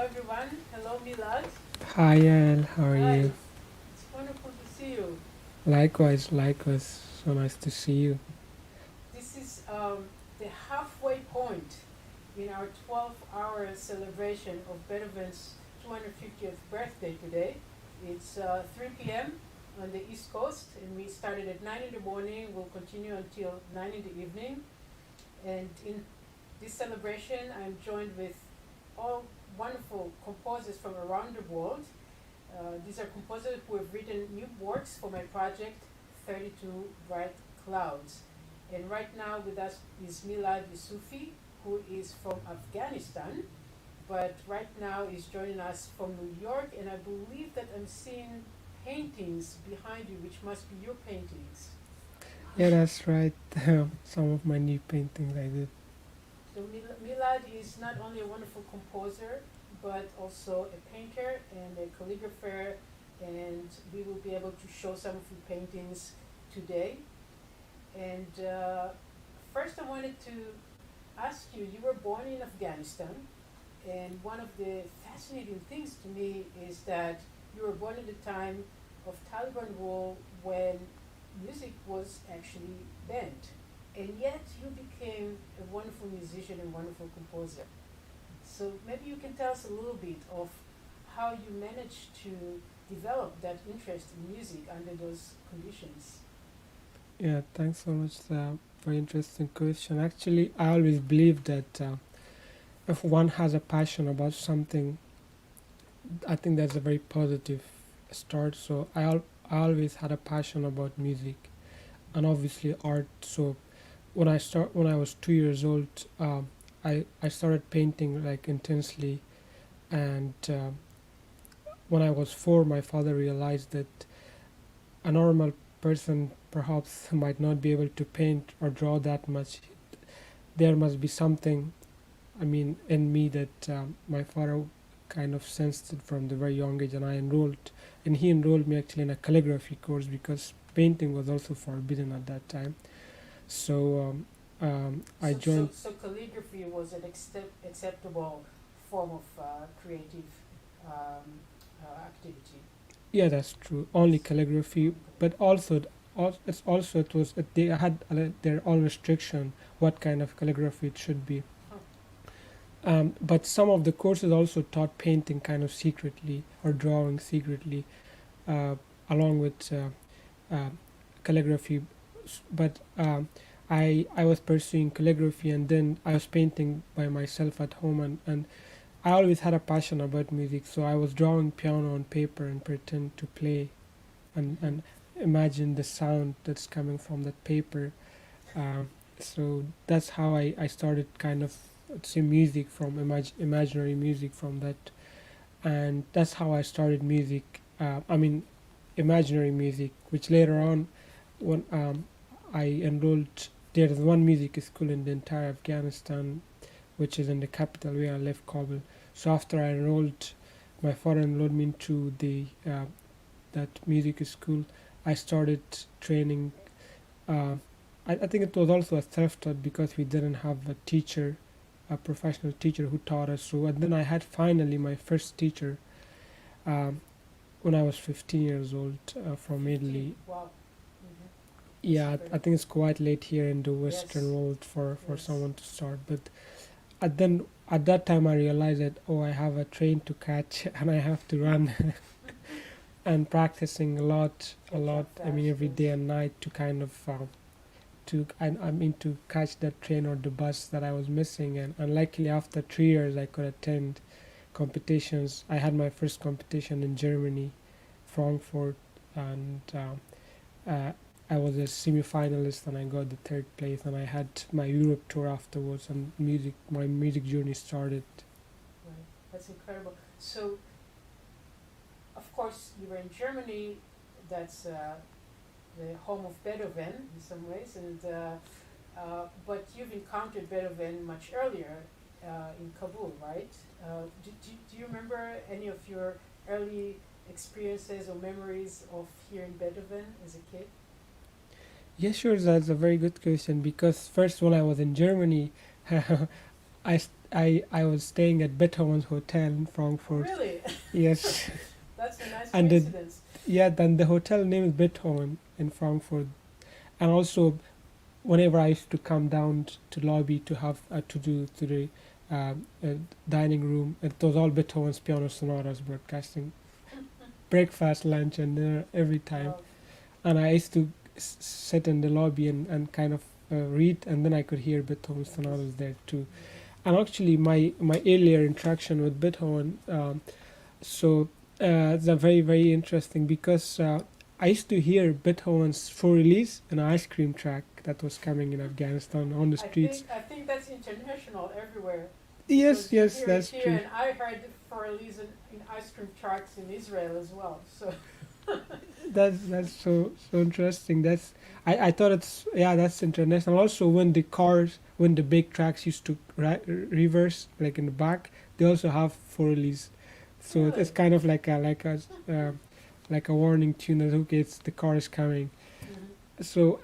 everyone. Hello, Milad. Hi, Yael. How are Hi. you? It's wonderful to see you. Likewise, likewise. So nice to see you. This is the halfway point in our 12-hour celebration of Beethoven's 250th birthday today. It's 3 p.m. on the East Coast, and we started at 9 in the morning. We'll continue until 9 in the evening. And in this celebration, I'm joined with all wonderful composers from around the world. These are composers who have written new works for my project, 32 Bright Clouds. And right now with us is Milad Yusufi, who is from Afghanistan, but right now is joining us from New York, and I believe that I'm seeing paintings behind you, which must be your paintings. Yeah, that's right. Some of my new paintings I did. So Milad is not only a wonderful composer, but also a painter and a calligrapher, and we will be able to show some of your paintings today. And first I wanted to ask you, you were born in Afghanistan, and one of the fascinating things to me is that you were born at the time of Taliban rule when music was actually banned. And yet you became a wonderful musician and wonderful composer. So maybe you can tell us a little bit of how you managed to develop that interest in music under those conditions. Yeah, thanks so much. Very interesting question. Actually, I always believe that if one has a passion about something, I think that's a very positive start. So I always had a passion about music, and obviously art. So when I was 2 years old, I started painting like intensely, and when I was 4, my father realized that a normal person perhaps might not be able to paint or draw that much. There must be something, in me that my father kind of sensed it from the very young age, and he enrolled me actually in a calligraphy course because painting was also forbidden at that time. So I joined. So calligraphy was an acceptable form of creative activity. Yeah, that's true. Only calligraphy, but also they had their own restriction what kind of calligraphy it should be. But some of the courses also taught painting kind of secretly or drawing secretly, along with calligraphy. But I was pursuing calligraphy, and then I was painting by myself at home, and I always had a passion about music, so I was drawing piano on paper and pretend to play and imagine the sound that's coming from that paper. So that's how I started kind of see music from imaginary music from that, and that's how I started music. Imaginary music, which later on, when I enrolled, there is one music school in the entire Afghanistan, which is in the capital where I live, Kabul. So after I enrolled, my father enrolled me into that music school. I started training. I think it was also a self-taught because we didn't have a teacher, a professional teacher who taught us. So and then I had finally my first teacher when I was 15 years old from Italy. Wow. Yeah, I think it's quite late here in the Western world for Yes. someone to start. But at that time I realized that, I have a train to catch and I have to run and practicing a lot. Every day and night to kind of to catch that train or the bus that I was missing. And luckily after 3 years I could attend competitions. I had my first competition in Germany, Frankfurt, and I was a semi-finalist and I got the 3rd place, and I had my Europe tour afterwards, and my music journey started. Right. That's incredible. So, of course, you were in Germany. That's the home of Beethoven in some ways, and but you've encountered Beethoven much earlier in Kabul, right? Do you remember any of your early experiences or memories of hearing Beethoven as a kid? Yeah, sure, that's a very good question, because first when I was in Germany, I was staying at Beethoven's Hotel in Frankfurt. Really? Yes. That's a nice And coincidence. then the hotel name is Beethoven in Frankfurt. And also, whenever I used to come down to lobby to have to do to the dining room, it was all Beethoven's piano sonatas broadcasting, breakfast, lunch, and dinner every time. Wow. And I used to sit in the lobby and kind of read, and then I could hear Beethoven sonatas there too. And actually, my earlier interaction with Beethoven, it's a very, very interesting because I used to hear Beethoven's full release in an ice cream track that was coming in Afghanistan on the streets. I think that's international everywhere. Yes, Because yes, here- that's here, true. And I heard for a reason in ice cream trucks in Israel as well. So That's so interesting. I thought that's international. Also, when the big tracks used to reverse like in the back, they also have full release. So Really? it's kind of like a warning tune that okay, the car is coming. So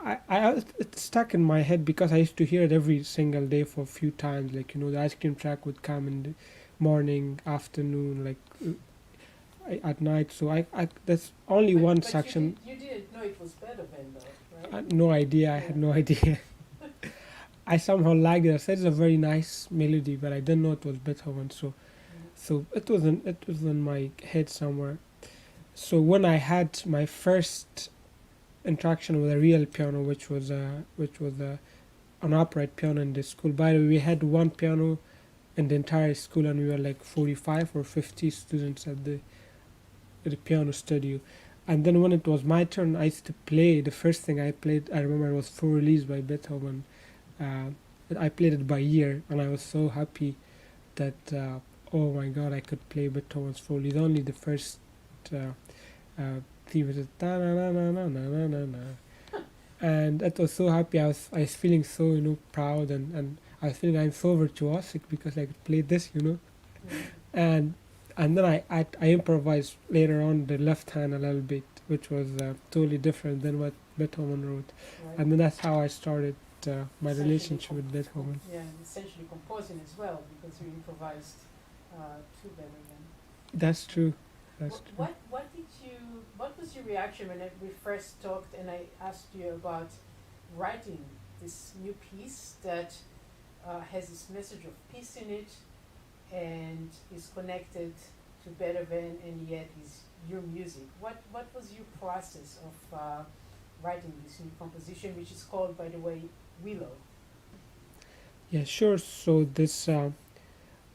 it stuck in my head because I used to hear it every single day for a few times. Like the ice cream track would come in the morning, afternoon, like at night. So I that's only one but section. You didn't know it was Beethoven though, I right? had no idea. I had no idea. I somehow liked it. I said it's a very nice melody, but I didn't know it was Beethoven. So it was in my head somewhere. So when I had my first interaction with a real piano, which was an upright piano in the school. By the way, we had one piano in the entire school, and we were like 45 or 50 students at the piano studio. And then when it was my turn, I used to play. The first thing I played, I remember, was Full Release by Beethoven. I played it by ear, and I was so happy that oh my God, I could play Beethoven's Full Release. Only the first theme was da na na na na na na na, and I was so happy. I was feeling so proud, and I was feeling I'm so virtuosic because I could play this, and then I improvised later on the left hand a little bit, which was totally different than what Beethoven wrote, Right. and then that's how I started my Essentially relationship with Beethoven. Yeah, and essentially composing as well because you improvised to Beethoven. That's true. That's true. What was your reaction when we first talked and I asked you about writing this new piece that has this message of peace in it and is connected to Beethoven and yet is your music? What was your process of writing this new composition, which is called, by the way, Willow? Yeah, sure. So this,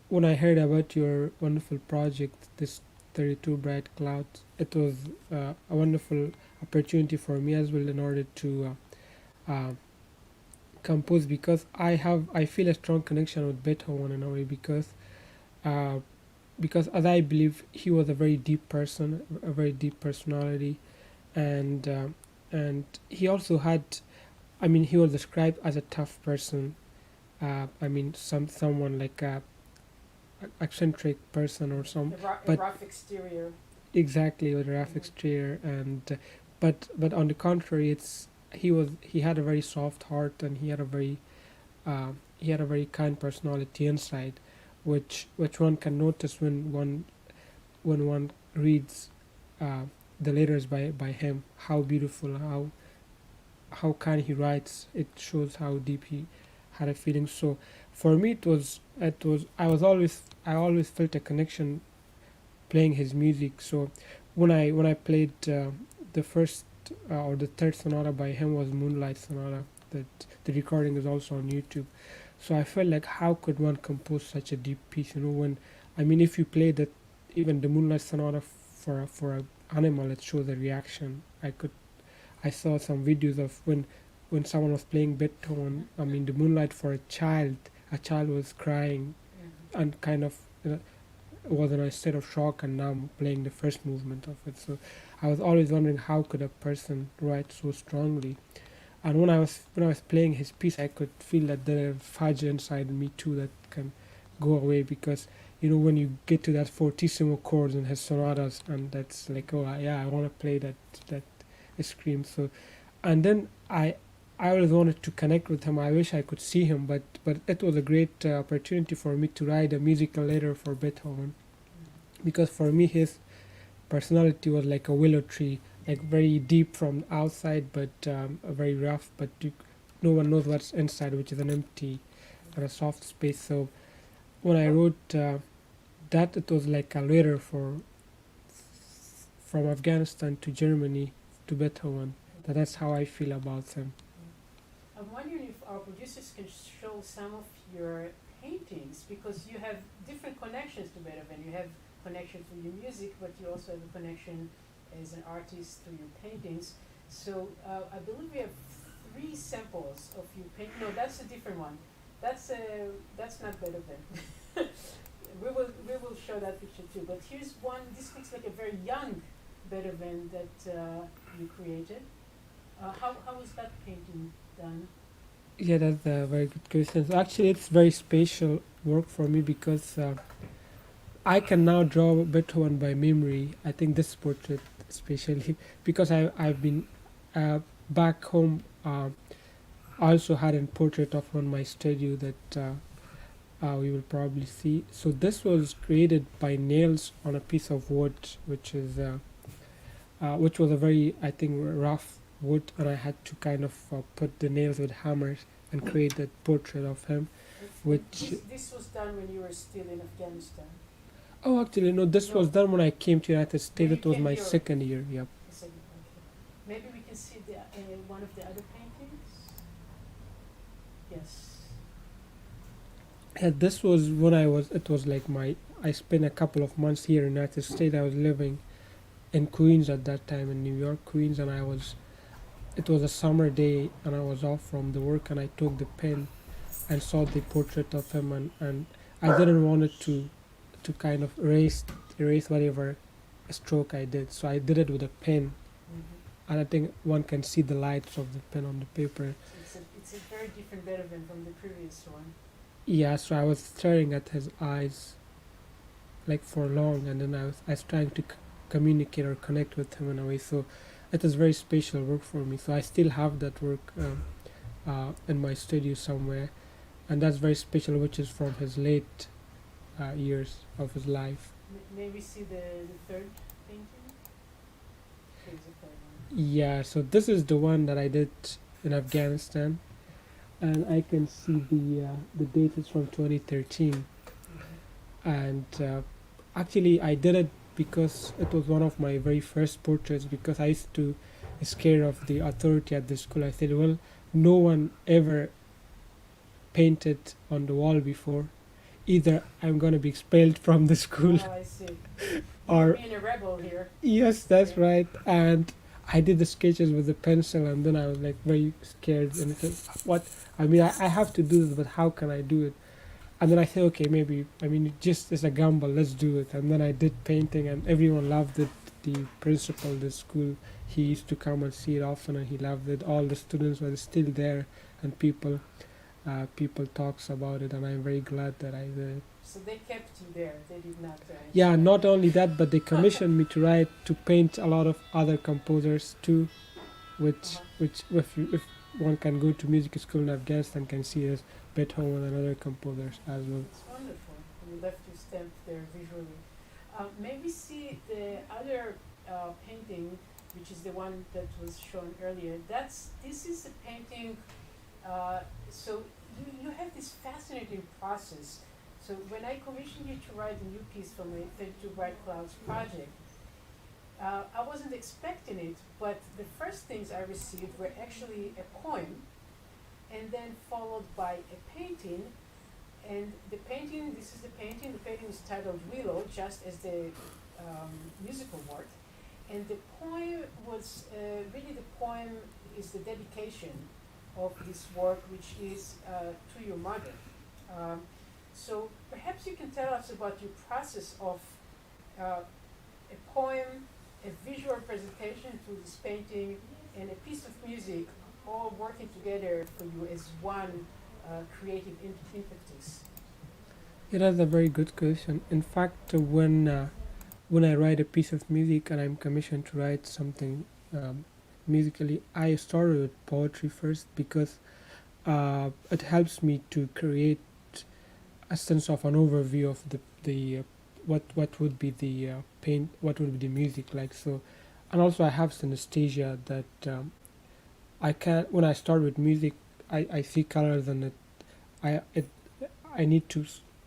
when I heard about your wonderful project, this 32 Bright Clouds, it was a wonderful opportunity for me as well in order to compose because I feel a strong connection with Beethoven in a way because as I believe he was a very deep person, a very deep personality, and he also had, he was described as a tough person. Someone like a eccentric person or some, A but rough exterior. exactly with a rough exterior, and but on the contrary, he had a very soft heart, and he had a very kind personality inside, which one can notice when one reads the letters by him. How beautiful, how kind he writes. It shows how deep he had a feeling. So for me, I always felt a connection playing his music. So when I played the first or the third sonata by him was Moonlight Sonata. That the recording is also on YouTube. So I felt like how could one compose such a deep piece? If you play that, even the Moonlight Sonata for a animal, it shows a reaction. I saw some videos of when someone was playing Beethoven. The Moonlight for a child was crying and kind of was in a state of shock, and now I'm playing the first movement of it. So I was always wondering how could a person write so strongly. And when I was playing his piece, I could feel that there's fudge inside me too that can go away because when you get to that fortissimo chords in his sonatas, and that's like, oh yeah, I want to play that scream. So, and then I I always wanted to connect with him. I wish I could see him, but it was a great opportunity for me to write a musical letter for Beethoven, because for me his personality was like a willow tree, like very deep from outside, but very rough. But no one knows what's inside, which is an empty and a soft space. So when I wrote that, it was like a letter from Afghanistan to Germany to Beethoven. That's how I feel about him. I'm wondering if our producers can show some of your paintings, because you have different connections to Beethoven. You have connection through your music, but you also have a connection as an artist through your paintings. So I believe we have 3 samples of you paint. No, that's a different one. That's not Beethoven. we will show that picture too. But here's one. This looks like a very young Beethoven that you created. How was that painting done? Yeah, that's a very good question. So actually, it's very special work for me because I can now draw Beethoven by memory. I think this portrait especially because I've been back home. I also had a portrait of him in my studio that we will probably see. So this was created by nails on a piece of wood, which was a very, I think, rough wood, and I had to kind of put the nails with hammers and create that portrait of him. Which this was done when you were still in Afghanistan. Oh, actually, no. This was done when I came to United States. It was my second year. Yep. Okay. Maybe we can see one of the other paintings. Yes. Yeah, this was when it was like I spent a couple of months here in the United States. I was living in Queens at that time, in New York, Queens, and it was a summer day, and I was off from the work, and I took the pen and saw the portrait of him, and I didn't want it to kind of erase whatever stroke I did. So I did it with a pen, and I think one can see the lights of the pen on the paper. So it's a very different Beethoven from the previous one. Yeah, so I was staring at his eyes like for long, and then I was trying to communicate or connect with him in a way. So it is very special work for me. So I still have that work in my studio somewhere, and that's very special, which is from his late years of his life. May we see the third painting? Here's the third one. Yeah, so this is the one that I did in Afghanistan, and I can see the date is from 2013. And actually I did it because it was one of my very first portraits, because I used to scare of the authority at the school. I said, well, no one ever painted on the wall before. Either I'm going to be expelled from the school. Oh, I see. Or being a rebel here. Yes, that's right. And I did the sketches with the pencil, and then I was like very scared, and I said, what? I mean, I have to do this, but how can I do it? And then I said, okay, maybe, I mean, just as a gamble, let's do it. And then I did painting, and everyone loved it. The principal of the school, he used to come and see it often, and he loved it. All the students were still there, and people talks about it, and I'm very glad that I did. So they kept you there. They did not. Yeah, not only that, but they commissioned me to paint a lot of other composers too, which if one can go to music school in Afghanistan can see as Beethoven and other composers as well. It's wonderful. You left your stamp there visually. May we see the other painting, which is the one that was shown earlier? This is a painting. So you have this fascinating process. So when I commissioned you to write a new piece for my 32 Bright Clouds project, I wasn't expecting it, but the first things I received were actually a poem, and then followed by a painting. And the painting, this is the painting is titled Willow, just as the musical work. And the poem was, really the poem is the dedication of this work, which is to your mother. So perhaps you can tell us about your process of a poem, a visual presentation through this painting, and a piece of music, all working together for you as one creative impetus. Yeah, that's a very good question. In fact, when I write a piece of music and I'm commissioned to write something musically, I started with poetry first because it helps me to create a sense of an overview of the what would be the what would be the music like. So, and also I have synesthesia that I can when I start with music, I see colors and I it I need to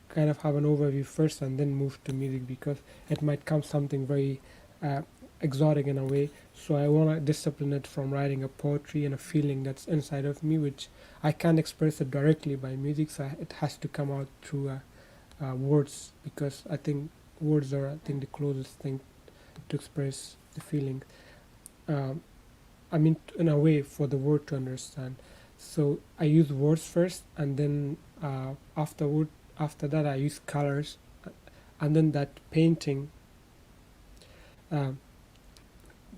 kind of have an overview first and then move to music because it might come something very uh, exotic in a way. So I want to discipline it from writing a poetry and a feeling that's inside of me, which I can't express it directly by music. So it has to come out through words because I think words are the closest thing to express the feeling. Um, I mean, in a way, for the word to understand. So I use words first, and then after that, I use colors, and then that painting. Um,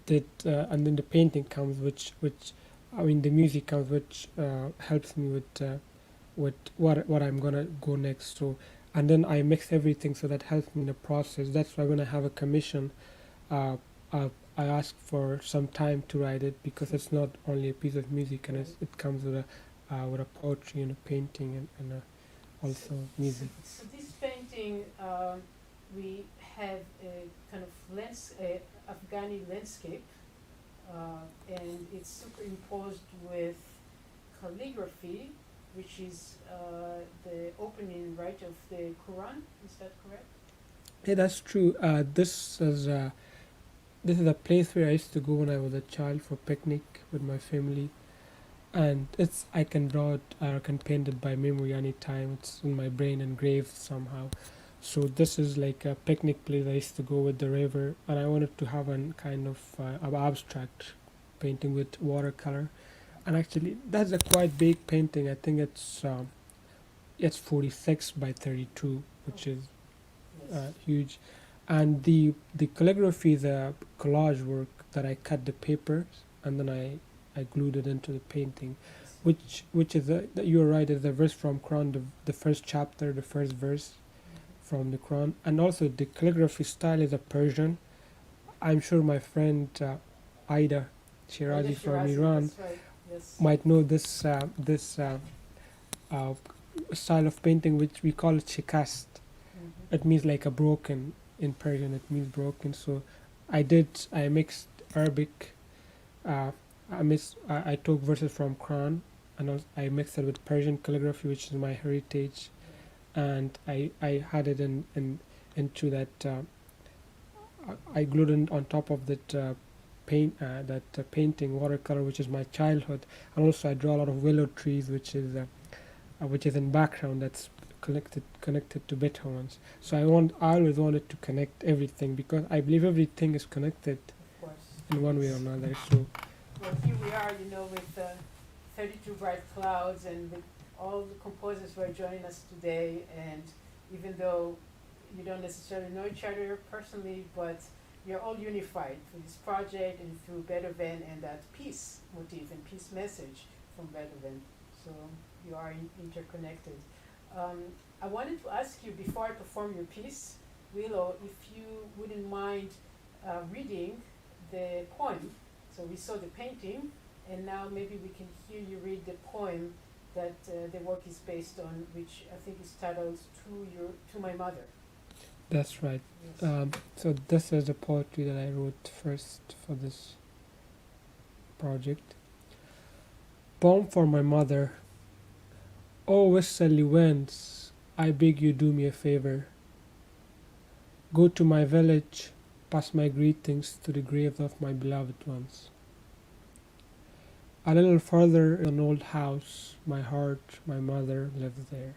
and then the painting comes, which I mean, the music comes, which helps me with what I'm gonna go next. So, and then I mix everything, so that helps me in the process. That's why when I have a commission, uh, I ask for some time to write it because it's not only a piece of music, and it comes with a poetry and a painting and also music. So this painting, we have a kind of Afghani landscape, and it's superimposed with calligraphy, which is the opening right of the Quran. Is that correct? Yeah, that's true. This is a place where I used to go when I was a child for picnic with my family, and I can draw it or I can paint it by memory anytime. It's in my brain engraved somehow. So this is like a picnic place I used to go with the river, and I wanted to have an kind of abstract painting with watercolor. And actually, that's a quite big painting. I think it's 46 by 32, which is huge. And the calligraphy, the collage work that I cut the papers and then I glued it into the painting, which is you're right, is a verse from Quran, the first chapter, the first verse from the Quran, and also the calligraphy style is a Persian. I'm sure my friend Aida Shirazi from Iran That's right. Yes. might know this style of painting, which we call shikast. It means like a broken in Persian. It means broken. So I mixed Arabic. I took verses from Quran and also I mixed it with Persian calligraphy, which is my heritage, and I had it into that. I glued it on top of that painting watercolor, which is my childhood, and also I draw a lot of willow trees, which is in background. That's connected to Beethoven's. So I always wanted to connect everything because I believe everything is connected Of course. in one way or another. So Well, here we are, with 32 bright clouds and with all the composers who are joining us today. And even though you don't necessarily know each other personally, but you're all unified for this project and through Beethoven and that peace motif and peace message from Beethoven. So you are interconnected. I wanted to ask you, before I perform your piece, Willow, if you wouldn't mind reading the poem. So we saw the painting, and now maybe we can hear you read the poem that the work is based on, which I think is titled To My Mother. that's right. Yes. So this is the poetry that I wrote first for this project. Poem for my mother. Oh, Westerly winds, I beg you do me a favor. Go to my village, pass my greetings to the graves of my beloved ones. A little further, an old house, my heart, my mother lives there.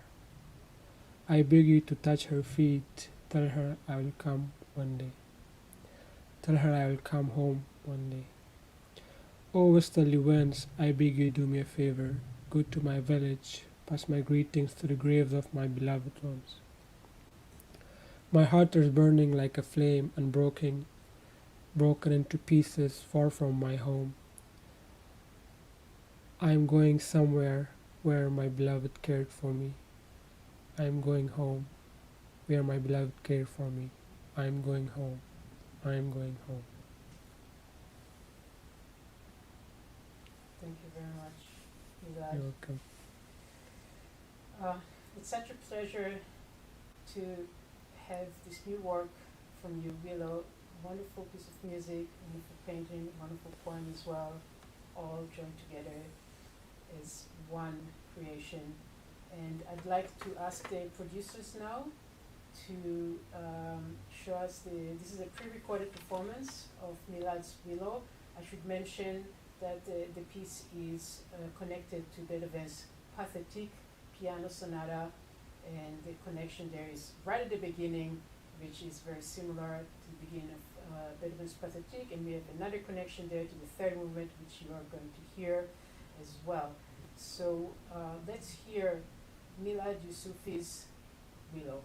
I beg you to touch her feet, tell her I will come one day. Tell her I will come home one day. Oh, westerly winds, I beg you do me a favor. Go to my village, pass my greetings to the graves of my beloved ones. My heart is burning like a flame and broken into pieces far from my home. I am going somewhere where my beloved cared for me. I am going home where my beloved cared for me. I am going home. I am going home. very much, Milad. You're welcome. It's such a pleasure to have this new work from you, Willow. Wonderful piece of music, wonderful painting, wonderful poem as well, all joined together as one creation. And I'd like to ask the producers now to show us this is a pre-recorded performance of Milad's Willow. I should mention that the piece is connected to Beethoven's Pathetique piano sonata, and the connection there is right at the beginning, which is very similar to the beginning of Beethoven's Pathetique, and we have another connection there to the third movement, which you are going to hear as well. So let's hear Milad Yusufi's Willow.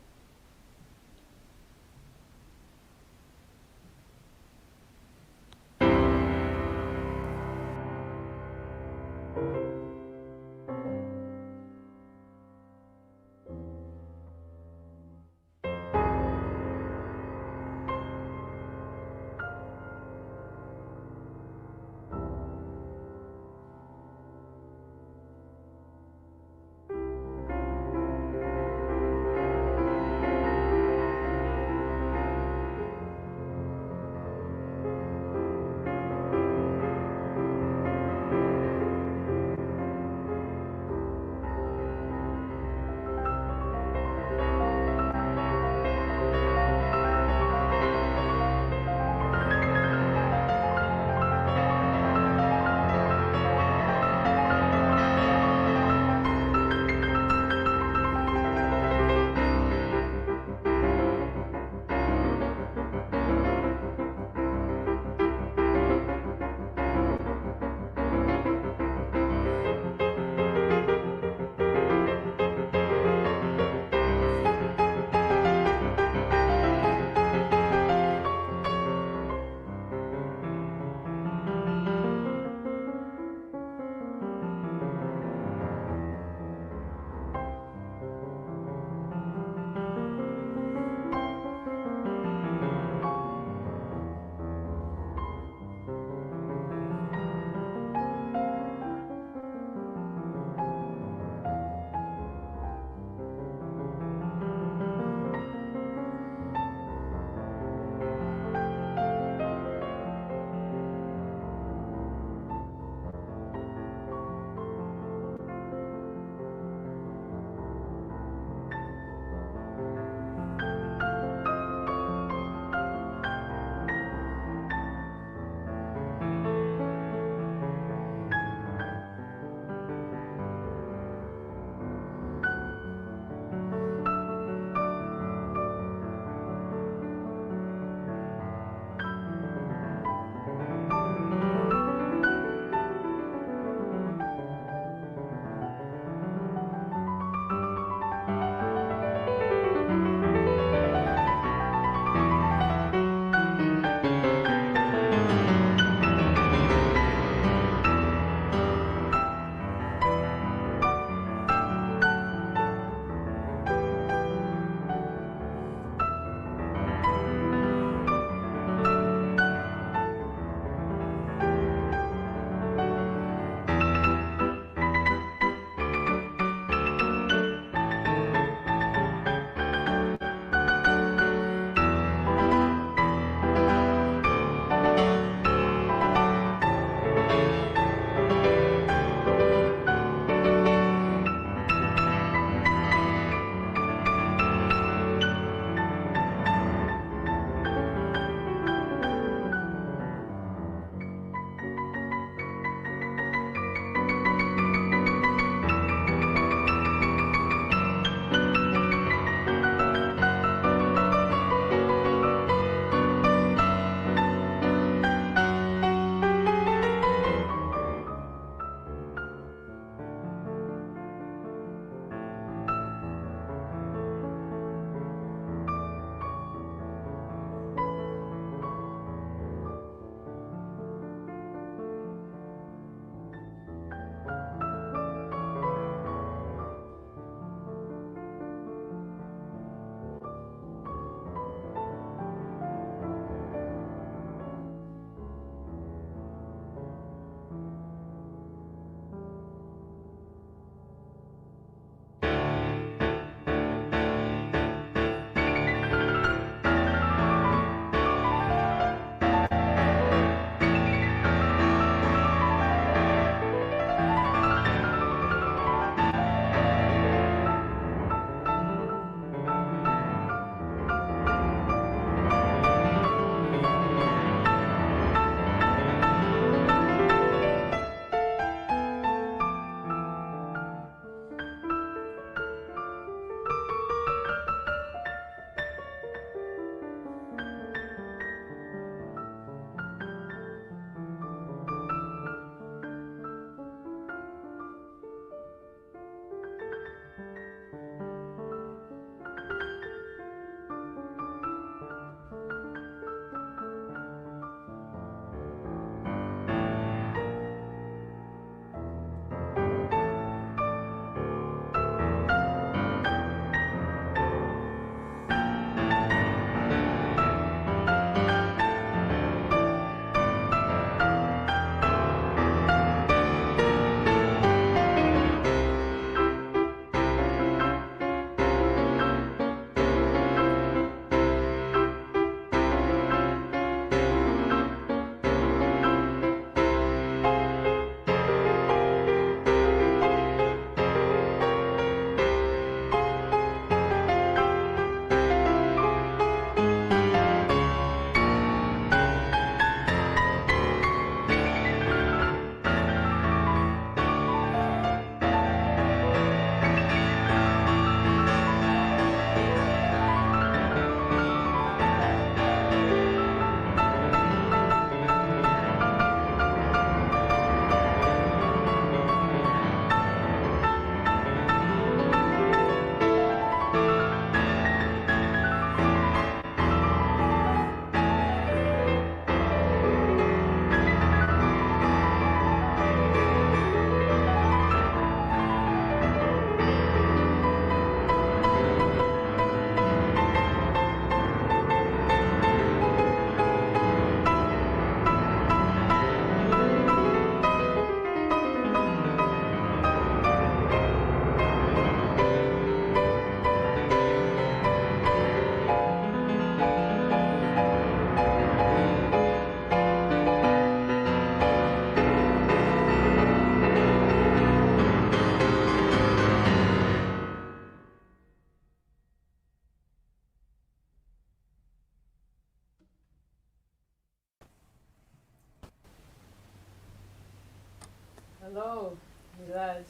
Hello, Milad.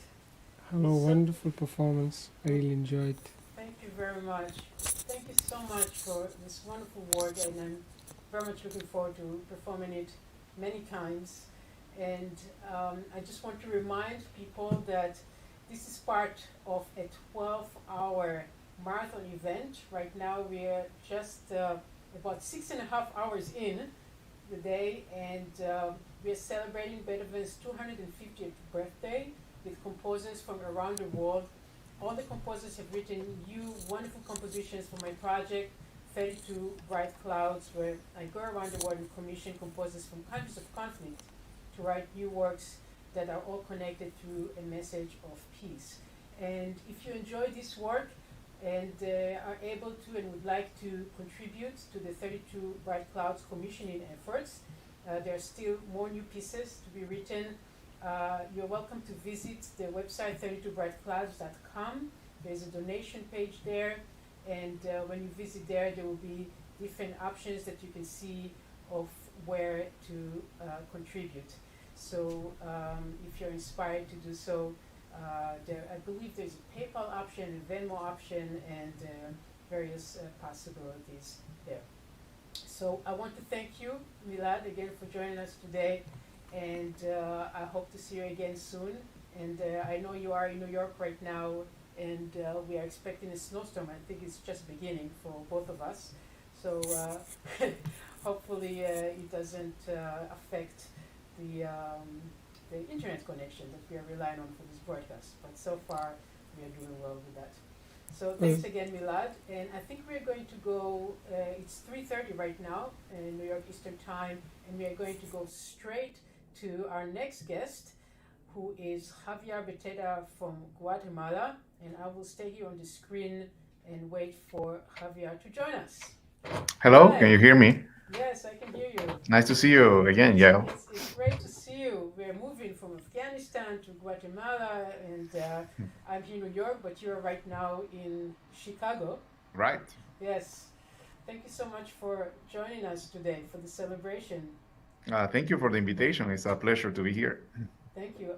Hello, wonderful performance. I really enjoyed. Thank you very much. Thank you so much for this wonderful work, and I'm very much looking forward to performing it many times. And I just want to remind people that this is part of a 12-hour marathon event. Right now we're just about 6.5 hours in the day, and we're celebrating Beethoven's 250th birthday with composers from around the world. All the composers have written new wonderful compositions for my project, 32 Bright Clouds, where I go around the world and commission composers from countries of conflict to write new works that are all connected through a message of peace. And if you enjoy this work and are able to and would like to contribute to the 32 Bright Clouds commissioning efforts, there are still more new pieces to be written. You're welcome to visit the website 32brightclouds.com. There's a donation page there, and when you visit there will be different options that you can see of where to contribute. So if you're inspired to do so, I believe there's a PayPal option, a Venmo option, and various possibilities there. So I want to thank you, Milad, again for joining us today, and I hope to see you again soon. And I know you are in New York right now, and we are expecting a snowstorm. I think it's just beginning for both of us. So hopefully it doesn't affect the internet connection that we are relying on for this broadcast. But so far, we are doing well with that. So thanks again, Milad. And I think we're going to go, it's 3:30 right now in New York Eastern Time, and we are going to go straight to our next guest, who is Javier Beteta from Guatemala. And I will stay here on the screen and wait for Javier to join us. Hello, Hi. can you hear me? Yes, I can hear you. Nice to see you again, Yael. It's great to see you. We're moving from Afghanistan to Guatemala, and I'm here in New York, but you're right now in Chicago. Right. Yes. Thank you so much for joining us today for the celebration. Thank you for the invitation. It's a pleasure to be here. Thank you.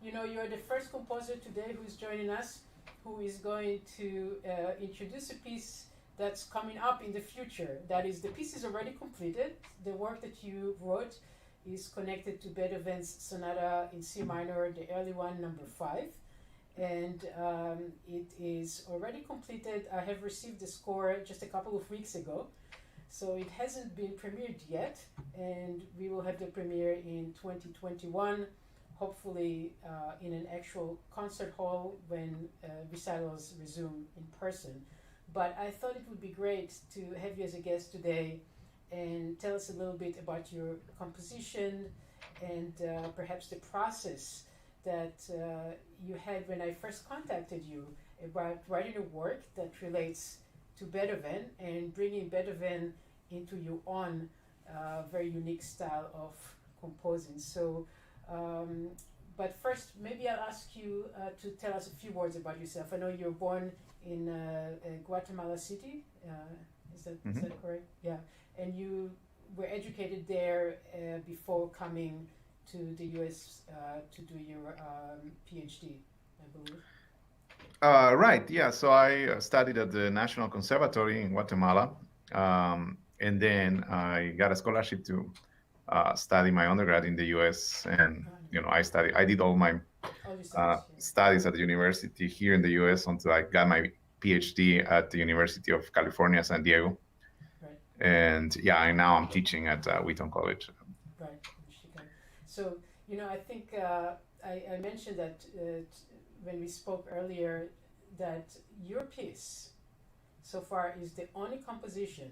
You know, you're the first composer today who's joining us, who is going to introduce a piece that's coming up in the future. That is, the piece is already completed. The work that you wrote is connected to Beethoven's Sonata in C minor, the early one, number 5. And it is already completed. I have received the score just a couple of weeks ago. So it hasn't been premiered yet, and we will have the premiere in 2021, hopefully in an actual concert hall when recitals resume in person. But I thought it would be great to have you as a guest today and tell us a little bit about your composition and perhaps the process that you had when I first contacted you about writing a work that relates to Beethoven and bringing Beethoven into your own very unique style of composing. So, but first, maybe I'll ask you to tell us a few words about yourself. I know you were born in Guatemala City. Is that correct? Yeah. And you were educated there before coming to the US to do your PhD, I believe. Right, yeah. So I studied at the National Conservatory in Guatemala. And then I got a scholarship to study my undergrad in the US. And, you know, I did all my studies at the university here in the US until I got my PhD at the University of California, San Diego. Right. And yeah, and now I'm teaching at Wheaton College. Right. So, you know, I think I mentioned that when we spoke earlier, that your piece so far is the only composition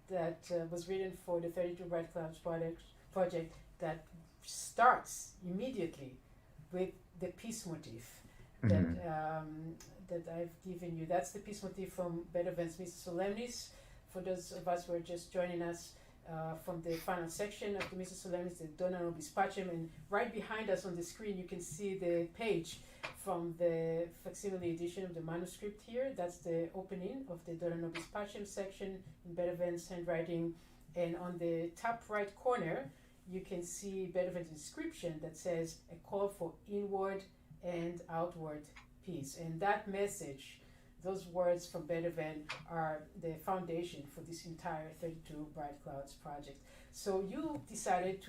that was written for the 32 Bright Clouds project that starts immediately with the peace motif that I've given you. That's the peace motif from Beethoven's Missa Solemnis. For those of us who are just joining us from the final section of the Missa Solemnis, the Dona Nobis Pacem, and right behind us on the screen you can see the page from the facsimile edition of the manuscript here. That's the opening of the Dona Nobis Pacem section in Beethoven's handwriting, and on the top right corner you can see Beethoven's inscription that says a call for inward and outward peace. And that message, those words from Beethoven, are the foundation for this entire 32 Bright Clouds project. So you decided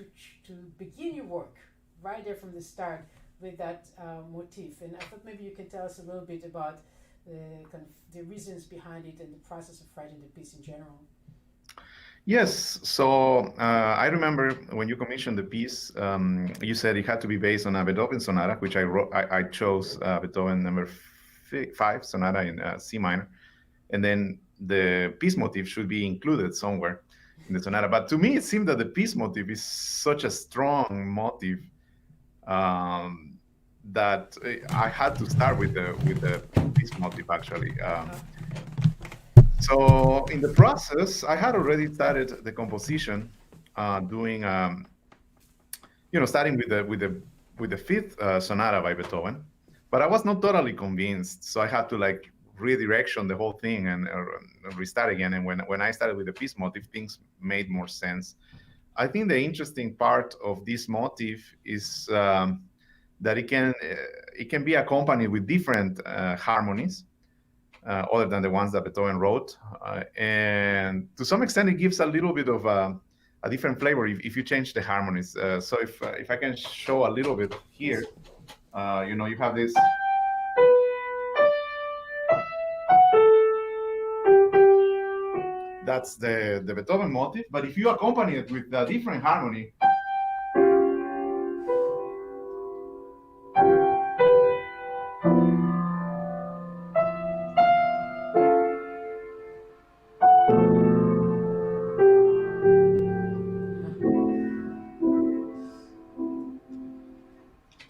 to begin your work right there from the start with that motif. And I thought maybe you can tell us a little bit about the reasons behind it and the process of writing the piece in general. Yes, so I remember when you commissioned the piece, you said it had to be based on a Beethoven sonata, which I wrote. I chose Beethoven number 5 sonata in C minor, and then the piece motif should be included somewhere in the sonata. But to me, it seemed that the piece motif is such a strong motif that I had to start with the piece motif actually. So in the process, I had already started the composition, doing, starting with the 5th sonata by Beethoven, but I was not totally convinced. So I had to redirection the whole thing and restart again. And when I started with the piece motif, things made more sense. I think the interesting part of this motif is that it can be accompanied with different harmonies. Other than the ones that Beethoven wrote. And to some extent, it gives a little bit of a different flavor if you change the harmonies. So if I can show a little bit here, you have this. That's the Beethoven motif, but if you accompany it with a different harmony,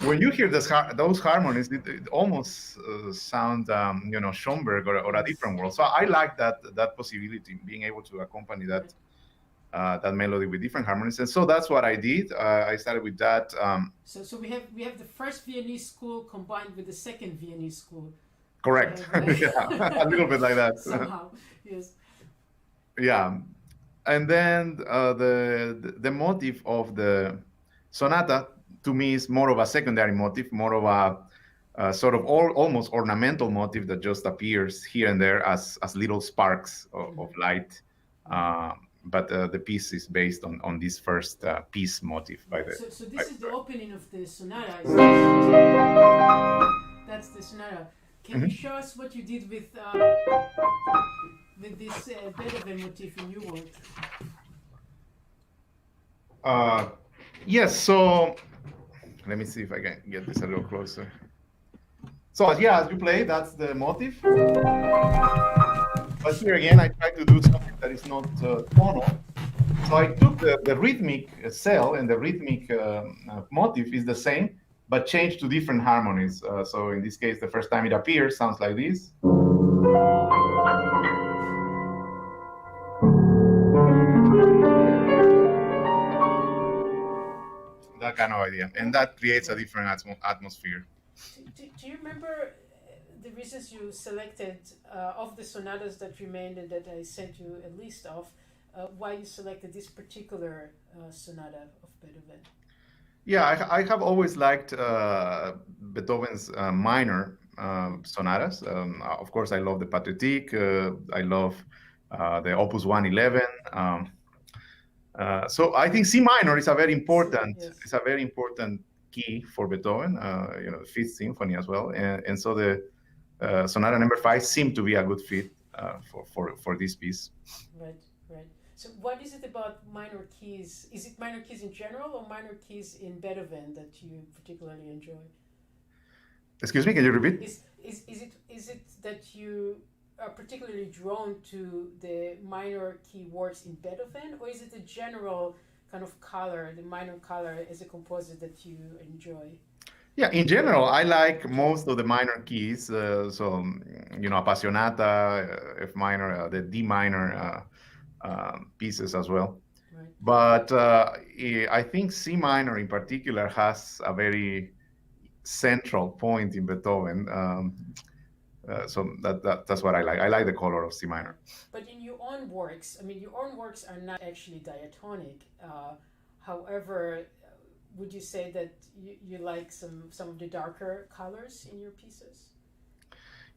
when you hear those harmonies, it almost sound, Schoenberg or a different world. So I like that possibility, being able to accompany that melody with different harmonies. And so that's what I did. I started with that. So we have the first Viennese school combined with the second Viennese school. Correct. Yeah, a little bit like that. Somehow, yes. Yeah, and then the motif of the sonata, to me, is more of a secondary motif, more of a sort of almost ornamental motif that just appears here and there as little sparks of light. But the piece is based on this first piece motif by the. So this is the opening of the sonata. That's the sonata. Can you show us what you did with this Beethoven motif in your work? Yes. So. Let me see if I can get this a little closer. So yeah, as you play, that's the motif. But here again, I try to do something that is not tonal. So I took the rhythmic cell, and the rhythmic motif is the same, but changed to different harmonies. So in this case, the first time it appears, sounds like this. That kind of idea, and that creates a different atmosphere. Do you remember the reasons you selected of the sonatas that remained and that I sent you a list of, why you selected this particular sonata of Beethoven? Yeah, I have always liked Beethoven's minor sonatas. Of course, I love the Pathetique. I love the Opus 111. So I think C minor is a very important. Yes. It's a very important key for Beethoven. The Fifth Symphony as well, and so the Sonata number 5 seemed to be a good fit for this piece. Right. So what is it about minor keys? Is it minor keys in general or minor keys in Beethoven that you particularly enjoy? Excuse me, can you repeat? Is it that you are particularly drawn to the minor key works in Beethoven, or is it the general kind of color, the minor color as a composer that you enjoy? Yeah, in general, I like most of the minor keys. Appassionata, F minor, the D minor pieces as well. Right. But I think C minor in particular has a very central point in Beethoven. So that's what I like. I like the color of C minor. But in your own works, your own works are not actually diatonic. However, would you say that you like some of the darker colors in your pieces?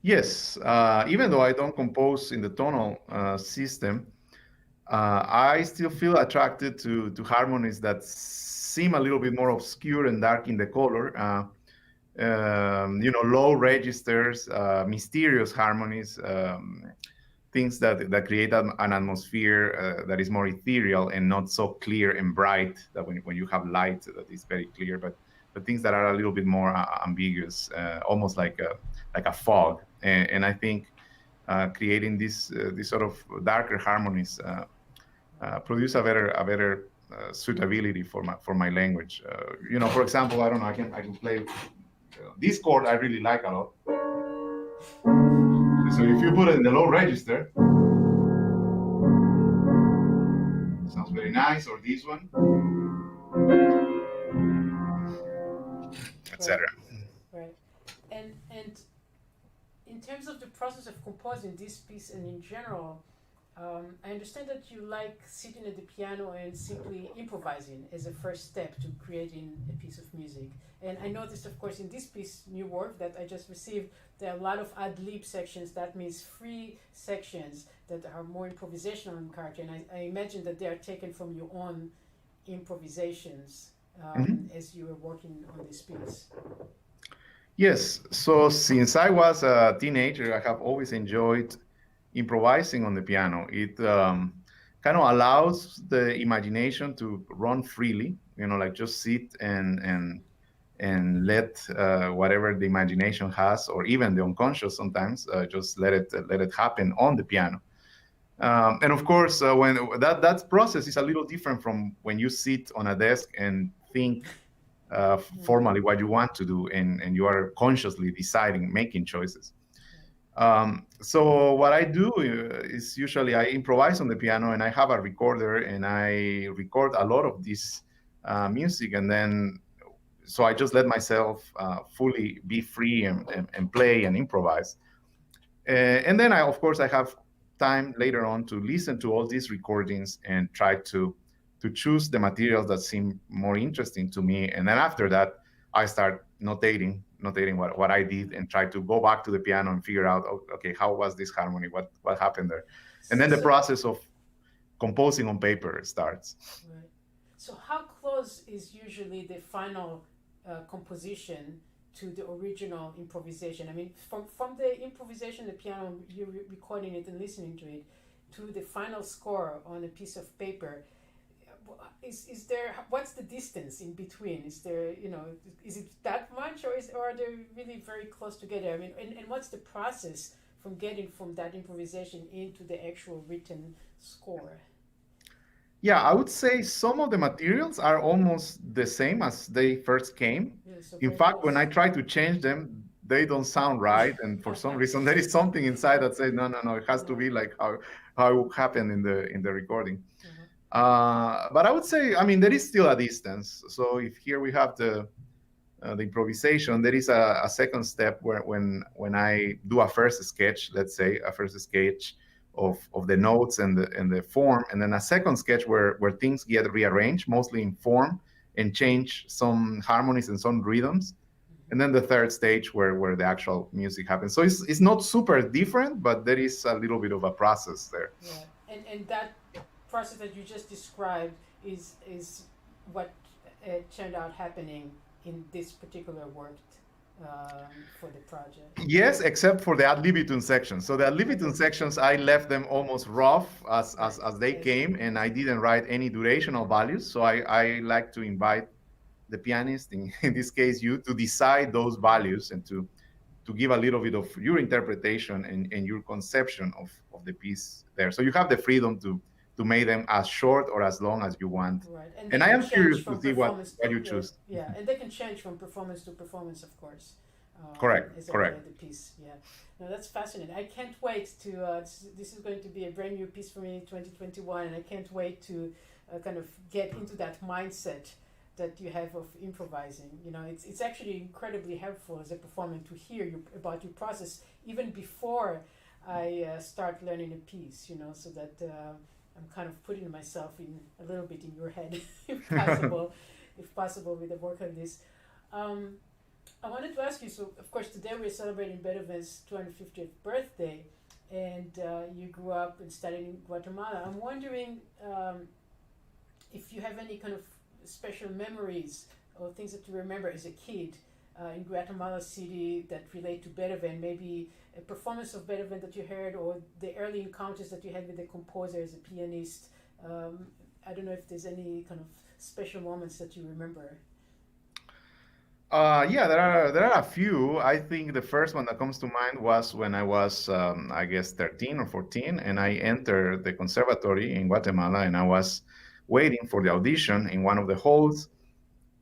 Yes, even though I don't compose in the tonal system, I still feel attracted to harmonies that seem a little bit more obscure and dark in the color. Low registers, mysterious harmonies, things that create an atmosphere that is more ethereal and not so clear and bright. That when you have light, that is very clear, but things that are a little bit more ambiguous, almost like a fog. And I think creating this sort of darker harmonies produce a better suitability for my language. For example, I don't know, I can play this chord. I really like a lot. So if you put it in the low register, sounds very nice. Or this one, etc. Right. And in terms of the process of composing this piece and in general, I understand that you like sitting at the piano and simply improvising as a first step to creating a piece of music. And I noticed, of course, in this piece, new work that I just received, there are a lot of ad-lib sections. That means free sections that are more improvisational in character. And I imagine that they are taken from your own improvisations as you were working on this piece. Yes. So since I was a teenager, I have always enjoyed improvising on the piano. It kind of allows the imagination to run freely, like just sit and let whatever the imagination has, or even the unconscious sometimes, just let it happen on the piano. And of course, when that process is a little different from when you sit on a desk and think formally what you want to do, and you are consciously deciding, making choices. So what I do is usually I improvise on the piano, and I have a recorder, and I record a lot of this music, and then so I just let myself fully be free and play and improvise. And then of course I have time later on to listen to all these recordings and try to choose the materials that seem more interesting to me. And then after that, I start notating what I did, and try to go back to the piano and figure out, okay, how was this harmony? What happened there? And then the process of composing on paper starts. Right. So how close is usually the final composition to the original improvisation? I mean, from the improvisation, the piano, you're recording it and listening to it, to the final score on a piece of paper, is there, what's the distance in between? Is there, is it that much, or are they really very close together? I mean, and what's the process from getting from that improvisation into the actual written score? Yeah, I would say some of the materials are almost the same as they first came. Yeah, so in fact, when I try to change them, they don't sound right, and for some reason there is something inside that says no, it has to be like how it happened in the recording. But I would say, I mean, there is still a distance. So if here we have the improvisation, there is a second step where when I do a first sketch, let's say a first sketch of the notes and the form, and then a second sketch where things get rearranged, mostly in form, and change some harmonies and some rhythms. And then the third stage where the actual music happens. So it's not super different, but there is a little bit of a process there. Yeah, and that process that you just described is what turned out happening in this particular work for the project. Yes, except for the ad libitum sections. So the ad libitum sections, I left them almost rough as they came, and I didn't write any durational values. So I like to invite the pianist, in this case you, to decide those values and to give a little bit of your interpretation and your conception of the piece there. So you have the freedom to make them as short or as long as you want. Right. And I am curious to see what you choose. Yeah, and they can change from performance to performance, of course. Correct. As the piece. Yeah. No, that's fascinating. I can't wait to. This is going to be a brand new piece for me in 2021, and I can't wait to kind of get into that mindset that you have of improvising. It's actually incredibly helpful as a performer to hear about your process even before I start learning a piece. So that I'm kind of putting myself in a little bit in your head, if possible, with the work on this. I wanted to ask you, so of course today we're celebrating Beethoven's 250th birthday, and you grew up and studied in Guatemala. I'm wondering if you have any kind of special memories or things that you remember as a kid in Guatemala City that relate to Beethoven, maybe a performance of Beethoven that you heard, or the early encounters that you had with the composer as a pianist. I don't know if there's any kind of special moments that you remember. Yeah, there are a few. I think the first one that comes to mind was when I was, I guess, 13 or 14, and I entered the conservatory in Guatemala, and I was waiting for the audition in one of the halls,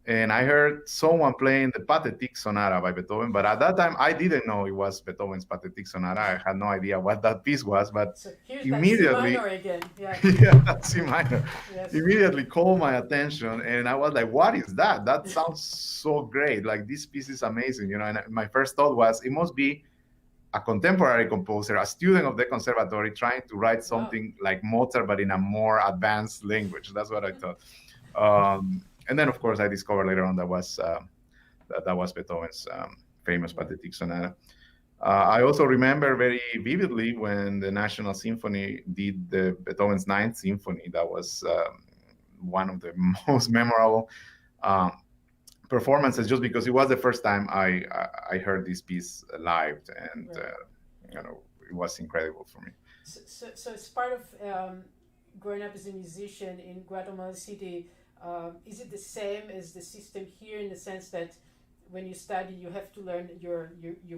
and I heard someone playing the Pathetic Sonata by Beethoven, but at that time I didn't know it was Beethoven's Pathetic Sonata. I had no idea what that piece was, but So here's immediately, that C minor again. Yeah. yeah, C minor, Yes. immediately called my attention, and I was like, what is that? That sounds so great. Like, this piece is amazing, you know. And my first thought was, it must be a contemporary composer, a student of the conservatory, trying to write something like Mozart, but in a more advanced language. That's what I thought. And then, of course, I discovered later on that was Beethoven's famous Pathetic Sonata. I also remember very vividly when the National Symphony did the Beethoven's Ninth Symphony. That was one of the most memorable performances, just because it was the first time I heard this piece live, and you know, it was incredible for me. So as part of growing up as a musician in Guatemala City, is it the same as the system here, in the sense that when you study, you have to learn your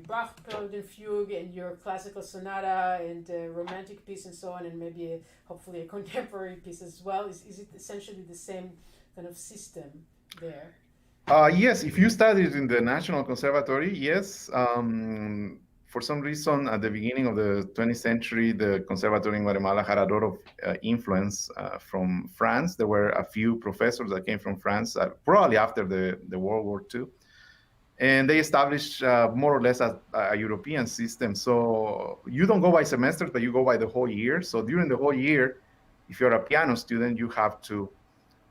Bach Prelude and Fugue and your classical sonata and romantic piece and so on, and maybe hopefully a contemporary piece as well? Is it essentially the same kind of system there? Yes, if you studied in the National Conservatory, yes. For some reason, at the beginning of the 20th century, the conservatory in Guatemala had a lot of influence from France. There were a few professors that came from France, probably after the World War II. And they established more or less a European system. So you don't go by semesters, but you go by the whole year. So during the whole year, if you're a piano student, you have to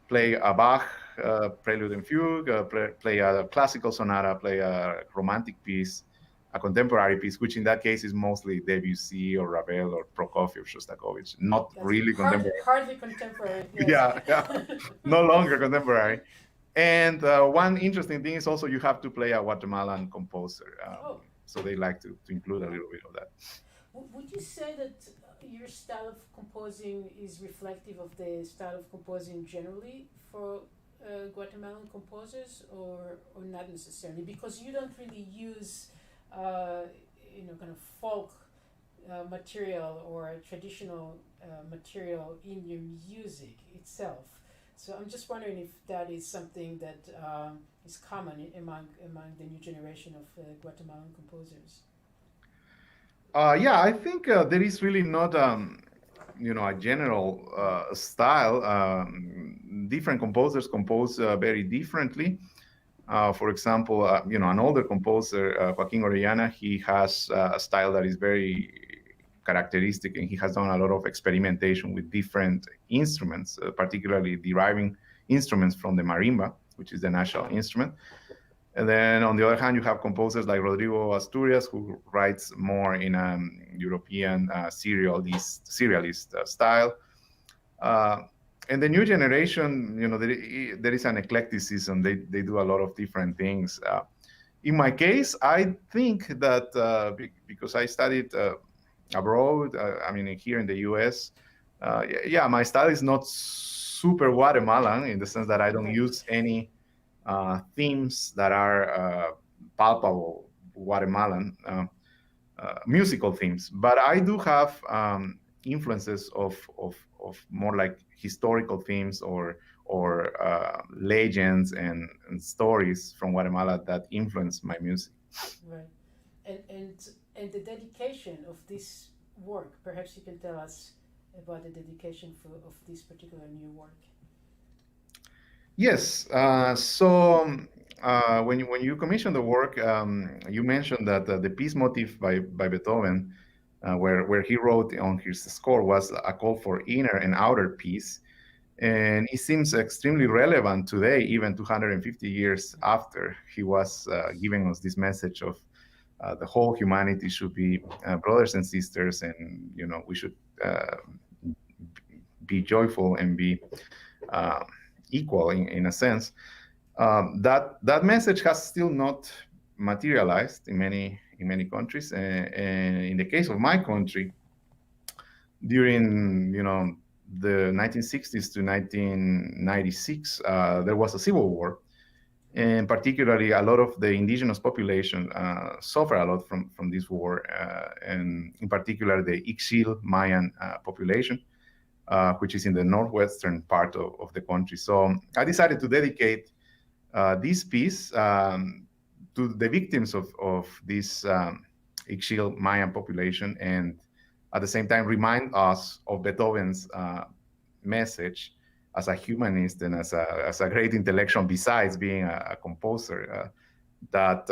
play a Bach Prelude and Fugue, play a classical sonata, play a romantic piece, a contemporary piece, which in that case is mostly Debussy or Ravel or Prokofiev, Shostakovich, not That's really contemporary. Hardly contemporary. Yes. Yeah, no longer contemporary. And one interesting thing is also you have to play a Guatemalan composer. So they like to include a little bit of that. Would you say that your style of composing is reflective of the style of composing generally for Guatemalan composers, or not necessarily? Because you don't really use kind of folk material or traditional material in your music itself. So I'm just wondering if that is something that is common among the new generation of Guatemalan composers. Yeah, I think there is really not a general style. Different composers compose very differently. For example, an older composer, Joaquin Orellana, he has a style that is very characteristic, and he has done a lot of experimentation with different instruments, particularly deriving instruments from the marimba, which is the national instrument. And then on the other hand, you have composers like Rodrigo Asturias, who writes more in a European serialist style. And the new generation, there is an eclecticism. They do a lot of different things. In my case, I think that because I studied abroad, here in the US, my style is not super Guatemalan, in the sense that I don't use any themes that are palpable Guatemalan musical themes, but I do have influences of more like historical themes or legends and stories from Guatemala that influence my music. Right, and the dedication of this work. Perhaps you can tell us about the dedication of this particular new work. Yes. So when you commissioned the work, you mentioned that the piece motif by Beethoven where he wrote on his score was a call for inner and outer peace. And it seems extremely relevant today, even 250 years after he was giving us this message of the whole humanity should be brothers and sisters, and we should be joyful and be equal in a sense. That message has still not materialized in many countries, and in the case of my country, during the 1960s to 1996, there was a civil war, and particularly a lot of the indigenous population suffered a lot from this war, and in particular the Ixil Mayan population, which is in the northwestern part of the country. So I decided to dedicate this piece to the victims of this Ixil Mayan population, and at the same time remind us of Beethoven's message as a humanist and as a great intellectual, besides being a composer, that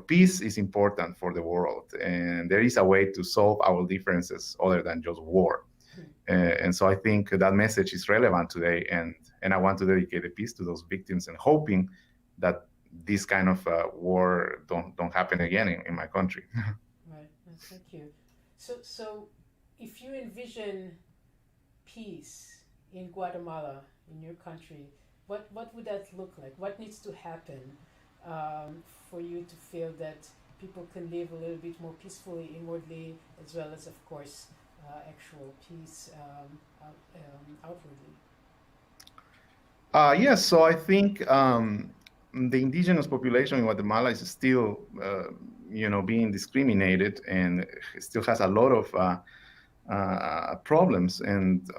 peace is important for the world, and there is a way to solve our differences other than just war. And so I think that message is relevant today, and I want to dedicate a piece to those victims, and hoping that this kind of war don't happen again in my country. Right. Thank you. So if you envision peace in Guatemala, in your country, what would that look like? What needs to happen for you to feel that people can live a little bit more peacefully inwardly, as well as, of course, actual peace outwardly? Yes, so I think the indigenous population in Guatemala is still, being discriminated, and still has a lot of problems, and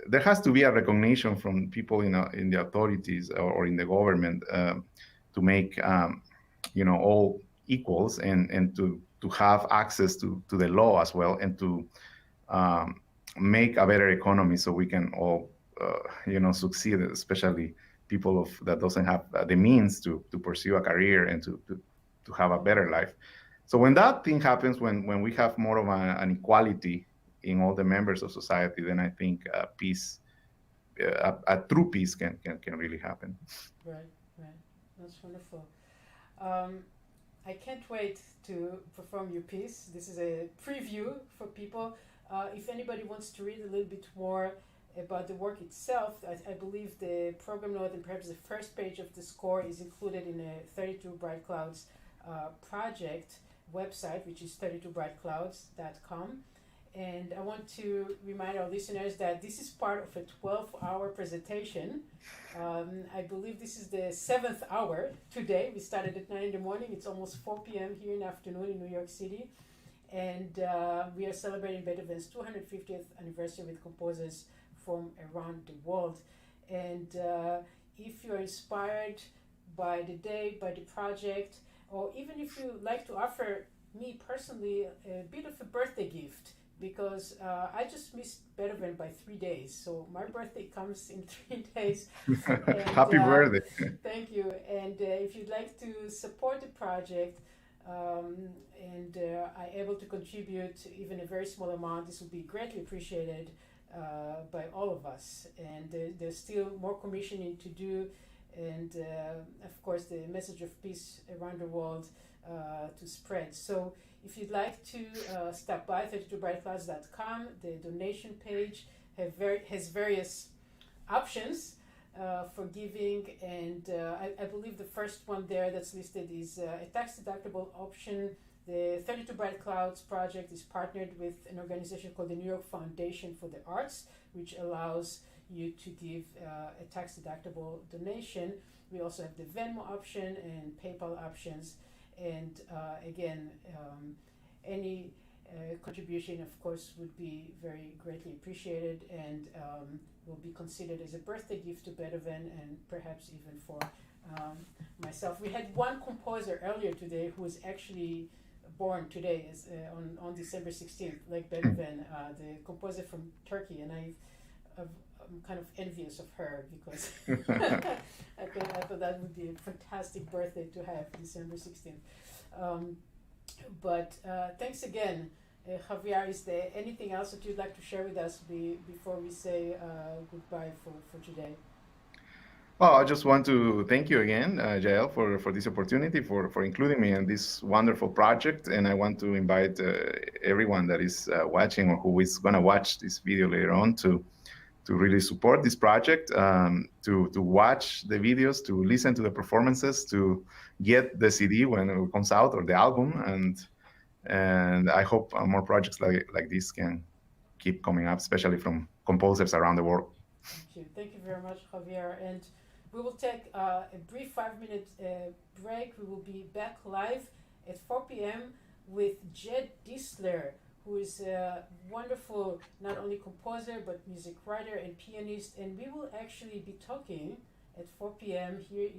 there has to be a recognition from people in the authorities or in the government to make all equals, and to have access to the law as well, and to make a better economy so we can all succeed, especially people that doesn't have the means to pursue a career and to have a better life. So when that thing happens, when we have more of an equality in all the members of society, then I think peace, a true peace can really happen. Right. That's wonderful. I can't wait to perform your piece. This is a preview for people. If anybody wants to read a little bit more about the work itself, I believe the program note and perhaps the first page of the score is included in a 32 Bright Clouds project website, which is 32brightclouds.com. And I want to remind our listeners that this is part of a 12-hour presentation. I believe this is the 7th hour today. We started at 9 in the morning. It's almost 4 p.m. here in the afternoon in New York City. And we are celebrating Beethoven's 250th anniversary with composers from around the world. And if you're inspired by the day, by the project, or even if you like to offer me personally a bit of a birthday gift, because I just missed Beethoven by 3 days. So my birthday comes in 3 days. And, Happy birthday. Thank you. And if you'd like to support the project and are able to contribute even a very small amount, this would be greatly appreciated by all of us. And there's still more commissioning to do. And of course, the message of peace around the world to spread. So if you'd like to stop by 32brightclouds.com, the donation page has various options for giving, and I believe the first one there that's listed is a tax-deductible option. The 32 Bright Clouds project is partnered with an organization called the New York Foundation for the Arts, which allows you to give a tax-deductible donation. We also have the Venmo option and PayPal options. And again, any contribution, of course, would be very greatly appreciated, and will be considered as a birthday gift to Beethoven, and perhaps even for myself. We had one composer earlier today who was actually born today, on December 16th, like Beethoven, the composer from Turkey, and I'm kind of envious of her, because I thought that would be a fantastic birthday to have, December 16th. But thanks again Javier, is there anything else that you'd like to share with us before we say goodbye for today? Oh, I just want to thank you again, Jael, for this opportunity, for including me in this wonderful project. And I want to invite everyone that is watching or who is going to watch this video later on to really support this project, to watch the videos, to listen to the performances, to get the CD when it comes out or the album. And I hope more projects like this can keep coming up, especially from composers around the world. Thank you very much, Javier. And we will take a brief 5-minute break. We will be back live at 4 p.m. with Jed Distler, who is a wonderful not only composer but music writer and pianist. And we will actually be talking at 4 p.m. here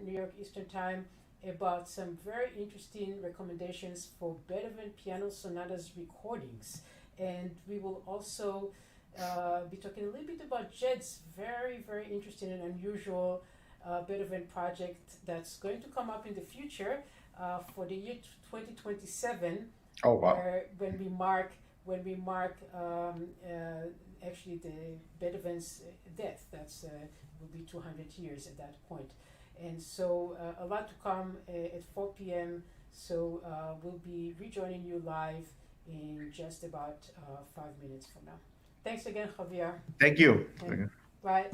New York Eastern Time about some very interesting recommendations for Beethoven piano sonatas recordings. And we will also be talking a little bit about Jed's very, very interesting and unusual Beethoven project that's going to come up in the future for the year 2027. Oh wow! When we mark actually the Beethoven's death. That's will be 200 years at that point. And so a lot to come at 4 p.m. So we'll be rejoining you live in just about 5 minutes from now. Thanks again, Javier. Thank you. Bye.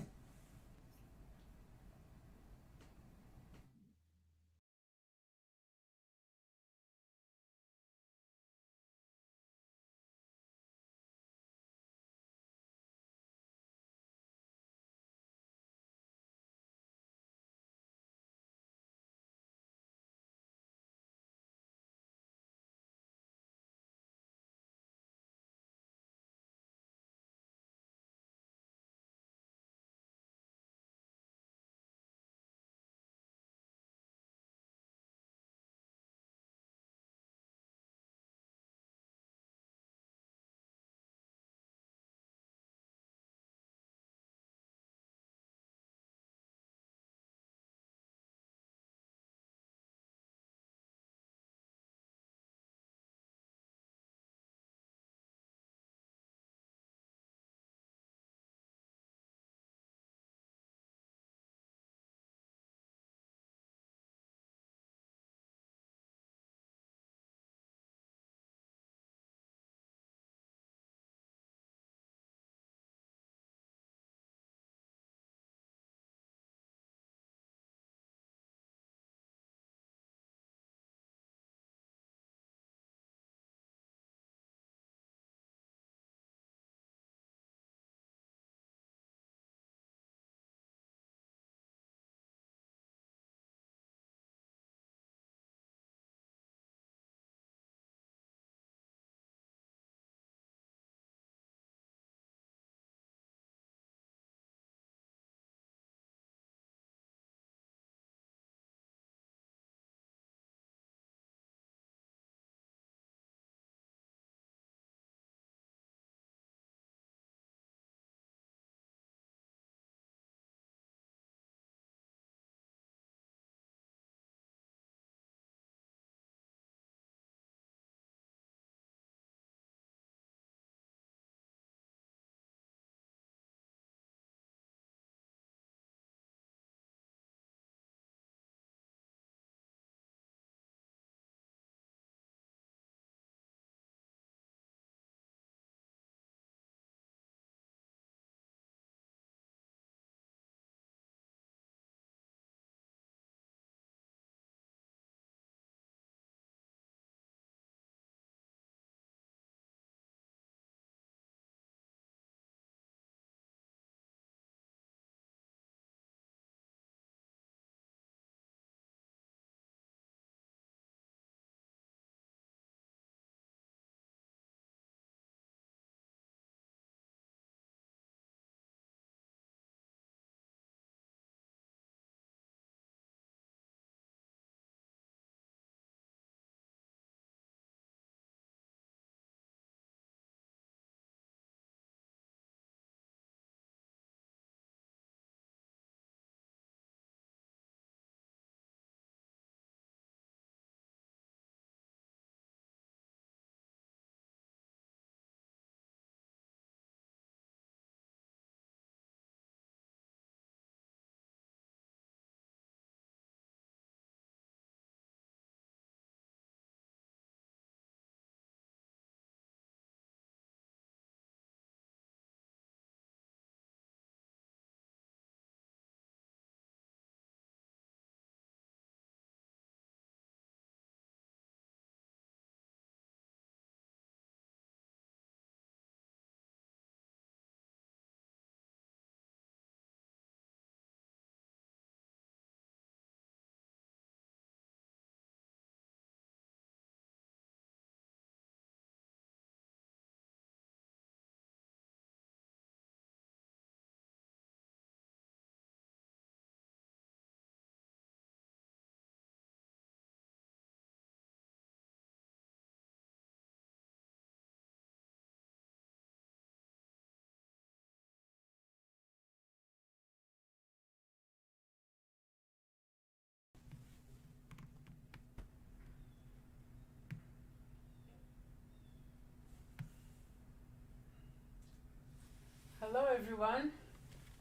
Hello, everyone.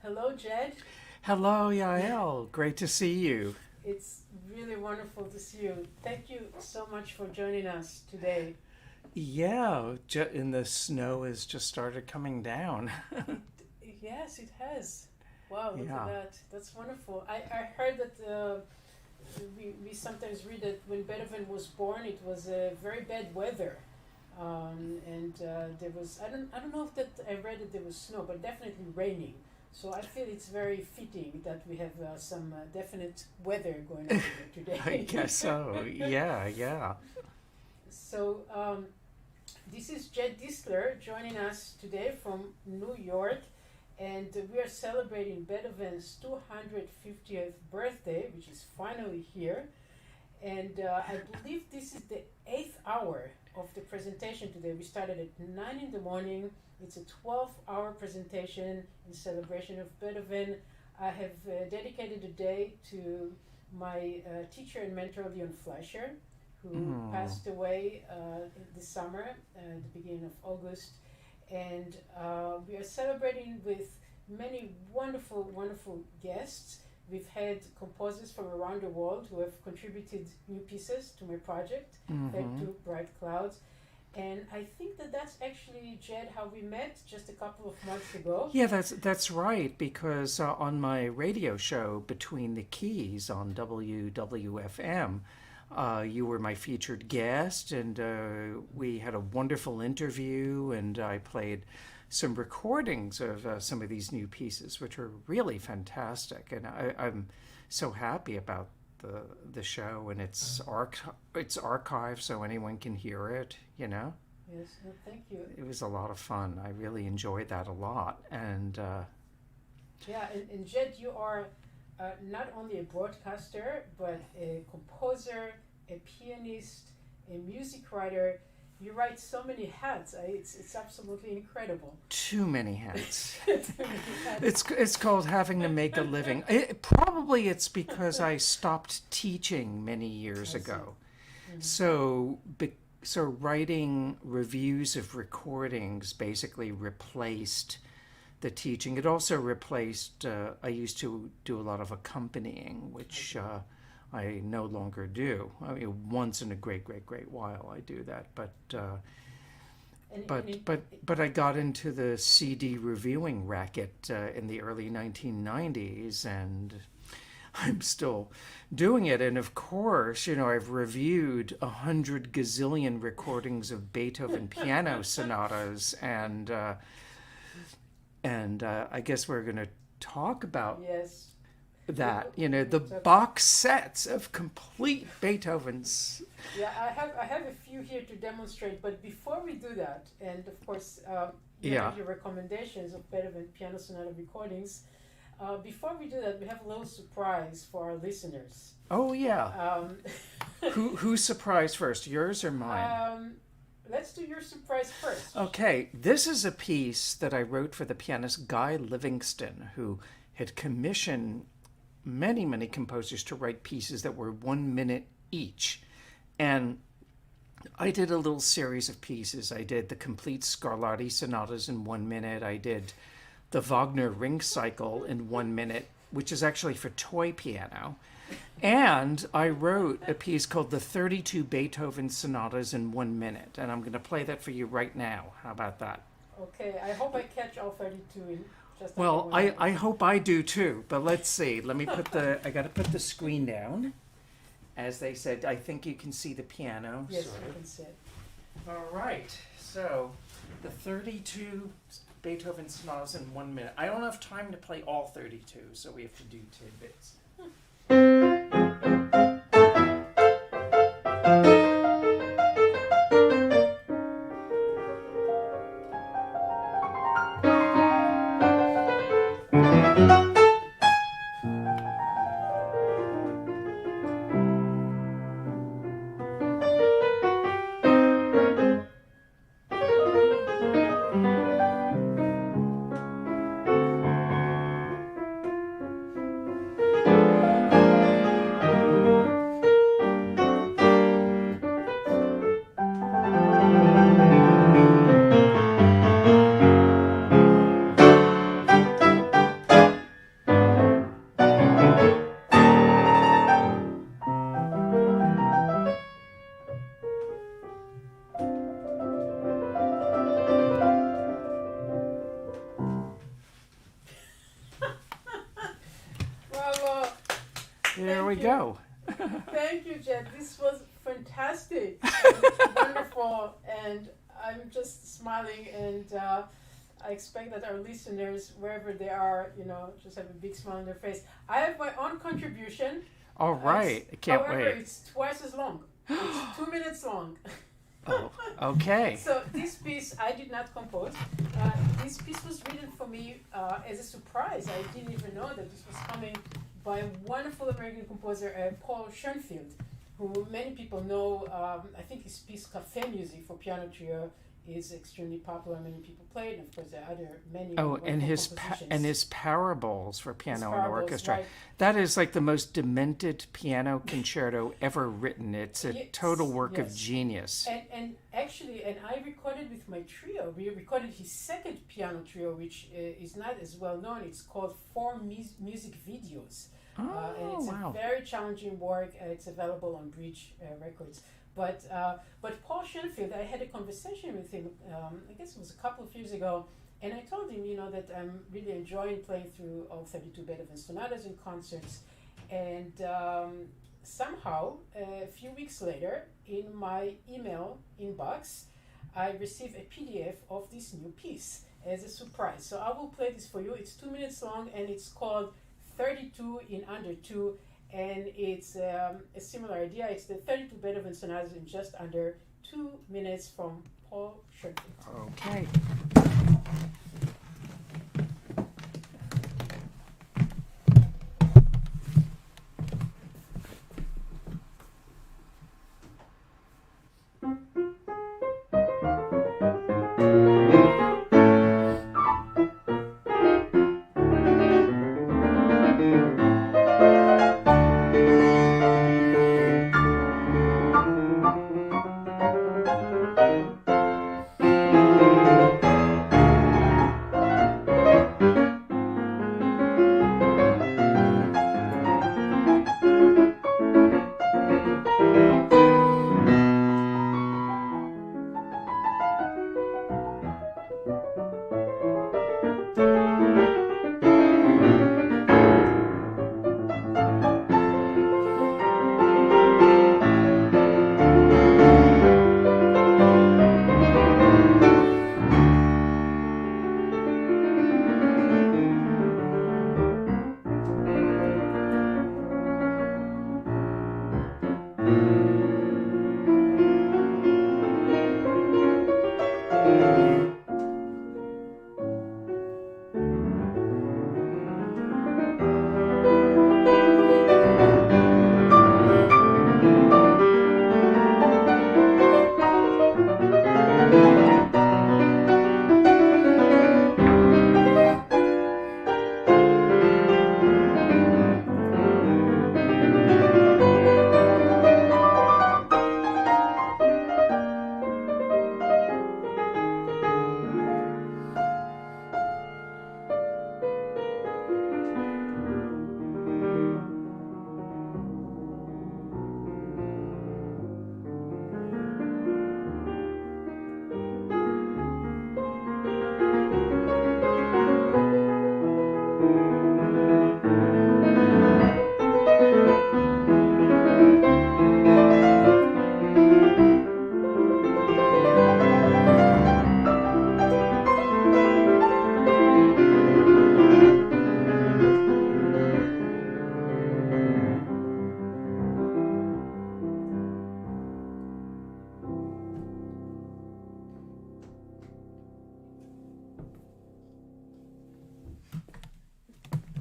Hello, Jed. Hello, Yael. Great to see you. It's really wonderful to see you. Thank you so much for joining us today. Yeah, and the snow has just started coming down. Yes, it has. Wow, look Yeah. at that. That's wonderful. I heard that we sometimes read that when Beethoven was born, it was very bad weather. And there was, I don't know if that I read that there was snow, but definitely raining. So I feel it's very fitting that we have some definite weather going on here today. I guess so. Yeah. So this is Jed Distler joining us today from New York, and we are celebrating Beethoven's 250th birthday, which is finally here. And I believe this is the 8th hour of the presentation today. We started at 9 in the morning. It's a 12-hour presentation in celebration of Beethoven. I have dedicated the day to my teacher and mentor, Leon Fleischer, who passed away this summer, at the beginning of August. And we are celebrating with many wonderful, wonderful guests. We've had composers from around the world who have contributed new pieces to my project, Fed to Bright Clouds. And I think that that's actually, Jed, how we met just a couple of months ago. Yeah, that's right, because on my radio show, Between the Keys on WWFM, you were my featured guest, and we had a wonderful interview, and I played some recordings of some of these new pieces, which are really fantastic. And I'm so happy about the show, and it's archived so anyone can hear it, you know? Yes, well, thank you. It was a lot of fun. I really enjoyed that a lot. And yeah, and Jed, you are not only a broadcaster, but a composer, a pianist, a music writer. You write so many hats. It's absolutely incredible. too many hats. Too many hats. It's called having to make a living. Probably it's because I stopped teaching many years ago. So writing reviews of recordings basically replaced the teaching. It also replaced, I used to do a lot of accompanying, which I no longer do. I mean, once in a great while I do that, but I got into the CD reviewing racket in the early 1990s, and I'm still doing it. And of course, you know, I've reviewed 100 gazillion recordings of Beethoven piano sonatas, and I guess we're going to talk about that. You know, the box sets of complete Beethoven's. Yeah, I have a few here to demonstrate, but before we do that, and of course, Yeah. your recommendations of Beethoven piano sonata recordings. Before we do that, we have a little surprise for our listeners. Oh yeah. Who's surprised first, yours or mine? Let's do your surprise first. Okay, this is a piece that I wrote for the pianist Guy Livingston, who had commissioned many composers to write pieces that were 1 minute each. And I did a little series of pieces. I did the complete Scarlatti sonatas in 1 minute. I did the Wagner Ring Cycle in 1 minute, which is actually for toy piano. And I wrote a piece called the 32 Beethoven Sonatas in 1 minute. And I'm going to play that for you right now. How about that? Okay, I hope I catch all 32 in just a Well, couple of I hope I do too, but let's see. Let me I got to put the screen down. As they said, I think you can see the piano. Yes, sort you of. can see it. All right, so the 32 Beethoven sonatas in 1 minute. I don't have time to play all 32, so we have to do tidbits. There we you. go. Thank you, Jed. This was fantastic, wonderful, and I'm just smiling, and I expect that our listeners, wherever they are, just have a big smile on their face. I have my own contribution. All right. I can't however, wait. it's twice as long. It's 2 minutes long. Oh, okay. So this piece I did not compose. This piece was written for me as a surprise. I didn't even know that this was coming by a wonderful American composer, Paul Schoenfield, who many people know. I think his piece Café Music for piano trio is extremely popular. Many people play it, and of course there are many. Oh, and compositions. his parables for piano and parables, orchestra. right. That is like the most demented piano concerto ever written. It's a total work of genius. And actually, I recorded with my trio. We recorded his second piano trio, which is not as well known. It's called Four Music Videos. And it's a very challenging work. It's available on Bridge Records. But Paul Schoenfield, I had a conversation with him, I guess it was a couple of years ago, and I told him, that I'm really enjoying playing through all 32 Beethoven sonatas in concerts. And somehow, a few weeks later, in my email inbox, I received a PDF of this new piece as a surprise. So I will play this for you. It's 2 minutes long, and it's called 32 in Under 2. And it's a similar idea. It's the 32 Beethoven sonatas in just under 2 minutes from Paul Schoenfield. Okay.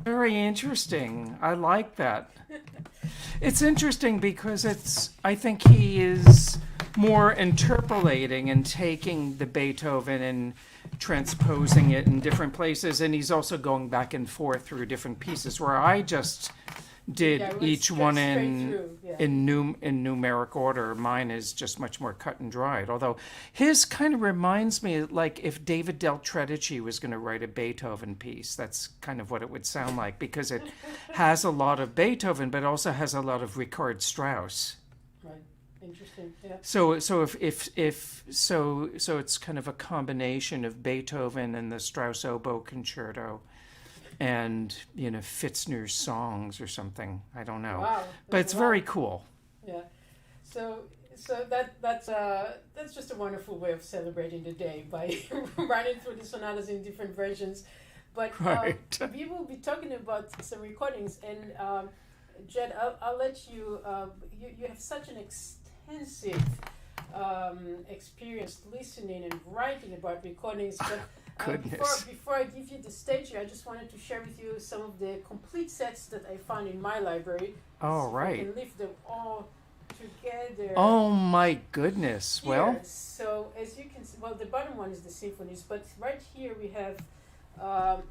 Very interesting. I like that. It's interesting because I think he is more interpolating and taking the Beethoven and transposing it in different places, and he's also going back and forth through different pieces where I just did each one in numeric order. Mine is just much more cut and dried. Although his kind of reminds me like if David Del Tredici was going to write a Beethoven piece. That's kind of what it would sound like because it has a lot of Beethoven, but also has a lot of Richard Strauss. Right. Interesting. Yeah. So it's kind of a combination of Beethoven and the Strauss oboe concerto. and Fitzner's songs or something. I don't know. Wow. But it's very cool. Yeah. So that's just a wonderful way of celebrating the day by running through the sonatas in different versions. But Right. we will be talking about some recordings, and Jed, I'll let you. You have such an extensive experience listening and writing about recordings. But Goodness. before I give you the stage here, I just wanted to share with you some of the complete sets that I found in my library. Oh, So right. I can lift them all together. Oh my goodness. Here. Well, So as you can see, well, the bottom one is the symphonies, but right here we have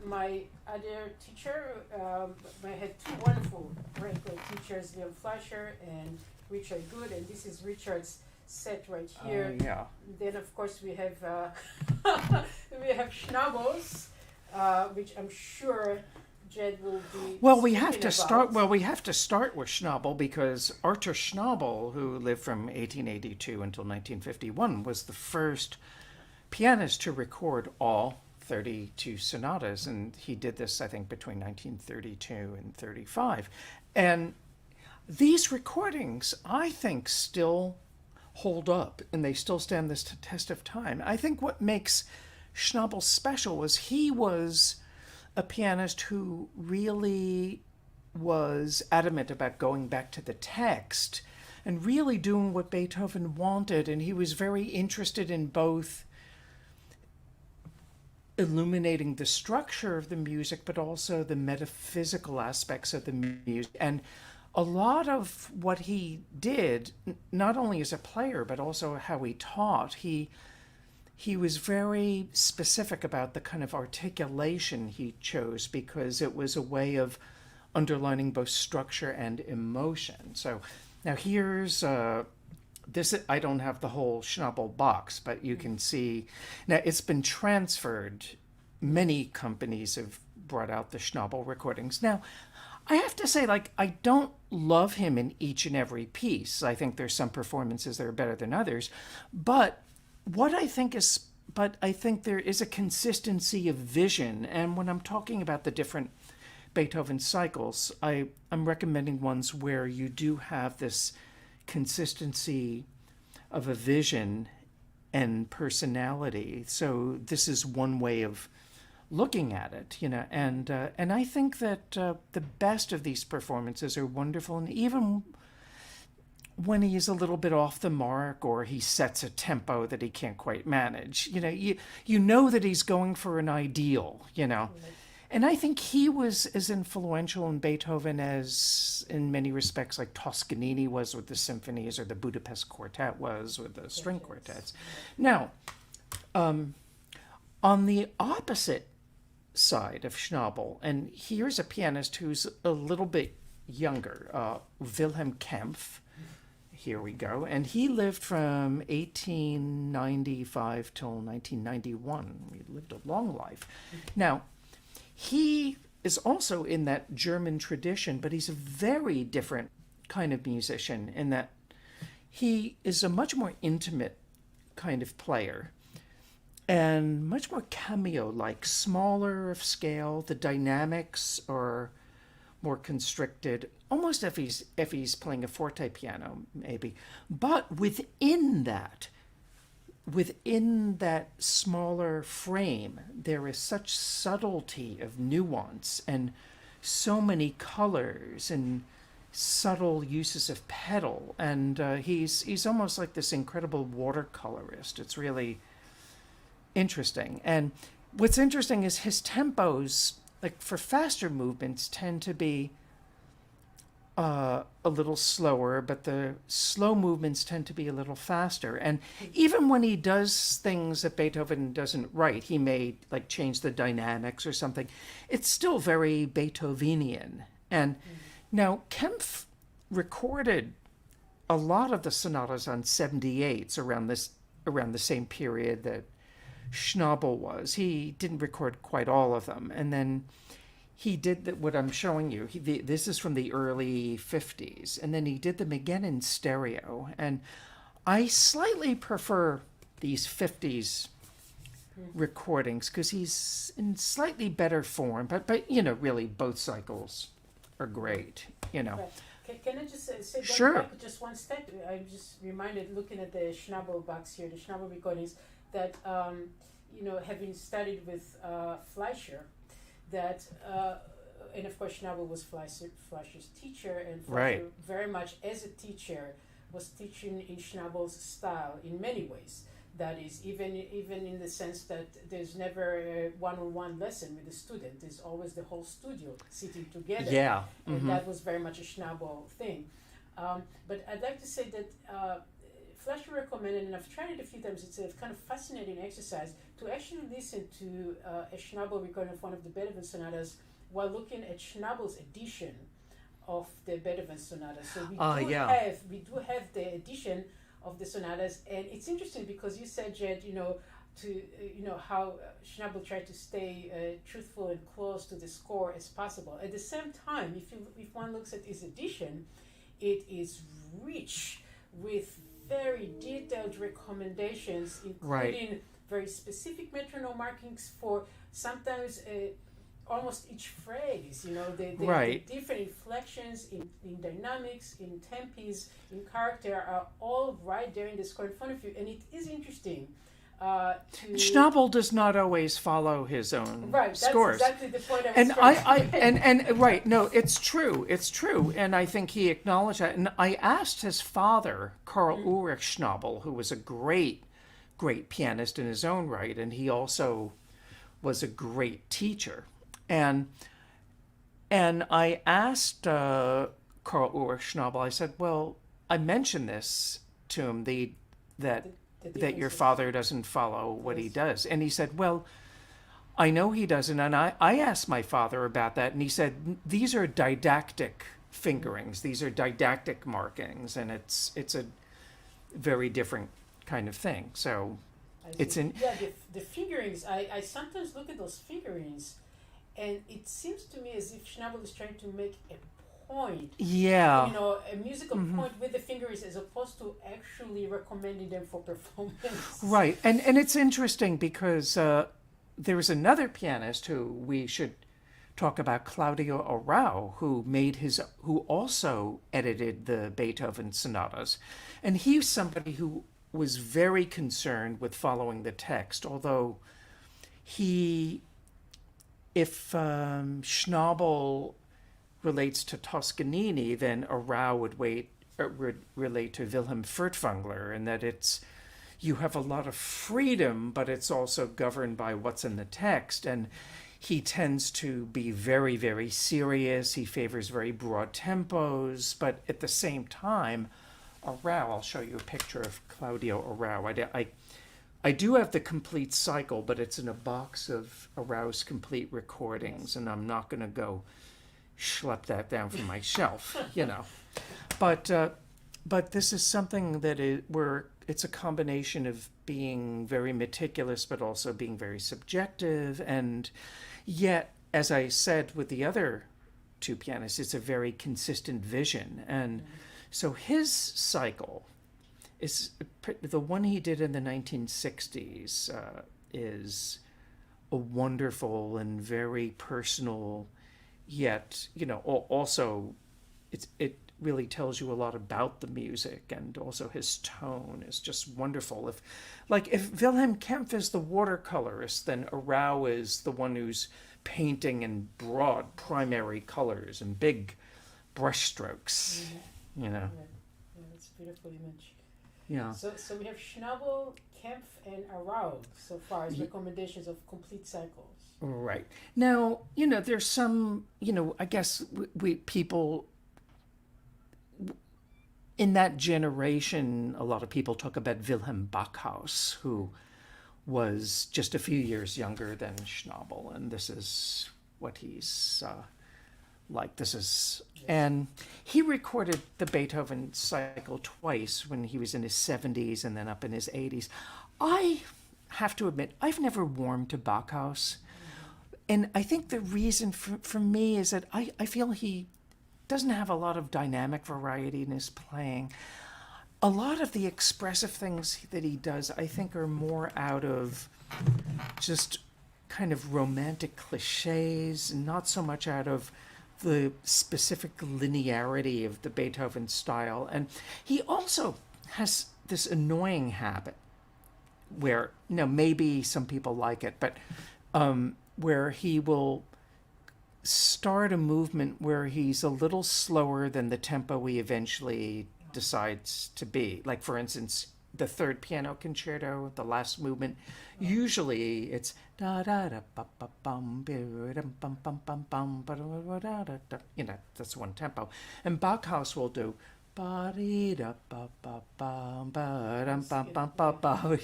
my other teacher. I had two wonderful, great teachers, Leon Fleischer and Richard Good, and this is Richard's set right here. yeah. Then of course we have we have Schnabels, which I'm sure Jed will be. Well, we have speaking to about. start. Well, we have to start with Schnabel because Arthur Schnabel, who lived from 1882 until 1951, was the first pianist to record all 32 sonatas, and he did this, I think, between 1932 and 35. And these recordings, I think, still hold up, and they still stand this test of time. I think what makes Schnabel special was he was a pianist who really was adamant about going back to the text and really doing what Beethoven wanted. And he was very interested in both illuminating the structure of the music, but also the metaphysical aspects of the music. And a lot of what he did, not only as a player, but also how he taught, he was very specific about the kind of articulation he chose because it was a way of underlining both structure and emotion. So now here's this. I don't have the whole Schnabel box, but you can see now it's been transferred. Many companies have brought out the Schnabel recordings. Now, I have to say, I don't love him in each and every piece. I think there's some performances that are better than others, but I think there is a consistency of vision. And when I'm talking about the different Beethoven cycles, I'm recommending ones where you do have this consistency of a vision and personality. So this is one way of looking at it, and I think that the best of these performances are wonderful, and even when he's a little bit off the mark or he sets a tempo that he can't quite manage, you know that he's going for an ideal, And I think he was as influential in Beethoven as, in many respects, like Toscanini was with the symphonies or the Budapest Quartet was with the string quartets. Now, on the opposite side of Schnabel, and here's a pianist who's a little bit younger, Wilhelm Kempff. Here we go. And he lived from 1895 till 1991. He lived a long life. Now, he is also in that German tradition, but he's a very different kind of musician in that he is a much more intimate kind of player and much more cameo-like, smaller of scale. The dynamics are more constricted, almost if he's playing a forte piano, maybe. But within that smaller frame, there is such subtlety of nuance and so many colors and subtle uses of pedal. And he's almost like this incredible watercolorist. It's really interesting. And what's interesting is his tempos, like for faster movements, tend to be a little slower, but the slow movements tend to be a little faster. And even when he does things that Beethoven doesn't write, he may change the dynamics or something, it's still very Beethovenian. And now Kempff recorded a lot of the sonatas on 78s around the same period that Schnabel was. He didn't record quite all of them. And then he did what I'm showing you. This is from the early 50s. And then he did them again in stereo. And I slightly prefer these 50s recordings because he's in slightly better form. But you know, really, both cycles are great. You know. Right. Can I just say Sure. back just one step? I'm just reminded, looking at the Schnabel box here, the Schnabel recordings, that you know, having studied with Fleischer, that and of course Schnabel was Fleischer's teacher, and Fleischer very much as a teacher was teaching in Schnabel's style in many ways. That is, even in the sense that there's never a one-on-one lesson with the student. There's always the whole studio sitting together. Yeah. And that was very much a Schnabel thing. But I'd like to say that Fleischer recommended, and I've tried it a few times, it's a kind of fascinating exercise to actually listen to a Schnabel recording of one of the Beethoven sonatas while looking at Schnabel's edition of the Beethoven sonatas. So we do have the edition of the sonatas, and it's interesting because you said, Jed, you know, how Schnabel tried to stay truthful and close to the score as possible. At the same time, if one looks at his edition, it is rich with very detailed recommendations, including very specific metronome markings for sometimes almost each phrase, you know, the different inflections in dynamics, in tempis, in character are all right there in the score in front of you. And it is interesting Schnabel does not always follow his own scores. That's exactly the point I was right, no, it's true. And I think he acknowledged that. And I asked his father, Karl Ulrich Schnabel, who was a great pianist in his own right, and he also was a great teacher. And I asked Karl Ulrich Schnabel, I said, well, I mentioned this to him, that your father doesn't follow what he does. And he said, well, I know he doesn't. And I asked my father about that, and he said, these are didactic fingerings. These are didactic markings, and it's a very different kind of thing. So it's in... Yeah, the fingerings, I sometimes look at those fingerings, and it seems to me as if Schnabel is trying to make a point. Yeah. You know, a musical point with the fingerings as opposed to actually recommending them for performance. Right. And it's interesting because there was another pianist who we should talk about, Claudio Arrau, who also edited the Beethoven sonatas. And he's somebody who was very concerned with following the text, although if Schnabel relates to Toscanini, then Arrau would relate to Wilhelm Furtwängler, and that you have a lot of freedom, but it's also governed by what's in the text. And he tends to be very, very serious. He favors very broad tempos, but at the same time, Arrau, I'll show you a picture of Claudio Arrau. I do have the complete cycle, but it's in a box of Arrau's complete recordings, and I'm not going to go schlep that down from my shelf, you know. But this is something that it's a combination of being very meticulous, but also being very subjective, and yet, as I said with the other two pianists, it's a very consistent vision. And so his cycle is the one he did in the 1960s is a wonderful and very personal, yet, you know, also it really tells you a lot about the music, and also his tone is just wonderful. If Wilhelm Kempff is the watercolorist, then Arrau is the one who's painting in broad primary colors and big brushstrokes, you know. Yeah, that's a beautiful image. Yeah. So we have Schnabel, Kempff, and Arrau so far as recommendations of complete cycles. Right. Now, you know, there's some, you know, I guess people in that generation, a lot of people talk about Wilhelm Backhaus, who was just a few years younger than Schnabel, and this is what he's like. And he recorded the Beethoven cycle twice, when he was in his 70s and then up in his 80s. I have to admit, I've never warmed to Backhaus. And I think the reason for me is that I feel he doesn't have a lot of dynamic variety in his playing. A lot of the expressive things that he does, I think, are more out of just kind of romantic cliches, not so much out of the specific linearity of the Beethoven style. And he also has this annoying habit where, maybe some people like it, but where he will start a movement where he's a little slower than the tempo he eventually decides to be. Like, for instance, the third piano concerto, the last movement, usually it's da da da ba ba bum bum bum bum bum bum ba da da da. That's one tempo. And Bachhaus will do ba dee da ba ba bum ba dum bum bum ba ba.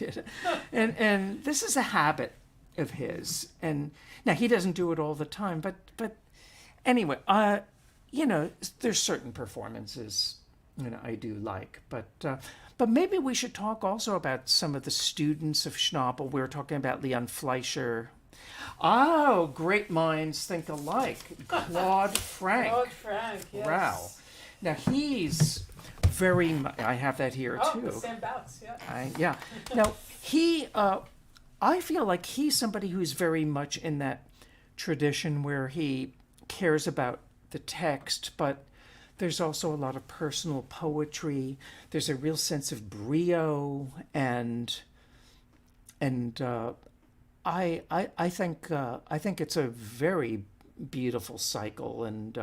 And this is a habit of his. And now he doesn't do it all the time, but anyway, there's certain performances I do like, but maybe we should talk also about some of the students of Schnabel. We were talking about Leon Fleischer. Oh, great minds think alike. Claude Frank. Claude Frank, yes. Wow. Now he's very. I have that here too. The same bounce, yeah. Yeah. Now he. I feel like he's somebody who's very much in that tradition where he cares about the text, but there's also a lot of personal poetry. There's a real sense of brio, and I think it's a very beautiful cycle and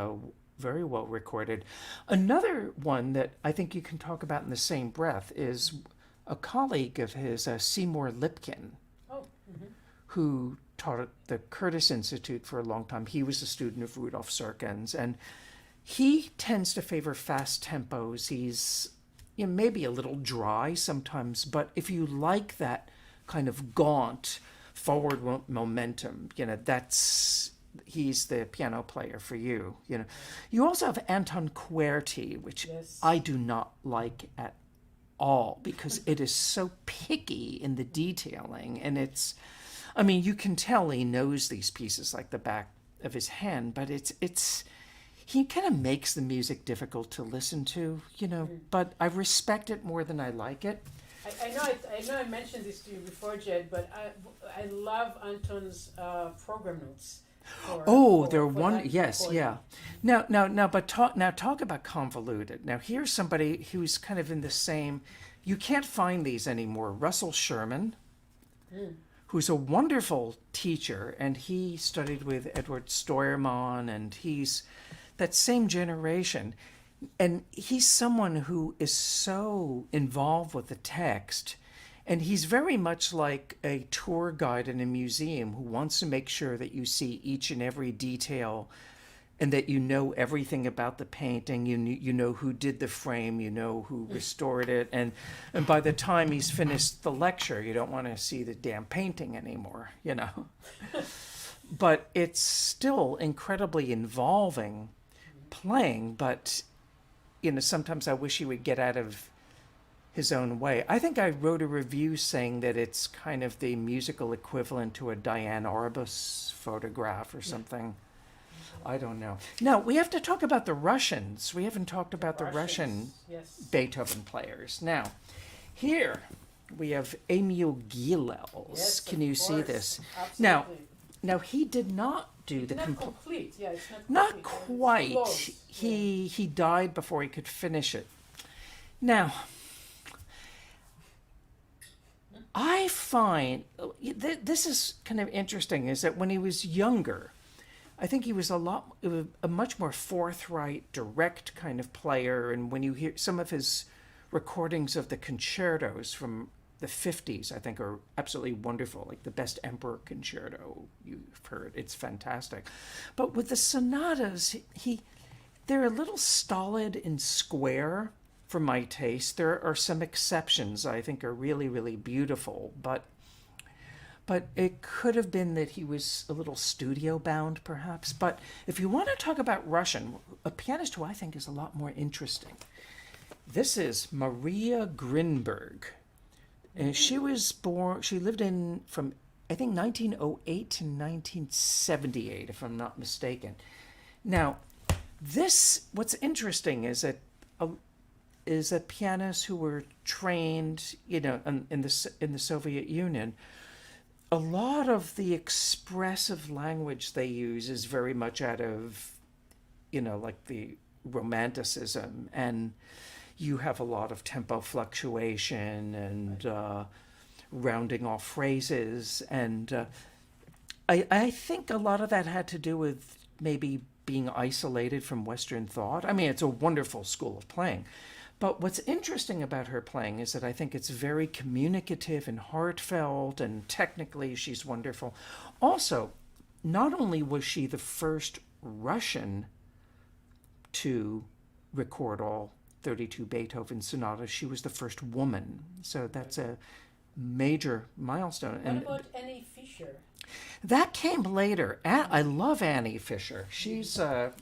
very well recorded. Another one that I think you can talk about in the same breath is a colleague of his, Seymour Lipkin, who taught at the Curtis Institute for a long time. He was a student of Rudolf Serkin's, and he tends to favor fast tempos. He's maybe a little dry sometimes, but if you like that kind of gaunt forward momentum, he's the piano player for you. You also have Anton Querty, which I do not like at all because it is so picky in the detailing, and you can tell he knows these pieces like the back of his hand, but he kind of makes the music difficult to listen to, but I respect it more than I like it. I know I mentioned this to you before, Jed, but I love Anton's program notes. They're one. Yes, yeah. Now, talk about convoluted. Now, here's somebody who's kind of in the same. You can't find these anymore. Russell Sherman, who's a wonderful teacher, and he studied with Edward Steuermann, and he's that same generation. And he's someone who is so involved with the text, and he's very much like a tour guide in a museum who wants to make sure that you see each and every detail and that you know everything about the painting. You know who did the frame, you know who restored it, and by the time he's finished the lecture, you don't want to see the damn painting anymore, But it's still incredibly involving playing, but sometimes I wish he would get out of his own way. I think I wrote a review saying that it's kind of the musical equivalent to a Diane Arbus photograph or something. I don't know. Now, we have to talk about the Russians. We haven't talked about the Russian Beethoven players. Now, here we have Emil Gilels. Yes, can you see this? Absolutely. Now he did not do the complete. Yeah, it's not quite. He died before he could finish it. Now, I find this is kind of interesting. Is that when he was younger, I think he was a much more forthright, direct kind of player. And when you hear some of his recordings of the concertos from the 50s, I think, are absolutely wonderful, like the Best Emperor Concerto you've heard. It's fantastic. But with the sonatas, they're a little stolid and square for my taste. There are some exceptions I think are really, really beautiful, but it could have been that he was a little studio bound, perhaps. But if you want to talk about Russian, a pianist who I think is a lot more interesting, this is Maria Grinberg. And she lived from, I think, 1908 to 1978, if I'm not mistaken. Now, what's interesting is that pianists who were trained, in the Soviet Union a lot of the expressive language they use is very much out of, like the Romanticism, and you have a lot of tempo fluctuation and rounding off phrases, and I think a lot of that had to do with maybe being isolated from Western thought. I mean, it's a wonderful school of playing. But what's interesting about her playing is that I think it's very communicative and heartfelt, and technically she's wonderful. Also, not only was she the first Russian to record all 32 Beethoven sonatas, she was the first woman. So that's a major milestone. What about Annie Fisher? That came later. I love Annie Fisher. She's, I'm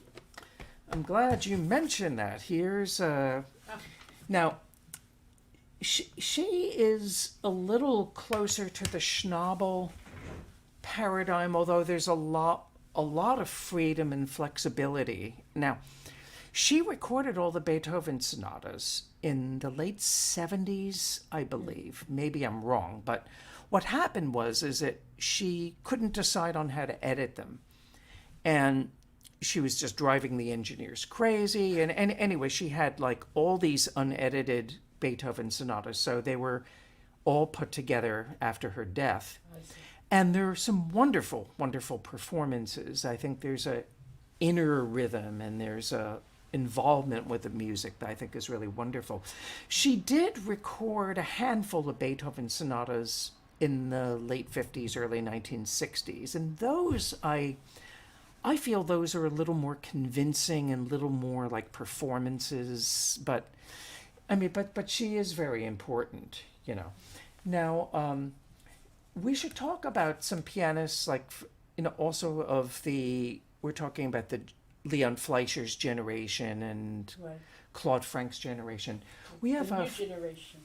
glad you mentioned that. Here's, now, she is a little closer to the Schnabel paradigm, although there's a lot of freedom and flexibility. Now, she recorded all the Beethoven sonatas in the late 70s, I believe. Maybe I'm wrong, but what happened is that she couldn't decide on how to edit them. And she was just driving the engineers crazy. And anyway, she had like all these unedited Beethoven sonatas. So they were all put together after her death. And there are some wonderful, wonderful performances. I think there's a inner rhythm and there's a involvement with the music that I think is really wonderful. She did record a handful of Beethoven sonatas in the late 50s, early 1960s. And those, I feel those are a little more convincing and a little more like performances. But, I mean, but she is very important, Now, we should talk about some pianists, like, also of we're talking about the Leon Fleischer's generation and Claude Frank's generation. We have a new generation.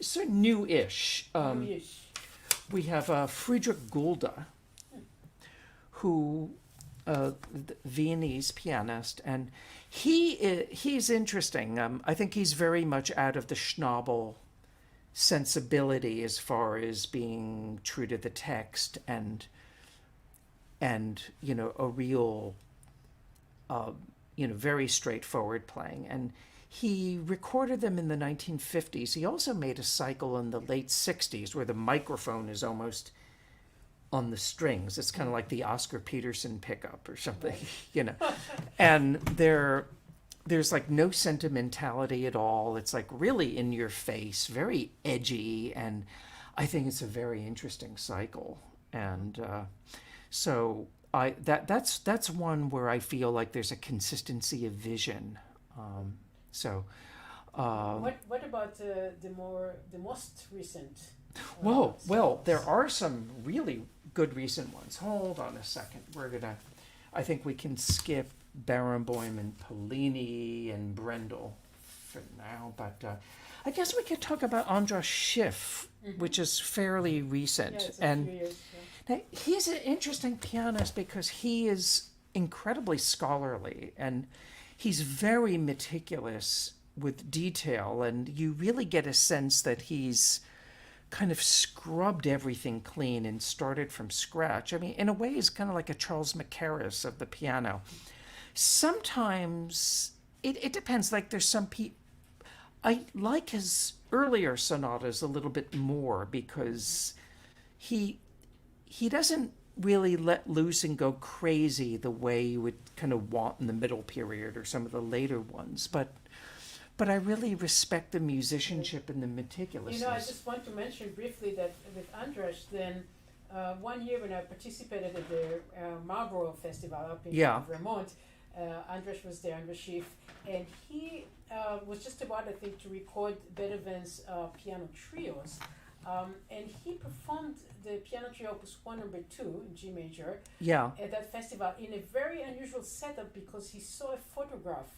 So new-ish. New-ish. We have Friedrich Gulda, who, the Viennese pianist, and he's interesting. I think he's very much out of the Schnabel sensibility as far as being true to the text and a real very straightforward playing. And he recorded them in the 1950s. He also made a cycle in the late 60s where the microphone is almost on the strings. It's kind of like the Oscar Peterson pickup or something, And there's like no sentimentality at all. It's like really in your face, very edgy, and I think it's a very interesting cycle. And so that's one where I feel like there's a consistency of vision. What about the most recent? Well, there are some really good recent ones. Hold on a second. I think we can skip Barenboim and Pollini and Brendel for now, but I guess we could talk about Andras Schiff, which is fairly recent. Yeah, it's and a few years, now, he's an interesting pianist because he is incredibly scholarly and he's very meticulous with detail, and you really get a sense that he's kind of scrubbed everything clean and started from scratch. I mean, in a way, he's kind of like a Charles Mackerras of the piano. Sometimes it depends. Like there's some people, I like his earlier sonatas a little bit more because he doesn't really let loose and go crazy the way you would kind of want in the middle period or some of the later ones. But I really respect the musicianship and the meticulousness. I just want to mention briefly that with Andras, then one year when I participated at the Marlborough Festival up in Vermont, Andras was there, Andras Schiff, and he was just about, I think, to record Beethoven's piano trios. And he performed the piano trio Opus 1 No. 2 in G major at that festival in a very unusual setup because he saw a photograph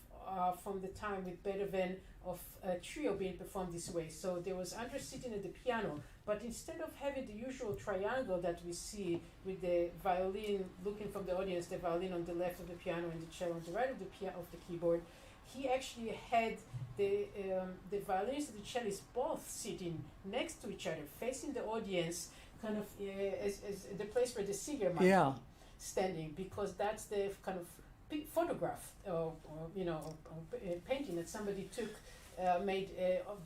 from the time with Beethoven of a trio being performed this way. So there was Andras sitting at the piano, but instead of having the usual triangle that we see with the violin looking from the audience, the violin on the left of the piano and the cello on the right of the keyboard, he actually had the violinist and the cellist both sitting next to each other, facing the audience, kind of as the place where the singer might Yeah. be standing, because that's the kind of photograph or painting that somebody took made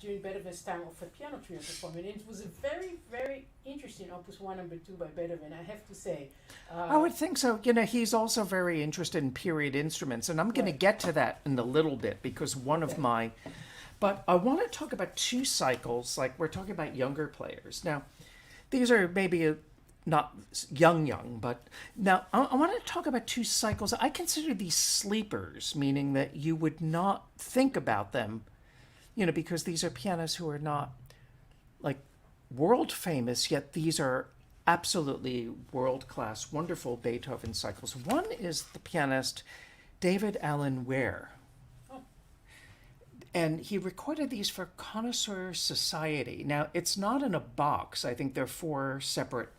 during Beethoven's time of a piano trio performance. And it was a very, very interesting Opus 1 No. 2 by Beethoven, I have to say. I would think so. He's also very interested in period instruments, and I'm going to get to that in a little bit, because one of my... But I want to talk about two cycles, like we're talking about younger players. Now, these are maybe not young, but now I want to talk about two cycles. I consider these sleepers, meaning that you would not think about them, because these are pianists who are not like world famous, yet these are absolutely world-class, wonderful Beethoven cycles. One is the pianist David Allen Ware. And he recorded these for Connoisseur Society. Now, it's not in a box. I think they're 4 separate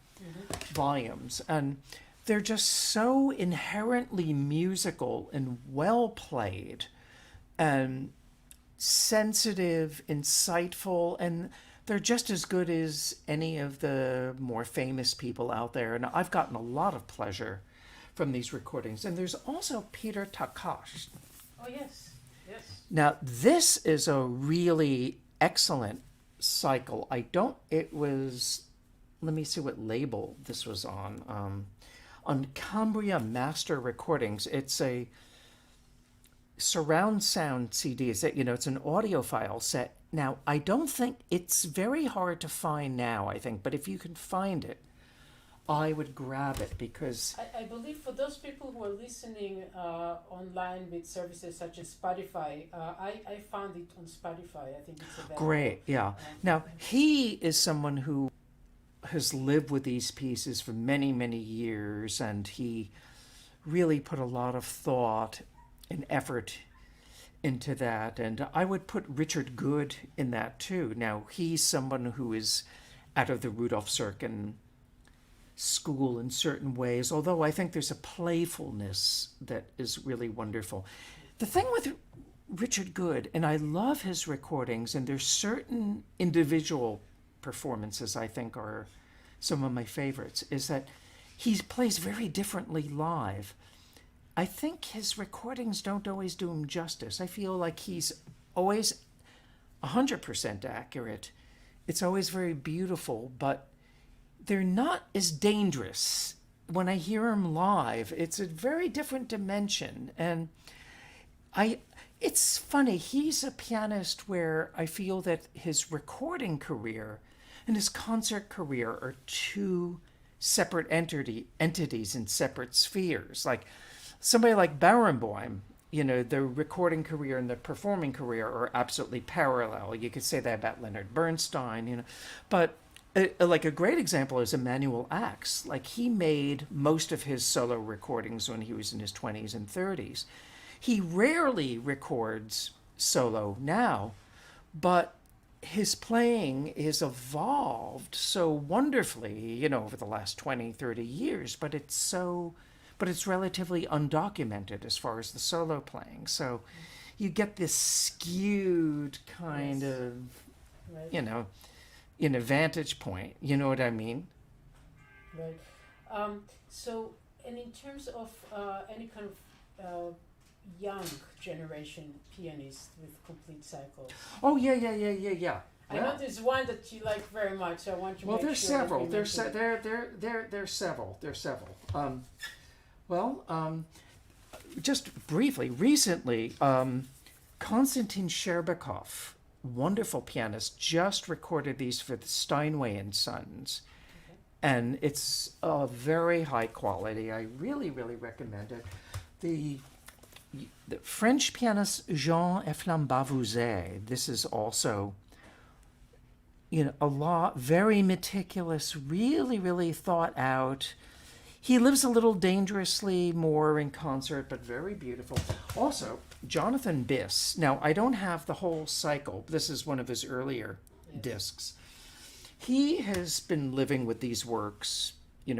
volumes. And they're just so inherently musical and well played and sensitive, insightful, and they're just as good as any of the more famous people out there. And I've gotten a lot of pleasure from these recordings. And there's also Peter Takash. Oh, yes. Yes. Now, this is a really excellent cycle. Let me see what label this was on Cambria Master Recordings. It's a surround sound CD. It's an audiophile set. Now, I don't think it's very hard to find now, I think, but if you can find it, I would grab it, because I believe for those people who are listening online with services such as Spotify, I found it on Spotify. I think it's available. Great, yeah. Now, he is someone who has lived with these pieces for many, many years, and he really put a lot of thought and effort into that. And I would put Richard Good in that too. Now, he's someone who is out of the Rudolf Serkin school in certain ways, although I think there's a playfulness that is really wonderful. The thing with Richard Good, and I love his recordings, and there's certain individual performances I think are some of my favorites, is that he plays very differently live. I think his recordings don't always do him justice. I feel like he's always 100% accurate. It's always very beautiful, but they're not as dangerous. When I hear him live, it's a very different dimension. And it's funny, he's a pianist where I feel that his recording career and his concert career are two separate entities in separate spheres. Like somebody like Barenboim, the recording career and the performing career are absolutely parallel. You could say that about Leonard Bernstein, but like a great example is Emanuel Ax. Like he made most of his solo recordings when he was in his 20s and 30s. He rarely records solo now, but his playing has evolved so wonderfully, over the last 20, 30 years, but it's relatively undocumented as far as the solo playing. So you get this skewed kind of, in a vantage point, you know what I mean? Right. So, and in terms of any kind of young generation pianist with complete cycles. Oh yeah. I know there's one that you like very much. So I want to. Well, make there's sure several. that we There's several. Just briefly, recently, Konstantin Sherbakov, wonderful pianist, just recorded these for the Steinway and Sons. Okay. And it's very high quality. I really, really recommend it. The French pianist Jean-Eflamme Bavouzet, this is also, very meticulous, really, really thought out. He lives a little dangerously more in concert, but very beautiful. Also, Jonathan Biss. Now, I don't have the whole cycle. This is one of his earlier discs. He has been living with these works,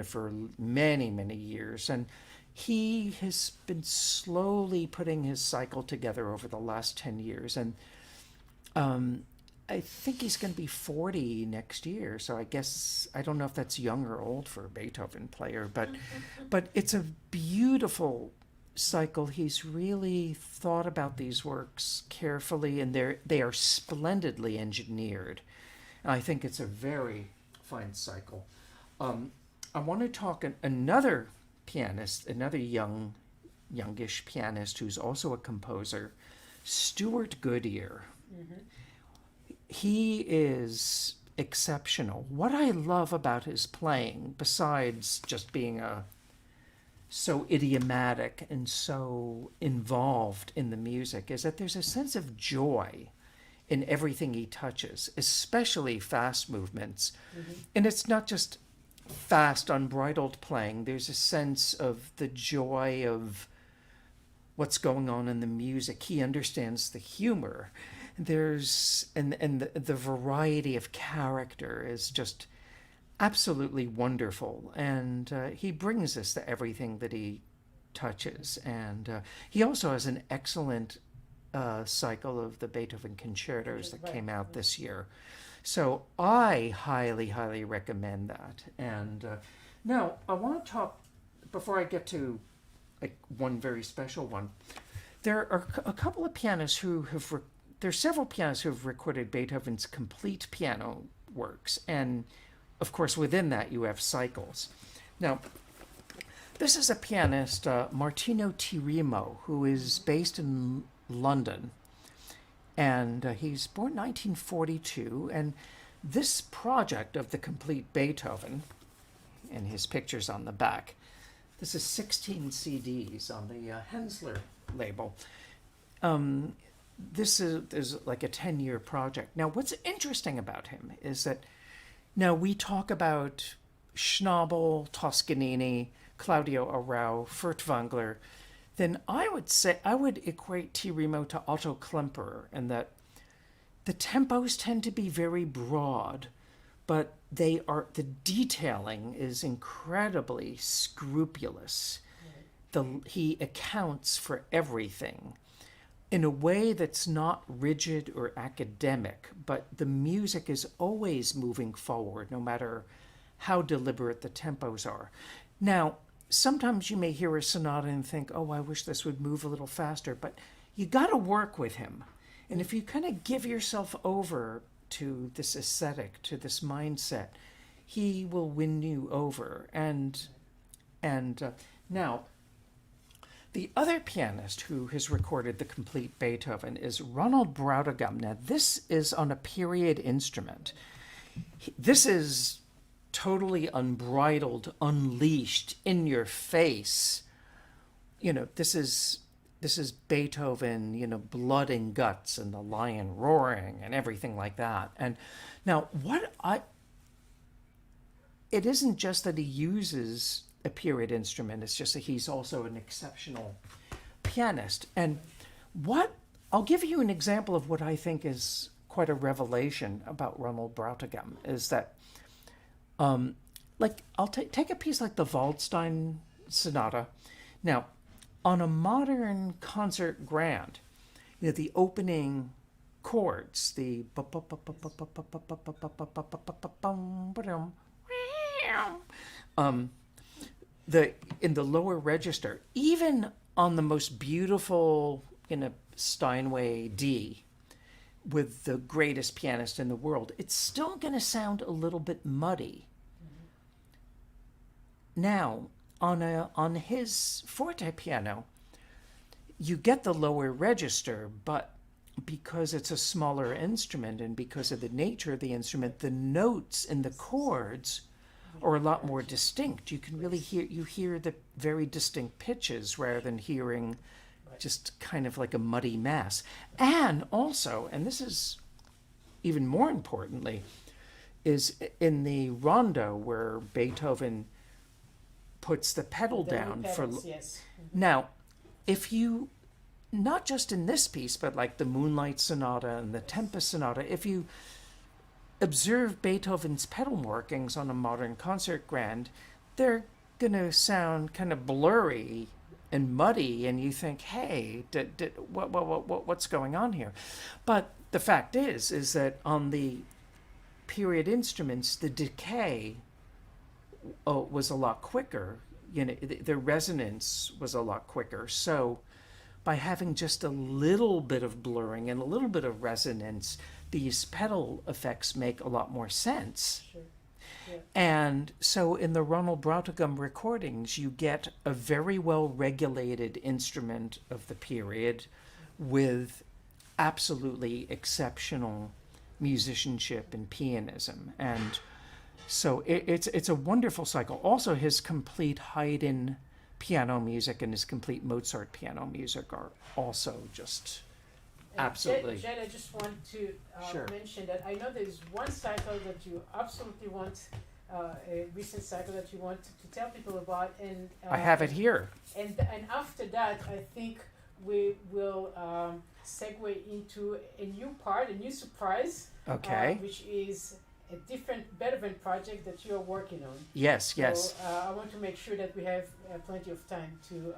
for many, many years. And he has been slowly putting his cycle together over the last 10 years. And I think he's going to be 40 next year. So I guess I don't know if that's young or old for a Beethoven player, but it's a beautiful cycle. He's really thought about these works carefully, and they are splendidly engineered. And I think it's a very fine cycle. I want to talk another pianist, another youngish pianist who's also a composer, Stuart Goodyear. He is exceptional. What I love about his playing, besides just being so idiomatic and so involved in the music, is that there's a sense of joy in everything he touches, especially fast movements. And it's not just fast, unbridled playing. There's a sense of the joy of what's going on in the music. He understands the humor. There's and the variety of character is just absolutely wonderful, and he brings us to everything that he touches. And he also has an excellent cycle of the Beethoven concertos that came out this year. So I highly, highly recommend that. And now I want to talk, before I get to one very special one, there are a couple of pianists who have, there's several pianists who have recorded Beethoven's complete piano works. And of course, within that, you have cycles. Now, this is a pianist, Martino Tirimo, who is based in London. And he's born 1942. And this project of the complete Beethoven, and his picture's on the back, this is 16 CDs on the Hensler label. This is like a 10-year project. Now, what's interesting about him is that now we talk about Schnabel, Toscanini, Claudio Arrau, Furtwängler. Then I would equate Tirimo to Otto Klemperer, in that the tempos tend to be very broad, but the detailing is incredibly scrupulous. He accounts for everything in a way that's not rigid or academic, but the music is always moving forward, no matter how deliberate the tempos are. Now, sometimes you may hear a sonata and think, oh, I wish this would move a little faster, but you got to work with him. And if you kind of give yourself over to this aesthetic, to this mindset, he will win you over. And now, the other pianist who has recorded the complete Beethoven is Ronald Braudagam. Now, this is on a period instrument. This is totally unbridled, unleashed, in your face. This is Beethoven, blood and guts and the lion roaring and everything like that. And now it isn't just that he uses a period instrument, it's just that he's also an exceptional pianist. And I'll give you an example of what I think is quite a revelation about Ronald Braudagam, is that I'll take a piece like the Waldstein Sonata. Now, on a modern concert grand, the opening chords, in the lower register, even on the most beautiful Steinway D with the greatest pianist in the world, it's still going to sound a little bit muddy. Now, on his forte piano, you get the lower register, but because it's a smaller instrument and because of the nature of the instrument, the notes in the chords are a lot more distinct. You can really hear the very distinct pitches rather than hearing just kind of like a muddy mass. And also, and this is even more importantly, is in the rondo where Beethoven puts the pedal down pedals, yes. Now, if you, not just in this piece, but like the Moonlight Sonata and the Tempest Sonata, if you observe Beethoven's pedal markings on a modern concert grand, they're going to sound kind of blurry and muddy, and you think, hey, what's going on here? But the fact is that on the period instruments, the decay was a lot quicker. You know, the resonance was a lot quicker. So by having just a little bit of blurring and a little bit of resonance, these pedal effects make a lot more sense. Sure. Yeah. And so in the Ronald Brautigam recordings, you get a very well regulated instrument of the period with absolutely exceptional musicianship and pianism. And so it's a wonderful cycle. Also, his complete Haydn piano music and his complete Mozart piano music are also just absolutely. Jed, I just want to Sure. mention that I know there's one cycle that you absolutely want, a recent cycle that you want to tell people about, and I have it here. And after that, I think we will segue into a new part, a new surprise, Okay. which is a different Beethoven project that you are working on. Yes, yes. So I want to make sure that we have plenty of time to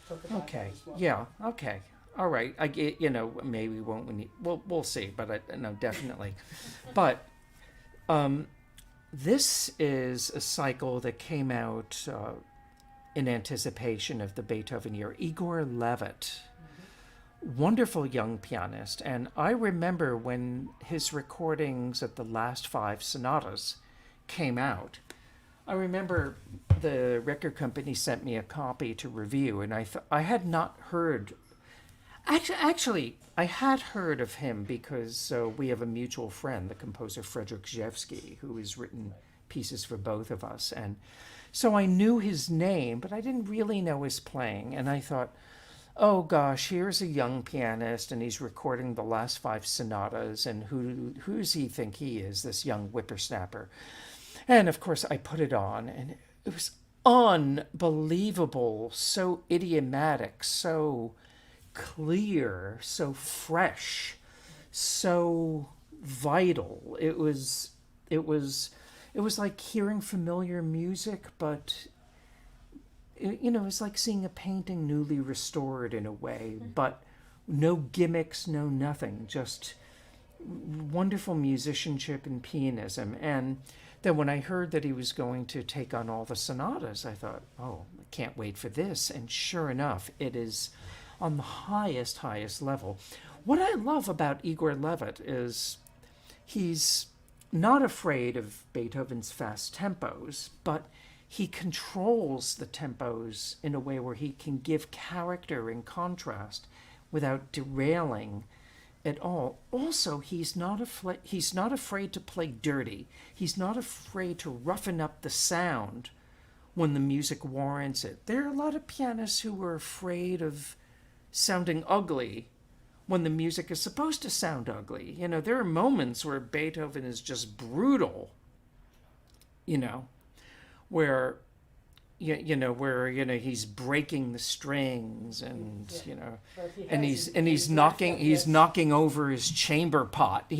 talk about Okay. that as well. Yeah. Okay. All right. I get. Maybe we won't. We'll see. But no, definitely. But this is a cycle that came out in anticipation of the Beethoven year. Igor Levit, wonderful young pianist, and I remember when his recordings of the last 5 sonatas came out. I remember the record company sent me a copy to review, and I had not heard. Actually, I had heard of him because we have a mutual friend, the composer Frederick Rzewski, who has written pieces for both of us, and so I knew his name, but I didn't really know his playing, and I thought, oh gosh, here's a young pianist, and he's recording the last 5 sonatas, and who does he think he is, this young whippersnapper? And of course, I put it on, and it was unbelievable, so idiomatic, so clear, so fresh, so vital. It was like hearing familiar music, but it's like seeing a painting newly restored in a way, but no gimmicks, no nothing, just wonderful musicianship and pianism. And then when I heard that he was going to take on all the sonatas, I thought, oh, I can't wait for this. And sure enough, it is on the highest level. What I love about Igor Levit is he's not afraid of Beethoven's fast tempos, but he controls the tempos in a way where he can give character and contrast without derailing at all. Also, he's not afraid to play dirty. He's not afraid to roughen up the sound when the music warrants it. There are a lot of pianists who are afraid of sounding ugly when the music is supposed to sound ugly. There are moments where Beethoven is just brutal, where he's breaking the strings and he's knocking over his chamber pot,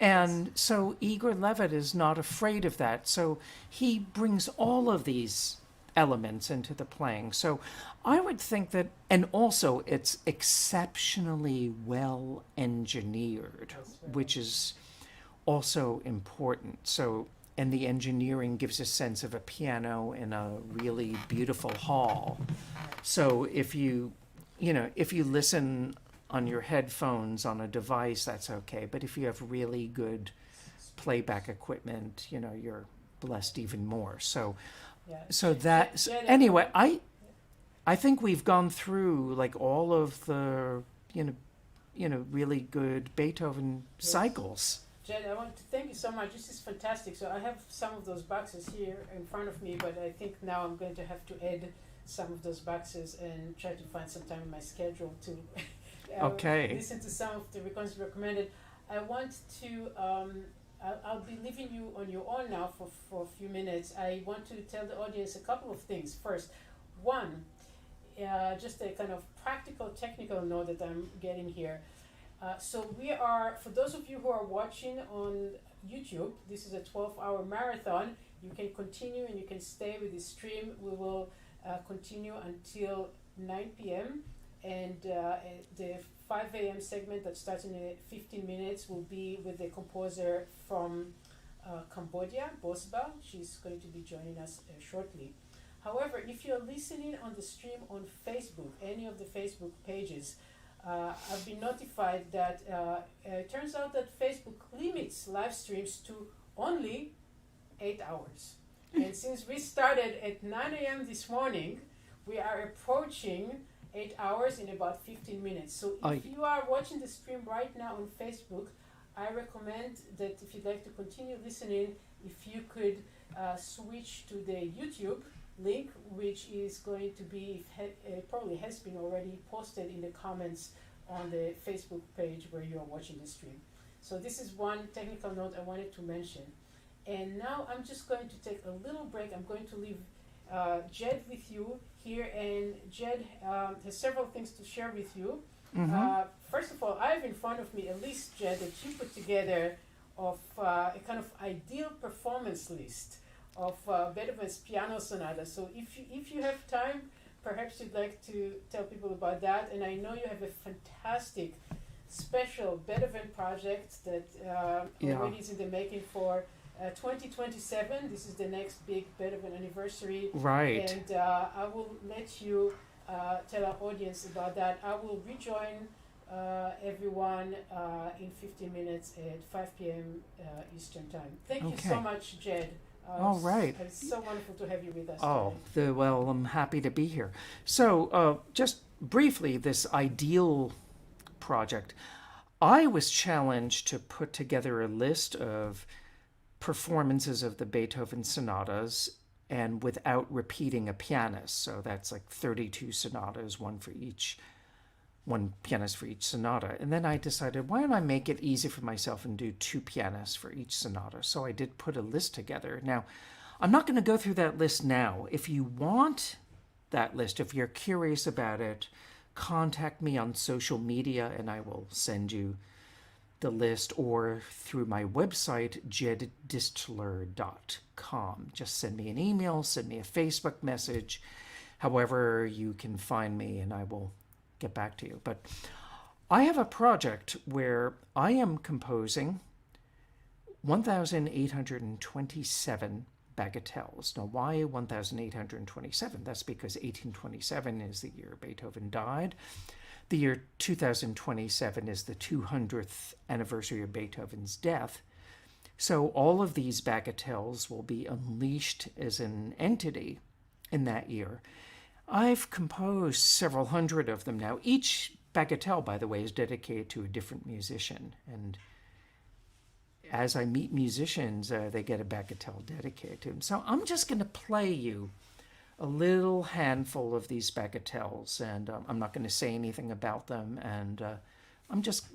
And so Igor Levit is not afraid of that. So he brings all of these elements into the playing. So I would think that, and also it's exceptionally well engineered, which is also important. So, and the engineering gives a sense of a piano in a really beautiful hall. So if you listen on your headphones on a device, that's okay. But if you have really good playback equipment, you're blessed even more. So, anyway, I think we've gone through like all of the, really good Beethoven cycles. Jed, I want to thank you so much. This is fantastic. So I have some of those boxes here in front of me, but I think now I'm going to have to add some of those boxes and try to find some time in my schedule to listen to some of the recordings recommended. I want to, I'll be leaving you on your own now for a few minutes. I want to tell the audience a couple of things. First, one, just a kind of practical, technical note that I'm getting here. So we are, for those of you who are watching on YouTube, this is a 12-hour marathon. You can continue and you can stay with the stream. We will continue until 9 p.m. And the 5 a.m. segment that starts in 15 minutes will be with the composer from Cambodia, Bosba. She's going to be joining us shortly. However, if you're listening on the stream on Facebook, any of the Facebook pages, I've been notified that it turns out that Facebook limits live streams to only 8 hours. And since we started at 9 a.m. this morning, we are approaching 8 hours in about 15 minutes. So if you are watching the stream right now on Facebook, I recommend that if you'd like to continue listening, if you could switch to the YouTube link, which is going to be, probably has been already posted in the comments on the Facebook page where you are watching the stream. So this is one technical note I wanted to mention. And now I'm just going to take a little break. I'm going to leave Jed with you here, and Jed has several things to share with you. First of all, I have in front of me a list, Jed, that you put together of a kind of ideal performance list of Beethoven's piano sonata. So if you have time, perhaps you'd like to tell people about that. And I know you have a fantastic special Beethoven project that already is in the making for 2027. This is the next big Beethoven anniversary. Right. And I will let you tell our audience about that. I will rejoin everyone in 15 minutes at 5 p.m. Eastern Time. Thank you so much, Jed. All right. It's so wonderful to have you with us. Well, I'm happy to be here. So, just briefly, this ideal project, I was challenged to put together a list of performances of the Beethoven sonatas and without repeating a pianist. So that's like 32 sonatas, one pianist for each sonata. And then I decided, why don't I make it easy for myself and do 2 pianists for each sonata? So I did put a list together. Now, I'm not going to go through that list now. If you want that list, if you're curious about it, contact me on social media and I will send you the list, or through my website, jeddistler.com. Just send me an email, send me a Facebook message, however you can find me, and I will get back to you. But I have a project where I am composing 1,827 bagatelles. Now, why 1,827? That's because 1827 is the year Beethoven died. The year 2027 is the 200th anniversary of Beethoven's death. So all of these bagatelles will be unleashed as an entity in that year. I've composed several hundred of them now. Each bagatelle, by the way, is dedicated to a different musician. And as I meet musicians, they get a bagatelle dedicated to them. So I'm just going to play you a little handful of these bagatelles, and I'm not going to say anything about them, and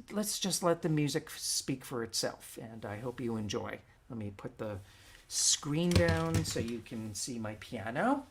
let's just let the music speak for itself, and I hope you enjoy. Let me put the screen down so you can see my piano.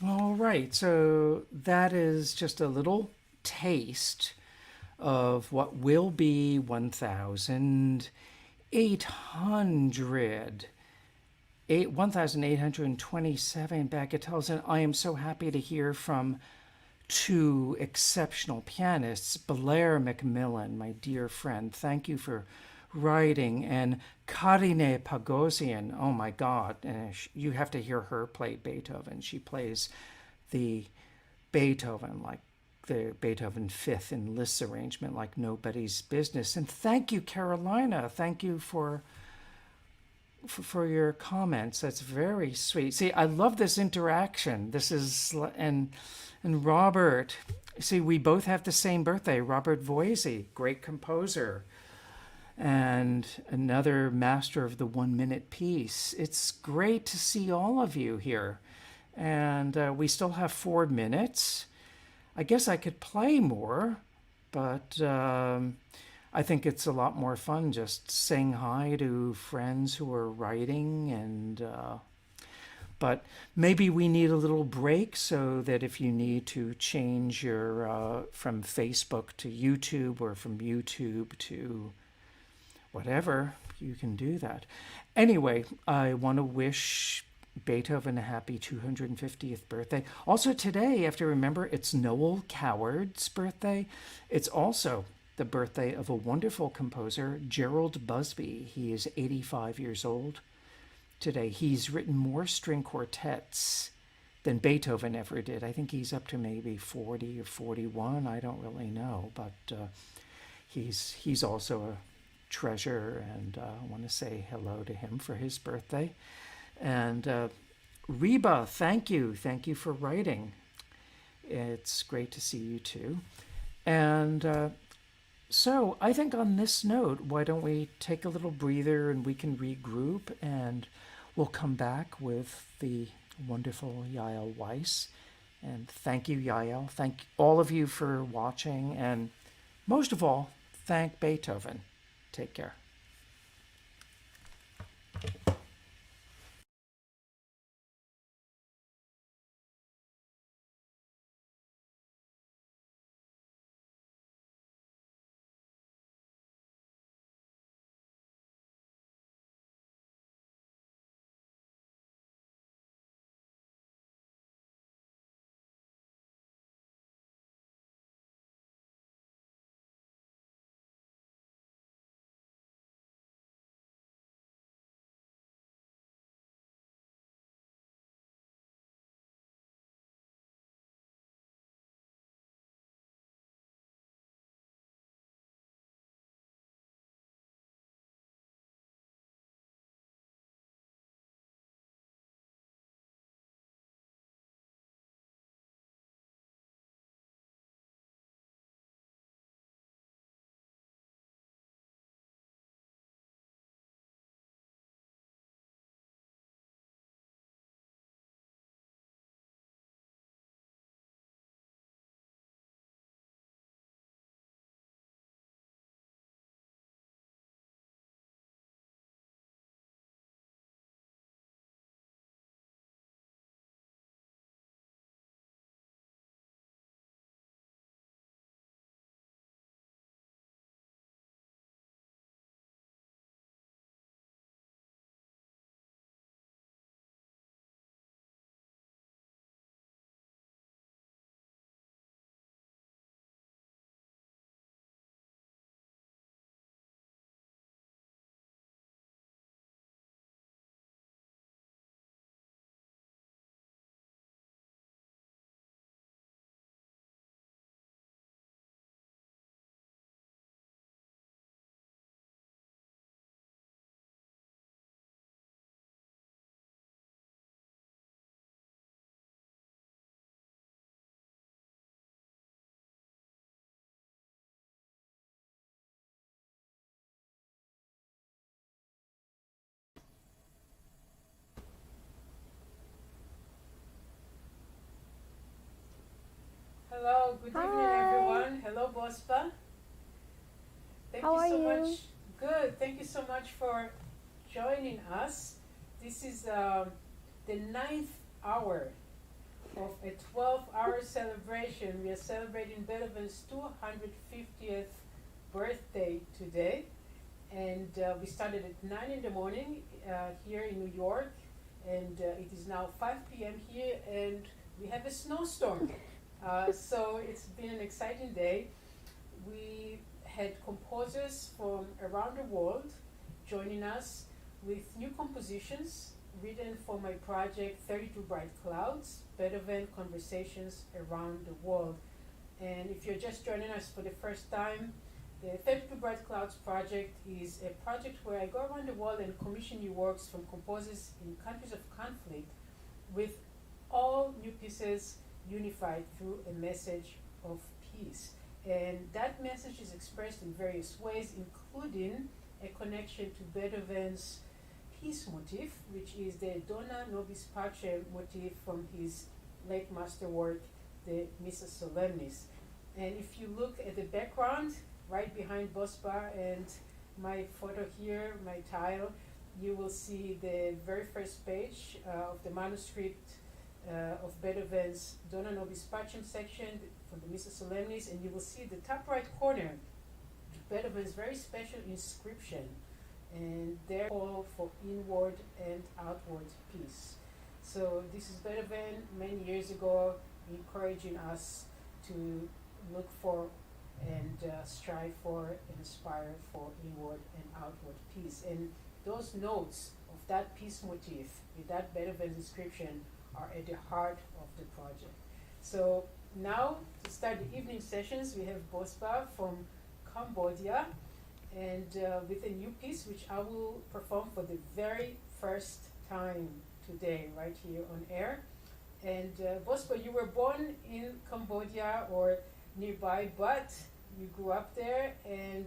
All right, so that is just a little taste of what will be 1,827 bagatelles, and I am so happy to hear from two exceptional pianists, Blair Macmillan, my dear friend. Thank you for writing, and Karine Pagosian. Oh my God, you have to hear her play Beethoven. She plays the Beethoven like the Beethoven Fifth in Liszt's arrangement like nobody's business. And thank you, Carolina. Thank you for your comments. That's very sweet. See, I love this interaction. This is and Robert. See, we both have the same birthday. Robert Voisey, great composer, and another master of the 1 minute piece. It's great to see all of you here, and we still have 4 minutes. I guess I could play more, but I think it's a lot more fun just saying hi to friends who are writing, and but maybe we need a little break so that if you need to change your from Facebook to YouTube or from YouTube to whatever, you can do that. Anyway, I want to wish Beethoven a happy 250th birthday. Also today, you have to remember, it's Noel Coward's birthday. It's also the birthday of a wonderful composer, Gerald Busby. He is 85 years old today. He's written more string quartets than Beethoven ever did. I think he's up to maybe 40 or 41. I don't really know, but he's also a treasure, and I want to say hello to him for his birthday. And Reba, thank you for writing. It's great to see you too. And so I think on this note, why don't we take a little breather and we can regroup, and we'll come back with the wonderful Yael Weiss. And thank you, Yael. Thank all of you for watching, and most of all, thank Beethoven Take care. Hello, good evening, everyone. Hello, Bospa. Thank How you are so you? much. Good. Thank you so much for joining us. This is the 9th hour of a 12-hour celebration. We are celebrating Beethoven's 250th birthday today. And we started at 9 in the morning here in New York. And it is now 5 p.m. here, and we have a snowstorm. So it's been an exciting day. We had composers from around the world joining us with new compositions written for my project 32 Bright Clouds, Beethoven Conversations Around the World. And if you're just joining us for the first time, the 32 Bright Clouds project is a project where I go around the world and commission new works from composers in countries of conflict, with all new pieces unified through a message of peace. And that message is expressed in various ways, including a connection to Beethoven's peace motif, which is the Dona Nobis Pace motif from his late masterwork, the Missa Solemnis. And if you look at the background, right behind Bospa and my photo here, my tile, you will see the very first page of the manuscript of Beethoven's Dona Nobis Pacem section from the Missa Solemnis, and you will see the top right corner, Beethoven's very special inscription, and they're all for inward and outward peace. So this is Beethoven many years ago encouraging us to look for and strive for and aspire for inward and outward peace. And those notes of that peace motif with that Beethoven's inscription are at the heart of the project. So now, to start the evening sessions, we have Bospa from Cambodia, and with a new piece which I will perform for the very first time today, right here on air. And Bospa, you were born in Cambodia or nearby, but you grew up there and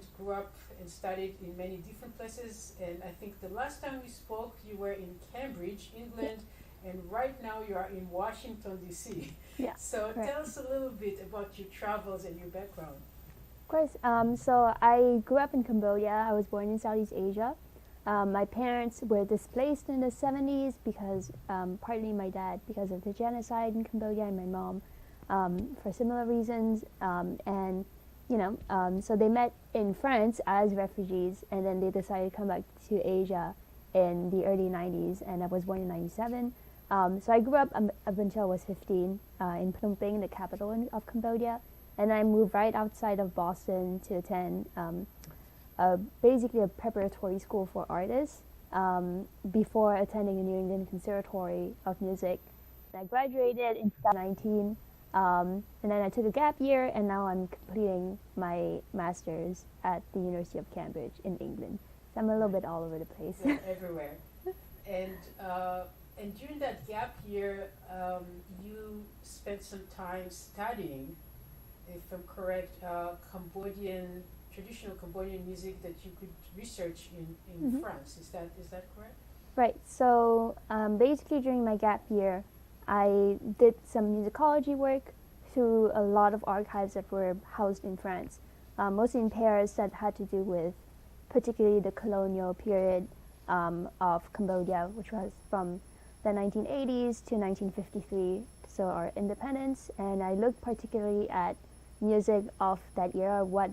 studied in many different places. And I think the last time we spoke, you were in Cambridge, England, and right now you are in Washington, D.C. Yeah, So correct. tell us a little bit about your travels and your background. course. So I grew up in Cambodia. I was born in Southeast Asia. My parents were displaced in the 70s because, partly my dad, because of the genocide in Cambodia, and my mom for similar reasons. And, so they met in France as refugees, and then they decided to come back to Asia in the early 90s, and I was born in 97. So I grew up until I was 15 in Phnom Penh, the capital of Cambodia. And I moved right outside of Boston to attend basically a preparatory school for artists before attending the New England Conservatory of Music. I graduated in 2019, and then I took a gap year, and now I'm completing my master's at the University of Cambridge in England. So I'm a little bit all over the place. Yeah, everywhere. And during that gap year, you spent some time studying, if I'm correct, traditional Cambodian music that you could research in France. Is that correct? Right. So basically during my gap year, I did some musicology work through a lot of archives that were housed in France, mostly in Paris, that had to do with particularly the colonial period of Cambodia, which was from the 1980s to 1953, so our independence. And I looked particularly at music of that era, what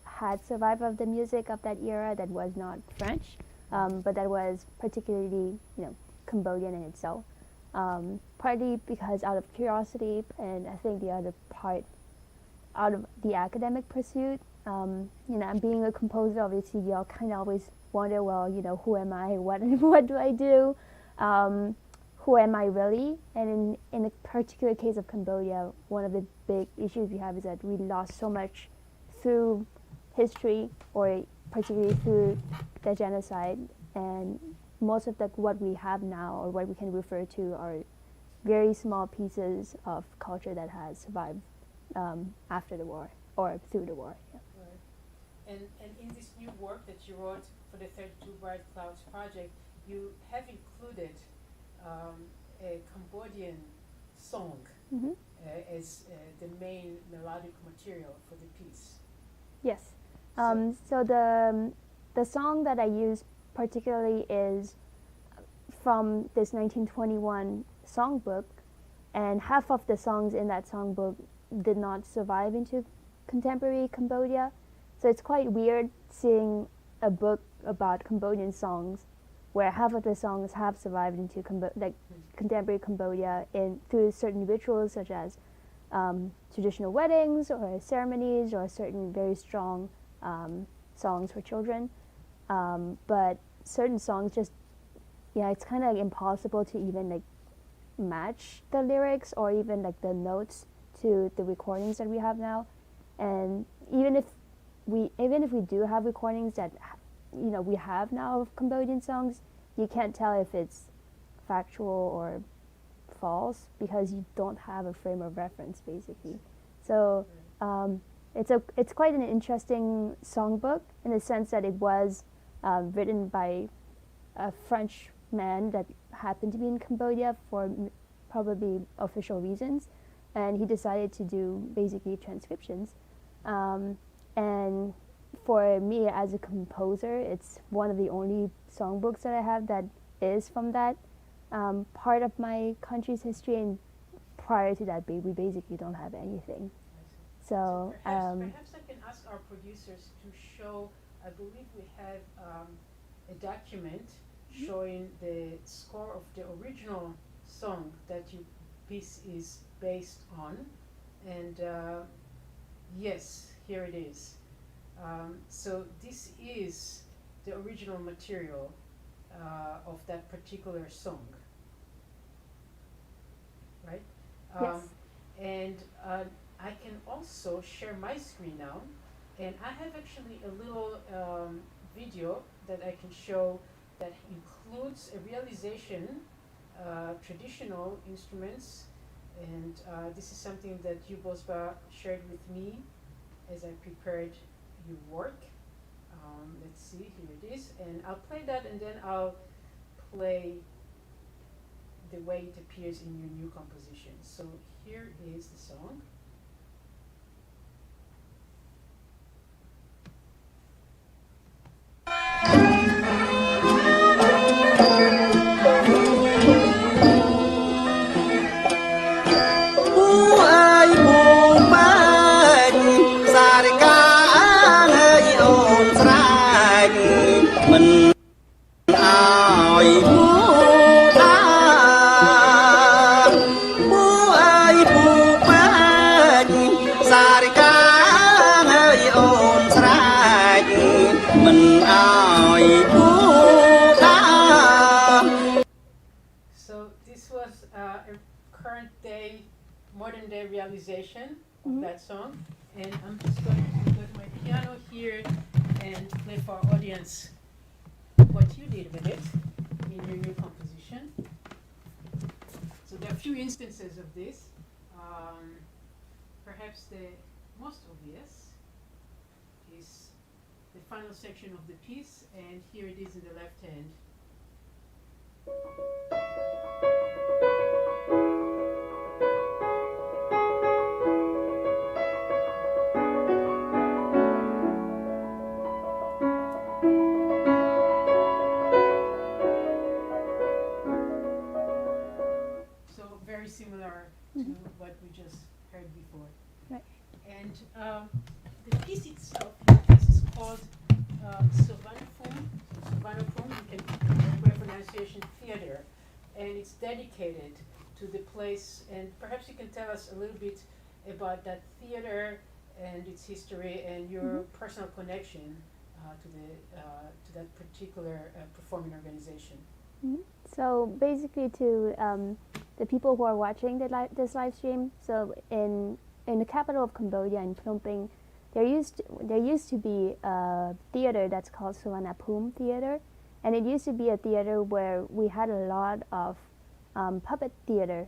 had survived of the music of that era that was not French, but that was particularly, Cambodian in itself. Partly because out of curiosity, and I think the other part out of the academic pursuit. Being a composer, obviously, you all kind of always wonder, well, who am I? What do I do? Who am I really? And in the particular case of Cambodia, one of the big issues we have is that we lost so much through history, or particularly through the genocide, and most of what we have now, or what we can refer to, are very small pieces of culture that has survived after the war or through the war. Yeah. Right. And in this new work that you wrote for the 32 Bright Clouds project, you have included a Cambodian song as the main melodic material for the piece. Yes. So the song that I use particularly is from this 1921 songbook, and half of the songs in that songbook did not survive into contemporary Cambodia. So it's quite weird seeing a book about Cambodian songs where half of the songs have survived into contemporary Cambodia through certain rituals, such as traditional weddings or ceremonies, or certain very strong songs for children. But certain songs it's kind of impossible to even match the lyrics or even the notes to the recordings that we have now. And even if we do have recordings that we have now of Cambodian songs, you can't tell if it's factual or false because you don't have a frame of reference, basically. So it's quite an interesting songbook in the sense that it was written by a French man that happened to be in Cambodia for probably official reasons, and he decided to do basically transcriptions. And for me as a composer, it's one of the only songbooks that I have that is from that part of my country's history, and prior to that, we basically don't have anything. So perhaps I can ask our producers to show, I believe we have a document showing the score of the original song that your piece is based on. And yes, here it is. So this is the original material of that particular song, right? Yes. And I can also share my screen now, and I have actually a little video that I can show that includes a realization, traditional instruments, and this is something that Yubosba shared with me as I prepared your work. Let's see, here it is, and I'll play that, and then I'll play the way it appears in your new composition. So here is the song. modern day realization of that song. And I'm just going to go to my piano here and play for our audience what you did with it in your new composition. So there are a few instances of this. Perhaps the most obvious is the final section of the piece, and here it is in the left hand. So very similar to what we just heard before. Right. And the piece itself, the piece is called Sovanapum. You can wear pronunciation theater, and it's dedicated to the place. And perhaps you can tell us a little bit about that theater and its history and your personal connection to that particular performing organization. So basically, to the people who are watching this live stream, so in the capital of Cambodia, in Phnom Penh, there used to be a theater that's called Sovanapum Theater, and it used to be a theater where we had a lot of puppet theater,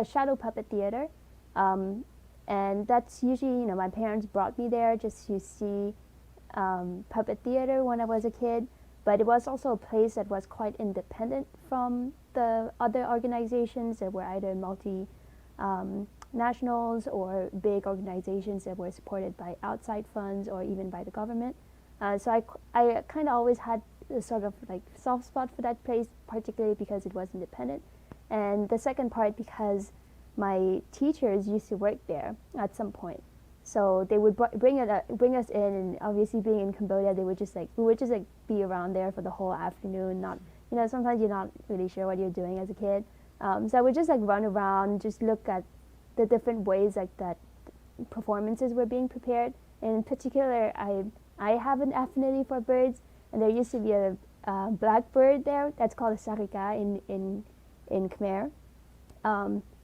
shadow puppet theater, and that's usually, my parents brought me there just to see puppet theater when I was a kid. But it was also a place that was quite independent from the other organizations that were either multinationals or big organizations that were supported by outside funds or even by the government. So I kind of always had a sort of like soft spot for that place, particularly because it was independent. And the second part, because my teachers used to work there at some point. So they would bring us in, and obviously being in Cambodia, we would just be around there for the whole afternoon. Not, sometimes you're not really sure what you're doing as a kid. So I would just run around, just look at the different ways that performances were being prepared. And in particular, I have an affinity for birds, and there used to be a black bird there that's called a sarika in Khmer,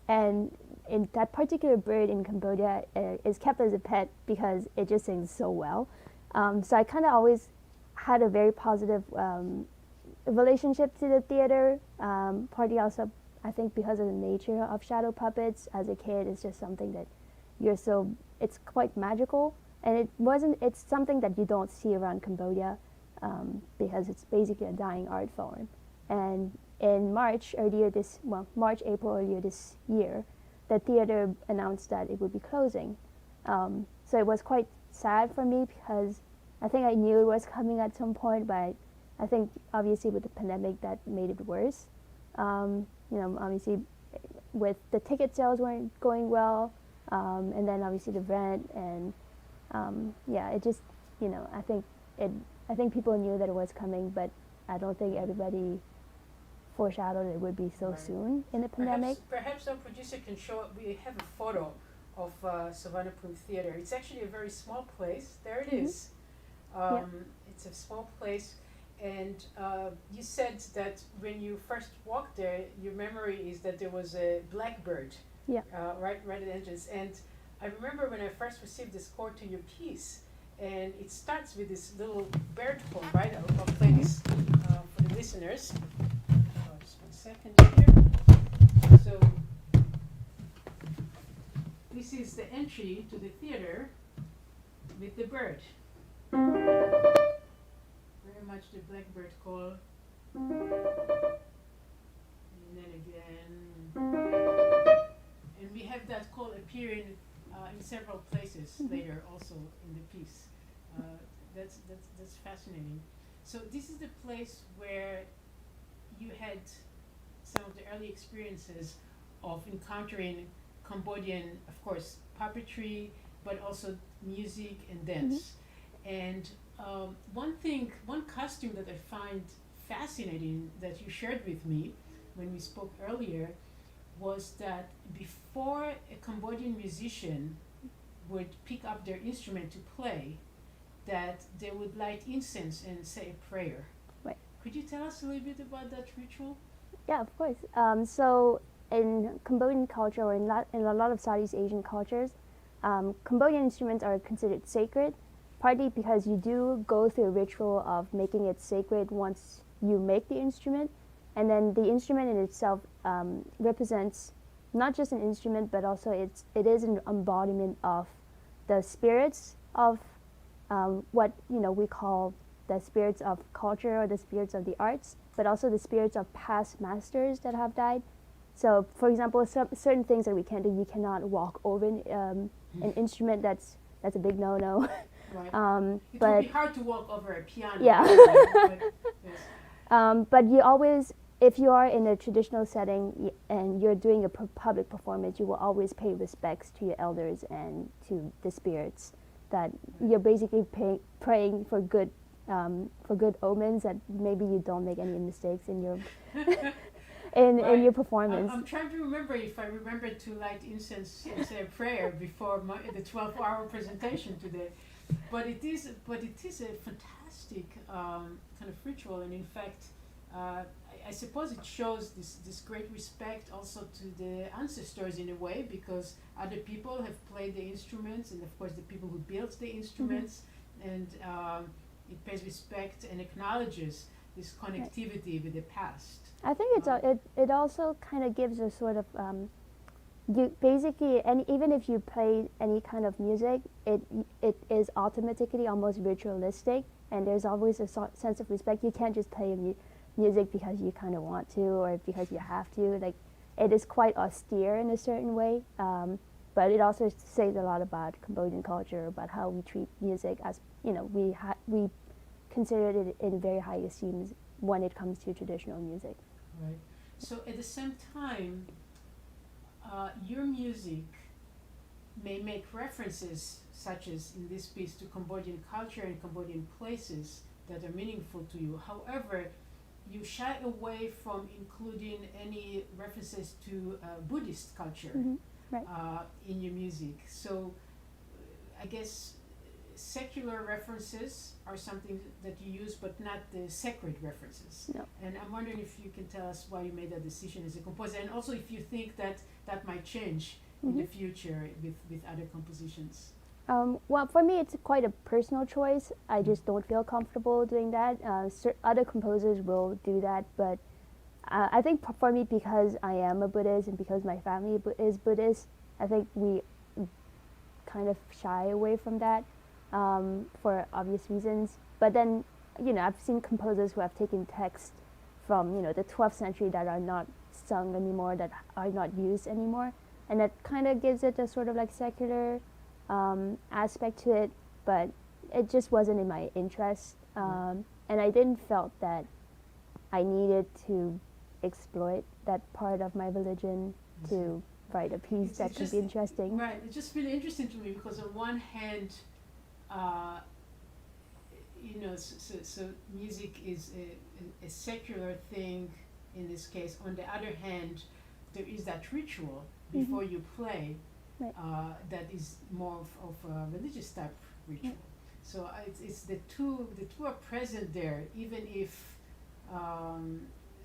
and in that particular bird in Cambodia is kept as a pet because it just sings so well. So I kind of always had a very positive relationship to the theater. Partly also, I think, because of the nature of shadow puppets. As a kid, it's just something that it's quite magical, and it's something that you don't see around Cambodia because it's basically a dying art form. And in March, April earlier this year, the theater announced that it would be closing. So it was quite sad for me because I think I knew it was coming at some point, but I think obviously with the pandemic that made it worse. Obviously with the ticket sales weren't going well, and then obviously the rent and it just, I think people knew that it was coming, but I don't think everybody foreshadowed it would be so soon in the pandemic. Perhaps our producer can show. We have a photo of Sovanapum Theater. It's actually a very small place. There it is. It's a small place, and you said that when you first walked there, your memory is that there was a blackbird. Right at the entrance. And I remember when I first received the score to your piece, and it starts with this little bird poem, right? I'll play this for the listeners. Just 1 second here. So this is the entry to the theater with the bird. Very much the blackbird call. And then again. And we have that call appearing in several places later also in the piece. That's fascinating. So this is the place where you had some of the early experiences of encountering Cambodian, of course, puppetry, but also music and dance. And one costume that I find fascinating that you shared with me when we spoke earlier was that before a Cambodian musician would pick up their instrument to play, that they would light incense and say a prayer. Right. Could you tell us a little bit about that ritual? Yeah, of course. So in Cambodian culture or in a lot of Southeast Asian cultures, Cambodian instruments are considered sacred, partly because you do go through a ritual of making it sacred once you make the instrument, and then the instrument in itself represents not just an instrument, but also it is an embodiment of the spirits of what we call the spirits of culture or the spirits of the arts, but also the spirits of past masters that have died. So, for example, certain things that we can't do, you cannot walk over an instrument. That's a big no-no. Right. It but would be hard to walk over a piano. Yeah. Yes. But you always, if you are in a traditional setting and you're doing a public performance, you will always pay respects to your elders and to the spirits. That you're basically praying for good omens, that maybe you don't make any mistakes in your in your performance. I'm trying to remember if I remember to light incense and say a prayer before the 12-hour presentation today. But it is a fantastic kind of ritual, and in fact, I suppose it shows this great respect also to the ancestors in a way, because other people have played the instruments, and of course the people who built the instruments, and it pays respect and acknowledges this connectivity with the past. I think it also kind of gives a sort of you basically, and even if you play any kind of music, it is automatically almost ritualistic, and there's always a sense of respect. You can't just play music because you kind of want to or because you have to. Like, it is quite austere in a certain way, but it also says a lot about Cambodian culture, about how we treat music. As we consider it in very high esteem when it comes to traditional music. Right. So at the same time, your music may make references, such as in this piece, to Cambodian culture and Cambodian places that are meaningful to you. However, you shy away from including any references to Buddhist culture in your music. So I guess secular references are something that you use, but not the sacred references. No. And I'm wondering if you can tell us why you made that decision as a composer, and also if you think that might change in the future with other compositions. Well, for me, it's quite a personal choice. I just don't feel comfortable doing that. Other composers will do that, but I think for me, because I am a Buddhist and because my family is Buddhist, I think we kind of shy away from that for obvious reasons. But then, I've seen composers who have taken texts from, the 12th century that are not sung anymore, that are not used anymore, and that kind of gives it a sort of like secular aspect to it, but it just wasn't in my interest, and I didn't felt that I needed to exploit that part of my religion to write a piece that could be interesting. Right, it's just really interesting to me because on one hand, so music is a secular thing in this case. On the other hand, there is that ritual before you play. Right. That is more of a religious type ritual. So it's the two are present there, even if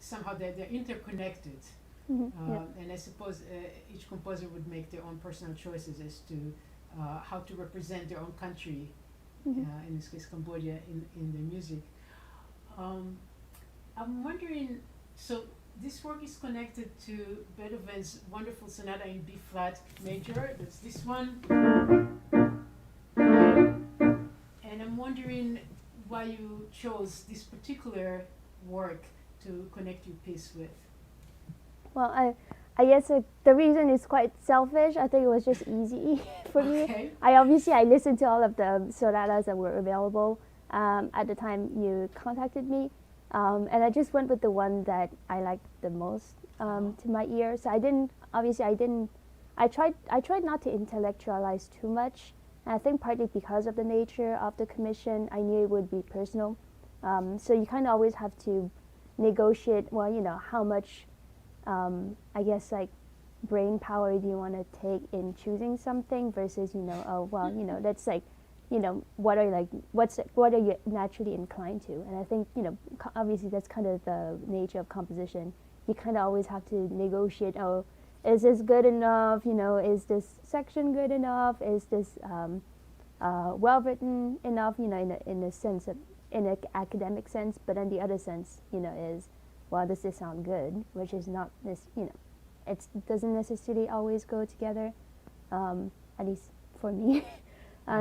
somehow they're interconnected. And I suppose each composer would make their own personal choices as to how to represent their own country, in this case Cambodia, in their music. I'm wondering, so this work is connected to Beethoven's wonderful sonata in B flat major. That's this one. And I'm wondering why you chose this particular work to connect your piece with. Well, I guess the reason is quite selfish. I think it was just easy for me. I listened to all of the sonatas that were available at the time you contacted me. And I just went with the one that I liked the most to my ear. So I tried not to intellectualize too much. And I think partly because of the nature of the commission, I knew it would be personal. So you kind of always have to negotiate, how much, brain power do you want to take in choosing something versus, that's like, what are you naturally inclined to? And I think, obviously that's kind of the nature of composition. you kind of always have to negotiate. Oh, is this good enough? You know, is this section good enough? Is this well written enough? You know, in a sense of, in an academic sense, but in the other sense, you know, is, well, does this sound good? Which is not this, you know, it doesn't necessarily always go together, at least for me.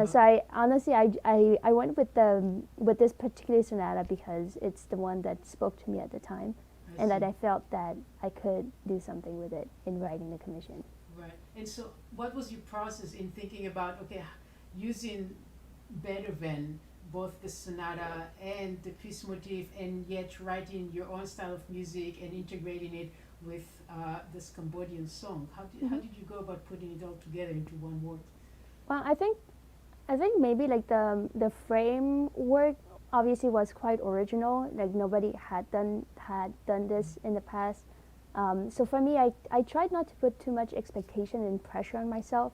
So I honestly, I went with this particular sonata because it's the one that spoke to me at the time, and that I felt that I could do something with it in writing the commission. Right. And so what was your process in thinking about, okay, using Beethoven, both the sonata and the piece motif, and yet writing your own style of music and integrating it with this Cambodian song? How did you go about putting it all together into one word? Well, I think maybe like the framework obviously was quite original. Like nobody had done this in the past. So for me, I tried not to put too much expectation and pressure on myself.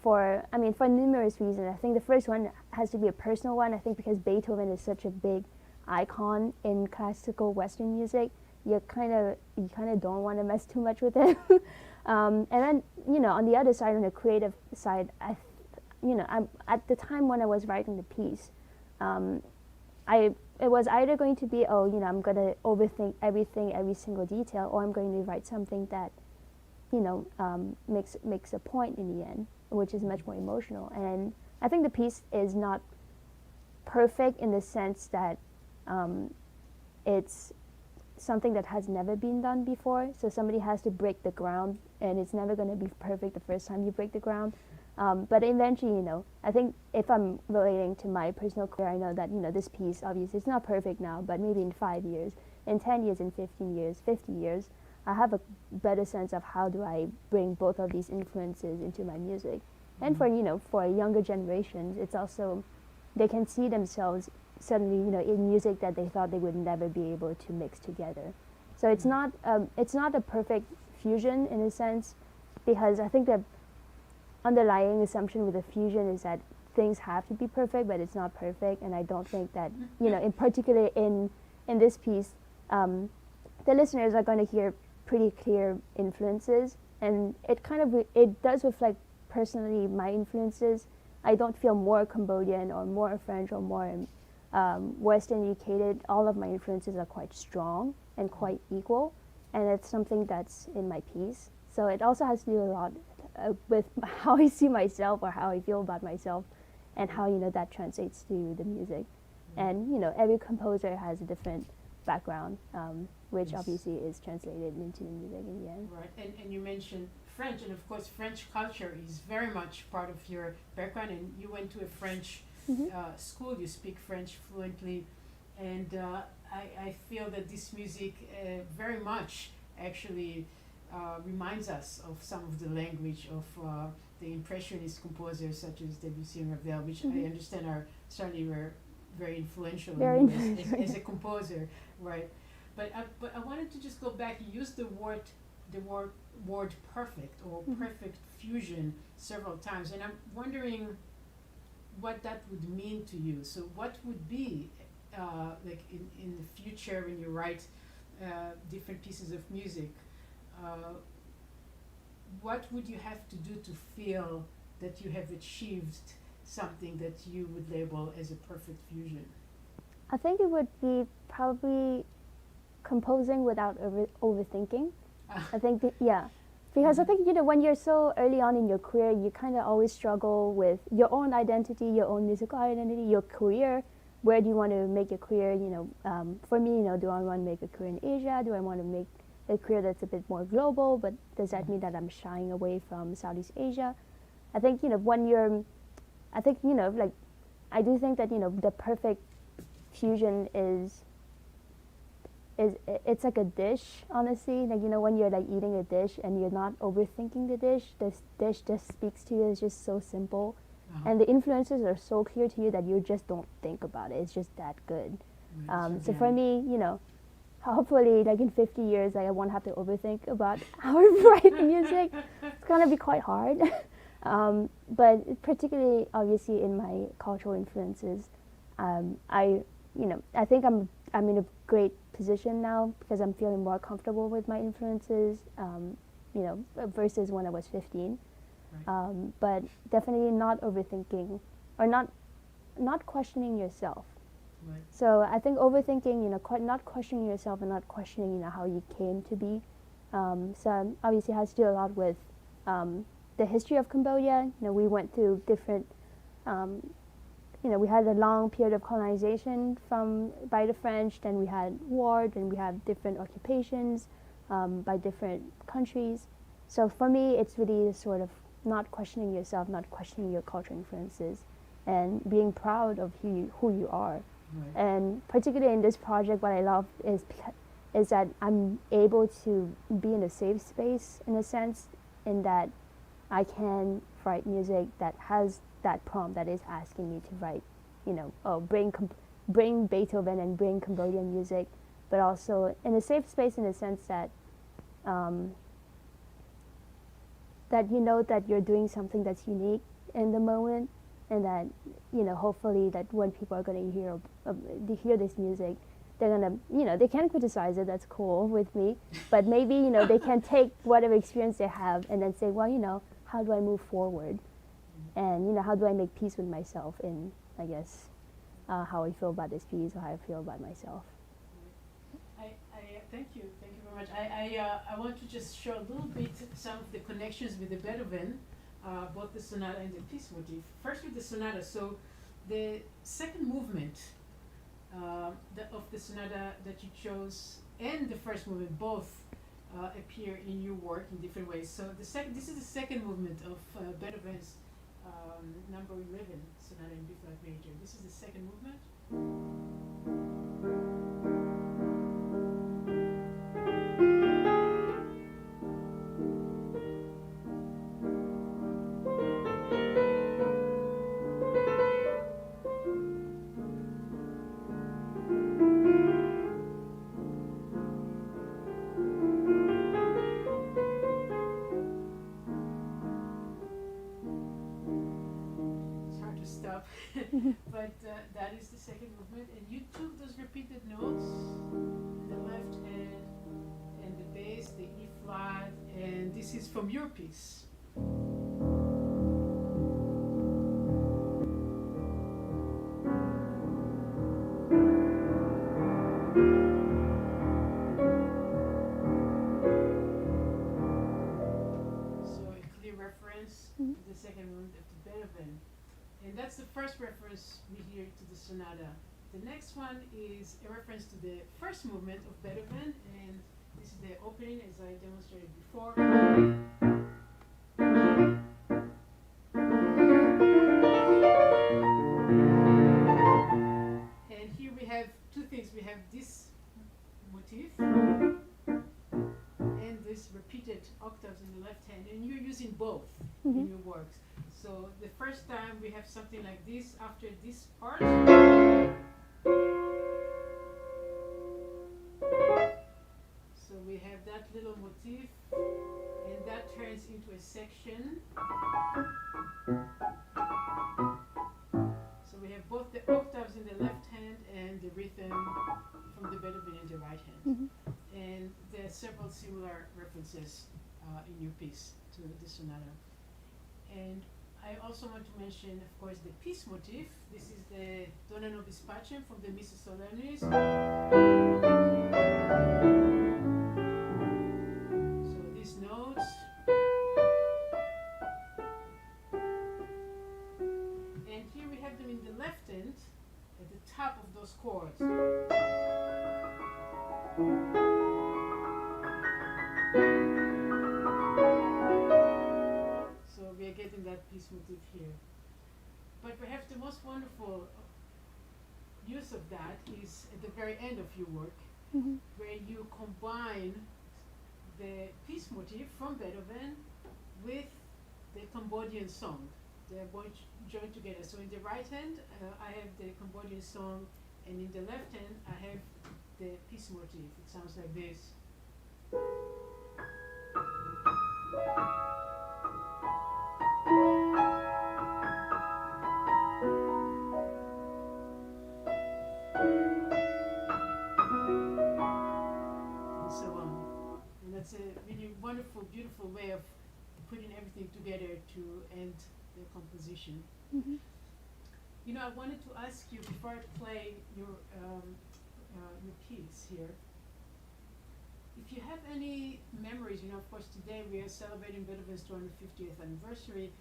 For numerous reasons. I think the first one has to be a personal one. I think because Beethoven is such a big icon in classical Western music, you kind of don't want to mess too much with it. And then, you know, on the other side, on the creative side, I'm at the time when I was writing the piece, it was either going to be, oh, you know, I'm going to overthink everything, every single detail, or I'm going to write something that, you know, makes a point in the end, which is much more emotional. And I think the piece is not perfect in the sense that it's something that has never been done before. So somebody has to break the ground, and it's never going to be perfect the first time you break the ground. But eventually, you know, I think if I'm relating to my personal career, I know that, you know, this piece, obviously, it's not perfect now, but maybe in 5 years, in 10 years, in 15 years, 50 years, I have a better sense of how do I bring both of these influences into my music. And for, you know, for younger generations, it's also, they can see themselves suddenly, you know, in music that they thought they would never be able to mix together. So it's not a perfect fusion in a sense, because I think the underlying assumption with a fusion is that things have to be perfect, but it's not perfect. And I don't think that, you know, in particular in this piece, the listeners are going to hear pretty clear influences, and it does reflect personally my influences. I don't feel more Cambodian or more French or more Western educated. All of my influences are quite strong and quite equal, and it's something that's in my piece. So it also has to do a lot with how I see myself or how I feel about myself, and how, you know, that translates to the music. And, you know, every composer has a different background, which obviously is translated into the music in the end. Right, and you mentioned French, and of course French culture is very much part of your background, and you went to a French school, you speak French fluently, and I feel that this music very much actually reminds us of some of the language of the Impressionist composers such as Debussy and Ravel, which I understand are certainly were very influential as a composer, right? But I wanted to just go back. You used the word perfect or perfect fusion several times, and I'm wondering what that would mean to you. So what would be like in the future when you write different pieces of music? What would you have to do to feel that you have achieved something that you would label as a perfect fusion? I think it would be probably composing without overthinking. I think because I think, you know, when you're so early on in your career, you kind of always struggle with your own identity, your own musical identity, your career. Where do you want to make your career? You know, for me, you know, do I want to make a career in Asia? Do I want to make a career that's a bit more global? But does that mean that I'm shying away from Southeast Asia? I think, you know, like, I do think that, you know, the perfect fusion is it's like a dish, honestly. Like, you know, when you're like eating a dish and you're not overthinking the dish, this dish just speaks to you. It's just so simple. And the influences are so clear to you that you just don't think about it. It's just that good. So for me, you know, hopefully, like in 50 years, like, I won't have to overthink about how I write music. It's gonna be quite hard. But particularly, obviously, in my cultural influences, I think I'm in a great position now because I'm feeling more comfortable with my influences, versus when I was 15. Right. But definitely not overthinking or not questioning yourself. Right. So I think overthinking, not questioning yourself and not questioning, how you came to be. So obviously it has to do a lot with the history of Cambodia. We went through different, we had a long period of colonization by the French, then we had war, then we had different occupations by different countries. So for me, it's really sort of not questioning yourself, not questioning your cultural influences, and being proud of who you are. Right. And particularly in this project, what I love is that I'm able to be in a safe space, in a sense, in that I can write music that has that prompt that is asking me to write, bring Beethoven and bring Cambodian music, but also in a safe space in the sense that that you know that you're doing something that's unique in the moment, and that hopefully that when people are going to hear this music, they're gonna they can criticize it. That's cool with me, but maybe they can take whatever experience they have and then say, well, how do I move forward, and how do I make peace with myself in, I guess, how I feel about this piece or how I feel about myself. Thank you very much. I want to just show a little bit some of the connections with the Beethoven, both the sonata and the piece motif. First with the sonata. So the second movement of the sonata that you chose and the first movement both appear in your work in different ways. So this is the second movement of Beethoven's number 11 sonata in B flat major. This is the second movement. But that is the second movement, and you took those repeated notes in the left hand and the bass, the E flat, and this is from your piece. So a clear reference to the second movement of the Beethoven. And that's the first reference we hear to the sonata. The next one is a reference to the first movement of Beethoven, and this is the opening as I demonstrated before. And here we have two things. We have this motif and this repeated octaves in the left hand, and you're using both in your works. So the first time we have something like this after this part. So we have that little motif, and that turns into a section. So we have both the octaves in the left hand and the rhythm from the Beethoven in the right hand. And there are several similar references in your piece to the sonata. And I also want to mention, of course, the peace motif. This is the Dona Nobis Pacem from the Missa Solemnis. So these notes. And here we have them in the left hand at the top of those chords. So we are getting that peace motif here. But perhaps the most wonderful use of that is at the very end of your work, where you combine the peace motif from Beethoven with the Cambodian song. They are both joined together. So in the right hand, I have the Cambodian song, and in the left hand, I have the peace motif. It sounds like this. wonderful, beautiful way of putting everything together to end the composition. Mm-hmm. You know, I wanted to ask you before I play your piece here, if you have any memories. You know, of course, today we are celebrating Beethoven's 250th anniversary.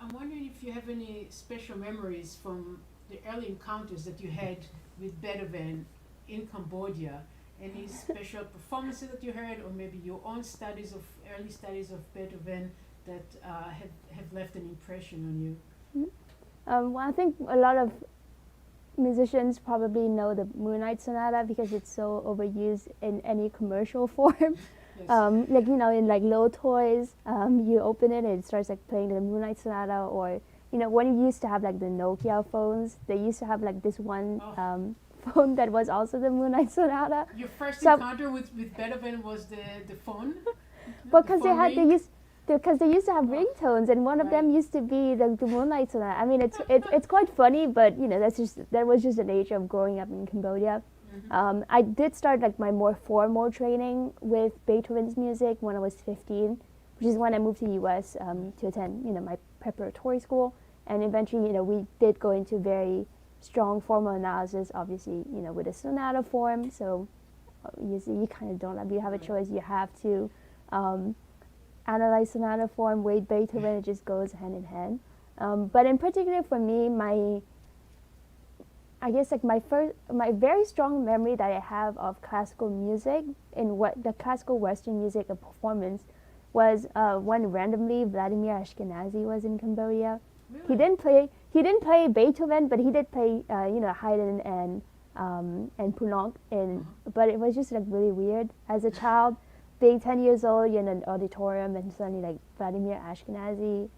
I'm wondering if you have any special memories from the early encounters that you had with Beethoven in Cambodia. Any special performances that you heard, or maybe your own early studies of Beethoven that have left an impression on you? Well, I think a lot of musicians probably know the Moonlight Sonata because it's so overused in any commercial form. Yes. Like, you know, in like little toys, you open it and it starts like playing the Moonlight Sonata, or, you know, when you used to have like the Nokia phones, they used to have like this one phone that was also the Moonlight Sonata. Your first encounter with Beethoven was the phone? Because they used to have ringtones, and one of them used to be the Moonlight Sonata. I mean, it's quite funny, but you know, that was just the nature of growing up in Cambodia. Mm-hmm. I did start like my more formal training with Beethoven's music when I was 15, which is when I moved to the U.S. To attend, you know, my preparatory school, and eventually, you know, we did go into very strong formal analysis, obviously, you know, with a sonata form. So you kind of don't have, you have a choice. You have to analyze sonata form with Beethoven. It just goes hand in hand. But in particular for me, I guess like my very strong memory that I have of classical music in what the classical Western music of performance was when randomly Vladimir Ashkenazy was in Cambodia. Really? He didn't play Beethoven, but he did play you know, Haydn and Poulenc, but it was just like really weird as a child, being 10 years old, you're in an auditorium and suddenly like Vladimir Ashkenazy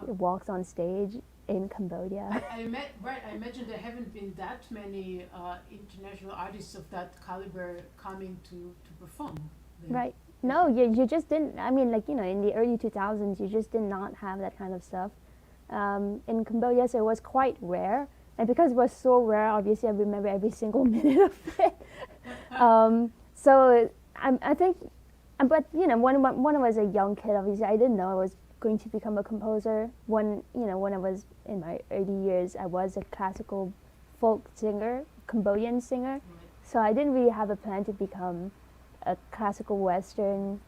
walks on stage in Cambodia. I imagine there haven't been that many international artists of that caliber coming to perform there. Right. No, you just didn't. I mean, like, you know, in the early 2000s, you just did not have that kind of stuff. In Cambodia, so it was quite rare. And because it was so rare, obviously I remember every single minute of it. So I think, but you know, when I was a young kid, obviously I didn't know I was going to become a composer. When I was in my early years, I was a classical folk singer, Cambodian singer. So I didn't really have a plan to become a classical Western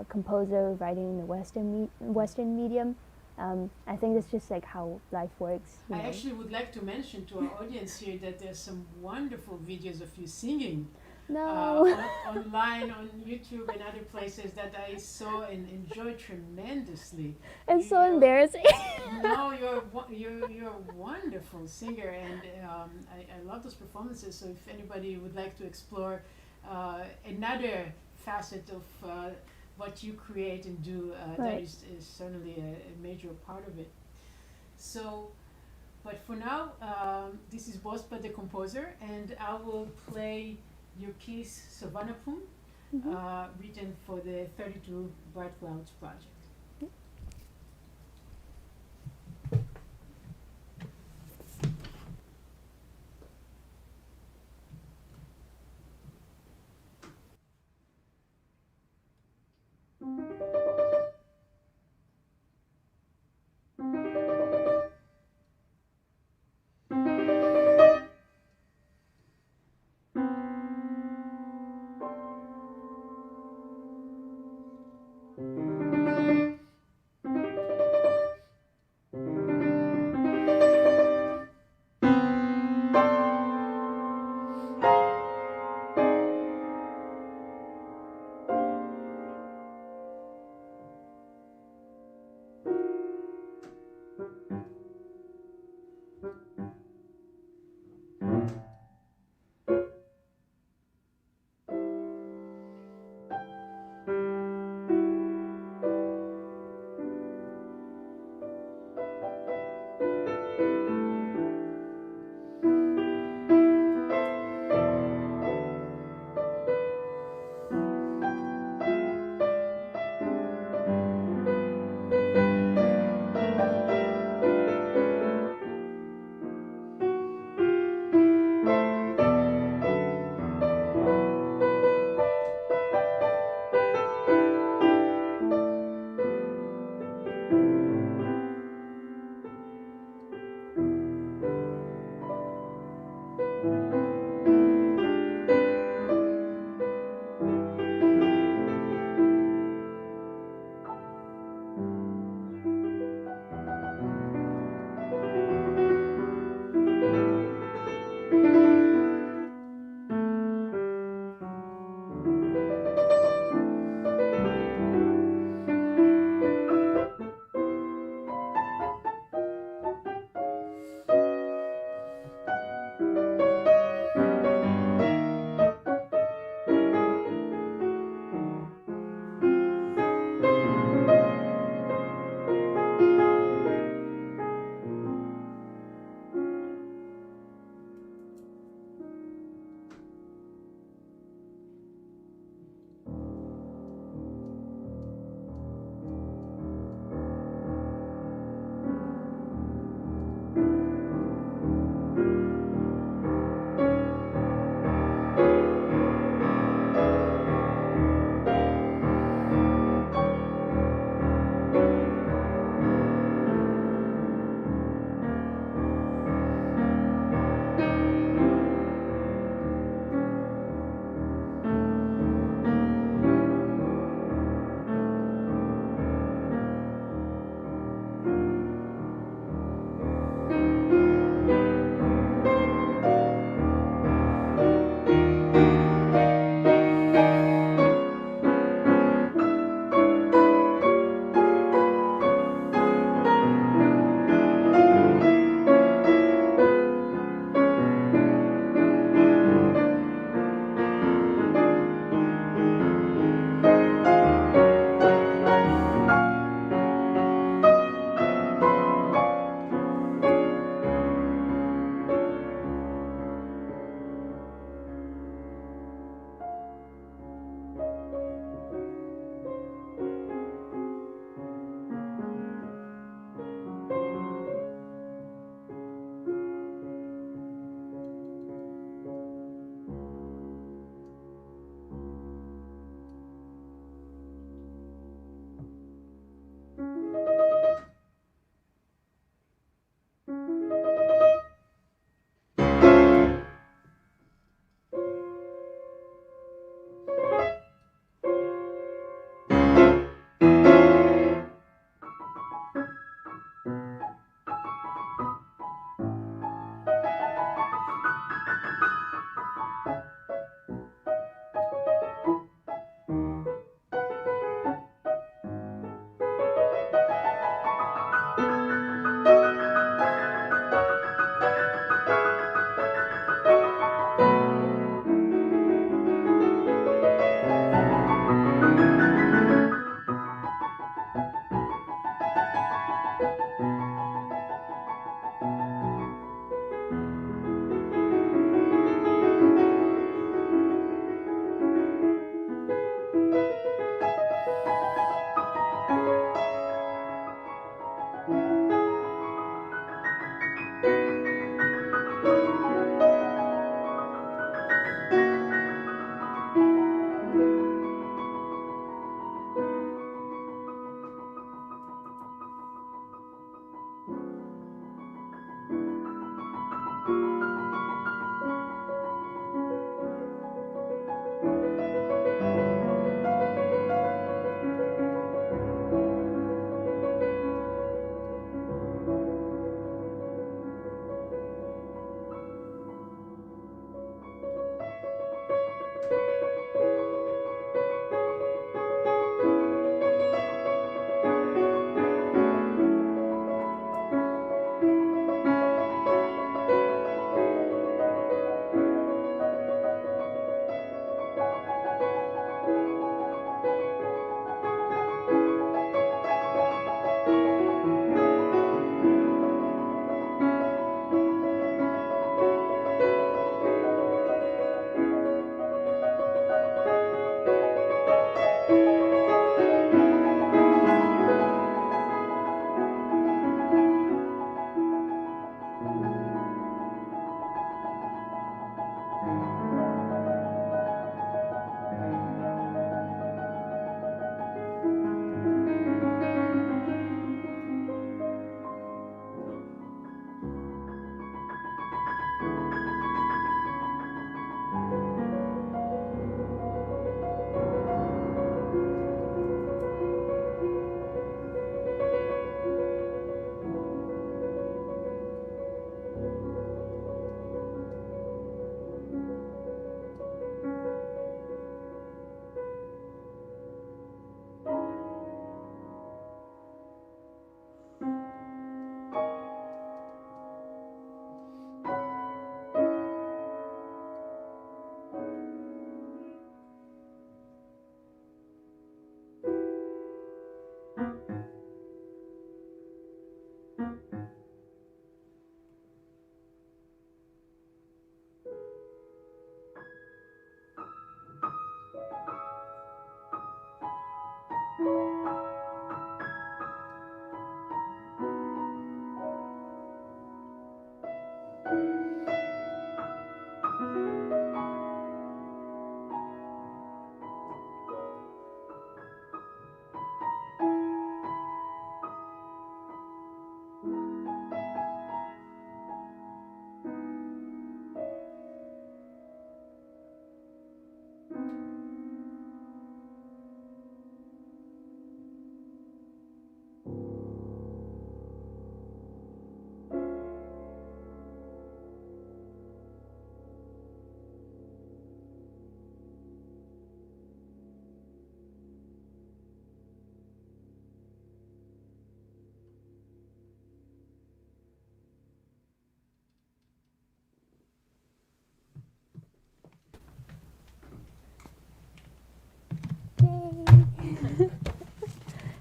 composer writing in the Western medium. I think that's just like how life works. I actually would like to mention to our audience here that there's some wonderful videos of you singing online on YouTube and other places that I saw and enjoyed tremendously. It's so embarrassing. No, you're a wonderful singer, and I love those performances. So if anybody would like to explore another facet of what you create and do, that is certainly a major part of it. So, but for now, this is Bospa the composer, and I will play your piece Savanapum, written for the 32 Bright Clouds project.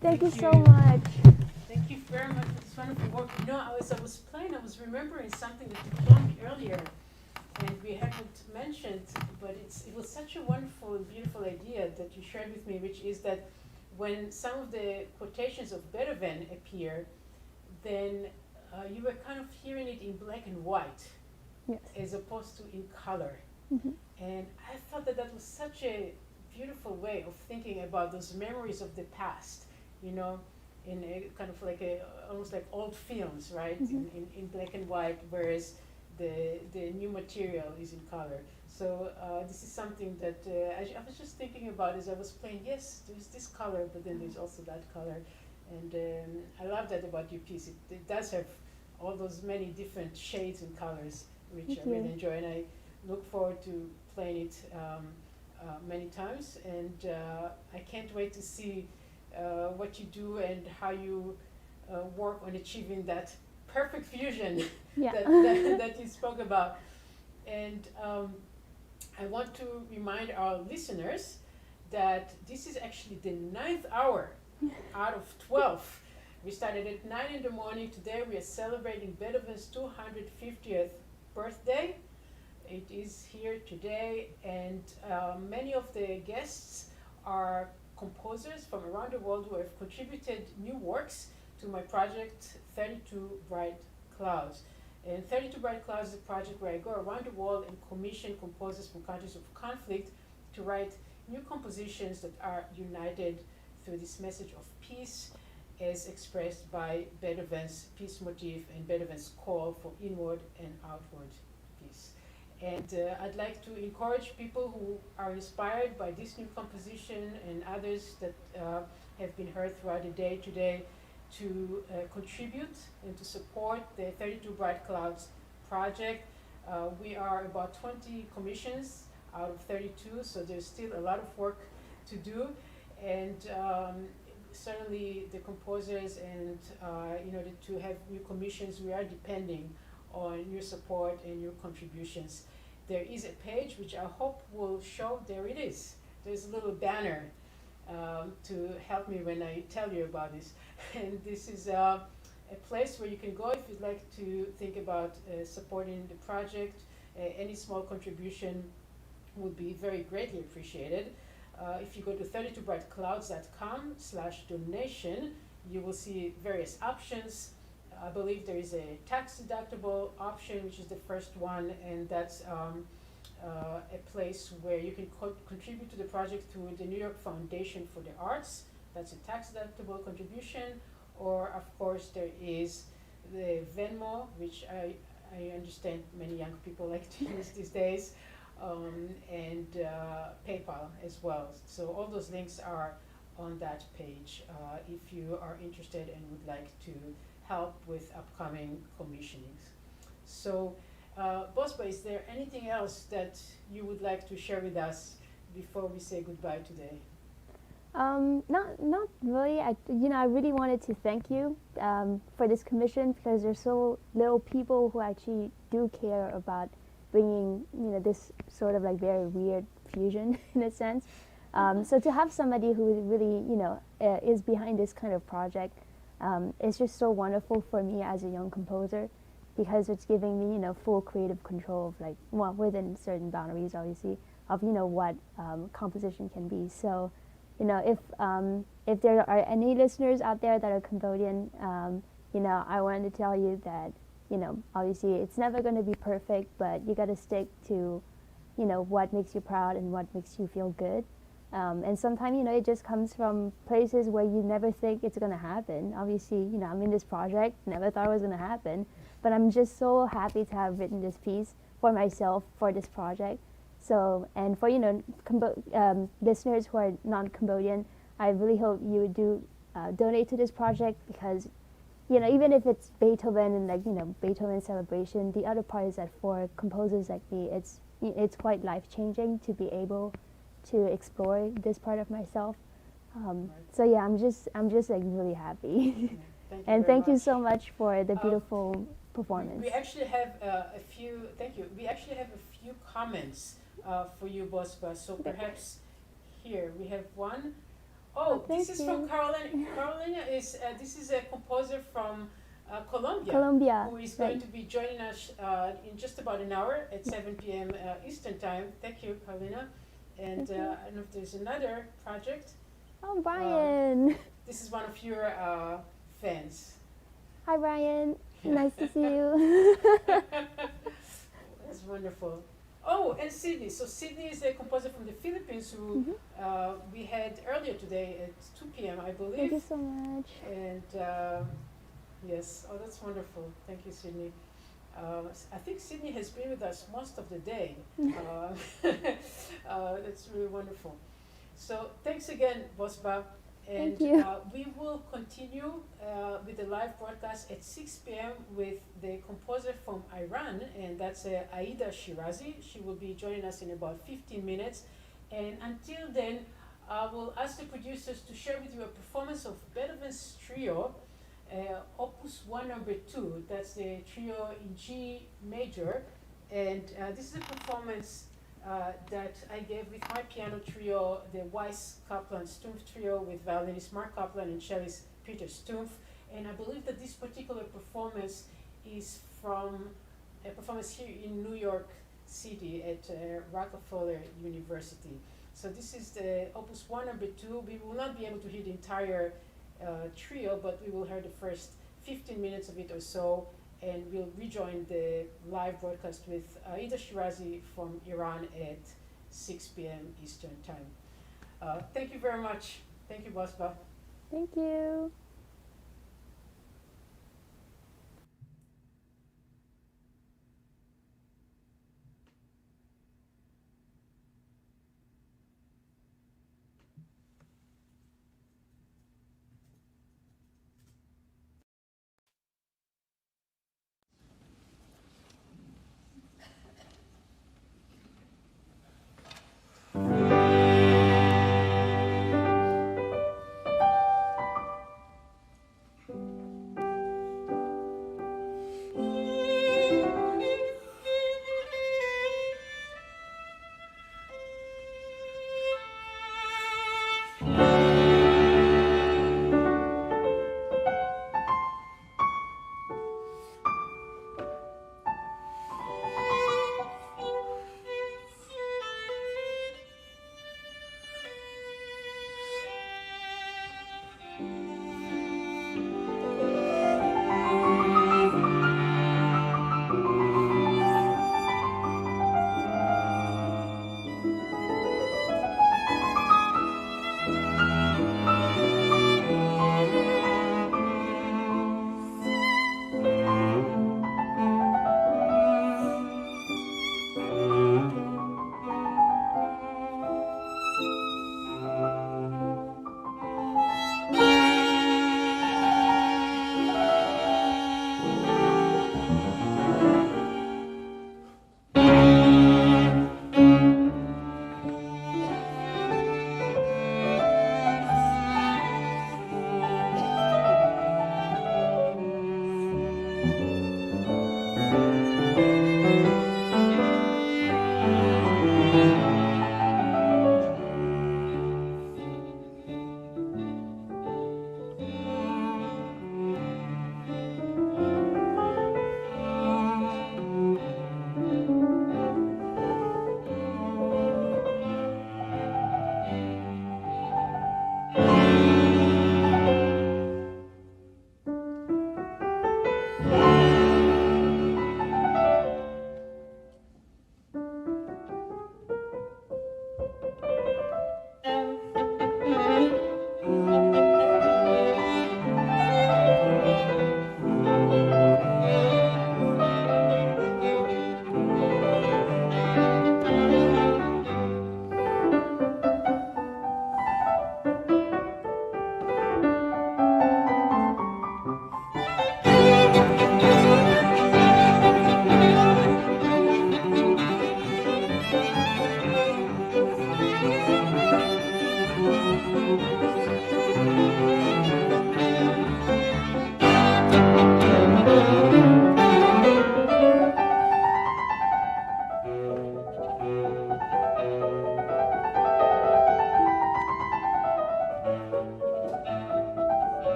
Thank you so much. Thank you very much for this wonderful work. You know, as I was playing, I was remembering something that you told me earlier, and we haven't mentioned, but it was such a wonderful and beautiful idea that you shared with me, which is that when some of the quotations of Beethoven appear, then you were kind of hearing it in black and white, Yes. as opposed to in color. Mhm. And I thought that that was such a beautiful way of thinking about those memories of the past, you know, in a kind of like almost like old films, right? In black and white, whereas the new material is in color. So this is something that I was just thinking about as I was playing. Yes, there's this color, but then there's also that color. And I love that about your piece. It does have all those many different shades and colors, which Thank I really you. enjoy. And I look forward to playing it many times. And I can't wait to see what you do and how you work on achieving that perfect fusion Yeah. that you spoke about. And I want to remind our listeners that this is actually the 9th hour out of 12. We started at 9 in the morning. Today we are celebrating Beethoven's 250th birthday. It is here today, and many of the guests are composers from around the world who have contributed new works to my project 32 Bright Clouds. And 32 Bright Clouds is a project where I go around the world and commission composers from countries of conflict to write new compositions that are united through this message of peace as expressed by Beethoven's peace motif and Beethoven's call for inward and outward peace. And I'd like to encourage people who are inspired by this new composition and others that have been heard throughout the day today to contribute and to support the 32 Bright Clouds project. We are about 20 commissions out of 32, so there's still a lot of work to do. And certainly the composers and in order to have new commissions, we are depending on your support and your contributions. There is a page which I hope will show, there it is. There's a little banner to help me when I tell you about this. And this is a place where you can go if you'd like to think about supporting the project. Any small contribution would be very greatly appreciated. If you go to 32brightclouds.com/donation, you will see various options. I believe there is a tax-deductible option, which is the first one, and that's a place where you can contribute to the project through the New York Foundation for the Arts. That's a tax-deductible contribution. Or, of course, there is the Venmo, which I understand many young people like to use these days, and PayPal as well. So all those links are on that page if you are interested and would like to help with upcoming commissionings. So, Bosba, is there anything else that you would like to share with us before we say goodbye today? Not really. I really wanted to thank you for this commission, because there's so little people who actually do care about bringing, this sort of like very weird fusion in a sense. So to have somebody who really, is behind this kind of project, it's just so wonderful for me as a young composer, because it's giving me, full creative control of within certain boundaries, obviously, of what composition can be. So, if there are any listeners out there that are Cambodian, I wanted to tell you that, obviously it's never going to be perfect, but you got to stick to, what makes you proud and what makes you feel good. And sometimes, it just comes from places where you never think it's going to happen. Obviously, I'm in this project, never thought it was going to happen, but I'm just so happy to have written this piece for myself for this project. So, and for, listeners who are non-Cambodian, I really hope you would donate to this project, because, even if it's Beethoven and Beethoven celebration, the other part is that for composers like me, it's quite life-changing to be able to explore this part of myself. So yeah, I'm just really happy. Thank you so much for the beautiful performance. We actually have a few. Thank you. We actually have a few comments for you, Bosba. So perhaps here we have one Oh, thank this is from you. Carolina. Carolina is this is a composer from Colombia, Colombia, who is going right. to be joining us in just about an hour at 7 p.m. Eastern time. Thank you, Carolina. And Thank you. I don't know if there's another project. Oh, Brian. This is one of your fans. Hi, Brian. Nice to see you. That's wonderful. Oh, and Sidney. So Sidney is a composer from the Philippines who we had earlier today at 2 p.m. I believe. Thank you so much. And yes, oh, that's wonderful. Thank you, Sidney. I think Sidney has been with us most of the day. That's really wonderful. So thanks again, Bosba. And Thank you. we will continue with the live broadcast at 6 p.m. with the composer from Iran, and that's Aida Shirazi. She will be joining us in about 15 minutes. And until then, I will ask the producers to share with you a performance of Beethoven's trio, Opus 1 number 2. That's the trio in G major. And this is a performance that I gave with my piano trio, the Weiss Kaplan Stumpf trio with violinist Mark Kaplan and cellist Peter Stumpf. And I believe that this particular performance is from a performance here in New York City at Rockefeller University. So this is the Opus 1 number 2. We will not be able to hear the entire trio, but we will hear the first 15 minutes of it or so, and we'll rejoin the live broadcast with Aida Shirazi from Iran at 6 p.m. Eastern Time. Thank you very much. Thank you, Bosba. Thank you.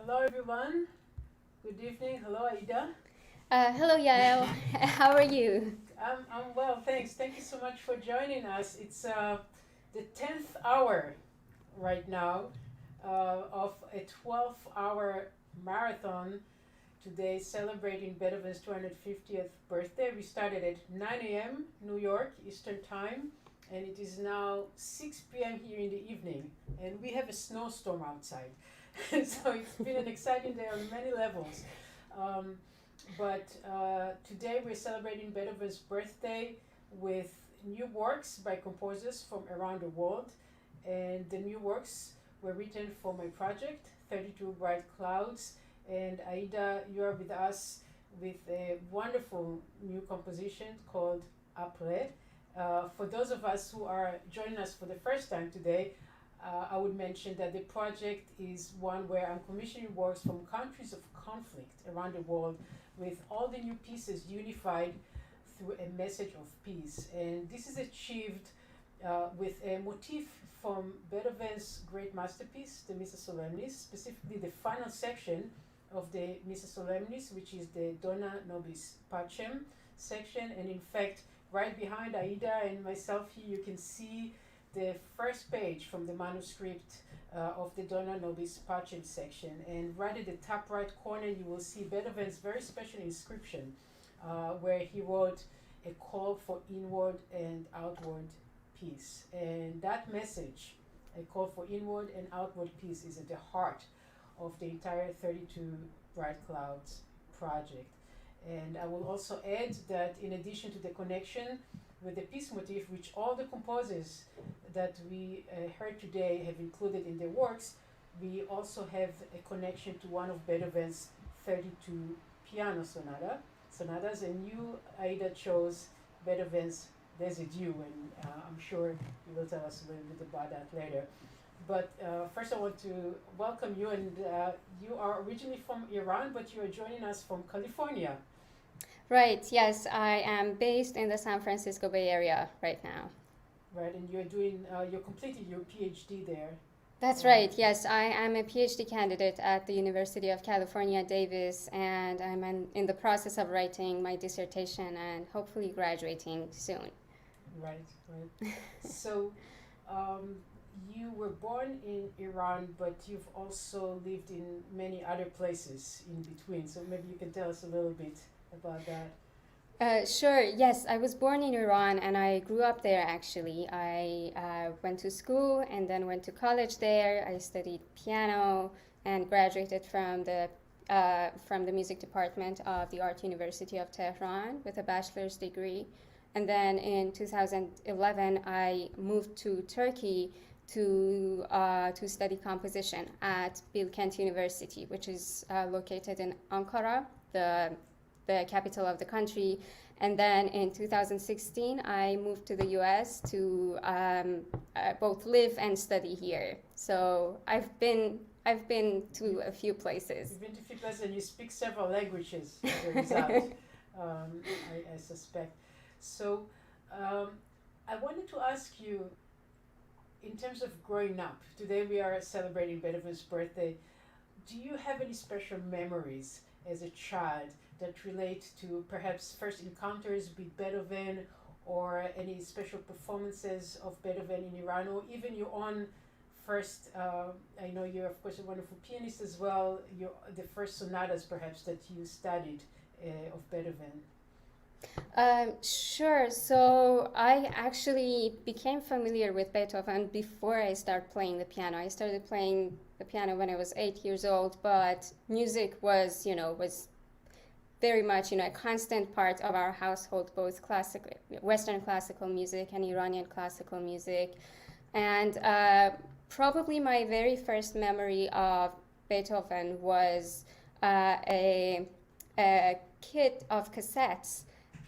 Hello, everyone. Good evening. Hello, Aida. Hello, Yael. How are you? I'm well, thanks. Thank you so much for joining us. It's the 10th hour right now of a 12-hour marathon today celebrating Beethoven's 250th birthday. We started at 9 a.m. New York Eastern Time, and it is now 6 p.m. here in the evening, and we have a snowstorm outside. So it's been an exciting day on many levels. But today we're celebrating Beethoven's birthday with new works by composers from around the world. And the new works were written for my project, 32 Bright Clouds. And Aida, you are with us with a wonderful new composition called Après. For those of us who are joining us for the first time today, I would mention that the project is one where I'm commissioning works from countries of conflict around the world with all the new pieces unified through a message of peace. And this is achieved with a motif from Beethoven's great masterpiece, the Missa Solemnis, specifically the final section of the Missa Solemnis, which is the Dona Nobis Pacem section. And in fact, right behind Aida and myself here, you can see the first page from the manuscript of the Dona Nobis Pacem section. And right at the top right corner, you will see Beethoven's very special inscription where he wrote a call for inward and outward peace. And that message, a call for inward and outward peace, is at the heart of the entire 32 Bright Clouds project. And I will also add that in addition to the connection with the peace motif, which all the composers that we heard today have included in their works, we also have a connection to one of Beethoven's 32 piano sonatas, and you, Aida, chose Beethoven's Des Adieux, and I'm sure you will tell us a little bit about that later. But first I want to welcome you, and you are originally from Iran, but you are joining us from California. Right, yes, I am based in the San Francisco Bay Area right now. Right, and you're completing your PhD there. That's right, yes, I am a PhD candidate at the University of California, Davis, and I'm in the process of writing my dissertation and hopefully graduating soon. Right. So, you were born in Iran, but you've also lived in many other places in between, so maybe you can tell us a little bit about that. Sure, yes, I was born in Iran and I grew up there actually. I went to school and then went to college there. I studied piano and graduated from the music department of the Art University of Tehran with a bachelor's degree. And then in 2011, I moved to Turkey to study composition at Bilkent University, which is located in Ankara, the capital of the country. And then in 2016, I moved to the US to both live and study here. So I've been to a few places. You've been to a few places and you speak several languages as a result, I suspect. So I wanted to ask you, in terms of growing up, today we are celebrating Beethoven's birthday. Do you have any special memories as a child that relate to perhaps first encounters with Beethoven, or any special performances of Beethoven in Iran, or even your own first, I know you're of course a wonderful pianist as well, the first sonatas perhaps that you studied of Beethoven? Sure. So I actually became familiar with Beethoven before I started playing the piano. I started playing the piano when I was 8 years old, but music was very much, a constant part of our household, both Western classical music and Iranian classical music. And probably my very first memory of Beethoven was a kit of cassettes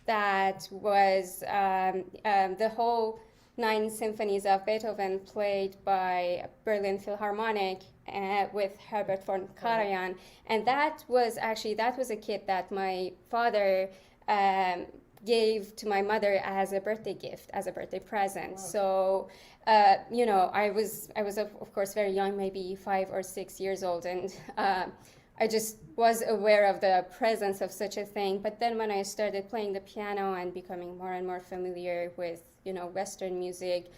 that was the whole 9 symphonies of Beethoven played by Berlin Philharmonic with Herbert von Karajan. And that was a kit that my father gave to my mother as a birthday gift, as a birthday present. Wow. So, you know, I was of course very young, maybe 5 or 6 years old, and I just was aware of the presence of such a thing. But then when I started playing the piano and becoming more and more familiar with, you know, Western music,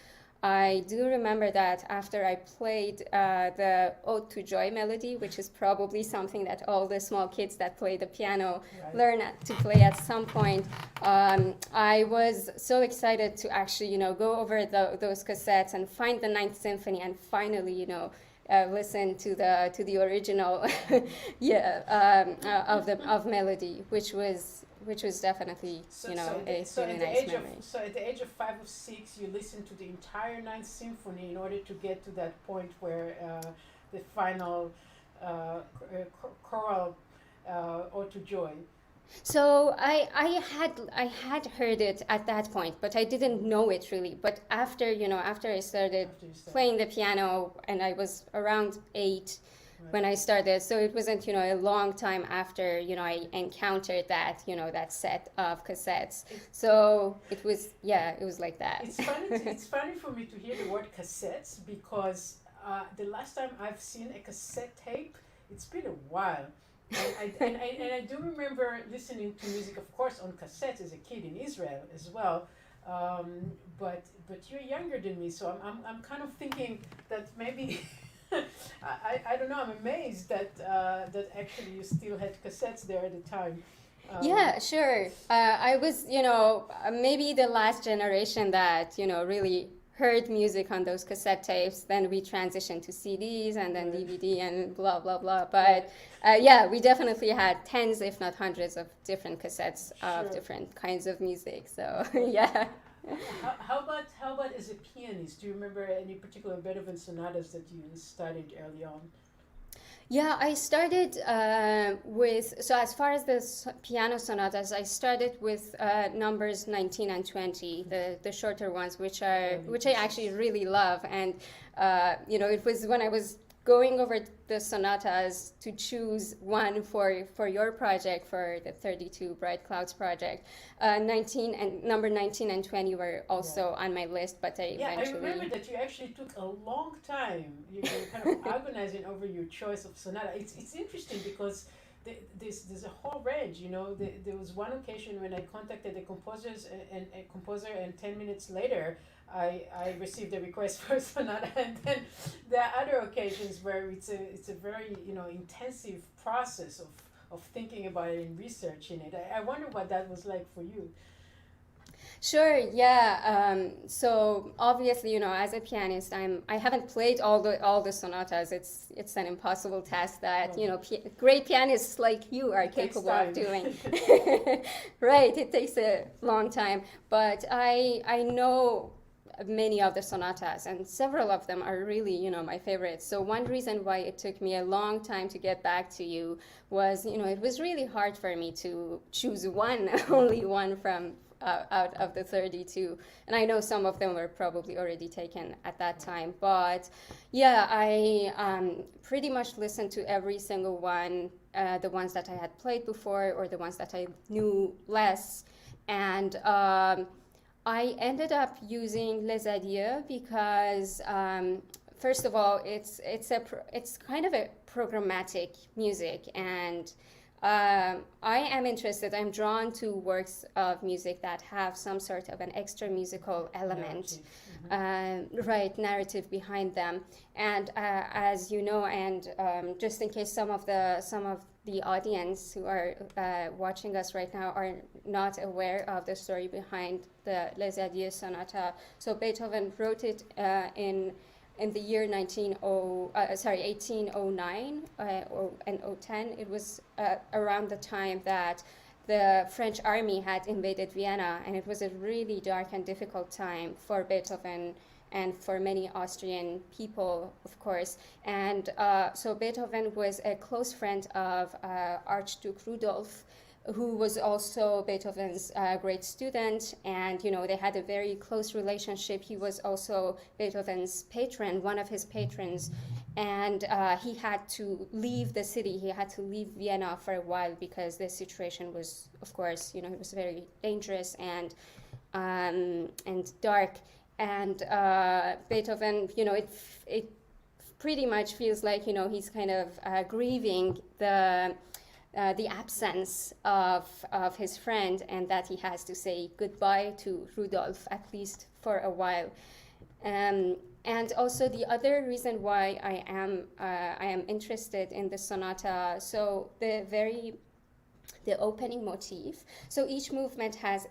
I do remember that after I played the Ode to Joy melody, which is probably something that all the small kids that play the piano learn to play at some point, I was so excited to actually, you know, go over those cassettes and find the Ninth Symphony and finally, you know, listen to the original of melody, which was definitely, you know, a really nice memory. So at the age of 5 or 6, you listened to the entire Ninth Symphony in order to get to that point where the final choral Ode to Joy. So I had heard it at that point, but I didn't know it really. But after I started playing the piano, and I was around 8 when I started, so it wasn't, you know, a long time after, you know, I encountered that, you know, that set of cassettes. So it was like that. It's funny for me to hear the word cassettes, because the last time I've seen a cassette tape, it's been a while. And I do remember listening to music, of course, on cassettes as a kid in Israel as well. But you're younger than me, so I'm kind of thinking that maybe I don't know. I'm amazed that that actually you still had cassettes there at the time. Yeah, sure. I was, you know, maybe the last generation that, you know, really heard music on those cassette tapes. Then we transitioned to CDs and then DVD and blah, blah, blah. But yeah, we definitely had tens, if not hundreds, of different cassettes of different kinds of music. So yeah. How about as a pianist? Do you remember any particular Beethoven sonatas that you studied early on? Yeah, I started so as far as the piano sonatas, I started with numbers 19 and 20, the shorter ones, which I actually really love. And you know, it was when I was going over the sonatas to choose one for your project, for the 32 Bright Clouds project. Number 19 and 20 were also on my list, but I eventually... I remember that you actually took a long time. You were kind of agonizing over your choice of sonata. It's interesting because there's a whole range, you know. There was one occasion when I contacted a composer, and 10 minutes later, I received a request for a sonata, and then there are other occasions where it's a very, you know, intensive process of thinking about it and researching it. I wonder what that was like for you. Sure, yeah. So obviously, you know, as a pianist, I haven't played all the sonatas. It's an impossible task that, you know, great pianists like you are capable of doing. Right, it takes a long time, but I know many of the sonatas, and several of them are really, you know, my favorites. So one reason why it took me a long time to get back to you was, you know, it was really hard for me to choose one, only one from out of the 32, and I know some of them were probably already taken at that time, but yeah, I pretty much listened to every single one, the ones that I had played before or the ones that I knew less, and I ended up using Les Adieux because first of all, it's kind of a programmatic music, and I am interested, I'm drawn to works of music that have some sort of an extra musical element, narrative behind them. And as you know, and just in case some of the audience who are watching us right now are not aware of the story behind the Les Adieux Sonata. So Beethoven wrote it in the year 1809 and 010. It was around the time that the French army had invaded Vienna, and it was a really dark and difficult time for Beethoven and for many Austrian people, of course. And so Beethoven was a close friend of Archduke Rudolf, who was also Beethoven's great student, and, you know, they had a very close relationship. He was also Beethoven's patron, one of his patrons, And he had to leave the city. He had to leave Vienna for a while because the situation was, of course, it was very dangerous and dark. And Beethoven, it pretty much feels like he's kind of grieving the absence of his friend, and that he has to say goodbye to Rudolf, at least for a while. And also the other reason why I am interested in the sonata, so the opening motif. So each movement has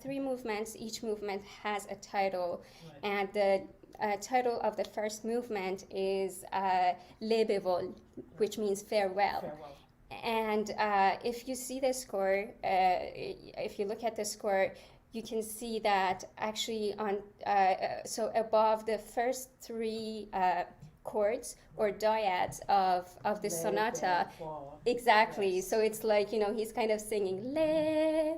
3 movements. Each movement has a title, right. And the title of the first movement is Lebewohl, which means farewell. And if you see the score, if you look at the score, you can see that actually so above the first 3 chords or dyads of the sonata, exactly. Yes. So it's like he's kind of singing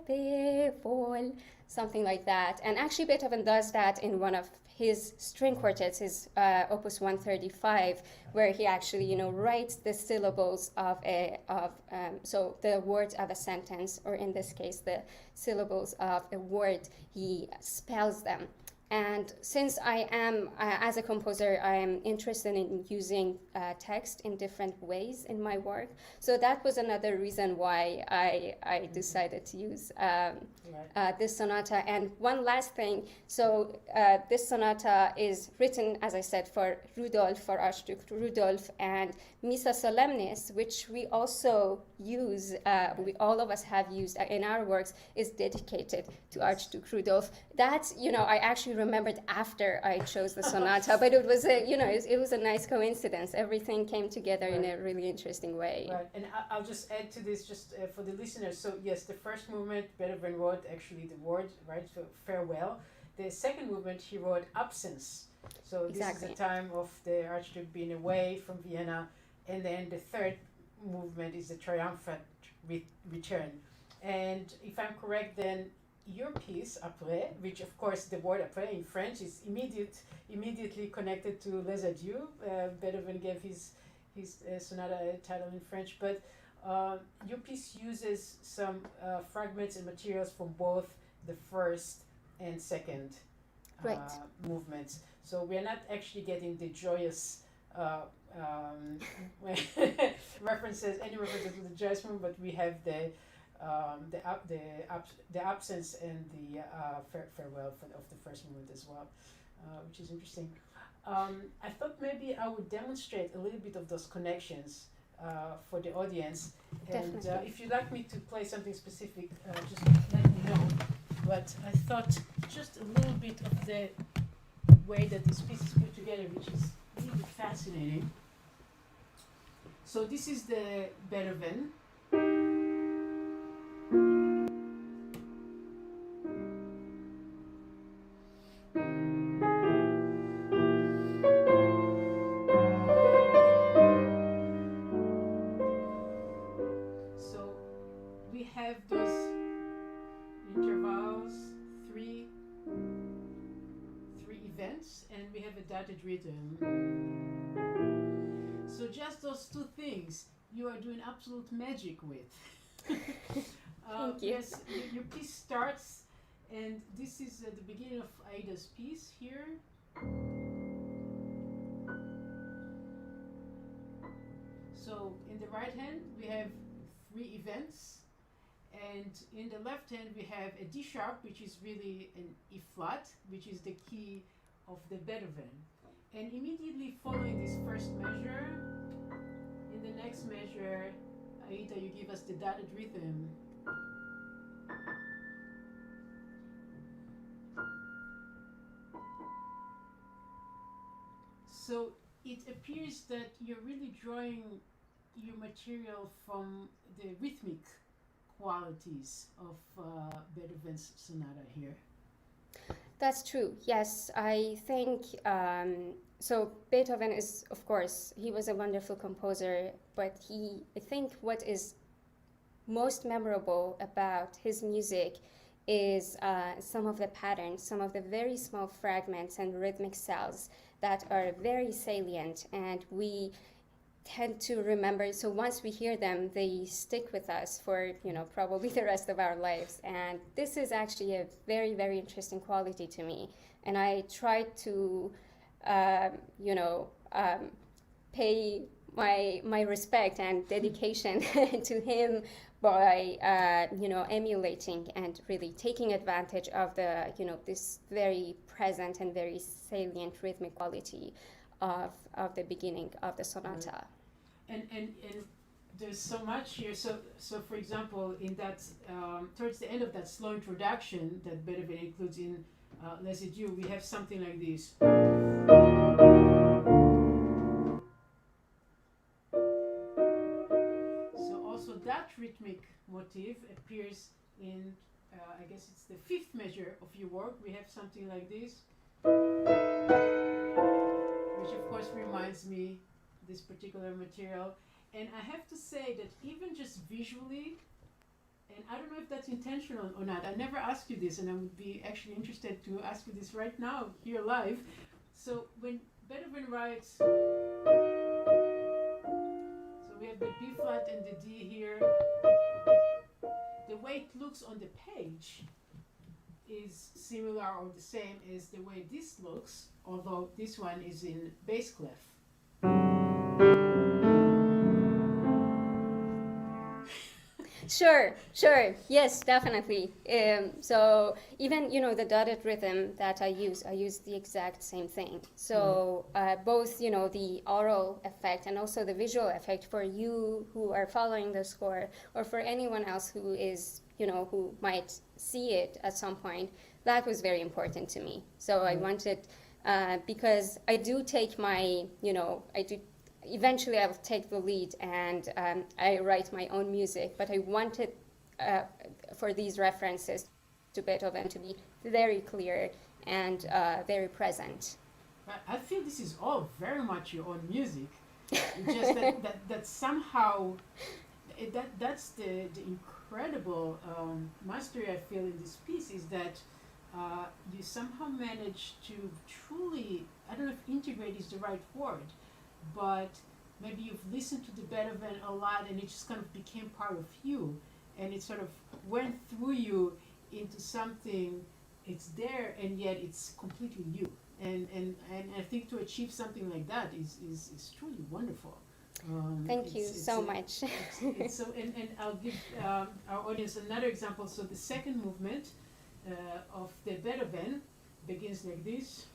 Lebewohl, something like that. And actually Beethoven does that in one of his string quartets, his Opus 135, where he actually writes the syllables so the words of a sentence, or in this case the syllables of a word, he spells them. And since I am, as a composer, I am interested in using text in different ways in my work. So that was another reason why I decided to use this sonata. And one last thing, so this sonata is written, as I said, for Rudolf, for Archduke Rudolf, and Missa Solemnis, which we also use, all of us have used in our works, is dedicated to Archduke Rudolf. That, I actually remembered after I chose the sonata, but it was it was a nice coincidence. Everything came together in a really interesting way. Right, and I'll just add to this, just for the listeners. So yes, the first movement Beethoven wrote actually the word, right, so farewell. The second movement he wrote absence. So this is the time of the Archduke being away from Vienna, and then the third movement is the triumphant return. And if I'm correct, then your piece, Après, which of course the word après in French is immediately connected to Les Adieux. Beethoven gave his sonata title in French, but your piece uses some fragments and materials from both the first and second movements. So we are not actually getting the joyous references to the joyous movement, but we have the absence and the farewell of the first movement as well, which is interesting. I thought maybe I would demonstrate a little bit of those connections for the audience. And if you'd like me to play something specific, just let me know. But I thought just a little bit of the way that this piece is put together, which is really fascinating. So this is the Beethoven. Dotted rhythm. So just those 2 things you are doing absolute magic with. Thank you. Yes, your piece starts, and this is the beginning of Aida's piece here. So in the right hand we have 3 events, and in the left hand we have a D sharp, which is really an E flat, which is the key of the Beethoven. And immediately following this first measure, in the next measure, Aida, you give us the dotted rhythm. So it appears that you're really drawing your material from the rhythmic qualities of Beethoven's sonata here. That's true. Yes, I think so. Beethoven is, of course, he was a wonderful composer, but I think what is most memorable about his music is some of the patterns, some of the very small fragments and rhythmic cells that are very salient, and we tend to remember. So once we hear them, they stick with us for probably the rest of our lives. And this is actually a very, very interesting quality to me. And I try to, pay my respect and dedication to him by emulating and really taking advantage of the this very present and very salient rhythmic quality of the beginning of the sonata. And there's so much here. So for example, in that towards the end of that slow introduction that Beethoven includes in Les Adieux, we have something like this. So also that rhythmic motif appears in I guess it's the fifth measure of your work. We have something like this, which of course reminds me this particular material. And I have to say that even just visually, and I don't know if that's intentional or not, I never asked you this, and I would be actually interested to ask you this right now here live. So when Beethoven writes, so we have the B flat and the D here, the way it looks on the page is similar or the same as the way this looks, although this one is in bass clef. Sure, yes, definitely. So even the dotted rhythm that I use the exact same thing. So both the aural effect and also the visual effect for you who are following the score, or for anyone else who is who might see it at some point, that was very important to me. So I wanted because I do take my eventually I will take the lead and I write my own music, but I wanted for these references to Beethoven to be very clear and very present. I feel this is all very much your own music. It's just that somehow that's the incredible mastery I feel in this piece, is that you somehow manage to truly, I don't know if integrate is the right word, but maybe you've listened to the Beethoven a lot and it just kind of became part of you, and it sort of went through you into something. It's there and yet it's completely you, and I think to achieve something like that is truly wonderful. Thank you so much. It's so, and I'll give our audience another example. So the second movement of the Beethoven begins like this.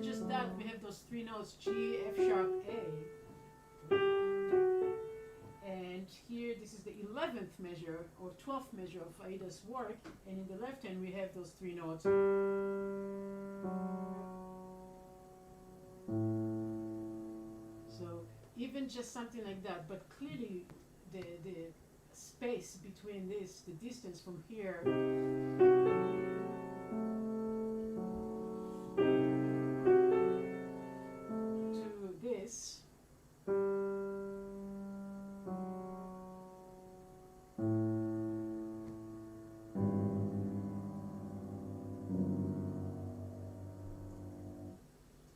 Just that, we have those three notes, G, F sharp, A. And here, this is the 11th measure or 12th measure of Aida's work. And in the left hand, we have those three notes. So even just something like that, but clearly the space between this, the distance from here,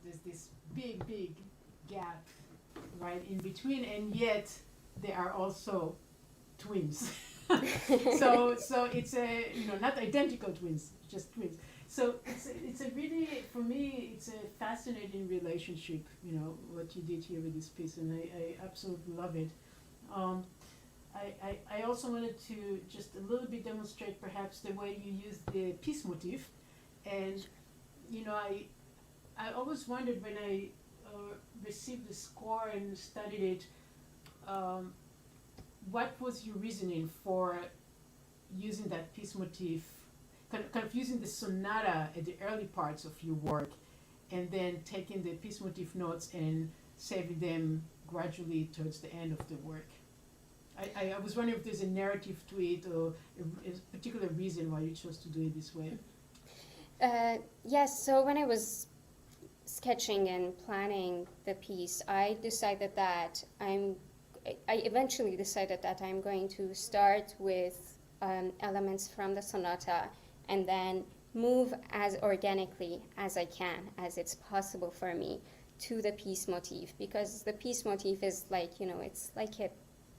there's this big gap right in between, and yet they are also twins. so it's a not identical twins, just twins. So it's a really, for me, it's a fascinating relationship, what you did here with this piece, and I absolutely love it. I also wanted to just a little bit demonstrate perhaps the way you use the piece motif. And, I always wondered when I received the score and studied it, what was your reasoning for using that piece motif, kind of using the sonata at the early parts of your work, and then taking the piece motif notes and saving them gradually towards the end of the work? I was wondering if there's a narrative to it, or a particular reason why you chose to do it this way. Yes, so when I was sketching and planning the piece, I eventually decided that I'm going to start with elements from the sonata and then move as organically as I can, as it's possible for me, to the piece motif, because the piece motif is like, you know, it's like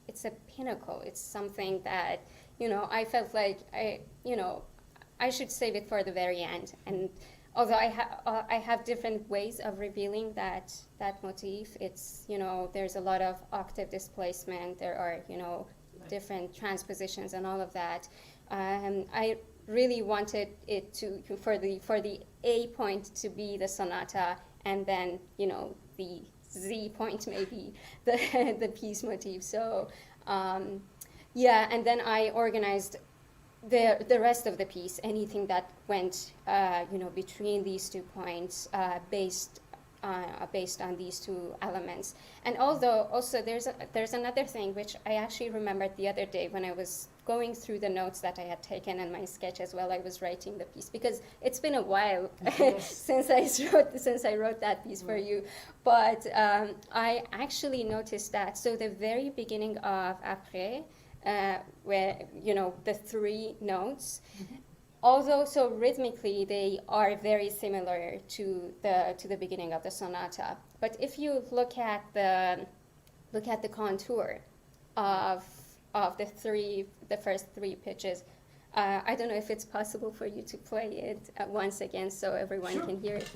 it's a pinnacle. It's something that, you know, I felt like I should save it for the very end. And although I have different ways of revealing that motif, it's, you know, there's a lot of octave displacement. There are, you know, different transpositions and all of that. I really wanted it to for the A point to be the sonata, and then, you know, the Z point maybe the piece motif. So yeah, and then I organized the rest of the piece, anything that went you know, between these 2 points, based on these 2 elements. And although also there's another thing which I actually remembered the other day when I was going through the notes that I had taken and my sketch as well. I was writing the piece because it's been a while since I wrote that piece for you. But I actually noticed that. So the very beginning of Après, where, you know, the 3 notes, although so rhythmically they are very similar to the beginning of the sonata, but if you look at the contour of the first 3 pitches, I don't know if it's possible for you to play it once again so everyone can hear it.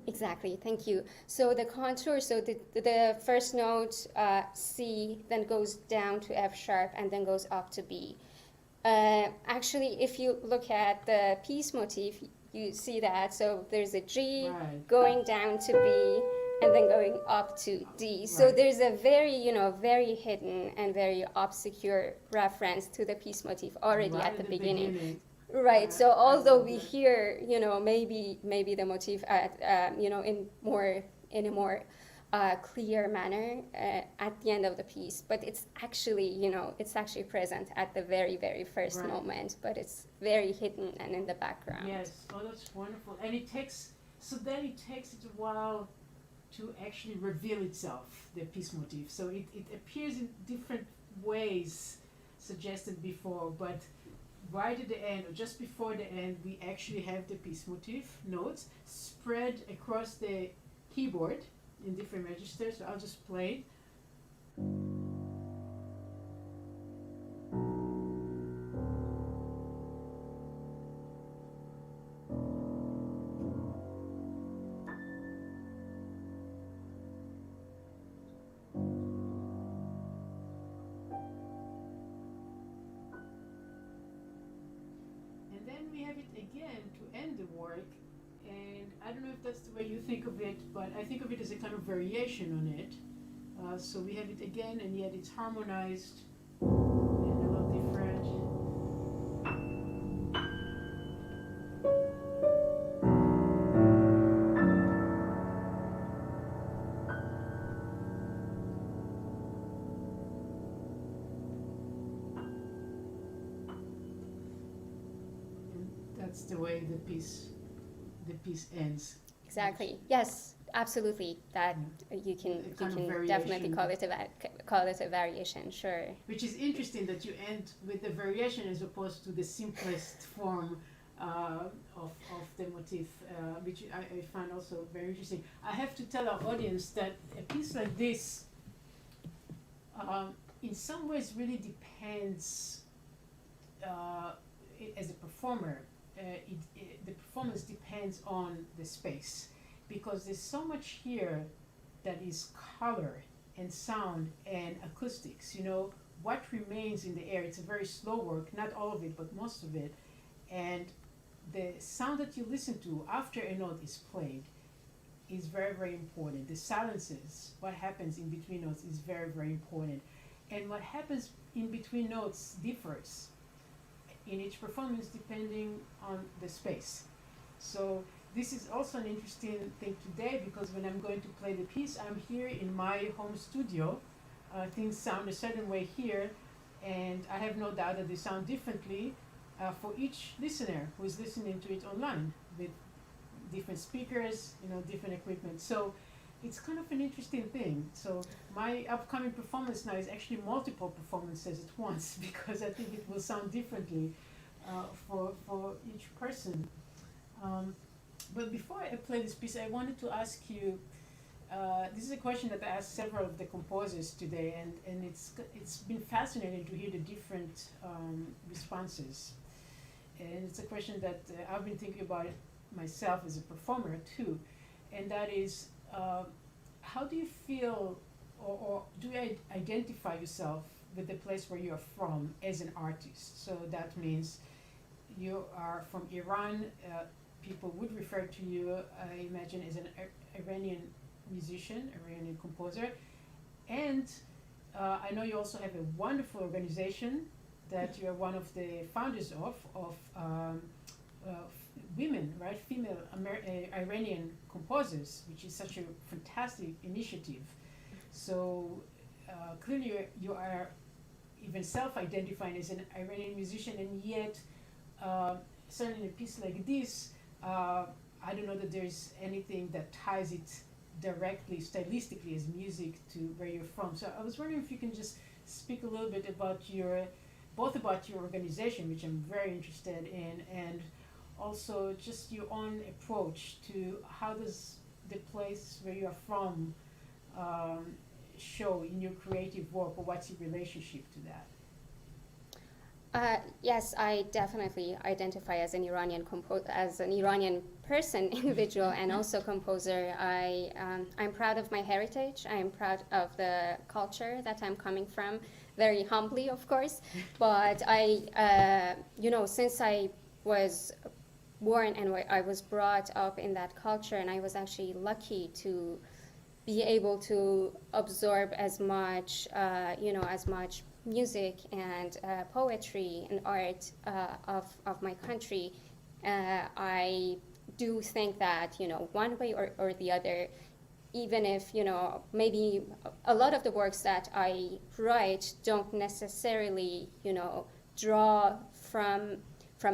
Exactly, thank you. So the contour, so the first note, C, then goes down to F sharp and then goes up to B. Actually, if you look at the piece motif, you see that. So there's a G going down to B and then going up to D. So there's a very, you know, very hidden and very obscure reference to the piece motif already at the beginning. Right. So although we hear, you know, maybe the motif at, you know, in a more clear manner at the end of the piece, but it's actually, you know, it's actually present at the very, very first moment, but it's very hidden and in the background. Yes. Oh, that's wonderful. And it takes it a while to actually reveal itself, the piece motif. So it appears in different ways suggested before, but right at the end, or just before the end, we actually have the piece motif notes spread across the keyboard in different registers. So I'll just play it. Again to end the work, and I don't know if that's the way you think of it, but I think of it as a kind of variation on it. So we have it again, and yet it's harmonized and a little different. That's the way the piece ends. Exactly. Yes, absolutely. That you can definitely call it a variation. Sure. Which is interesting that you end with the variation as opposed to the simplest form of the motif, which I find also very interesting. I have to tell our audience that a piece like this, in some ways, really depends. As a performer, the performance depends on the space, because there's so much here that is color and sound and acoustics. You know, what remains in the air, it's a very slow work, not all of it, but most of it. And the sound that you listen to after a note is played is very, very important. The silences, what happens in between notes is very, very important. And what happens in between notes differs in each performance depending on the space. So this is also an interesting thing today, because when I'm going to play the piece, I'm here in my home studio. Things sound a certain way here, and I have no doubt that they sound differently for each listener who is listening to it online with different speakers, you know, different equipment. So it's kind of an interesting thing. So my upcoming performance now is actually multiple performances at once because I think it will sound differently for each person. But before I play this piece, I wanted to ask you, this is a question that I asked several of the composers today, and it's been fascinating to hear the different responses. And it's a question that I've been thinking about myself as a performer too, and that is, how do you feel, or do you identify yourself with the place where you are from as an artist? So that means you are from Iran. People would refer to you, I imagine, as an Iranian musician, Iranian composer. And I know you also have a wonderful organization that you are one of the founders of women, right? Female Iranian composers, which is such a fantastic initiative. So clearly you are even self-identifying as an Iranian musician, and yet certainly in a piece like this, I don't know that there's anything that ties it directly, stylistically, as music to where you're from. So I was wondering if you can just speak a little bit about both about your organization, which I'm very interested in, and also just your own approach to how does the place where you are from show in your creative work, or what's your relationship to that? Yes, I definitely identify as an Iranian person, individual, and also composer. I'm proud of my heritage. I'm proud of the culture that I'm coming from, very humbly, of course. But since I was born and I was brought up in that culture, and I was actually lucky to be able to absorb as much, as much music and poetry and art of my country. I do think that, one way or the other, even if, maybe a lot of the works that I write don't necessarily, draw from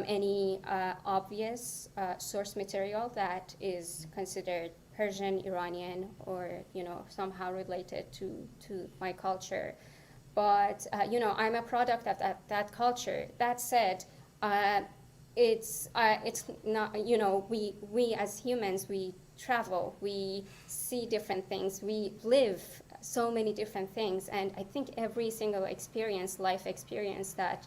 any obvious source material that is considered Persian, Iranian, or, somehow related to my culture. But, I'm a product of that culture. That said, it's not, we as humans, we travel, we see different things, we live so many different things, and I think every single life experience that,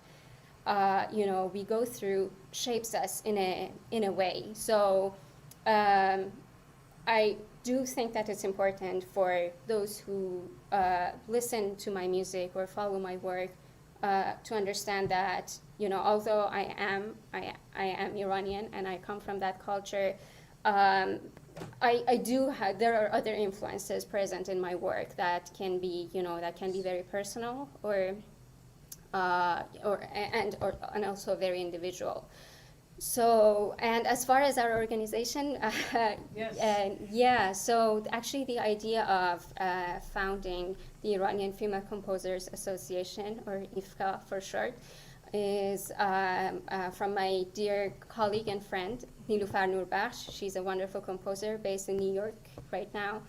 we go through shapes us in a way. So I do think that it's important for those who listen to my music or follow my work to understand that, although I am Iranian and I come from that culture, I do have, there are other influences present in my work that can be, very personal and also very individual. So, and as far as our organization, yes. So actually the idea of founding the Iranian Female Composers Association, or IFCA for short, is from my dear colleague and friend, Nilufar Nurbakhsh. She's a wonderful composer based in New York right now.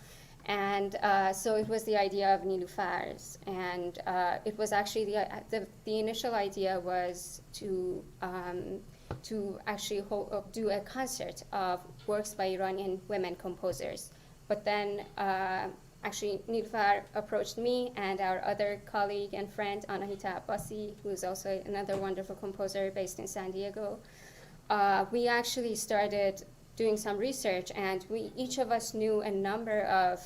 And so it was the idea of Nilufar's, and it was actually the initial idea was to actually do a concert of works by Iranian women composers. But then actually Nilufar approached me and our other colleague and friend, Anahita Abbasi, who is also another wonderful composer based in San Diego. We actually started doing some research, and each of us knew a number of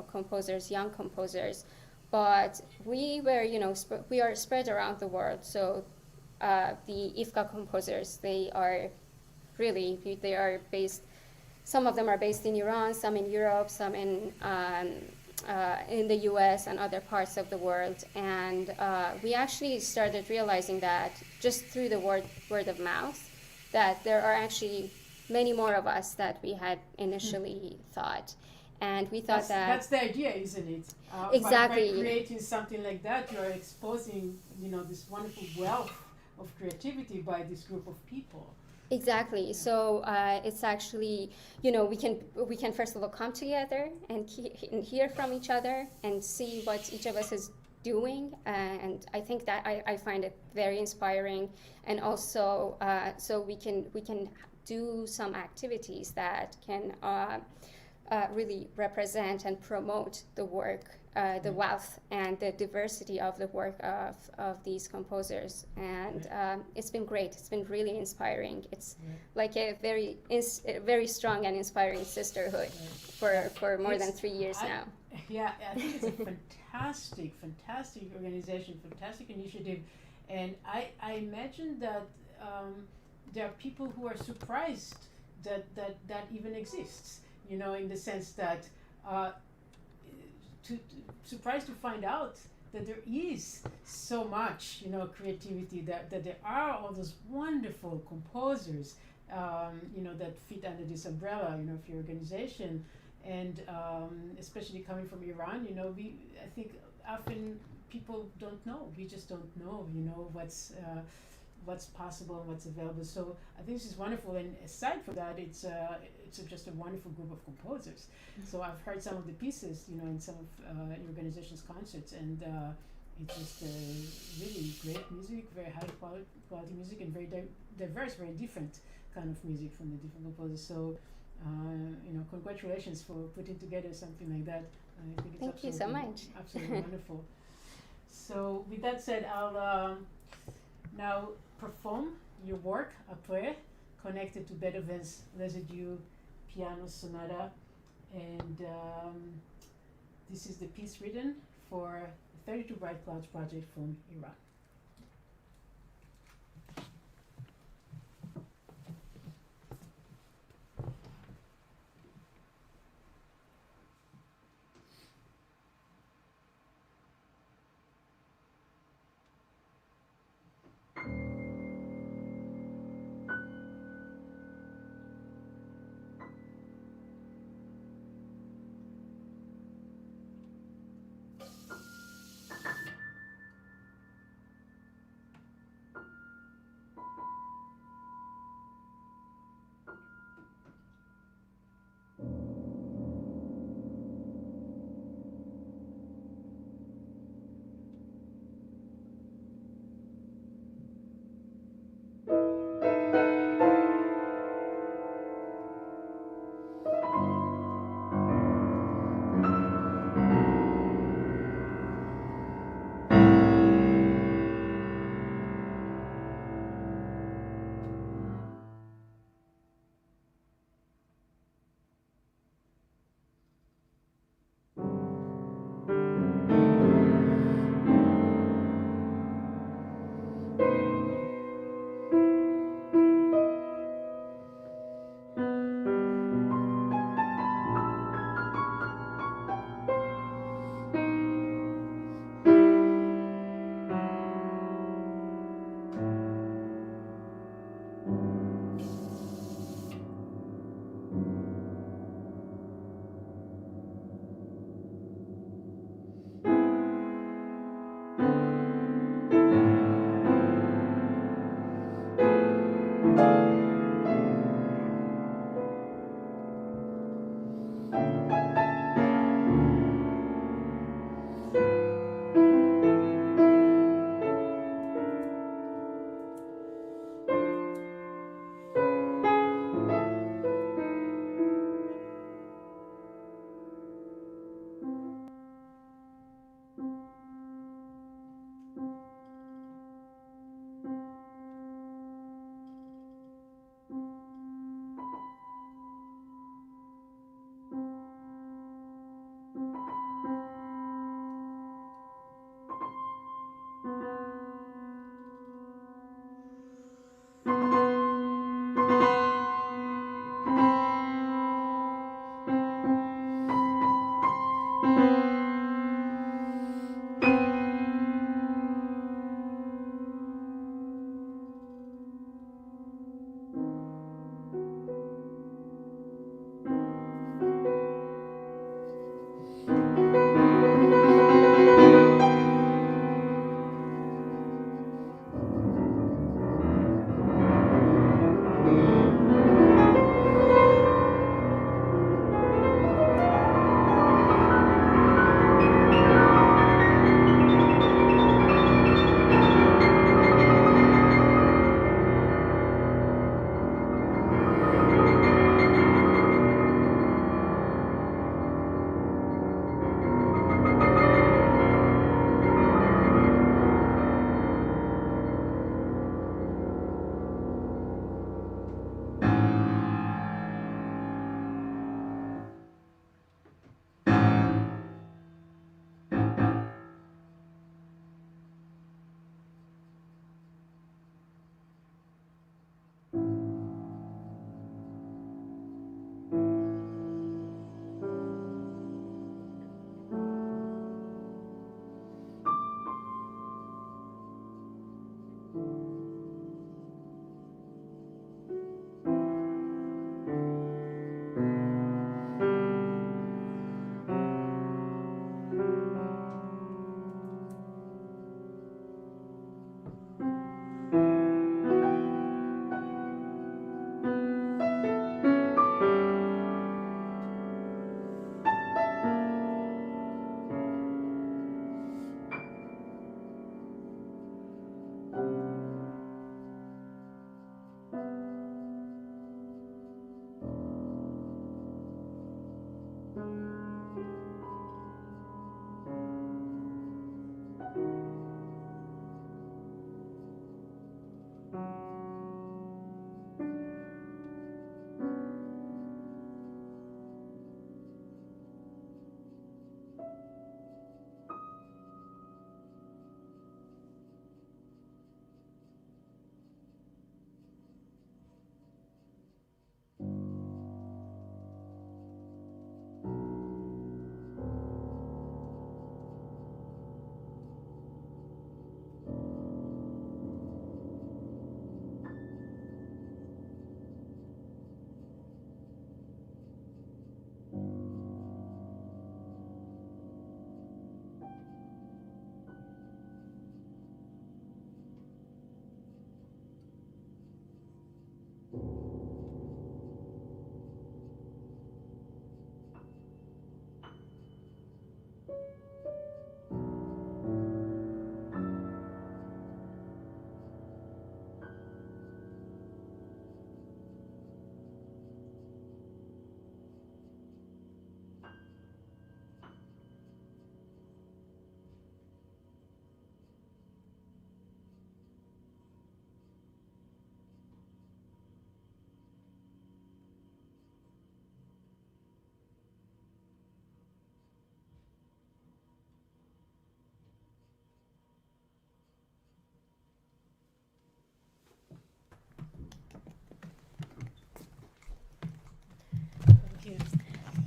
composers, young composers, but we were we are spread around the world. So the IFCA composers, they are based. Some of them are based in Iran, some in Europe, some in the U.S. and other parts of the world. And we actually started realizing that just through the word of mouth, that there are actually many more of us that we had initially thought. And we thought that's the idea, isn't it? Exactly. By creating something like that, you are exposing, this wonderful wealth of creativity by this group of people. Exactly. So it's actually, we can first of all come together and hear from each other and see what each of us is doing, and I think that I find it very inspiring, and also so we can do some activities that can really represent and promote the work, the wealth and the diversity of the work of these composers. And it's been great. It's been really inspiring. It's like a very strong and inspiring sisterhood for more than 3 years now. Yeah, I think it's a fantastic organization, fantastic initiative. And I imagine that there are people who are surprised that even exists, in the sense that surprised to find out that there is so much, creativity, that there are all those wonderful composers, that fit under this umbrella, of your organization. And especially coming from Iran, I think often people don't know. We just don't know, what's possible and what's available. So I think this is wonderful. And aside from that, it's just a wonderful group of composers. So I've heard some of the pieces, in some of your organization's concerts, and it's just really great music, very high quality music, and very diverse, very different kind of music from the different composers. So. Congratulations for putting together something like that. I think it's Thank you so much. Absolutely wonderful. So with that said, I'll now perform your work, Après, connected to Beethoven's Residue Piano Sonata. And this is the piece written for the 32 Bright Clouds project from Iran.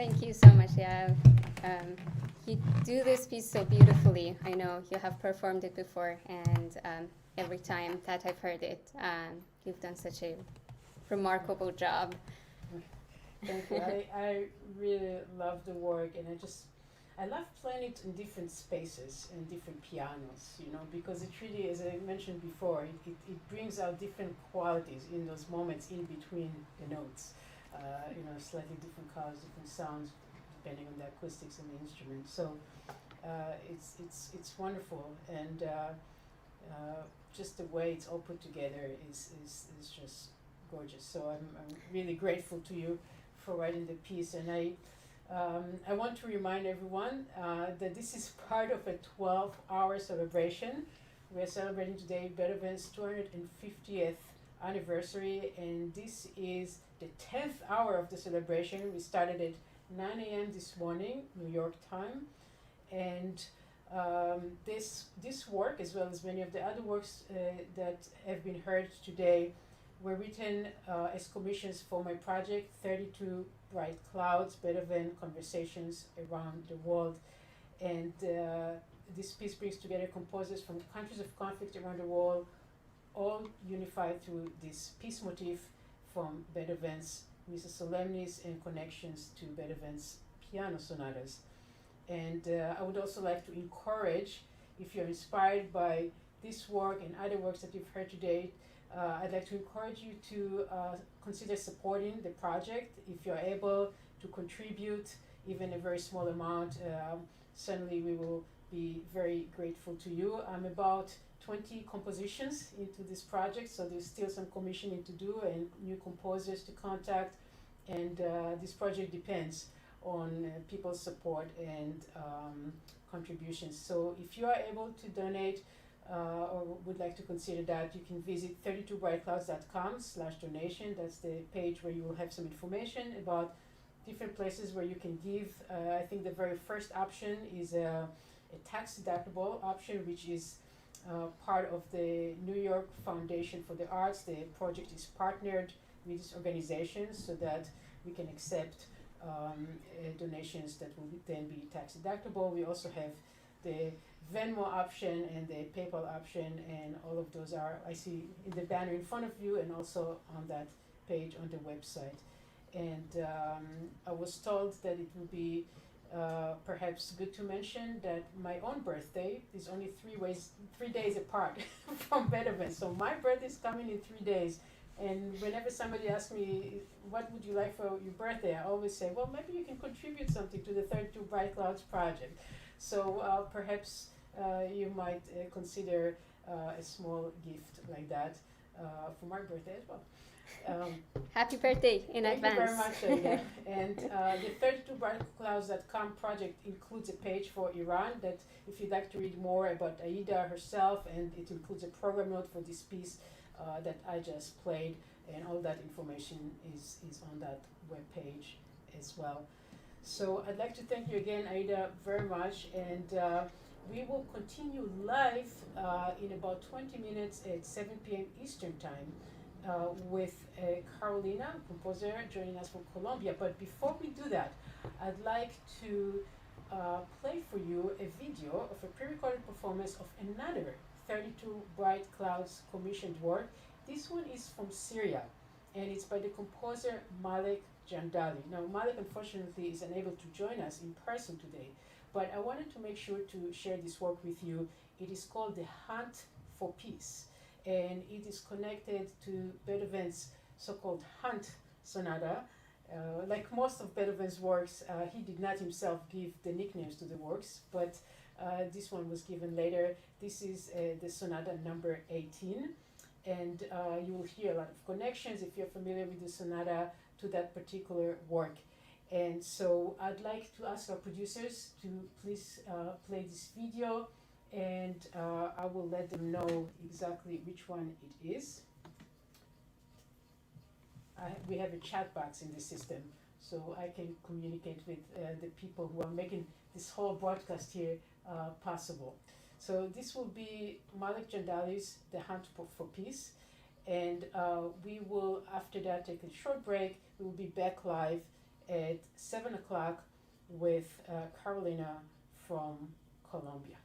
Thank you so much, Yael. You do this piece so beautifully. I know you have performed it before, and every time that I've heard it, you've done such a remarkable job. Thank you. I really love the work, and I love playing it in different spaces and different pianos, because it really, as I mentioned before, it brings out different qualities in those moments in between the notes. Slightly different colors, different sounds, depending on the acoustics and the instrument. So it's wonderful, and just the way it's all put together is just gorgeous. So I'm really grateful to you for writing the piece, and I want to remind everyone that this is part of a 12-hour celebration. We are celebrating today Beethoven's 250th anniversary, and this is the 10th hour of the celebration. We started at 9 a.m. this morning, New York time, and this work, as well as many of the other works that have been heard today, were written as commissions for my project, 32 Bright Clouds, Beethoven Conversations Around the World. And this piece brings together composers from countries of conflict around the world, all unified through this peace motif from Beethoven's Missa Solemnis and connections to Beethoven's piano sonatas. And I would also like to encourage, if you're inspired by this work and other works that you've heard today, I'd like to encourage you to consider supporting the project. If you're able to contribute even a very small amount, certainly we will be very grateful to you. I'm about 20 compositions into this project, so there's still some commissioning to do and new composers to contact, and this project depends on people's support and contributions. So if you are able to donate or would like to consider that, you can visit 32brightclouds.com/donation. That's the page where you will have some information about different places where you can give. I think the very first option is a tax-deductible option, which is part of the New York Foundation for the Arts. The project is partnered with this organization so that we can accept donations that will then be tax-deductible. We also have the Venmo option and the PayPal option, and all of those are, I see in the banner in front of you and also on that page on the website. And I was told that it would be perhaps good to mention that my own birthday is only 3 days apart from Beethoven. So my birthday is coming in 3 days. And whenever somebody asks me, what would you like for your birthday? I always say, well, maybe you can contribute something to the 32 Bright Clouds project. So perhaps you might consider a small gift like that for my birthday as well. Happy birthday in advance. Thank you very much, Aida. And the 32brightclouds.com project includes a page for Iran that if you'd like to read more about Aida herself, and it includes a program note for this piece that I just played, and all that information is on that web page as well. So I'd like to thank you again, Aida, very much, and we will continue live in about 20 minutes at 7 p.m. Eastern Time with Carolina, composer, joining us from Colombia. But before we do that, I'd like to play for you a video of a pre-recorded performance of another 32 Bright Clouds commissioned work. This one is from Syria, and it's by the composer Malek Jandali. Now, Malek unfortunately is unable to join us in person today, but I wanted to make sure to share this work with you. It is called The Hunt for Peace, and it is connected to Beethoven's so-called Hunt Sonata. Like most of Beethoven's works, he did not himself give the nicknames to the works, but this one was given later. This is the Sonata number 18, and you will hear a lot of connections if you're familiar with the Sonata to that particular work. And so I'd like to ask our producers to please play this video, and I will let them know exactly which one it is. We have a chat box in the system, so I can communicate with the people who are making this whole broadcast here possible. So this will be Malek Jandali's The Hunt for Peace, and we will after that take a short break. We will be back live at 7 o'clock with Carolina from Colombia.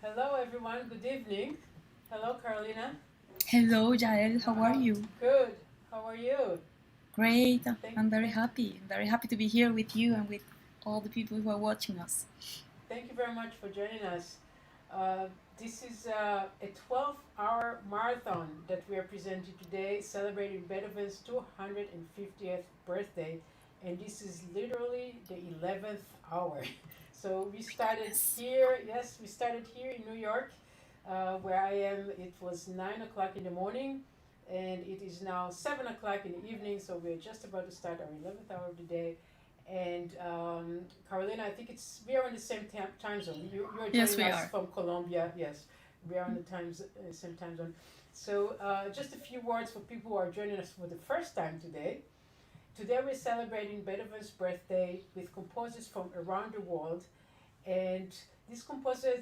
Hello, everyone. Good evening. Hello, Carolina. Hello, Yael. How are you? Good. How are you? Great. I'm very happy. I'm very happy to be here with you and with all the people who are watching us. Thank you very much for joining us. This is a 12-hour marathon that we are presenting today, celebrating Beethoven's 250th birthday, and this is literally the 11th hour. So we started here. Yes, we started here in New York, where I am. It was 9 o'clock in the morning, and it is now 7 o'clock in the evening. So we're just about to start our 11th hour of the day. And Carolina, I think we are on the same time zone. You are joining us from Colombia. Yes, we are on the same time zone. So just a few words for people who are joining us for the first time today. Today we're celebrating Beethoven's birthday with composers from around the world, and these composers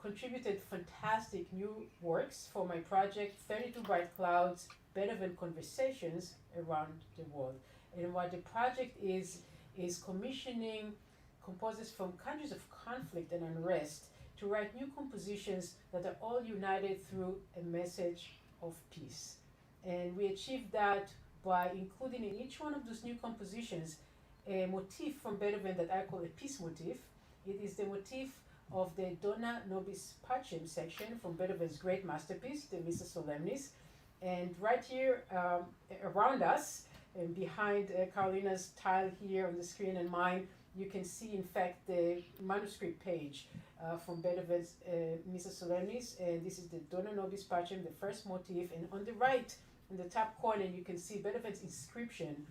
contributed fantastic new works for my project 32 Bright Clouds, Beethoven Conversations Around the World. And what the project is commissioning composers from countries of conflict and unrest to write new compositions that are all united through a message of peace. And we achieved that by including in each one of those new compositions a motif from Beethoven that I call a peace motif. It is the motif of the Dona Nobis Pacem section from Beethoven's great masterpiece, the Missa Solemnis. And right here around us, and behind Carolina's tile here on the screen and mine, you can see, in fact, the manuscript page from Beethoven's Missa Solemnis. And this is the Dona Nobis Pacem, the first motif. And on the right, in the top corner, you can see Beethoven's inscription,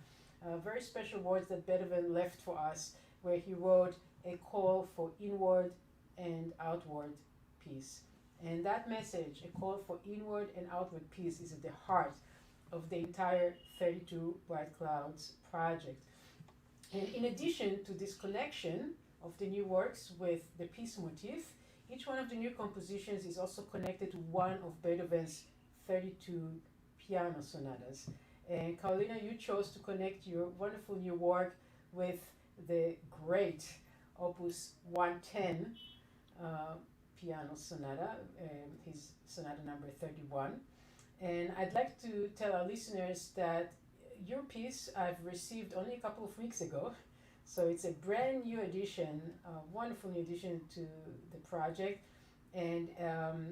very special words that Beethoven left for us, where he wrote a call for inward and outward peace. And that message, a call for inward and outward peace, is at the heart of the entire 32 Bright Clouds project. And in addition to this connection of the new works with the peace motif, each one of the new compositions is also connected to one of Beethoven's 32 piano sonatas. And Carolina, you chose to connect your wonderful new work with the great Opus 110 piano sonata, his sonata number 31. And I'd like to tell our listeners that your piece I've received only a couple of weeks ago. So it's a brand new addition, a wonderful new addition to the project. And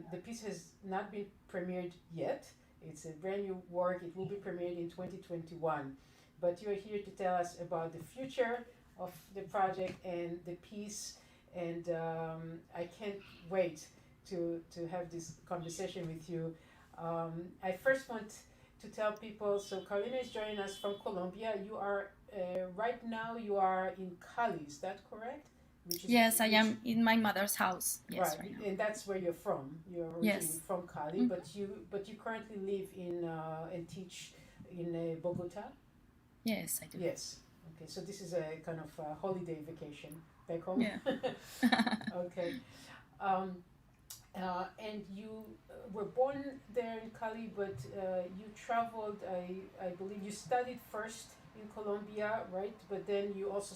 the piece has not been premiered yet. It's a brand new work. It will be premiered in 2021. But you're here to tell us about the future of the project and the piece. And I can't wait to have this conversation with you. I first want to tell people, so Carolina is joining us from Colombia. You are, right now you are in Cali, is that correct? Yes, I am in my mother's house. Yes, right now. And that's where you're from. You're originally from Cali, but you currently live in and teach in Bogota? Yes, I do. Yes. Okay, so this is a kind of a holiday vacation back home? Yeah. Okay. And you were born there in Cali, but you traveled, I believe you studied first in Colombia, right? But then you also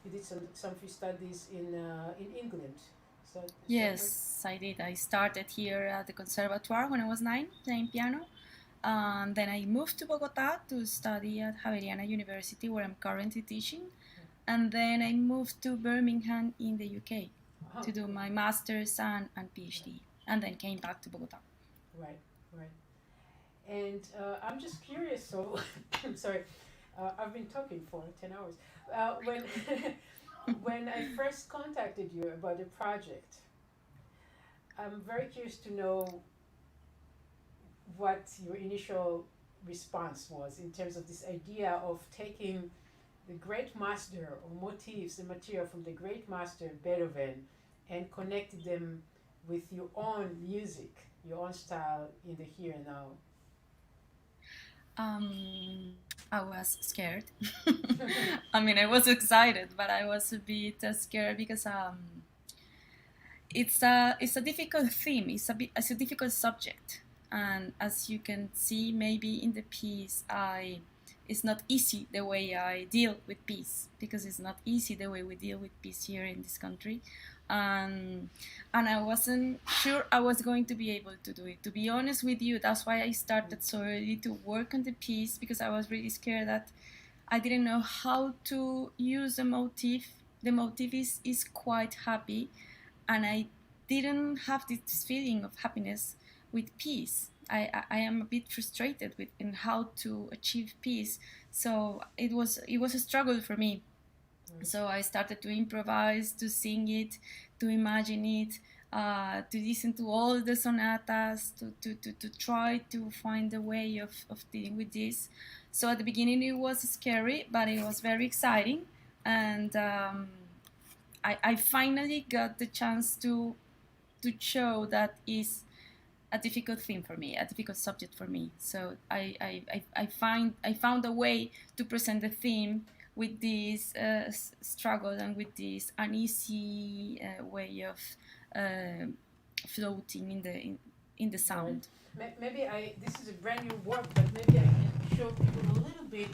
you did some few studies in England. Yes, I did. I started here at the Conservatoire when I was 9, playing piano. Then I moved to Bogota to study at Javeriana University, where I'm currently teaching. And then I moved to Birmingham in the UK to do my master's and PhD, and then came back to Bogota. Right. And I'm just curious, so I'm sorry, I've been talking for 10 hours. When I first contacted you about the project, I'm very curious to know what your initial response was in terms of this idea of taking the great master or motifs, the material from the great master Beethoven, and connecting them with your own music, your own style in the here and now. I was scared. I mean, I was excited, but I was a bit scared because it's a difficult theme. It's a difficult subject, and as you can see, maybe in the piece, it's not easy the way I deal with peace, because it's not easy the way we deal with peace here in this country. and I wasn't sure I was going to be able to do it. To be honest with you, that's why I started so early to work on the piece, because I was really scared that I didn't know how to use the motif. The motif is quite happy, and I didn't have this feeling of happiness with peace. I am a bit frustrated with in how to achieve peace. So it was a struggle for me. So I started to improvise, to sing it, to imagine it, to listen to all the sonatas, to try to find a way of dealing with this. So at the beginning it was scary, but it was very exciting. And I finally got the chance to show that is a difficult thing for me, a difficult subject for me. So I found a way to present the theme with this struggle and with this uneasy way of floating in the sound. Right. Maybe this is a brand new work, but maybe I can show people a little bit.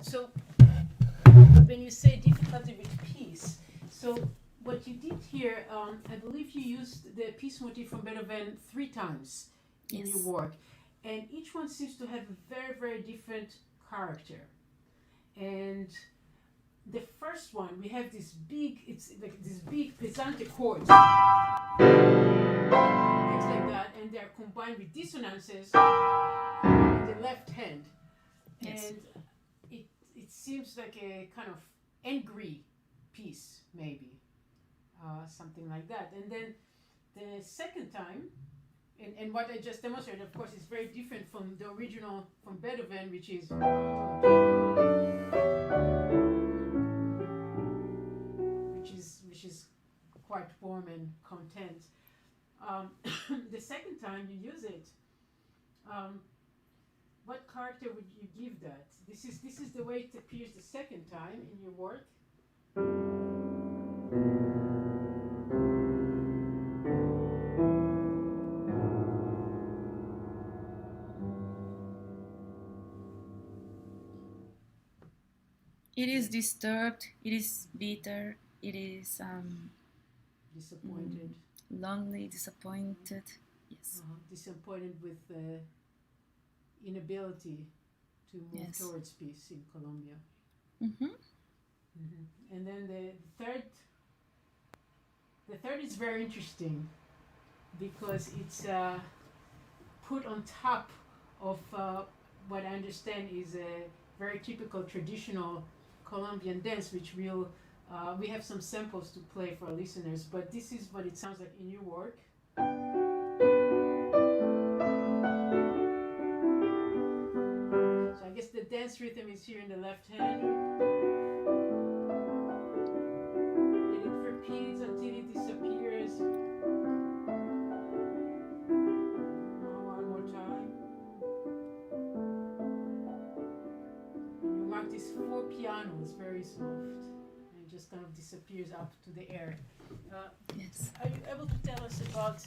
So when you say difficulty with peace, so what you did here, I believe you used the peace motif from Beethoven 3 times in your work, and each one seems to have a very, very different character. And the first one, we have this big, it's like this big pesante chords, things like that, and they're combined with dissonances in the left hand. Yes. And it seems like a kind of angry piece, maybe. Something like that. And then the second time, and what I just demonstrated, of course, is very different from the original from Beethoven, which is quite warm and content. The second time you use it, what character would you give that? This is the way it appears the second time in your work. It is disturbed, it is bitter, it is disappointed. Lonely, disappointed. Yes. Disappointed with the inability to move towards peace in Colombia. And then the third is very interesting because it's put on top of what I understand is a very typical traditional Colombian dance, which we have some samples to play for our listeners, but this is what it sounds like in your work. So I guess the dance rhythm is here in the left hand, and it repeats until it disappears. One more time. And you mark these 4 pianos, very soft. Just kind of disappears up to the air. Yes. Are you able to tell us about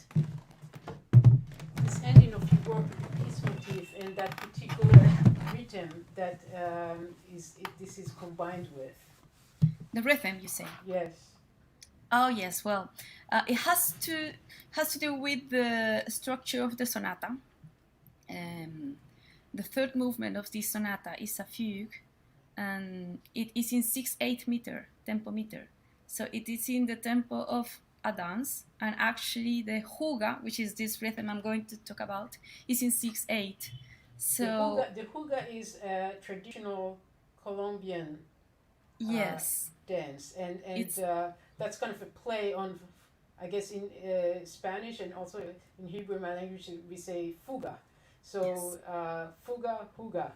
this ending of your work with the peace motif and that particular rhythm that this is combined with? The rhythm, you say? Yes. Oh yes. Well, it has to do with the structure of the sonata. The third movement of this sonata is a fugue, and it is in 6/8 meter tempo meter. So it is in the tempo of a dance, and actually the juga, which is this rhythm I'm going to talk about, is in 6/8. So the juga is a traditional Colombian dance, and that's kind of a play on, I guess, in Spanish and also in Hebrew, my language, we say fuga. So fuga, juga.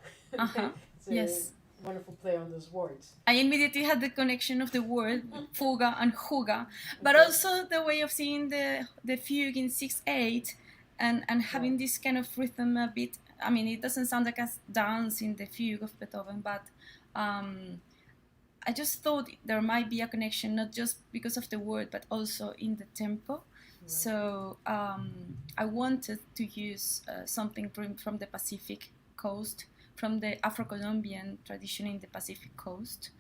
Yes. Wonderful play on those words. I immediately had the connection of the word fuga and juga, but also the way of seeing the fugue in 6/8 and having this kind of rhythm a bit. I mean, it doesn't sound like a dance in the fugue of Beethoven, but I just thought there might be a connection, not just because of the word, but also in the tempo. Right. So I wanted to use something from the Pacific coast, from the Afro-Colombian tradition in the Pacific coast,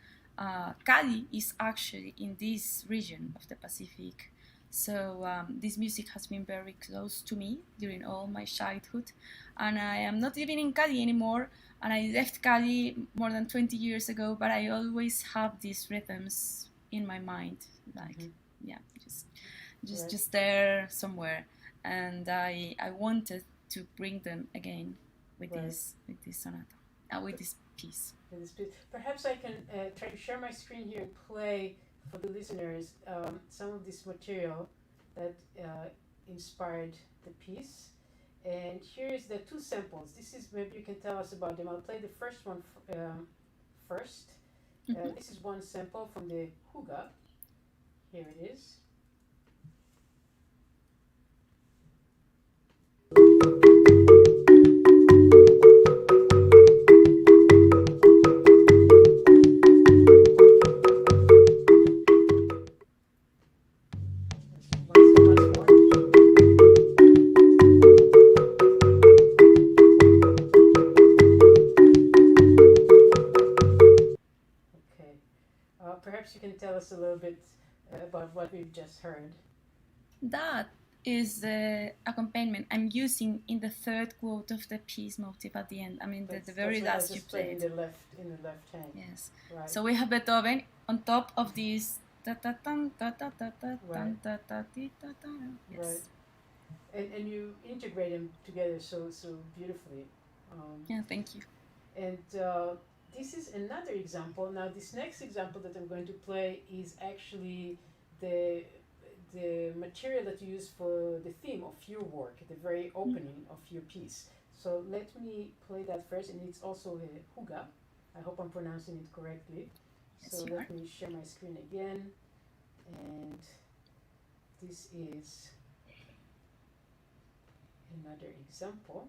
Cali is actually in this region of the Pacific. So this music has been very close to me during all my childhood. And I am not living in Cali anymore. And I left Cali more than 20 years ago, but I always have these rhythms in my mind, like, yeah, just there somewhere. And I wanted to bring them again with this sonata, with this piece. Perhaps I can try to share my screen here and play for the listeners some of this material that inspired the piece. And here's the two samples. This is, maybe you can tell us about them. I'll play the first one first. This is one sample from the Huga. Here it is. Perhaps you can tell us a little bit about what we've just heard. That is the accompaniment I'm using in the third quote of the piece motive at the end. I mean, the very last you played. In the left hand. Yes. Right. So we have Beethoven on top of this. Yes. Right. And you integrate them together so beautifully. Yeah, thank you. And this is another example. Now, this next example that I'm going to play is actually the material that you use for the theme of your work, the very opening of your piece. So let me play that first, and it's also a Huga. I hope I'm pronouncing it correctly. So let me share my screen again, and this is another example.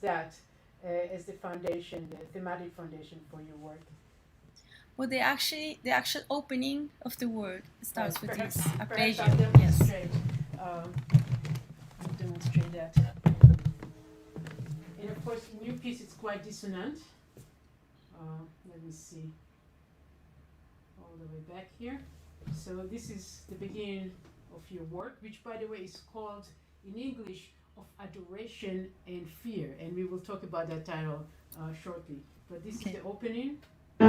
That as the foundation, the thematic foundation for your work? Well, the actual opening of the work starts with this arpeggio. Yes. I'll demonstrate that. And of course, new piece, it's quite dissonant. Let me see. All the way back here. So this is the beginning of your work, which, by the way, is called in English of Adoration and Fear, and we will talk about that title shortly. But this is the opening. So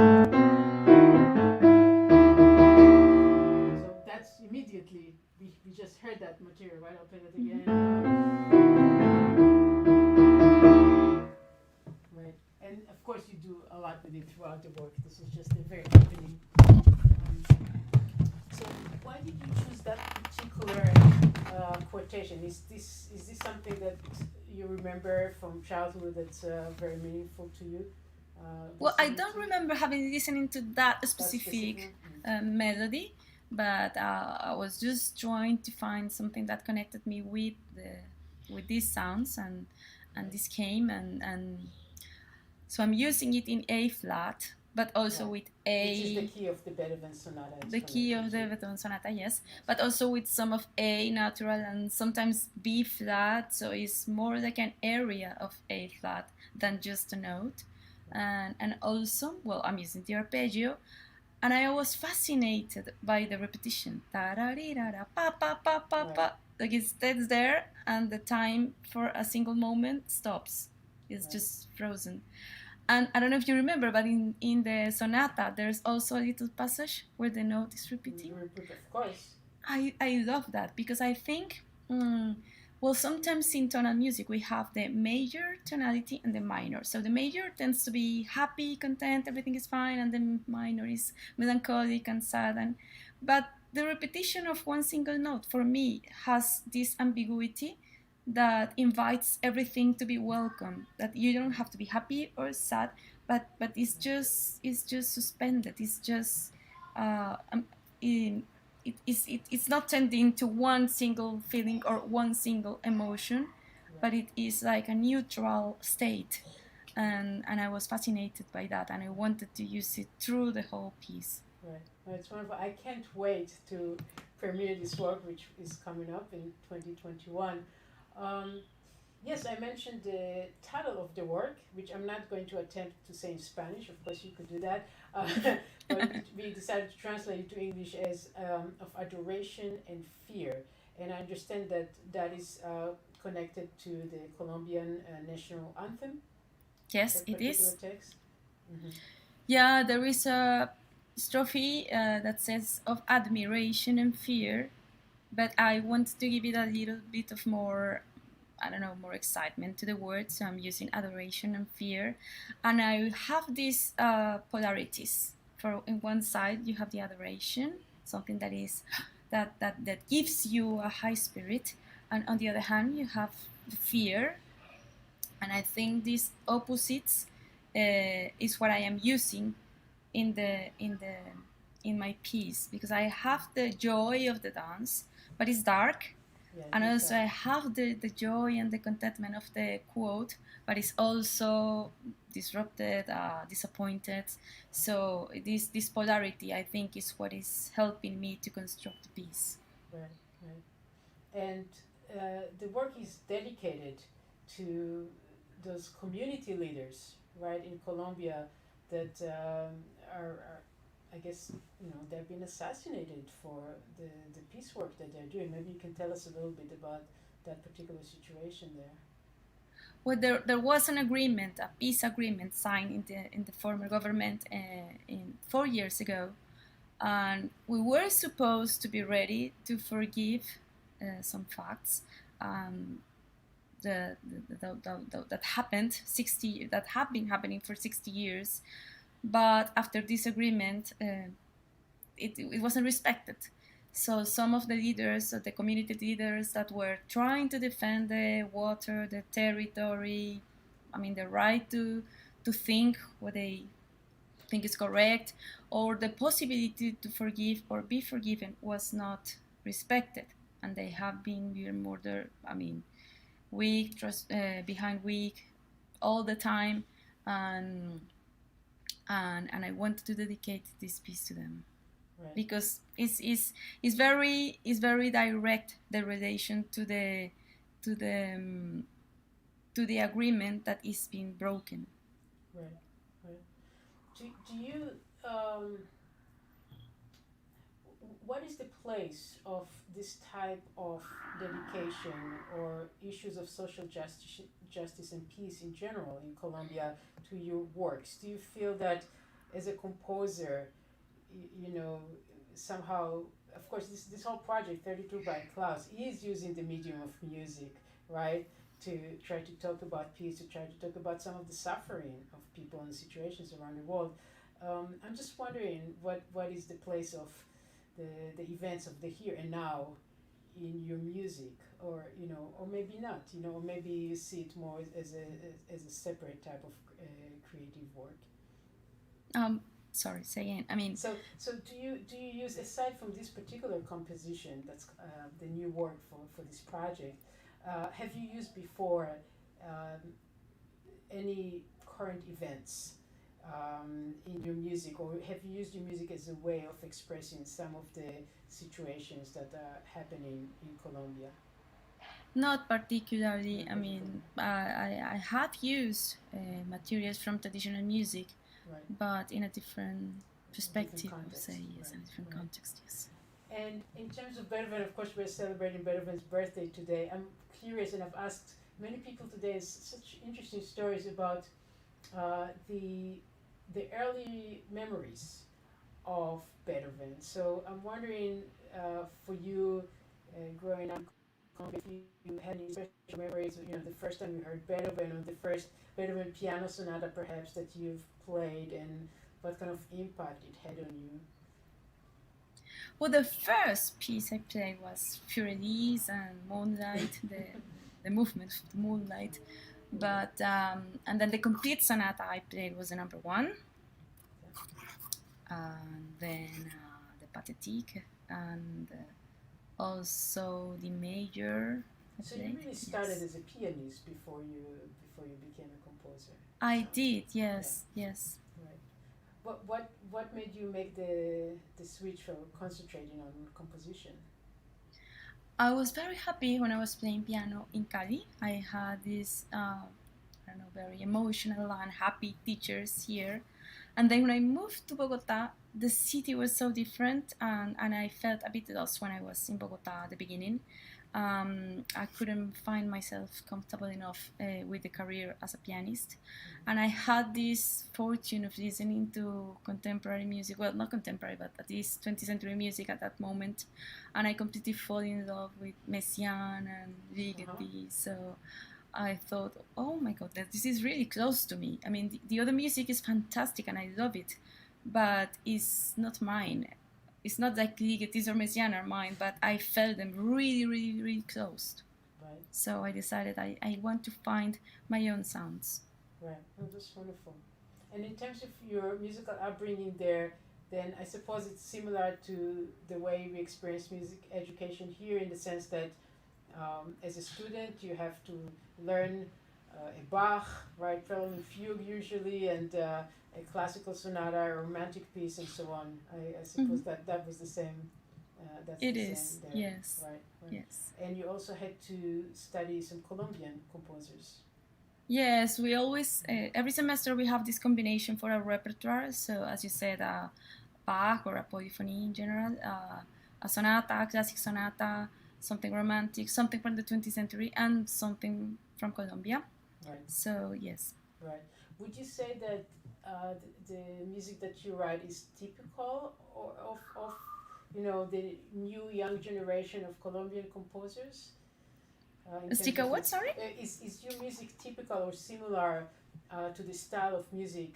that's immediately, we just heard that material, right? I'll play that again. Right, and of course you do a lot with it throughout the work. This is just the very opening. So why did you choose that particular quotation? Is this something that you remember from childhood that's very meaningful to you? Well, I don't remember having listening to that specific melody, but I was just trying to find something that connected me with these sounds, and this came, and so I'm using it in A flat, but also with A. Which is the key of the Beethoven Sonata. The key of the Beethoven Sonata, yes. But also with some of A natural and sometimes B flat, so it's more like an area of A flat than just a note. And also, well, I'm using the arpeggio, and I was fascinated by the repetition. Ta-ra-ri-ra-ra, pa, pa, pa, pa, pa. Like it stays there, and the time for a single moment stops. It's just frozen. And I don't know if you remember, but in the sonata, there's also a little passage where the note is repeating. Of course. I love that, because I think, well, sometimes in tonal music, we have the major tonality and the minor. So the major tends to be happy, content, everything is fine, and the minor is melancholic and sad. But the repetition of one single note, for me, has this ambiguity that invites everything to be welcome. That you don't have to be happy or sad, but it's just suspended. It's just it's not tending to one single feeling or one single emotion, but it is like a neutral state. And I was fascinated by that, and I wanted to use it through the whole piece. Right. Well, it's wonderful. I can't wait to premiere this work, which is coming up in 2021. Yes, I mentioned the title of the work, which I'm not going to attempt to say in Spanish. Of course, you could do that. But we decided to translate it to English as of adoration and fear. And I understand that that is connected to the Colombian national anthem. Yes, That it is. particular text. Mm-hmm. Yeah, there is a strophe that says of admiration and fear, but I want to give it a little bit of more, I don't know, more excitement to the word, so I'm using adoration and fear. And I have these polarities. For in one side you have the adoration, something that is that gives you a high spirit, and on the other hand you have the fear. And I think these opposites is what I am using in my piece, because I have the joy of the dance, but it's dark. Yeah, And it's also I have the joy and the contentment of the quote, but it's also disrupted, disappointed. So this polarity, I think, is what is helping me to construct the piece. Right, right. And the work is dedicated to those community leaders, right, in Colombia that are, I guess, they've been assassinated for the peace work that they're doing. Maybe you can tell us a little bit about that particular situation there. Well, there was an agreement, a peace agreement signed in the former government in 4 years ago, and we were supposed to be ready to forgive some facts that happened that have been happening for 60 years, but after this agreement, it wasn't respected. So some of the leaders, the community leaders that were trying to defend the water, the territory, I mean the right to think what they think is correct, or the possibility to forgive or be forgiven, was not respected, and they have been murdered. I mean, week behind week, all the time, and I wanted to dedicate this piece to them. Right. Because it's very direct, the relation to the agreement that is being broken. Right, right. Do you what is the place of this type of dedication or issues of social justice and peace in general in Colombia to your works? Do you feel that as a composer, somehow, of course, this whole project, 32 by Klaus, is using the medium of music, right, to try to talk about peace, to try to talk about some of the suffering of people and situations around the world. I'm just wondering what is the place of the events of the here and now in your music, or or maybe not, or maybe you see it more as a separate type of creative work. Sorry, say again. I mean, so do you use, aside from this particular composition that's the new work for this project, have you used before any current events in your music, or have you used your music as a way of expressing some of the situations that are happening in Colombia? Not particularly. I mean, I have used materials from traditional music, right, but in a different perspective, I would say, yes, right, in a different context, yes. And in terms of Beethoven, of course, we're celebrating Beethoven's birthday today. I'm curious, and I've asked many people today such interesting stories about the early memories of Beethoven. So I'm wondering, for you, growing up, if you had any special memories, the first time you heard Beethoven, or the first Beethoven piano sonata perhaps that you've played, and what kind of impact it had on you? Well, the first piece I played was Fiorellis and Moonlight, the movement of the Moonlight. But and then the complete sonata I played was the number 1. And then the Pathétique, and also the major. So you really started as a pianist before you became a composer. I did, yes, yes. Right. What made you make the switch from concentrating on composition? I was very happy when I was playing piano in Cali. I had these very emotional and happy teachers here. And then when I moved to Bogota, the city was so different, and I felt a bit lost when I was in Bogota at the beginning. I couldn't find myself comfortable enough with the career as a pianist. And I had this fortune of listening to contemporary music, well, not contemporary, but at least 20th century music at that moment. And I completely fall in love with Messiaen and Ligeti. So I thought, oh my God, this is really close to me. I mean, the other music is fantastic and I love it, but it's not mine. It's not like Ligetis or Messiaen are mine, but I felt them really, really, really close. Right. So I decided I want to find my own sounds. Right, oh, that's wonderful. And in terms of your musical upbringing there, then I suppose it's similar to the way we experience music education here, in the sense that as a student you have to learn a Bach, right, probably fugue usually, and a classical sonata, a romantic piece, and so on. I suppose that was the same. It is, there. yes. Right. Yes. And you also had to study some Colombian composers. Yes, we always, every semester we have this combination for our repertoire. So as you said, Bach or a polyphony in general, a sonata, a classic sonata, something romantic, something from the 20th century, and something from Colombia. Right. So yes. Right. Would you say that the music that you write is typical of the new young generation of Colombian composers? Typical what? Sorry. Is your music typical or similar to the style of music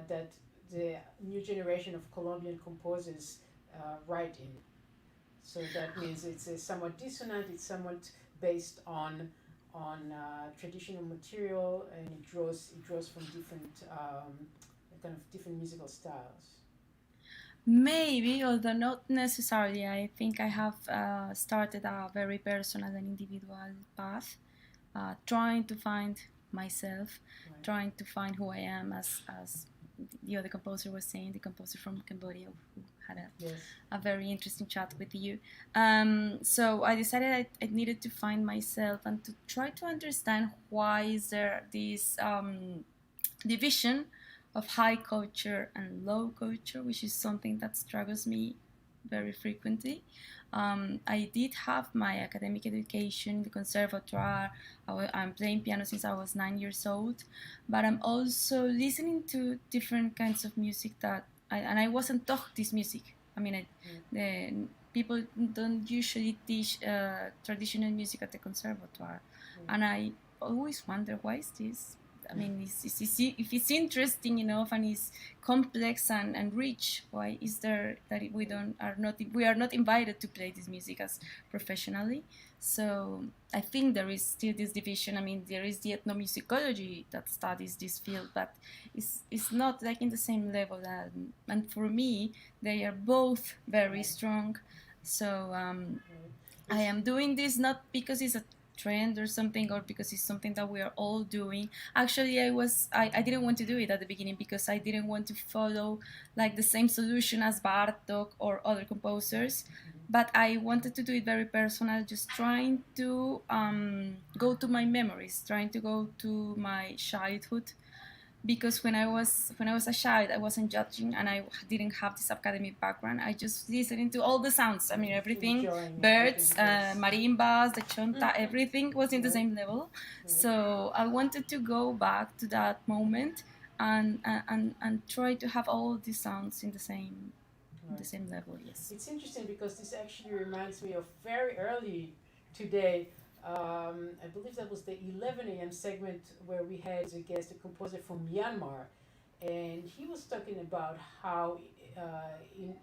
that the new generation of Colombian composers write in? So that means it's somewhat dissonant. It's somewhat based on traditional material, and it draws from different kind of different musical styles. Maybe, although not necessarily. I think I have started a very personal and individual path, trying to find myself, Right. trying to find who I am, as the other composer was saying, the composer from Cambodia who had a very interesting chat with you. So I decided I needed to find myself and to try to understand why is there this division of high culture and low culture, which is something that struggles me very frequently. I did have my academic education in the conservatoire. I'm playing piano since I was 9 years old, but I'm also listening to different kinds of music I wasn't taught this music. I mean, people don't usually teach traditional music at the conservatoire, and I always wonder, why is this? I mean, if it's interesting enough and it's complex and rich, why is there that we are not invited to play this music as professionally? So I think there is still this division. I mean, there is the ethnomusicology that studies this field, but it's not like in the same level. And for me, they are both very strong. So I am doing this not because it's a trend or something, or because it's something that we are all doing. Actually, I didn't want to do it at the beginning because I didn't want to follow like the same solution as Bartók or other composers, but I wanted to do it very personal, just trying to go to my memories, trying to go to my childhood, because when I was a child, I wasn't judging and I didn't have this academic background. I just listened to all the sounds. I mean, everything, birds, marimbas, the chonta, everything was in the same level. So I wanted to go back to that moment and try to have all these sounds in the same level. Yes. It's interesting because this actually reminds me of very early today. I believe that was the 11 a.m. segment where we had as a guest a composer from Myanmar, and he was talking about how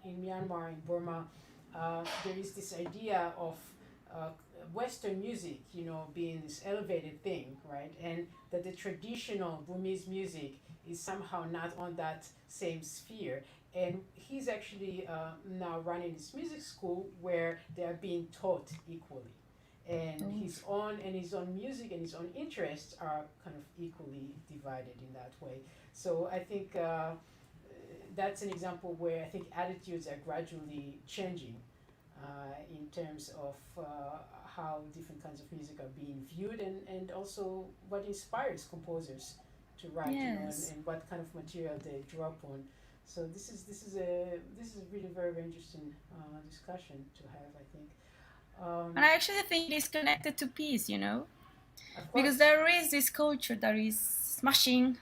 in Myanmar, in Burma, there is this idea of Western music, being this elevated thing, right? And that the traditional Burmese music is somehow not on that same sphere. And he's actually now running this music school where they are being taught equally. And his own music and his own interests are kind of equally divided in that way. So I think that's an example where I think attitudes are gradually changing in terms of how different kinds of music are being viewed, and also what inspires composers to write, Yes. and what kind of material they draw upon. So this is really very, very interesting discussion to have, I think. And I actually think it is connected to peace, Of because course. there is this culture that is smashing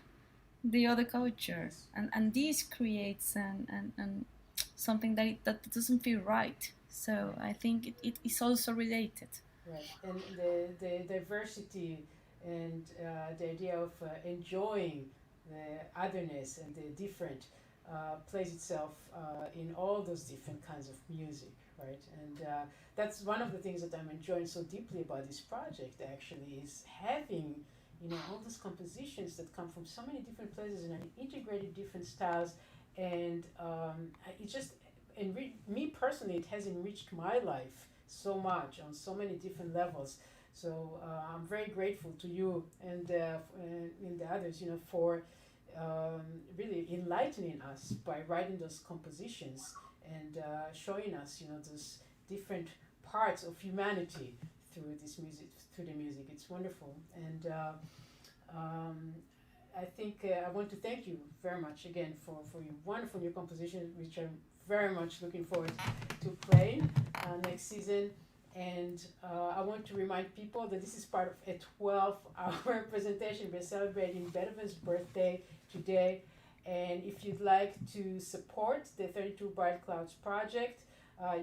the other culture, Yes. and this creates an something that doesn't feel right. So I think it is also related. Right, and the diversity and the idea of enjoying the otherness and the different plays itself in all those different kinds of music, right? And that's one of the things that I'm enjoying so deeply about this project, actually, is having all those compositions that come from so many different places and are integrated different styles, and it just me personally, it has enriched my life so much on so many different levels. So I'm very grateful to you and the others, for really enlightening us by writing those compositions and showing us, those different parts of humanity through this music, through the music. It's wonderful, and I think I want to thank you very much again for your wonderful new composition, which I'm very much looking forward to playing next season. And I want to remind people that this is part of a 12-hour presentation. We're celebrating Beethoven's birthday today. And if you'd like to support the 32 Bright Clouds project,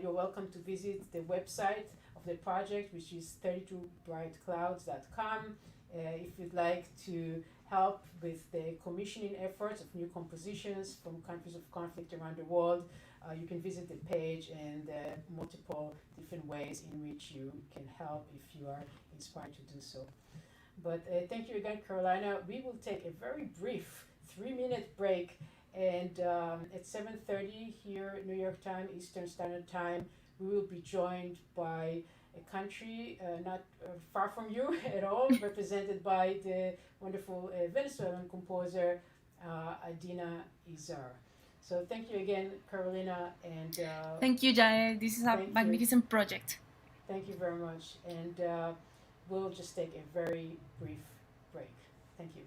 you're welcome to visit the website of the project, which is 32brightclouds.com. If you'd like to help with the commissioning efforts of new compositions from countries of conflict around the world, you can visit the page and multiple different ways in which you can help if you are inspired to do so. But thank you again, Carolina. We will take a very brief 3-minute break, and at 7:30 here, New York time, Eastern Standard Time, we will be joined by a country not far from you at all, represented by the wonderful Venezuelan composer Adina Izar. So thank you again, Carolina, and Thank you, Jael. This is a magnificent project. Thank you very much, and we'll just take a very brief break. Thank you.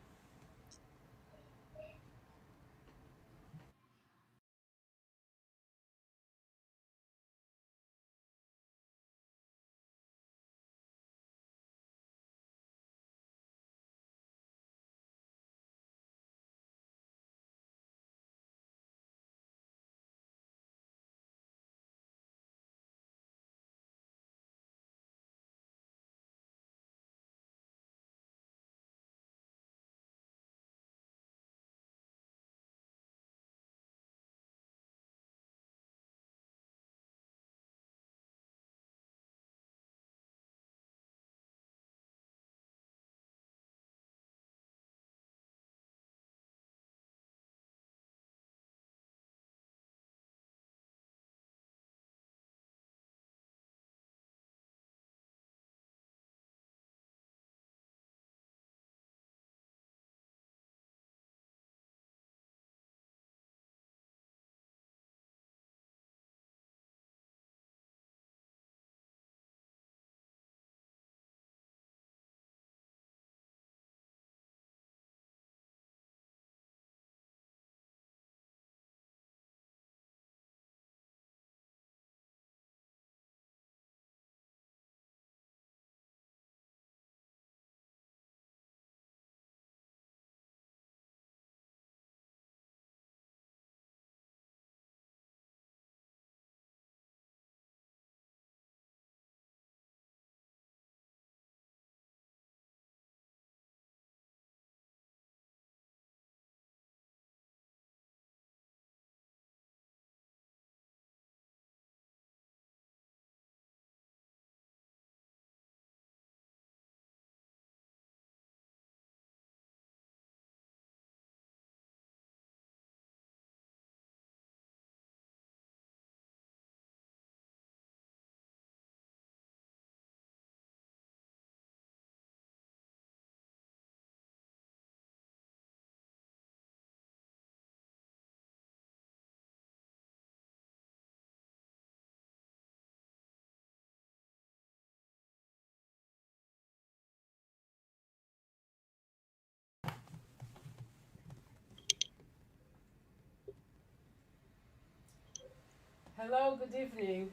Hello, good evening.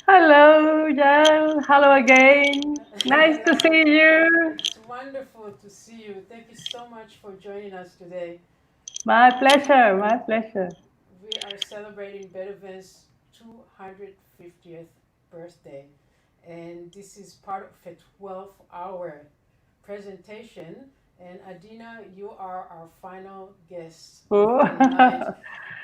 Hello, Yael. Hello again. Nice to see you. It's wonderful to see you. Thank you so much for joining us today. My pleasure, my pleasure. We are celebrating Beethoven's 250th birthday, and this is part of a 12-hour presentation. And Adina, you are our final guest Oh. for the night.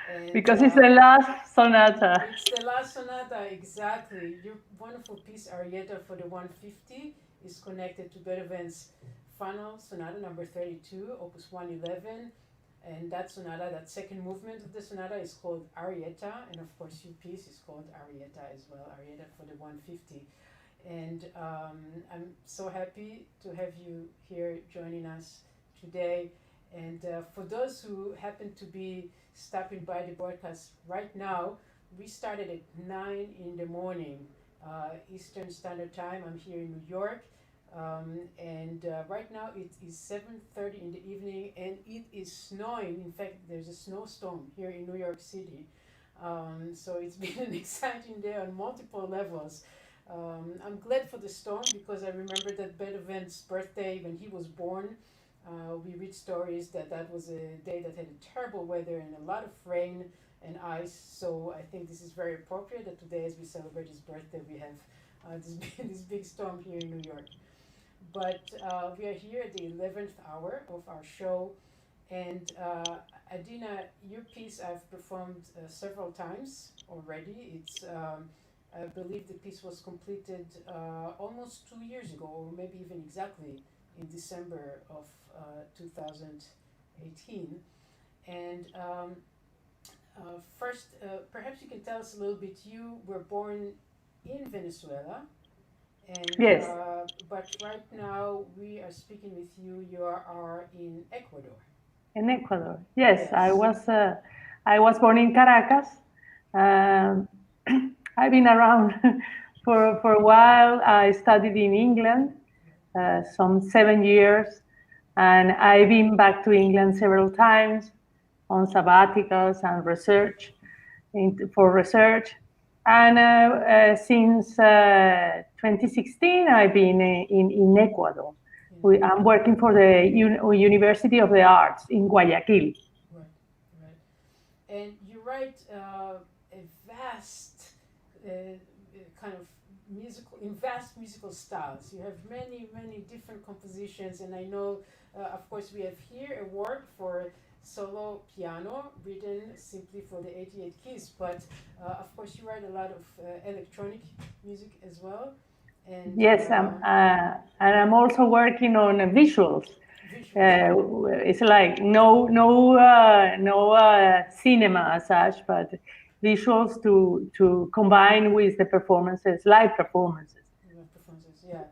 And, Because it's the last sonata. It's the last sonata, exactly. Your wonderful piece, Arietta for the 150, is connected to Beethoven's final sonata number 32, opus 111. And that sonata, that second movement of the sonata is called Arietta. And of course, your piece is called Arietta as well, Arietta for the 150. And I'm so happy to have you here joining us today. And for those who happen to be stopping by the broadcast right now, we started at 9 in the morning, Eastern Standard Time. I'm here in New York. And right now it is 7:30 in the evening, and it is snowing. In fact, there's a snowstorm here in New York City. So it's been an exciting day on multiple levels. I'm glad for the storm because I remember that Beethoven's birthday when he was born. We read stories that was a day that had terrible weather and a lot of rain and ice. So I think this is very appropriate that today, as we celebrate his birthday, we have this big storm here in New York. But we are here at the 11th hour of our show. And Adina, your piece I've performed several times already. It's I believe the piece was completed almost 2 years ago, or maybe even exactly in December of 2018. And first, perhaps you can tell us a little bit. You were born in Venezuela. And, Yes. But right now we are speaking with you. You are in Ecuador. In Ecuador. Yes, Yes. I was born in Caracas. I've been around for a while. I studied in England, some 7 years, and I've been back to England several times on sabbaticals and for research. And since 2016, I've been in Ecuador. I'm working for the University of the Arts in Guayaquil. Right, right. And you write a vast kind of vast musical styles. You have many, many different compositions, and I know, of course, we have here a work for solo piano written simply for the 88 keys, but of course you write a lot of electronic music as well. And yes, and I'm also working on visuals. It's like no cinema as such, but visuals to combine with the performances, live performances. Yeah.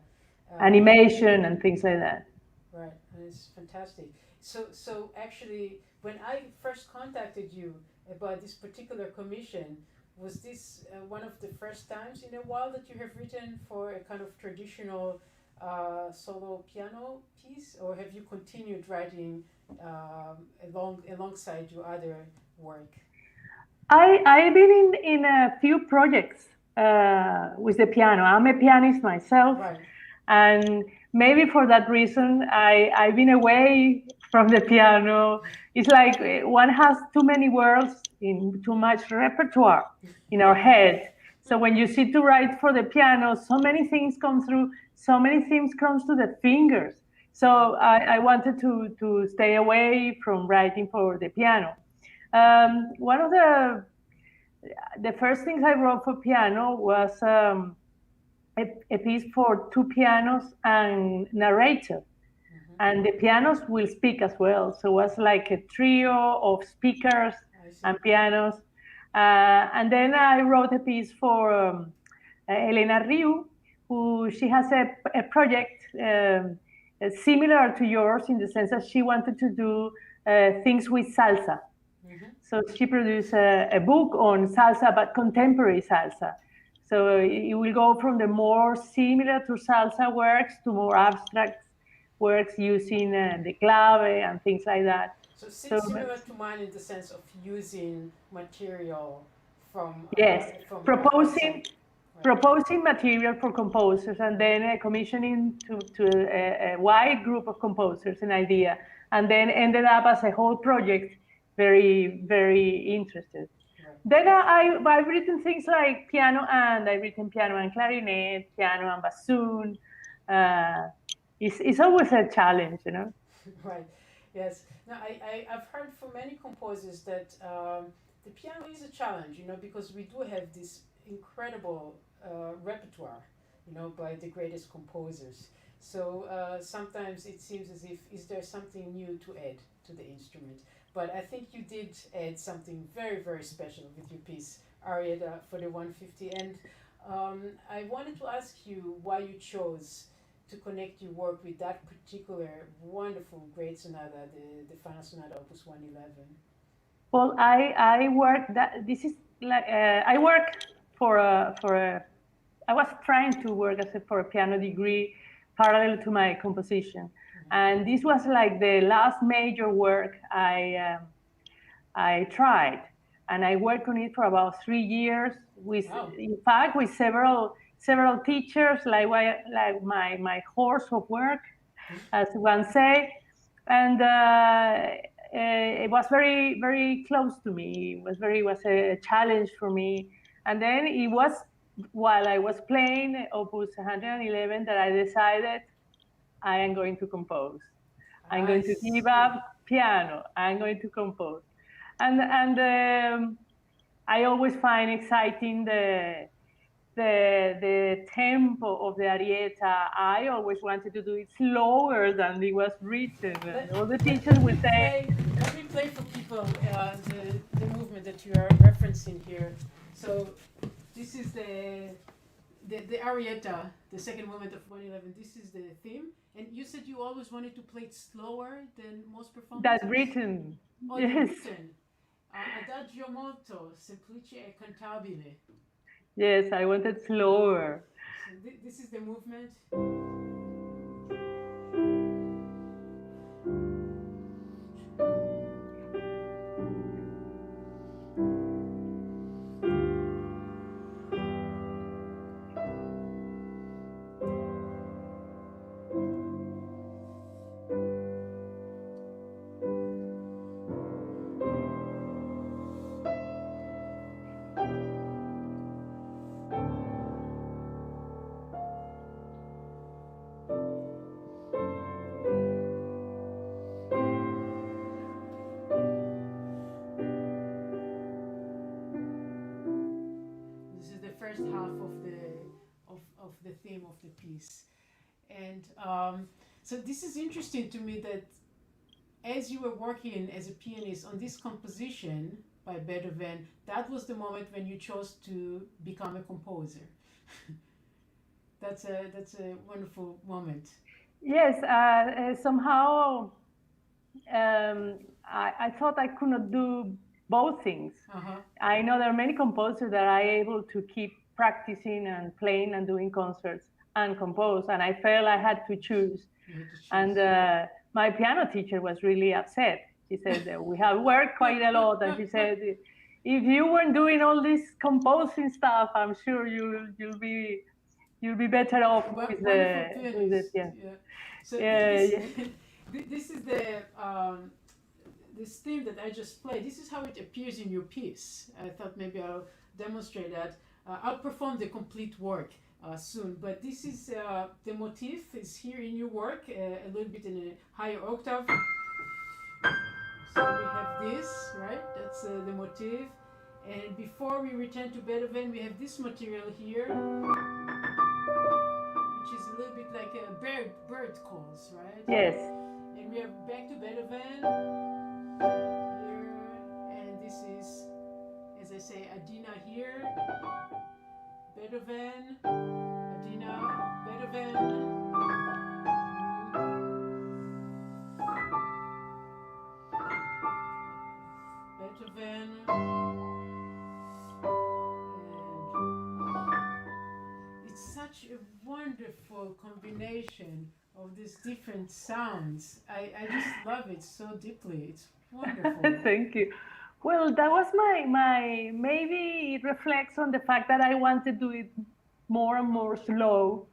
Animation and things like that. Right, and it's fantastic. So actually, when I first contacted you about this particular commission, was this one of the first times in a while that you have written for a kind of traditional solo piano piece, or have you continued writing alongside your other work? I've been in a few projects with the piano. I'm a pianist myself, right. And maybe for that reason, I've been away from the piano. It's like one has too many worlds, in too much repertoire in our head. So when you sit to write for the piano, so many things come through, so many things comes to the fingers. So I wanted to stay away from writing for the piano. One of the first things I wrote for piano was a piece for two pianos and narrator. Mm-hmm. And the pianos will speak as well. So it was like a trio of speakers and pianos. And then I wrote a piece for Elena Riu, who she has a project similar to yours in the sense that she wanted to do things with salsa. Mm-hmm. So she produced a book on salsa, but contemporary salsa. So it will go from the more similar to salsa works to more abstract works using the clave and things like that. So similar to mine in the sense of using material from Yes, from proposing outside. proposing material for composers, and then commissioning to a wide group of composers an idea, and then ended up as a whole project, very, very interested. Then I've written things like piano, and I've written piano and clarinet, piano and bassoon. It's always a challenge, you know. Right. Yes. Now, I've heard from many composers that the piano is a challenge, because we do have this incredible repertoire, by the greatest composers. So sometimes it seems as if, is there something new to add to the instrument? But I think you did add something very, very special with your piece, Arietta for the 150. And I wanted to ask you why you chose to connect your work with that particular wonderful, great sonata, the final sonata, Opus 111. Well, I work that this is like I work for a I was trying to work for a piano degree parallel to my composition, and this was like the last major work I tried, and I worked on it for about 3 years with, in fact, with several teachers, like my horse of work, as one say, and it was very, very close to me. It was a challenge for me, and then it was while I was playing Opus 111 that I decided I am going to compose. I'm going to give up piano. I'm going to compose, and I always find exciting the tempo of the arietta. I always wanted to do it slower than it was written. And all the teachers would say. Let me play for people the movement that you are referencing here. So this is the arietta, the second movement of 111. This is the theme. And you said you always wanted to play it slower than most performances? That's written. Oh, Yes. written. Adagio molto, semplice e cantabile. Yes, I wanted slower. So this is the movement. First half of the theme of the piece, and so this is interesting to me that as you were working as a pianist on this composition by Beethoven, that was the moment when you chose to become a composer. That's a wonderful moment. Yes, somehow I thought I could not do both things. I know there are many composers that are able to keep practicing and playing and doing concerts and compose, and I felt I had to choose. And my piano teacher was really upset. She said, we have worked quite a lot, and she said, if you weren't doing all this composing stuff, I'm sure you'll be better off with the piano. Yeah. So this is this theme that I just played. This is how it appears in your piece. I thought maybe I'll demonstrate that. I'll perform the complete work soon, but this is the motif is here in your work, a little bit in a higher octave. So we have this, right? That's the motif. And before we return to Beethoven, we have this material here, which is a little bit like a bird calls, right? Yes. And we are back to Beethoven here, and this is, as I say, Adina here, Beethoven, Adina, Beethoven, Beethoven, and it's such a wonderful combination of these different sounds. I just love it so deeply. It's wonderful. Thank you. Well, that was my maybe it reflects on the fact that I want to do it more and more slow.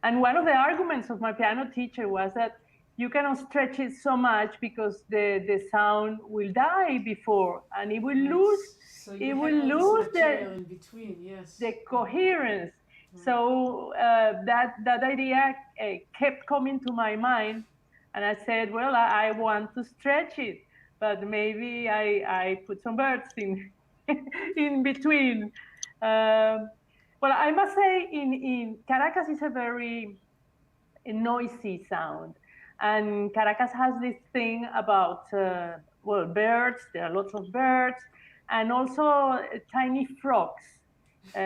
And one of the arguments of my piano teacher was that you cannot stretch it so much because the sound will die before, and it will lose. So it you will have all lose this material in between, yes. the coherence. So that idea kept coming to my mind, and I said, well, I want to stretch it, but maybe I put some birds in in between. Well, I must say, in Caracas is a very noisy sound, and Caracas has this thing about well, birds. There are lots of birds, and also tiny frogs,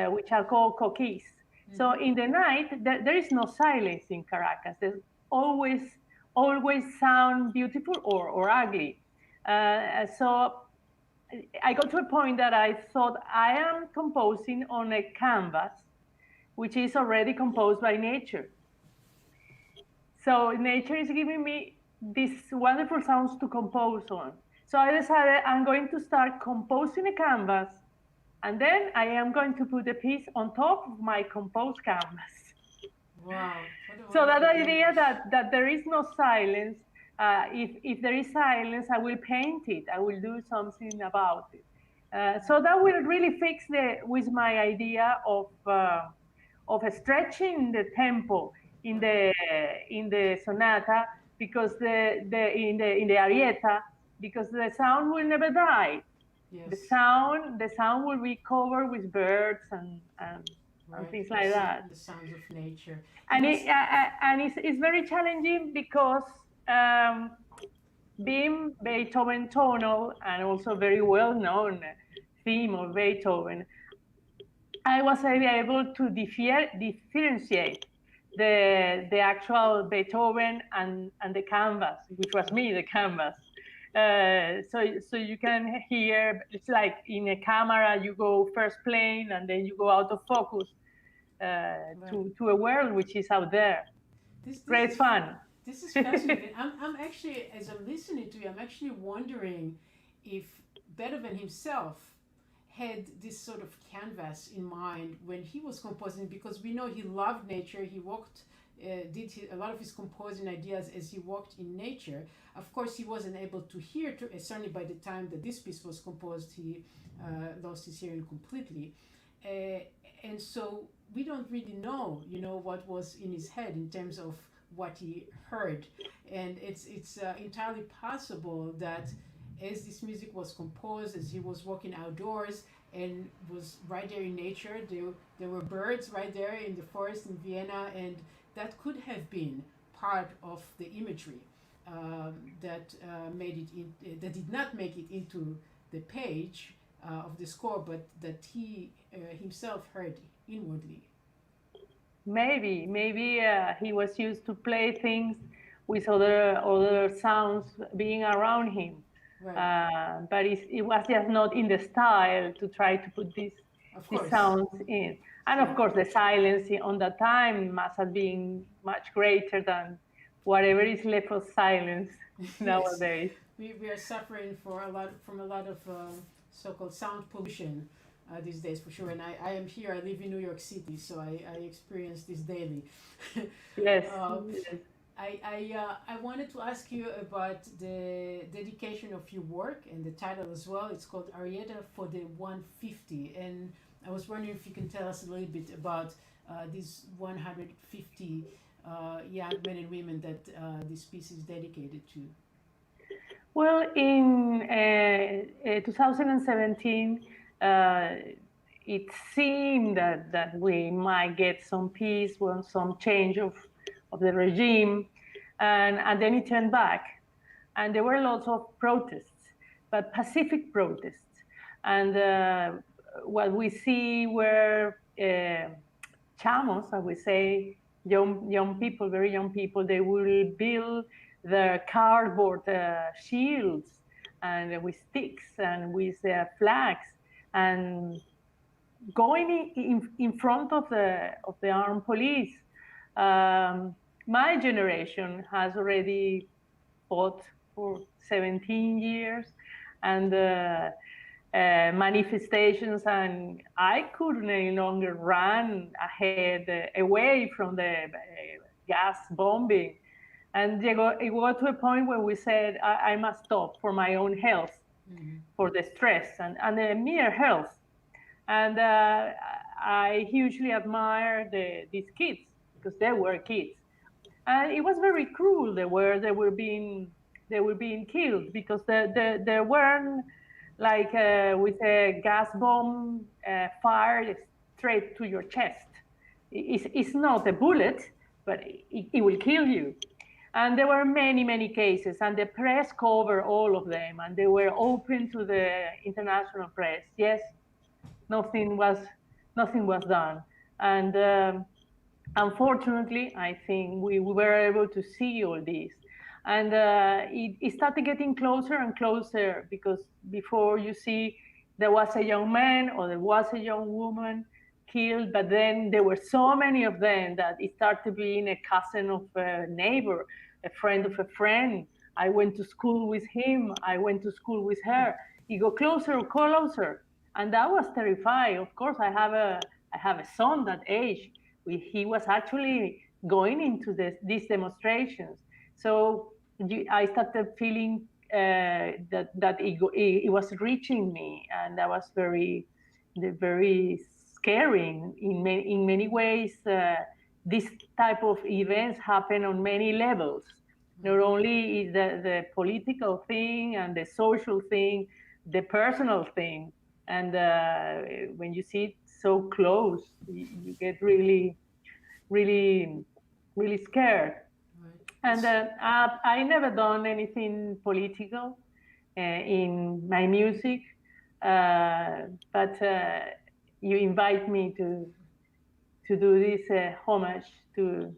which are called coquis. So in the night, there is no silence in Caracas. There's always sound beautiful or ugly. So I got to a point that I thought I am composing on a canvas, which is already composed by nature. So nature is giving me these wonderful sounds to compose on. So I decided I'm going to start composing a canvas, and then I am going to put a piece on top of my composed canvas. Wow. So that idea that there is no silence, if there is silence, I will paint it. I will do something about it. So that will really fix with my idea of stretching the tempo in the sonata, because in the arietta, because the sound will never die. Yes. The sound will be covered with birds and things like that. The sounds of nature. And it's very challenging because being Beethoven tonal and also very well known theme of Beethoven, I was able to differentiate the actual Beethoven and the canvas, which was me, the canvas. So you can hear, it's like in a camera, you go first plane and then you go out of focus to a world which is out there. Great fun. This is fascinating. I'm actually, as I'm listening to you, I'm actually wondering if Beethoven himself had this sort of canvas in mind when he was composing, because we know he loved nature. He walked, a lot of his composing ideas as he walked in nature. Of course, he wasn't able to hear, certainly by the time that this piece was composed, he lost his hearing completely. And so we don't really know, what was in his head in terms of what he heard. And it's entirely possible that as this music was composed, as he was walking outdoors and was right there in nature, there were birds right there in the forest in Vienna, and that could have been part of the imagery that did not make it into the page of the score, but that he himself heard inwardly. Maybe he was used to play things with other sounds being around him. Right. But it was just not in the style to try to put these sounds in. And of course, the silence on that time must have been much greater than whatever is left of silence nowadays. We are suffering from a lot of so-called sound pollution these days, for sure. And I am here, I live in New York City, so I experience this daily. Yes. I wanted to ask you about the dedication of your work and the title as well. It's called Arietta for the 150. And I was wondering if you can tell us a little bit about these 150 young men and women that this piece is dedicated to. Well, in 2017, it seemed that we might get some peace, some change of the regime, and then it turned back. And there were lots of protests, but pacific protests. And what we see were chamos, I would say, young people, very young people. They will build their cardboard shields and with sticks and with flags, and going in front of the armed police. My generation has already fought for 17 years, and manifestations, and I could no longer run ahead away from the gas bombing. And it got to a point where we said, I must stop for my own health, for the stress and the mere health. And I hugely admire these kids, because they were kids. And it was very cruel. They were being killed because they weren't like with a gas bomb fired straight to your chest. It's not a bullet, but it will kill you. And there were many, many cases, and the press covered all of them, and they were open to the international press. Yes, nothing was done. And unfortunately, I think we were able to see all this. And it started getting closer and closer, because before, you see, there was a young man or there was a young woman killed, but then there were so many of them that it started being a cousin of a neighbor, a friend of a friend. I went to school with him, I went to school with her. It got closer and closer, and that was terrifying. Of course, I have a son that age. He was actually going into these demonstrations. So I started feeling that it was reaching me, and that was very, very scary. In many ways, this type of events happen on many levels. Not only is the political thing and the social thing, the personal thing. And when you see it so close, you get really, really, really scared. And I never done anything political in my music, but you invite me to do this homage to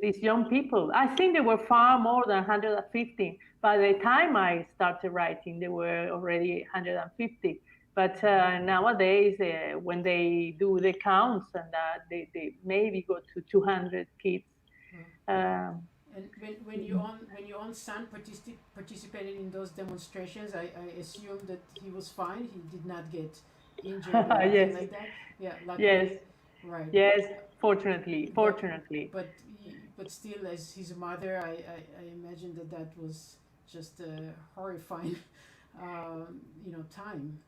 these young people. I think there were far more than 150. By the time I started writing, there were already 150. But nowadays, when they do the counts, and that they maybe go to 200 kids. And when your own son participated in those demonstrations, I assume that he was fine. He did not get injured or anything Yes. like that. Yeah, luckily. Yes. Right. Yes. Fortunately. But still, as his mother, I imagine that was just a horrifying, time.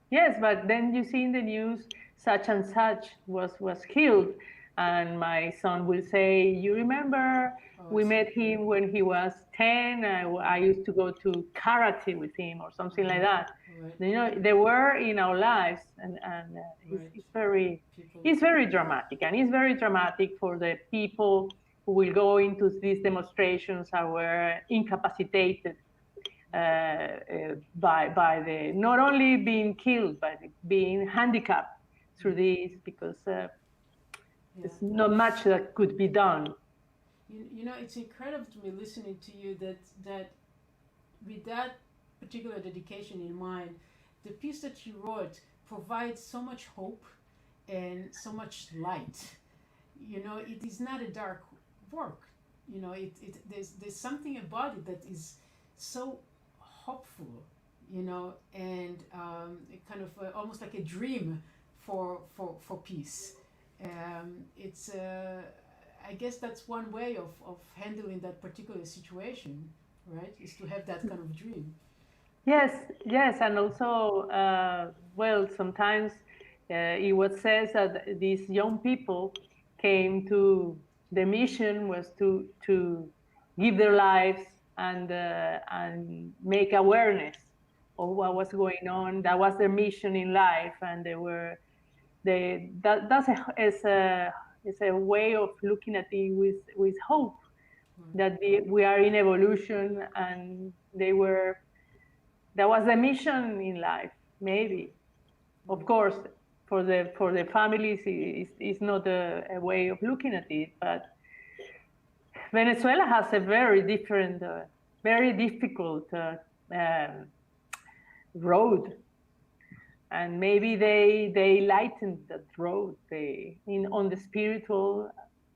Yes, but then you see in the news, such and such was killed, and my son will say, "You remember we met him when he was 10. I used to go to karate with him," or something like that. Right. They were in our lives, and it's very dramatic, and it's very dramatic for the people who will go into these demonstrations and were incapacitated by the not only being killed, but being handicapped through this, because there's not much that could be done. It's incredible to me listening to you that with that particular dedication in mind, the piece that you wrote provides so much hope and so much light. It is not a dark work. There's something about it that is so hopeful, and kind of almost like a dream for peace. It's I guess that's one way of handling that particular situation, right? Is to have that kind of dream. Yes, and also, sometimes it was said that these young people came to, the mission was to give their lives and make awareness of what was going on. That was their mission in life, and that's a way of looking at it with hope, that we are in evolution, and that was the mission in life. Maybe, of course, for the families, it's not a way of looking at it, but Venezuela has a very different, very difficult road, and maybe they lightened that road on the spiritual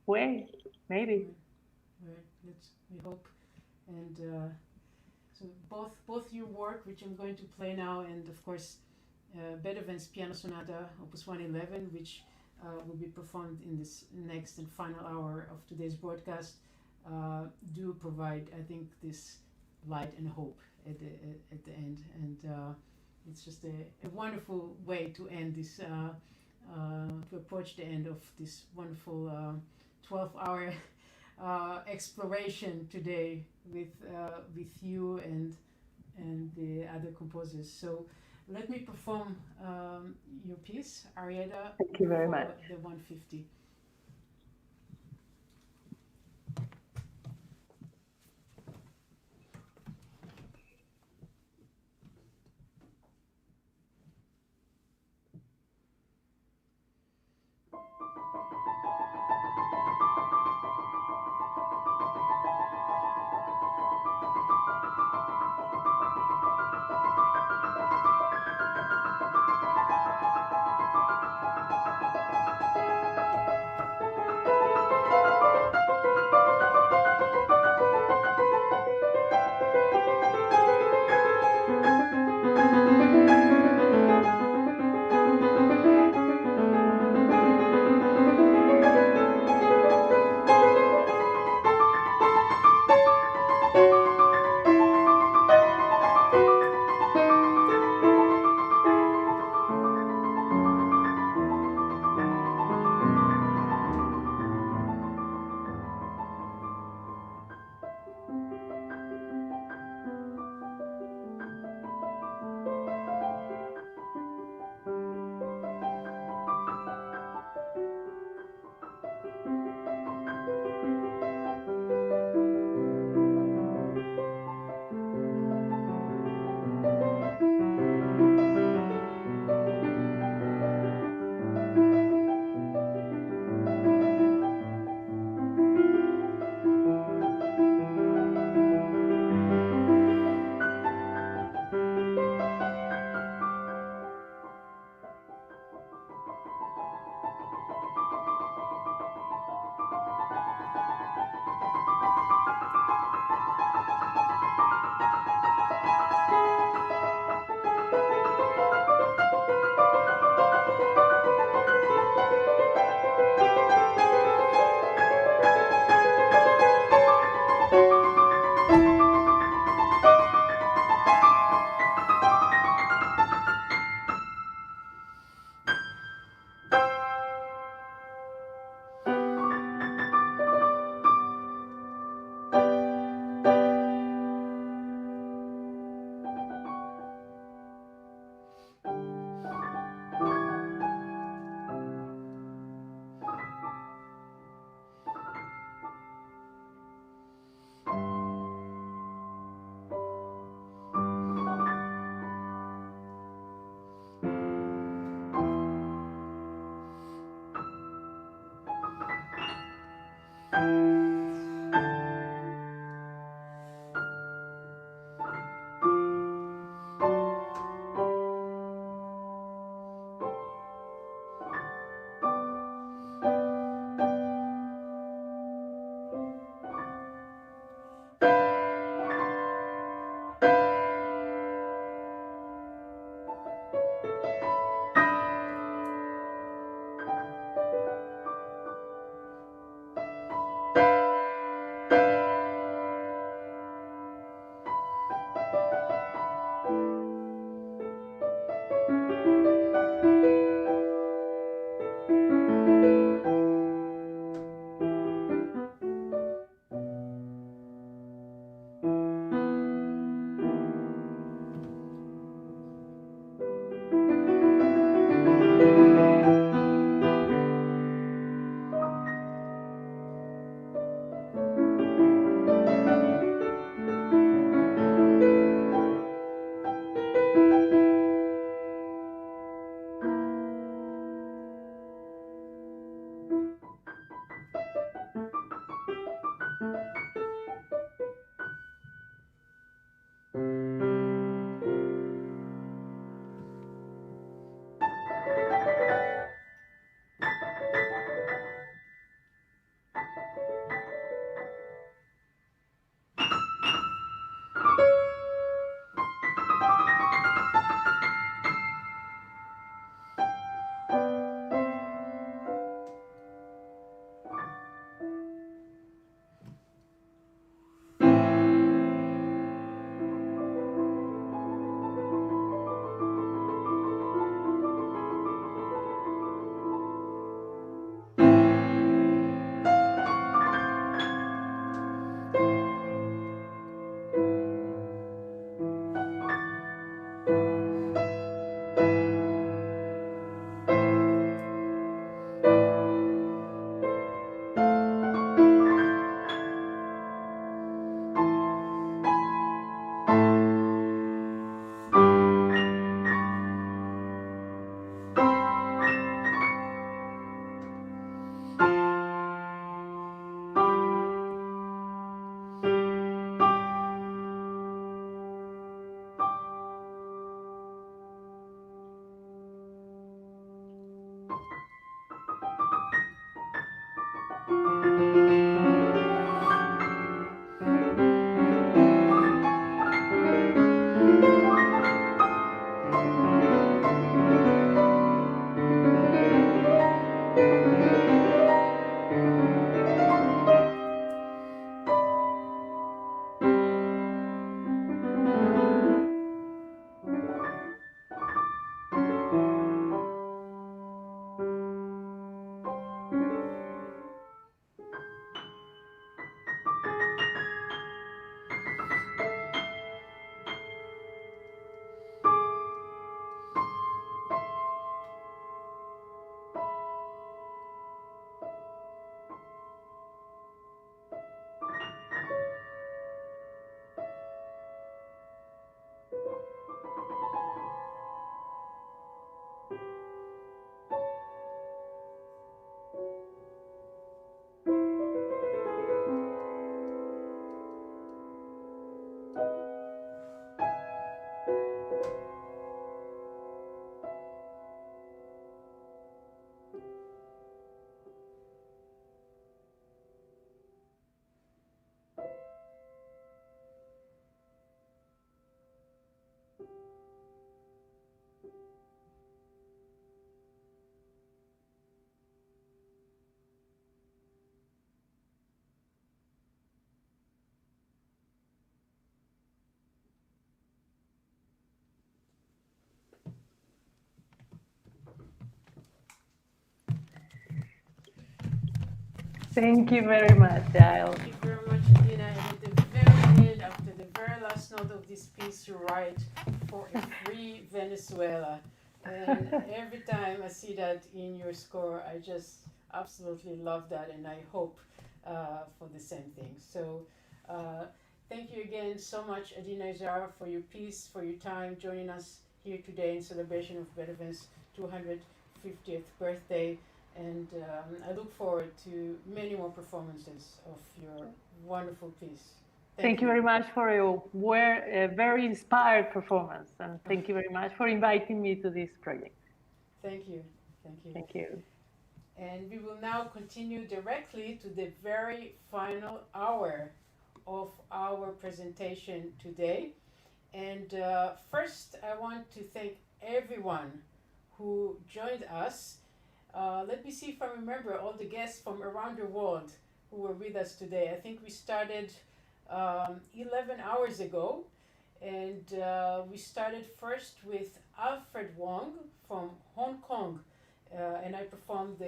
way, maybe. Right. We hope. And so both your work, which I'm going to play now, and of course Beethoven's Piano Sonata, Opus 111, which will be performed in this next and final hour of today's broadcast, do provide, I think, this light and hope at the end. And it's just a wonderful way to end this, to approach the end of this wonderful 12-hour exploration today with you and the other composers. So let me perform your piece, Arietta. Thank you very much. The 150. Thank you very much, Yael. Thank you very much, Adina. And at the very end, after the very last note of this piece, you write for a free Venezuela. And every time I see that in your score, I just absolutely love that, and I hope for the same thing. So thank you again so much, Adina Zara, for your piece, for your time, joining us here today in celebration of Beethoven's 250th birthday. And I look forward to many more performances of your wonderful piece. Thank you very much for your very inspired performance, and thank you very much for inviting me to this project. Thank you. Thank you. Thank you. And we will now continue directly to the very final hour of our presentation today. And first, I want to thank everyone who joined us. Let me see if I remember all the guests from around the world who were with us today. I think we started 11 hours ago, and we started first with Alfred Wong from Hong Kong, and I performed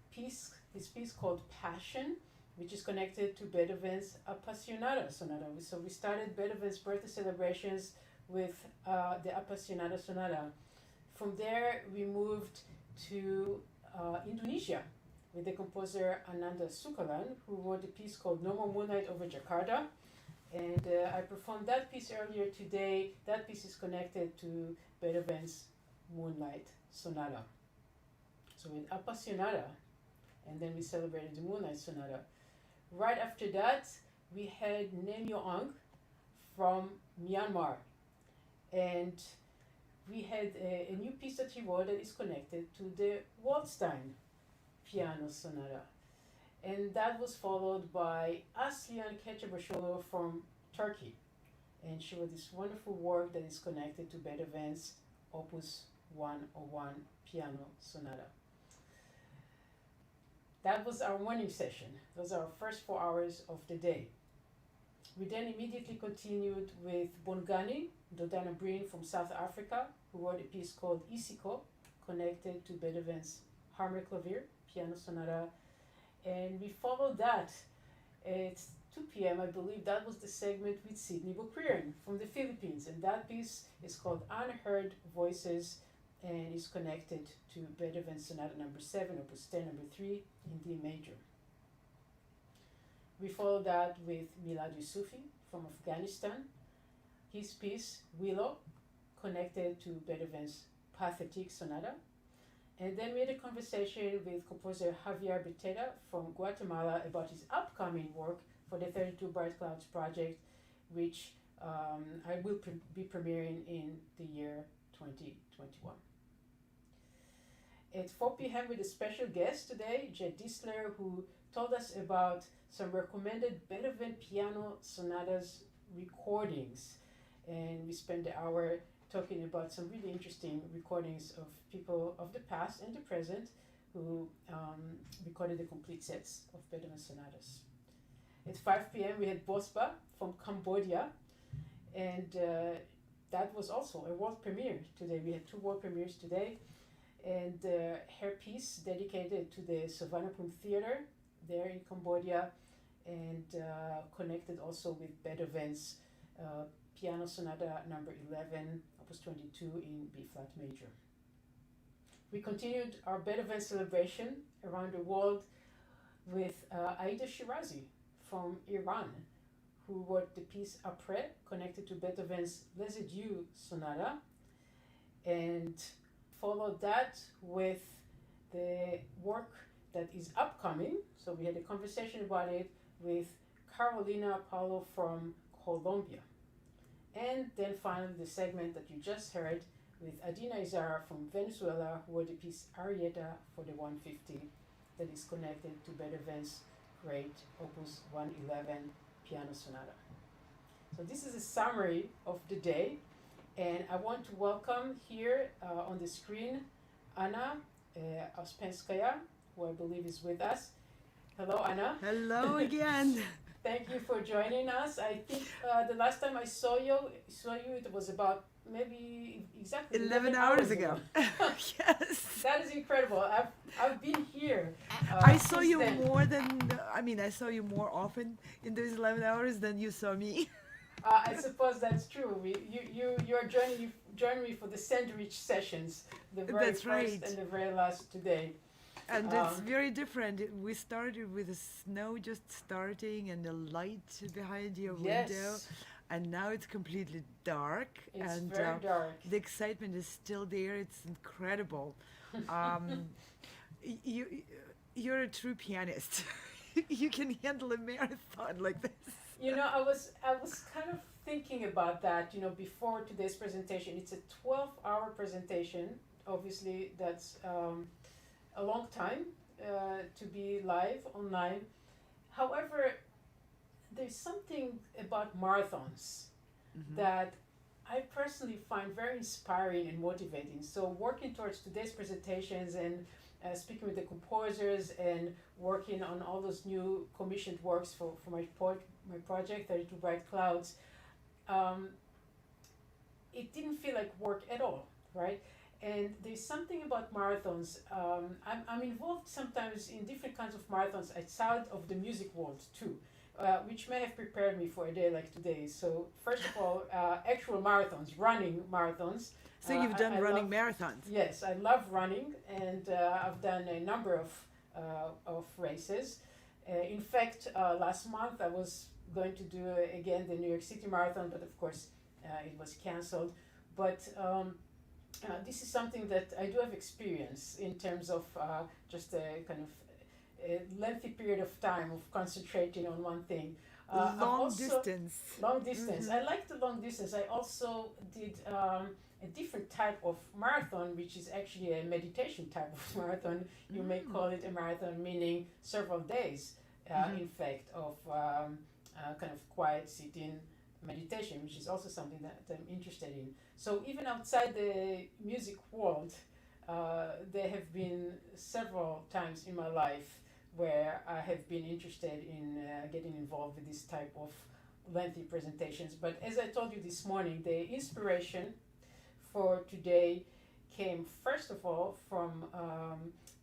his piece called Passion, which is connected to Beethoven's Appassionata Sonata. So we started Beethoven's birthday celebrations with the Appassionata Sonata. From there, we moved to Indonesia with the composer Ananda Sukarlan, who wrote a piece called No More Moonlight over Jakarta. And I performed that piece earlier today. That piece is connected to Beethoven's Moonlight Sonata. So with Appassionata, and then we celebrated the Moonlight Sonata. Right after that, we had Aung from Myanmar. And we had a new piece that he wrote that is connected to the Waldstein piano sonata. And that was followed by Aslihan Keçebaşoğlu from Turkey. And she wrote this wonderful work that is connected to Beethoven's Opus 101 piano sonata. That was our morning session. Those are our first 4 hours of the day. We then immediately continued with Bongani, Ndodana-Breen from South Africa, who wrote a piece called Isiko, connected to Beethoven's Hammerklavier piano sonata. And we followed that at 2 p.m., I believe. That was the segment with Sidney Boquiren from the Philippines. And that piece is called Unheard Voices, and is connected to Beethoven Sonata number 7, Opus 10, number 3, in D major. We followed that with Milad Yusufi from Afghanistan. His piece, Willow, connected to Beethoven's Pathetique Sonata. And then we had a conversation with composer Javier Beteta from Guatemala about his upcoming work for the 32 Bright Clouds project, which I will be premiering in the year 2021. At 4 p.m. with a special guest today, Jed Distler, who told us about some recommended Beethoven piano sonatas recordings. And we spent the hour talking about some really interesting recordings of people of the past and the present who recorded the complete sets of Beethoven sonatas. At 5 p.m. we had Bospa from Cambodia, and that was also a world premiere today. We had 2 world premieres today, and her piece dedicated to the Suvarnabhumi Theater there in Cambodia, and connected also with Beethoven's piano sonata number 11, Opus 22 in B-flat major. We continued our Beethoven celebration around the world with Aida Shirazi from Iran, who wrote the piece Après, connected to Beethoven's Les Adieux Sonata, and followed that with the work that is upcoming. So we had a conversation about it with Carolina Paulo from Colombia. And then finally the segment that you just heard with Adina Izara from Venezuela, who wrote the piece Arietta for the 150 that is connected to Beethoven's great Opus 111 piano sonata. So this is a summary of the day, and I want to welcome here on the screen Anna Ospenskaya, who I believe is with us. Hello, Anna. Hello again. Thank you for joining us. I think the last time I saw you, it was about maybe exactly 11 hours ago. Yes. That is incredible. I've been here. I saw you then. I saw you more often in those 11 hours than you saw me. I suppose that's true. You're joining me for the sandwich sessions, the very That's first right. and the very last today. And it's very different. We started with the snow just starting and the light behind your window. Yes. And now it's completely dark. It's and very dark. The excitement is still there. It's incredible. You're a true pianist. You can handle a marathon like this. You know, I was kind of thinking about that, before today's presentation. It's a 12-hour presentation. Obviously, that's a long time to be live online. However, there's something about marathons that I personally find very inspiring and motivating. So working towards today's presentations and speaking with the composers and working on all those new commissioned works for my project, 32 Bright Clouds, it didn't feel like work at all, right? And there's something about marathons. I'm involved sometimes in different kinds of marathons outside of the music world too, which may have prepared me for a day like today. So first of all, actual marathons, running marathons. So you've done running marathons? Yes, I love running, and I've done a number of races. In fact, last month I was going to do again the New York City Marathon, but of course it was canceled. But this is something that I do have experience in terms of just a kind of a lengthy period of time of concentrating on one thing. Long distance. Long distance. I like the long distance. I also did a different type of marathon, which is actually a meditation type of marathon. You may call it a marathon, meaning several days, in fact, of kind of quiet sitting meditation, which is also something that I'm interested in. So even outside the music world, there have been several times in my life where I have been interested in getting involved with this type of lengthy presentations. But as I told you this morning, the inspiration for today came first of all from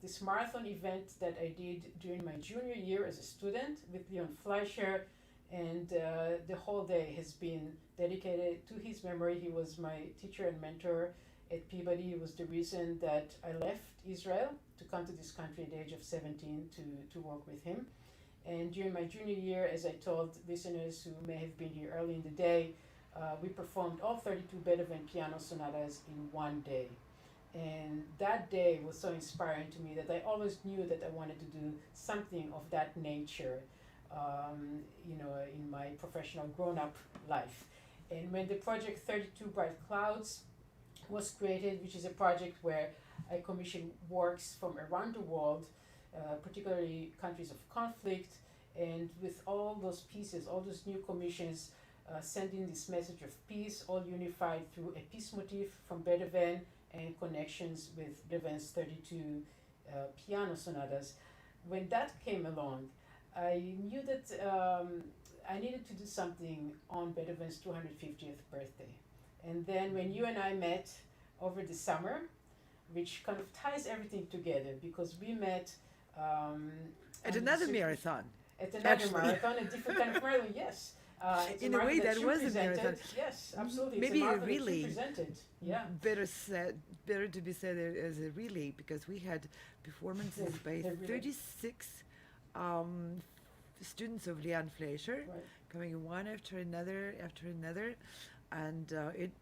this marathon event that I did during my junior year as a student with Leon Fleischer, and the whole day has been dedicated to his memory. He was my teacher and mentor at Peabody. He was the reason that I left Israel to come to this country at the age of 17 to work with him. And during my junior year, as I told listeners who may have been here early in the day, we performed all 32 Beethoven piano sonatas in one day. And that day was so inspiring to me that I always knew that I wanted to do something of that nature, in my professional grown-up life. And when the project 32 Bright Clouds was created, which is a project where I commission works from around the world, particularly countries of conflict, and with all those pieces, all those new commissions, sending this message of peace, all unified through a peace motif from Beethoven and connections with Beethoven's 32 piano sonatas. When that came along, I knew that I needed to do something on Beethoven's 250th birthday. And then when you and I met over the summer, which kind of ties everything together, because we met at another marathon. At another marathon, a different kind of marathon, yes. In a way, that was a marathon. Yes, absolutely. Maybe it's a relay. Yeah. Better to be said as a relay, because we had performances by 36 students of Leon Fleischer, coming one after another, and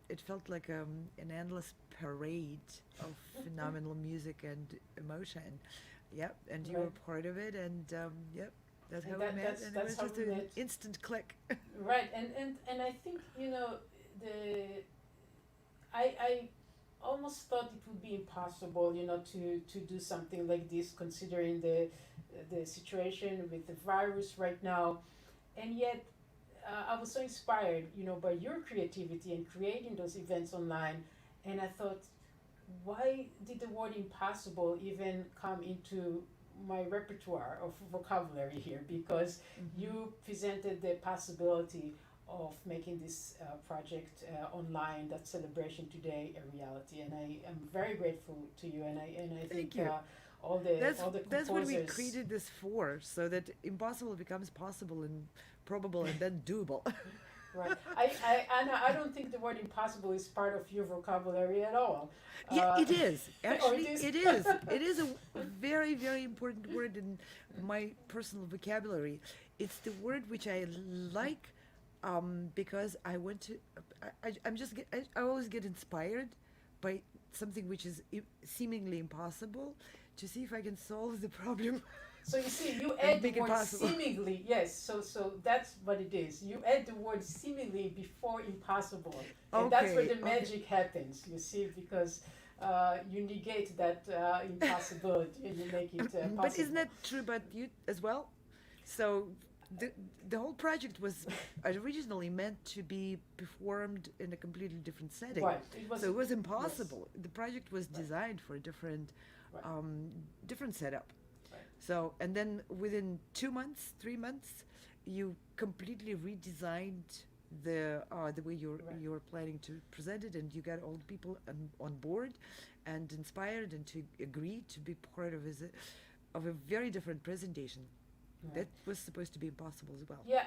it felt like an endless parade of phenomenal music and emotion. Yep, and you were part of it, and yep. That's how we met, and it was just an instant click. Right, and I think, the I almost thought it would be impossible, to do something like this, considering the situation with the virus right now, and yet I was so inspired, by your creativity and creating those events online, and I thought, why did the word impossible even come into my repertoire of vocabulary here? Because you presented the possibility of making this project online, that celebration today, a reality, and I am very grateful to you, and I think all the composers. That's what we created this for, so that impossible becomes possible and probable and then doable. Right. Anna, I don't think the word impossible is part of your vocabulary at all. Yeah, it is. Actually, it is. It is a very, very important word in my personal vocabulary. It's the word which I like because I want to. I always get inspired by something which is seemingly impossible to see if I can solve the problem. So you see, you add the word seemingly, yes. So that's what it is. You add the word seemingly before impossible, and that's where the magic happens. You see, because you negate that impossibility and you make it possible. But isn't that true about you as well? So the whole project was originally meant to be performed in a completely different setting. Right. So it was impossible. Yes. The project was designed for a different different setup. Right. So, and then within 2 months, 3 months, you completely redesigned the way you're planning to present it, and you got all the people on board and inspired and to agree to be part of a very different presentation. Right. That was supposed to be impossible as well. Yeah,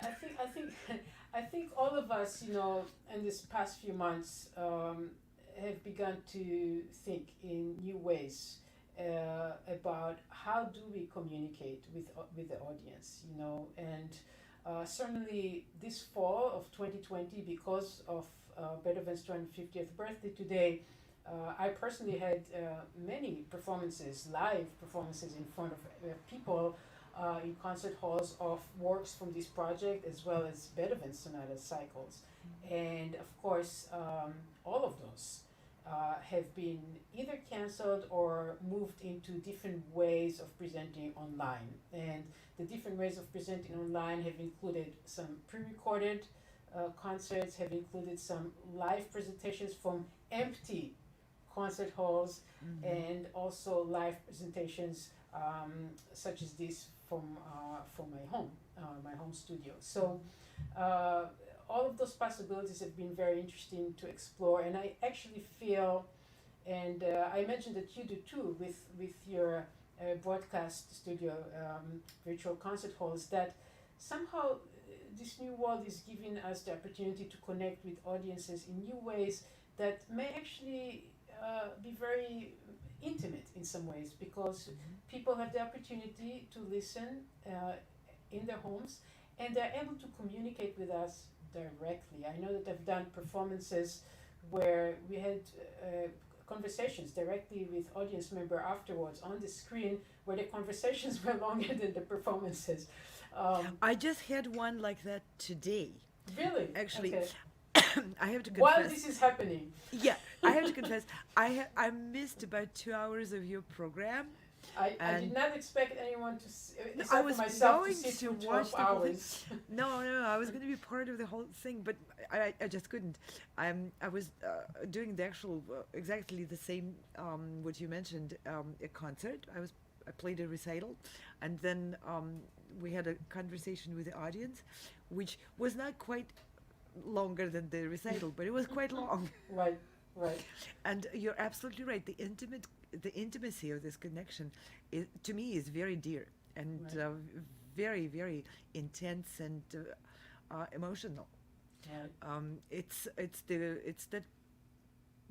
I think all of us, in this past few months, have begun to think in new ways about how do we communicate with the audience, and certainly this fall of 2020, because of Beethoven's 250th birthday today, I personally had many performances, live performances in front of people in concert halls of works from this project, as well as Beethoven Sonata cycles. And of course, all of those have been either cancelled or moved into different ways of presenting online. And the different ways of presenting online have included some pre-recorded concerts, have included some live presentations from empty concert halls, and also live presentations such as this from my home studio. So all of those possibilities have been very interesting to explore, and I actually feel, and I imagine that you do too, with your broadcast studio, virtual concert halls, that somehow this new world is giving us the opportunity to connect with audiences in new ways that may actually be very intimate in some ways, because people have the opportunity to listen in their homes, and they're able to communicate with us directly. I know that I've done performances where we had conversations directly with audience member afterwards on the screen, where the conversations were longer than the performances. I just had one like that today. Really? Actually. Okay. I have to confess. While this is happening. Yeah, I have to confess. I missed about 2 hours of your program. I did not expect anyone to. I was myself going to, to watch 12 hours. No, I was going to be part of the whole thing, but I just couldn't. I was doing the actual exactly the same what you mentioned, a concert. I played a recital, and then we had a conversation with the audience, which was not quite longer than the recital, but it was quite long. Right. And you're absolutely right. The intimacy of this connection, to me, is very dear and very, very intense and emotional. Right. It's that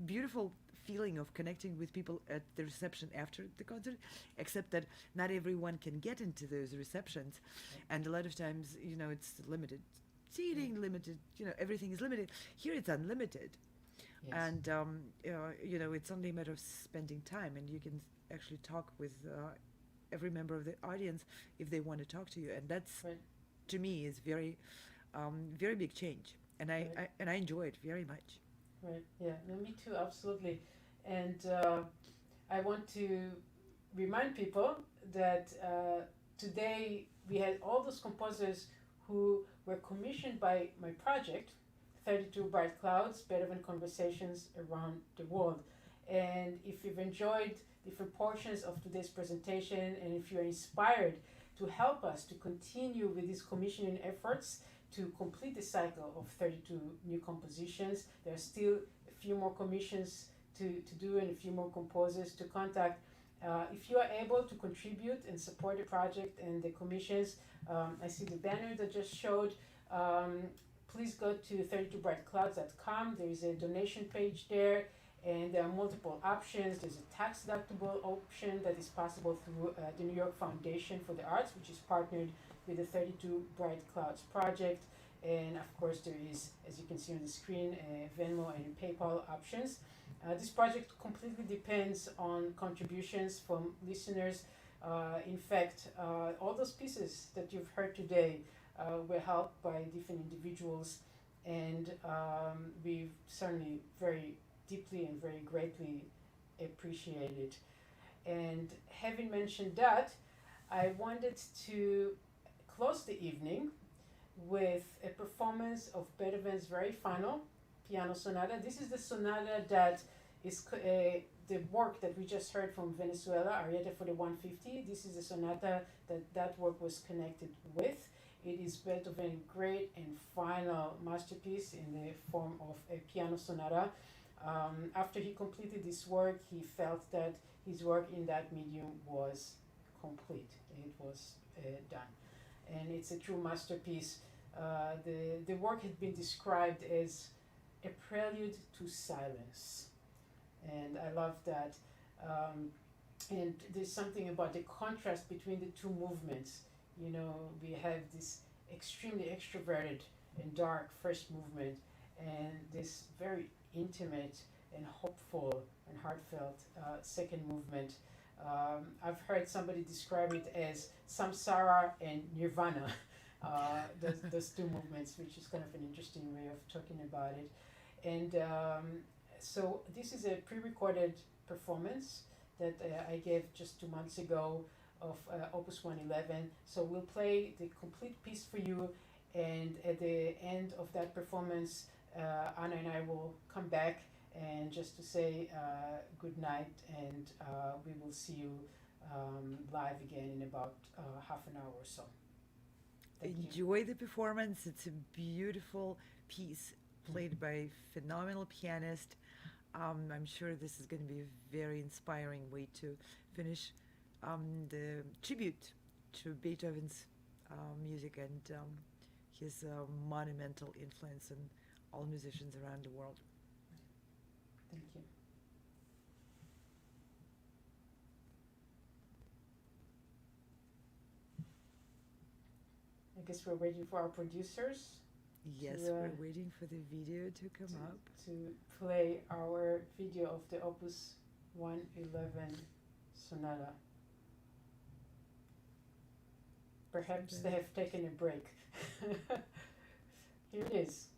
beautiful feeling of connecting with people at the reception after the concert, except that not everyone can get into those receptions, and a lot of times, it's limited seating, limited, everything is limited. Here it's unlimited. Yes. And it's only a matter of spending time, and you can actually talk with every member of the audience if they want to talk to you, and that's to me is very, very big change. and I enjoy it very much. Right. Yeah. No, me too. Absolutely. And I want to remind people that today we had all those composers who were commissioned by my project, 32 Bright Clouds, Beethoven Conversations Around the World. And if you've enjoyed different portions of today's presentation, and if you're inspired to help us to continue with these commissioning efforts to complete the cycle of 32 new compositions, there are still a few more commissions to do and a few more composers to contact. If you are able to contribute and support the project and the commissions, I see the banner that just showed. Please go to 32brightclouds.com. There is a donation page there, and there are multiple options. There's a tax deductible option that is possible through the New York Foundation for the Arts, which is partnered with the 32 Bright Clouds project. And of course, there is, as you can see on the screen, Venmo and PayPal options. This project completely depends on contributions from listeners. In fact, all those pieces that you've heard today were helped by different individuals, and we certainly very deeply and very greatly appreciate it. And having mentioned that, I wanted to close the evening with a performance of Beethoven's very final piano sonata. This is the sonata that is the work that we just heard from Venezuela, Ariete for the 150. This is a sonata that work was connected with. It is Beethoven's great and final masterpiece in the form of a piano sonata. After he completed this work, he felt that his work in that medium was complete. It was done. And it's a true masterpiece. The work had been described as a prelude to silence. And I love that. And there's something about the contrast between the two movements. You know, we have this extremely extroverted and dark first movement, and this very intimate and hopeful and heartfelt second movement. I've heard somebody describe it as samsara and nirvana, those two movements, which is kind of an interesting way of talking about it. And so this is a pre-recorded performance that I gave just 2 months ago of Opus 111. So we'll play the complete piece for you, and at the end of that performance, Anna and I will come back and just to say good night, and we will see you live again in about half an hour or so. Enjoy the performance. It's a beautiful piece played by a phenomenal pianist. I'm sure this is going to be a very inspiring way to finish the tribute to Beethoven's music and his monumental influence on all musicians around the world. Thank you. I guess we're waiting for our producers. Yes, we're waiting for the video to come up. To play our video of the Opus 111 Sonata. Perhaps they have taken a break. Here it is.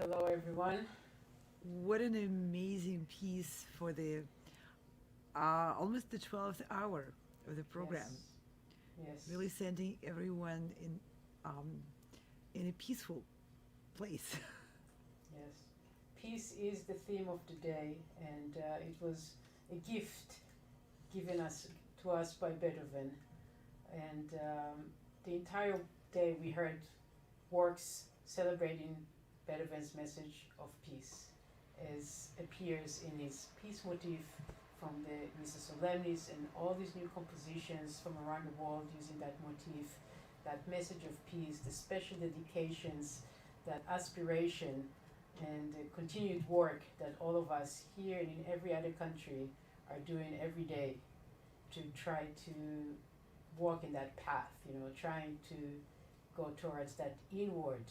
Hello, everyone. What an amazing piece for the almost the 12th hour of the program. Yes. Really sending everyone in a peaceful place. Yes. Peace is the theme of the day, and it was a gift given to us by Beethoven. And the entire day we heard works celebrating Beethoven's message of peace, as appears in his peace motif from the Missa Solemnis and all these new compositions from around the world using that motif, that message of peace, the special dedications, that aspiration, and the continued work that all of us here and in every other country are doing every day to try to walk in that path, trying to go towards that inward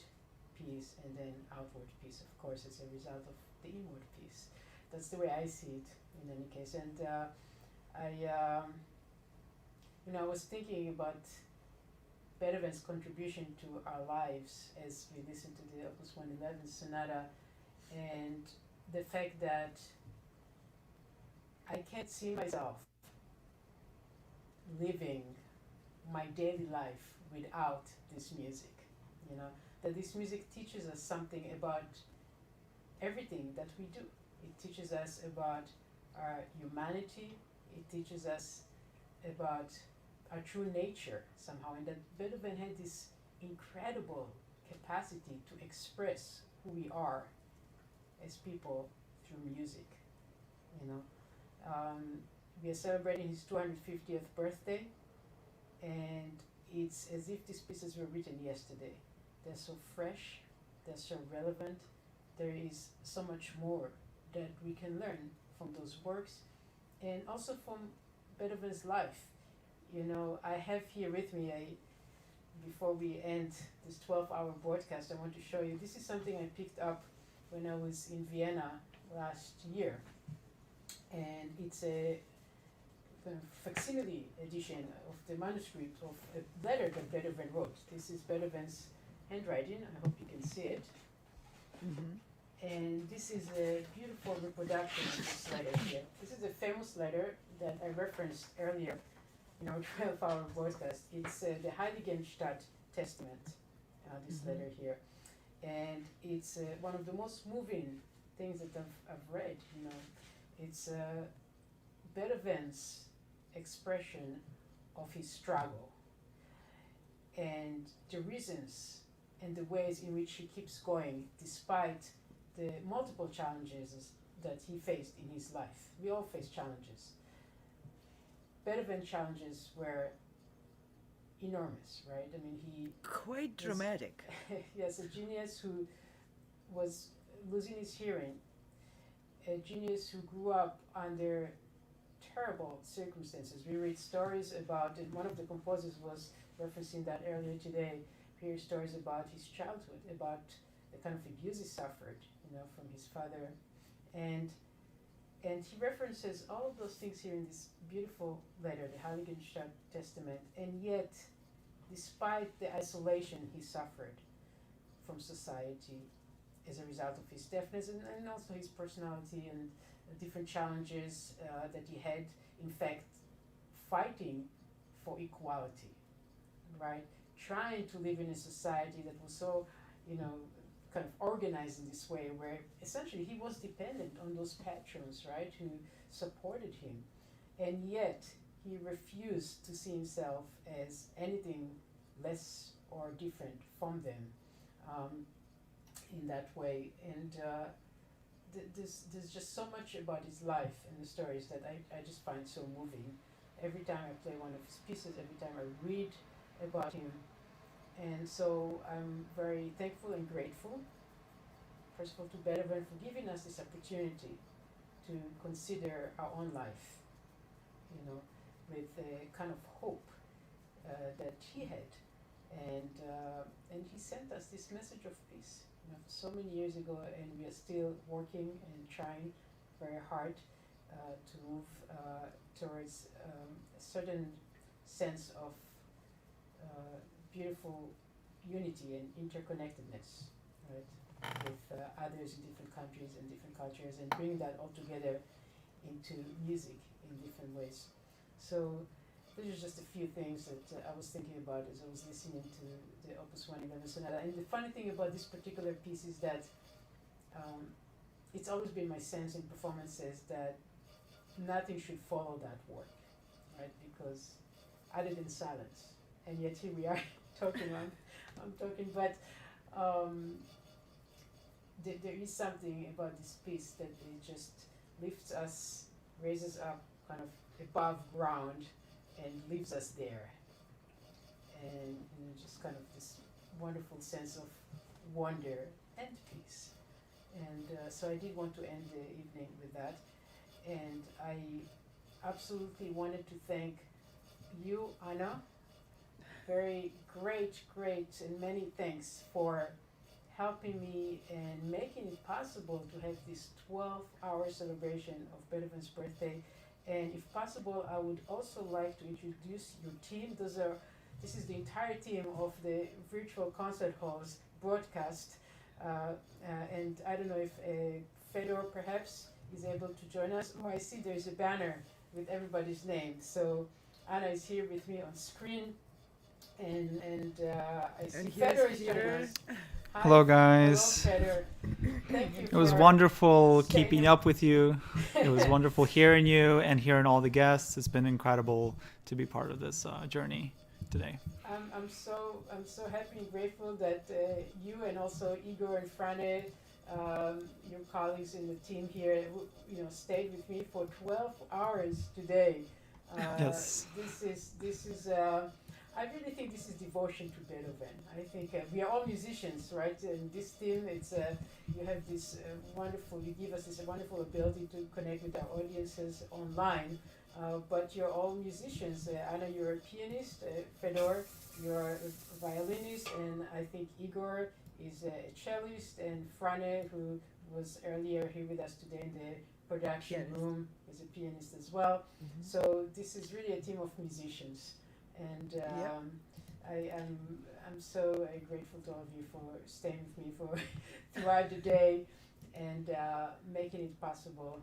peace and then outward peace, of course, as a result of the inward peace. That's the way I see it in any case. And I was thinking about Beethoven's contribution to our lives as we listen to the Opus 111 Sonata, and the fact that I can't see myself living my daily life without this music, that this music teaches us something about everything that we do. It teaches us about our humanity, it teaches us about our true nature somehow, and that Beethoven had this incredible capacity to express who we are as people through music. We are celebrating his 250th birthday, and it's as if these pieces were written yesterday. They're so fresh, they're so relevant, there is so much more that we can learn from those works, and also from Beethoven's life. You know, I have here with me, before we end this 12-hour broadcast, I want to show you. This is something I picked up when I was in Vienna last year. And it's a kind of facsimile edition of the manuscript of a letter that Beethoven wrote. This is Beethoven's handwriting. I hope you can see it. And this is a beautiful reproduction of this letter here. This is a famous letter that I referenced earlier in our 12-hour broadcast. It's the Heiligenstadt Testament, this letter here. And it's one of the most moving things that I've read, you know. It's Beethoven's expression of his struggle and the reasons and the ways in which he keeps going despite the multiple challenges that he faced in his life. We all face challenges. Beethoven's challenges were enormous, right? I mean, he quite dramatic. Yes, a genius who was losing his hearing, a genius who grew up under terrible circumstances. We read stories about, and one of the composers was referencing that earlier today, we hear stories about his childhood, about the kind of abuse he suffered, you know, from his father. And he references all of those things here in this beautiful letter, the Heiligenstadt Testament, and yet, despite the isolation he suffered from society as a result of his deafness and also his personality and different challenges that he had, in fact, fighting for equality, right? Trying to live in a society that was so, you know, kind of organized in this way where essentially he was dependent on those patrons, right, who supported him. And yet he refused to see himself as anything less or different from them in that way. And there's just so much about his life and the stories that I just find so moving. Every time I play one of his pieces, every time I read about him. And so I'm very thankful and grateful, first of all, to Beethoven for giving us this opportunity to consider our own life, you know, with a kind of hope that he had. And he sent us this message of peace, you know, so many years ago, and we are still working and trying very hard to move towards a certain sense of beautiful unity and interconnectedness, right, with others in different countries and different cultures, and bring that all together into music in different ways. So these are just a few things that I was thinking about as I was listening to the Opus 111 Sonata. And the funny thing about this particular piece is that it's always been my sense in performances that nothing should follow that work, right? Because other than silence, and yet here we are talking. I'm talking, but there is something about this piece that it just lifts us, raises up, kind of above ground, and leaves us there, and you know, just kind of this wonderful sense of wonder and peace. And so I did want to end the evening with that, and I absolutely wanted to thank you, Anna. Very great, and many thanks for helping me and making it possible to have this 12-hour celebration of Beethoven's birthday. And if possible, I would also like to introduce your team. This is the entire team of the virtual concert halls broadcast. And I don't know if Fedor perhaps is able to join us. Oh, I see there's a banner with everybody's name. So Anna is here with me on screen. And I see Fedor is joining us. Hi. Hello, guys. Hello, Fedor. Thank you. It was wonderful keeping up with you. It was wonderful hearing you and hearing all the guests. It's been incredible to be part of this journey today. I'm so happy and grateful that you and also Igor and Frane, your colleagues in the team here, you know, stayed with me for 12 hours today. Yes. This is. I really think this is devotion to Beethoven. I think we are all musicians, right? And this team, it's you have this wonderful. You give us this wonderful ability to connect with our audiences online. but you're all musicians. Anna, you're a pianist, Fedor, you're a violinist, and I think Igor is a cellist, and Frane, who was earlier here with us today in the production room, is a pianist as well. So this is really a team of musicians, and I'm so grateful to all of you for staying with me for throughout the day and making it possible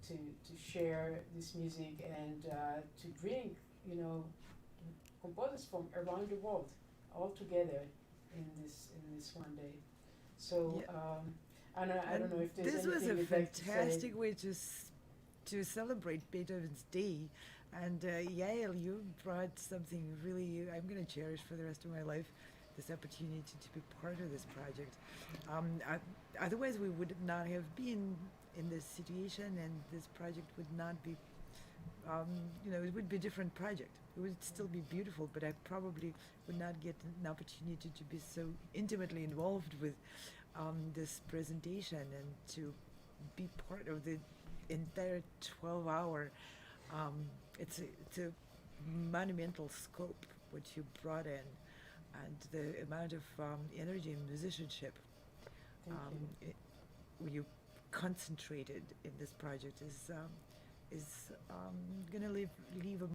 to share this music and to bring, you know, composers from around the world all together in this one day. So Anna, I don't know if there's this anything was a you'd like to say. fantastic way to celebrate Beethoven's Day. And Yael, you brought something really I'm going to cherish for the rest of my life, this opportunity to be part of this project. Otherwise, we would not have been in this situation, and this project would not be, you know, it would be a different project. It would still be beautiful, but I probably would not get an opportunity to be so intimately involved with this presentation and to be part of the entire 12-hour. It's a monumental scope what you brought in, and the amount of energy and musicianship you concentrated in this project is going to leave a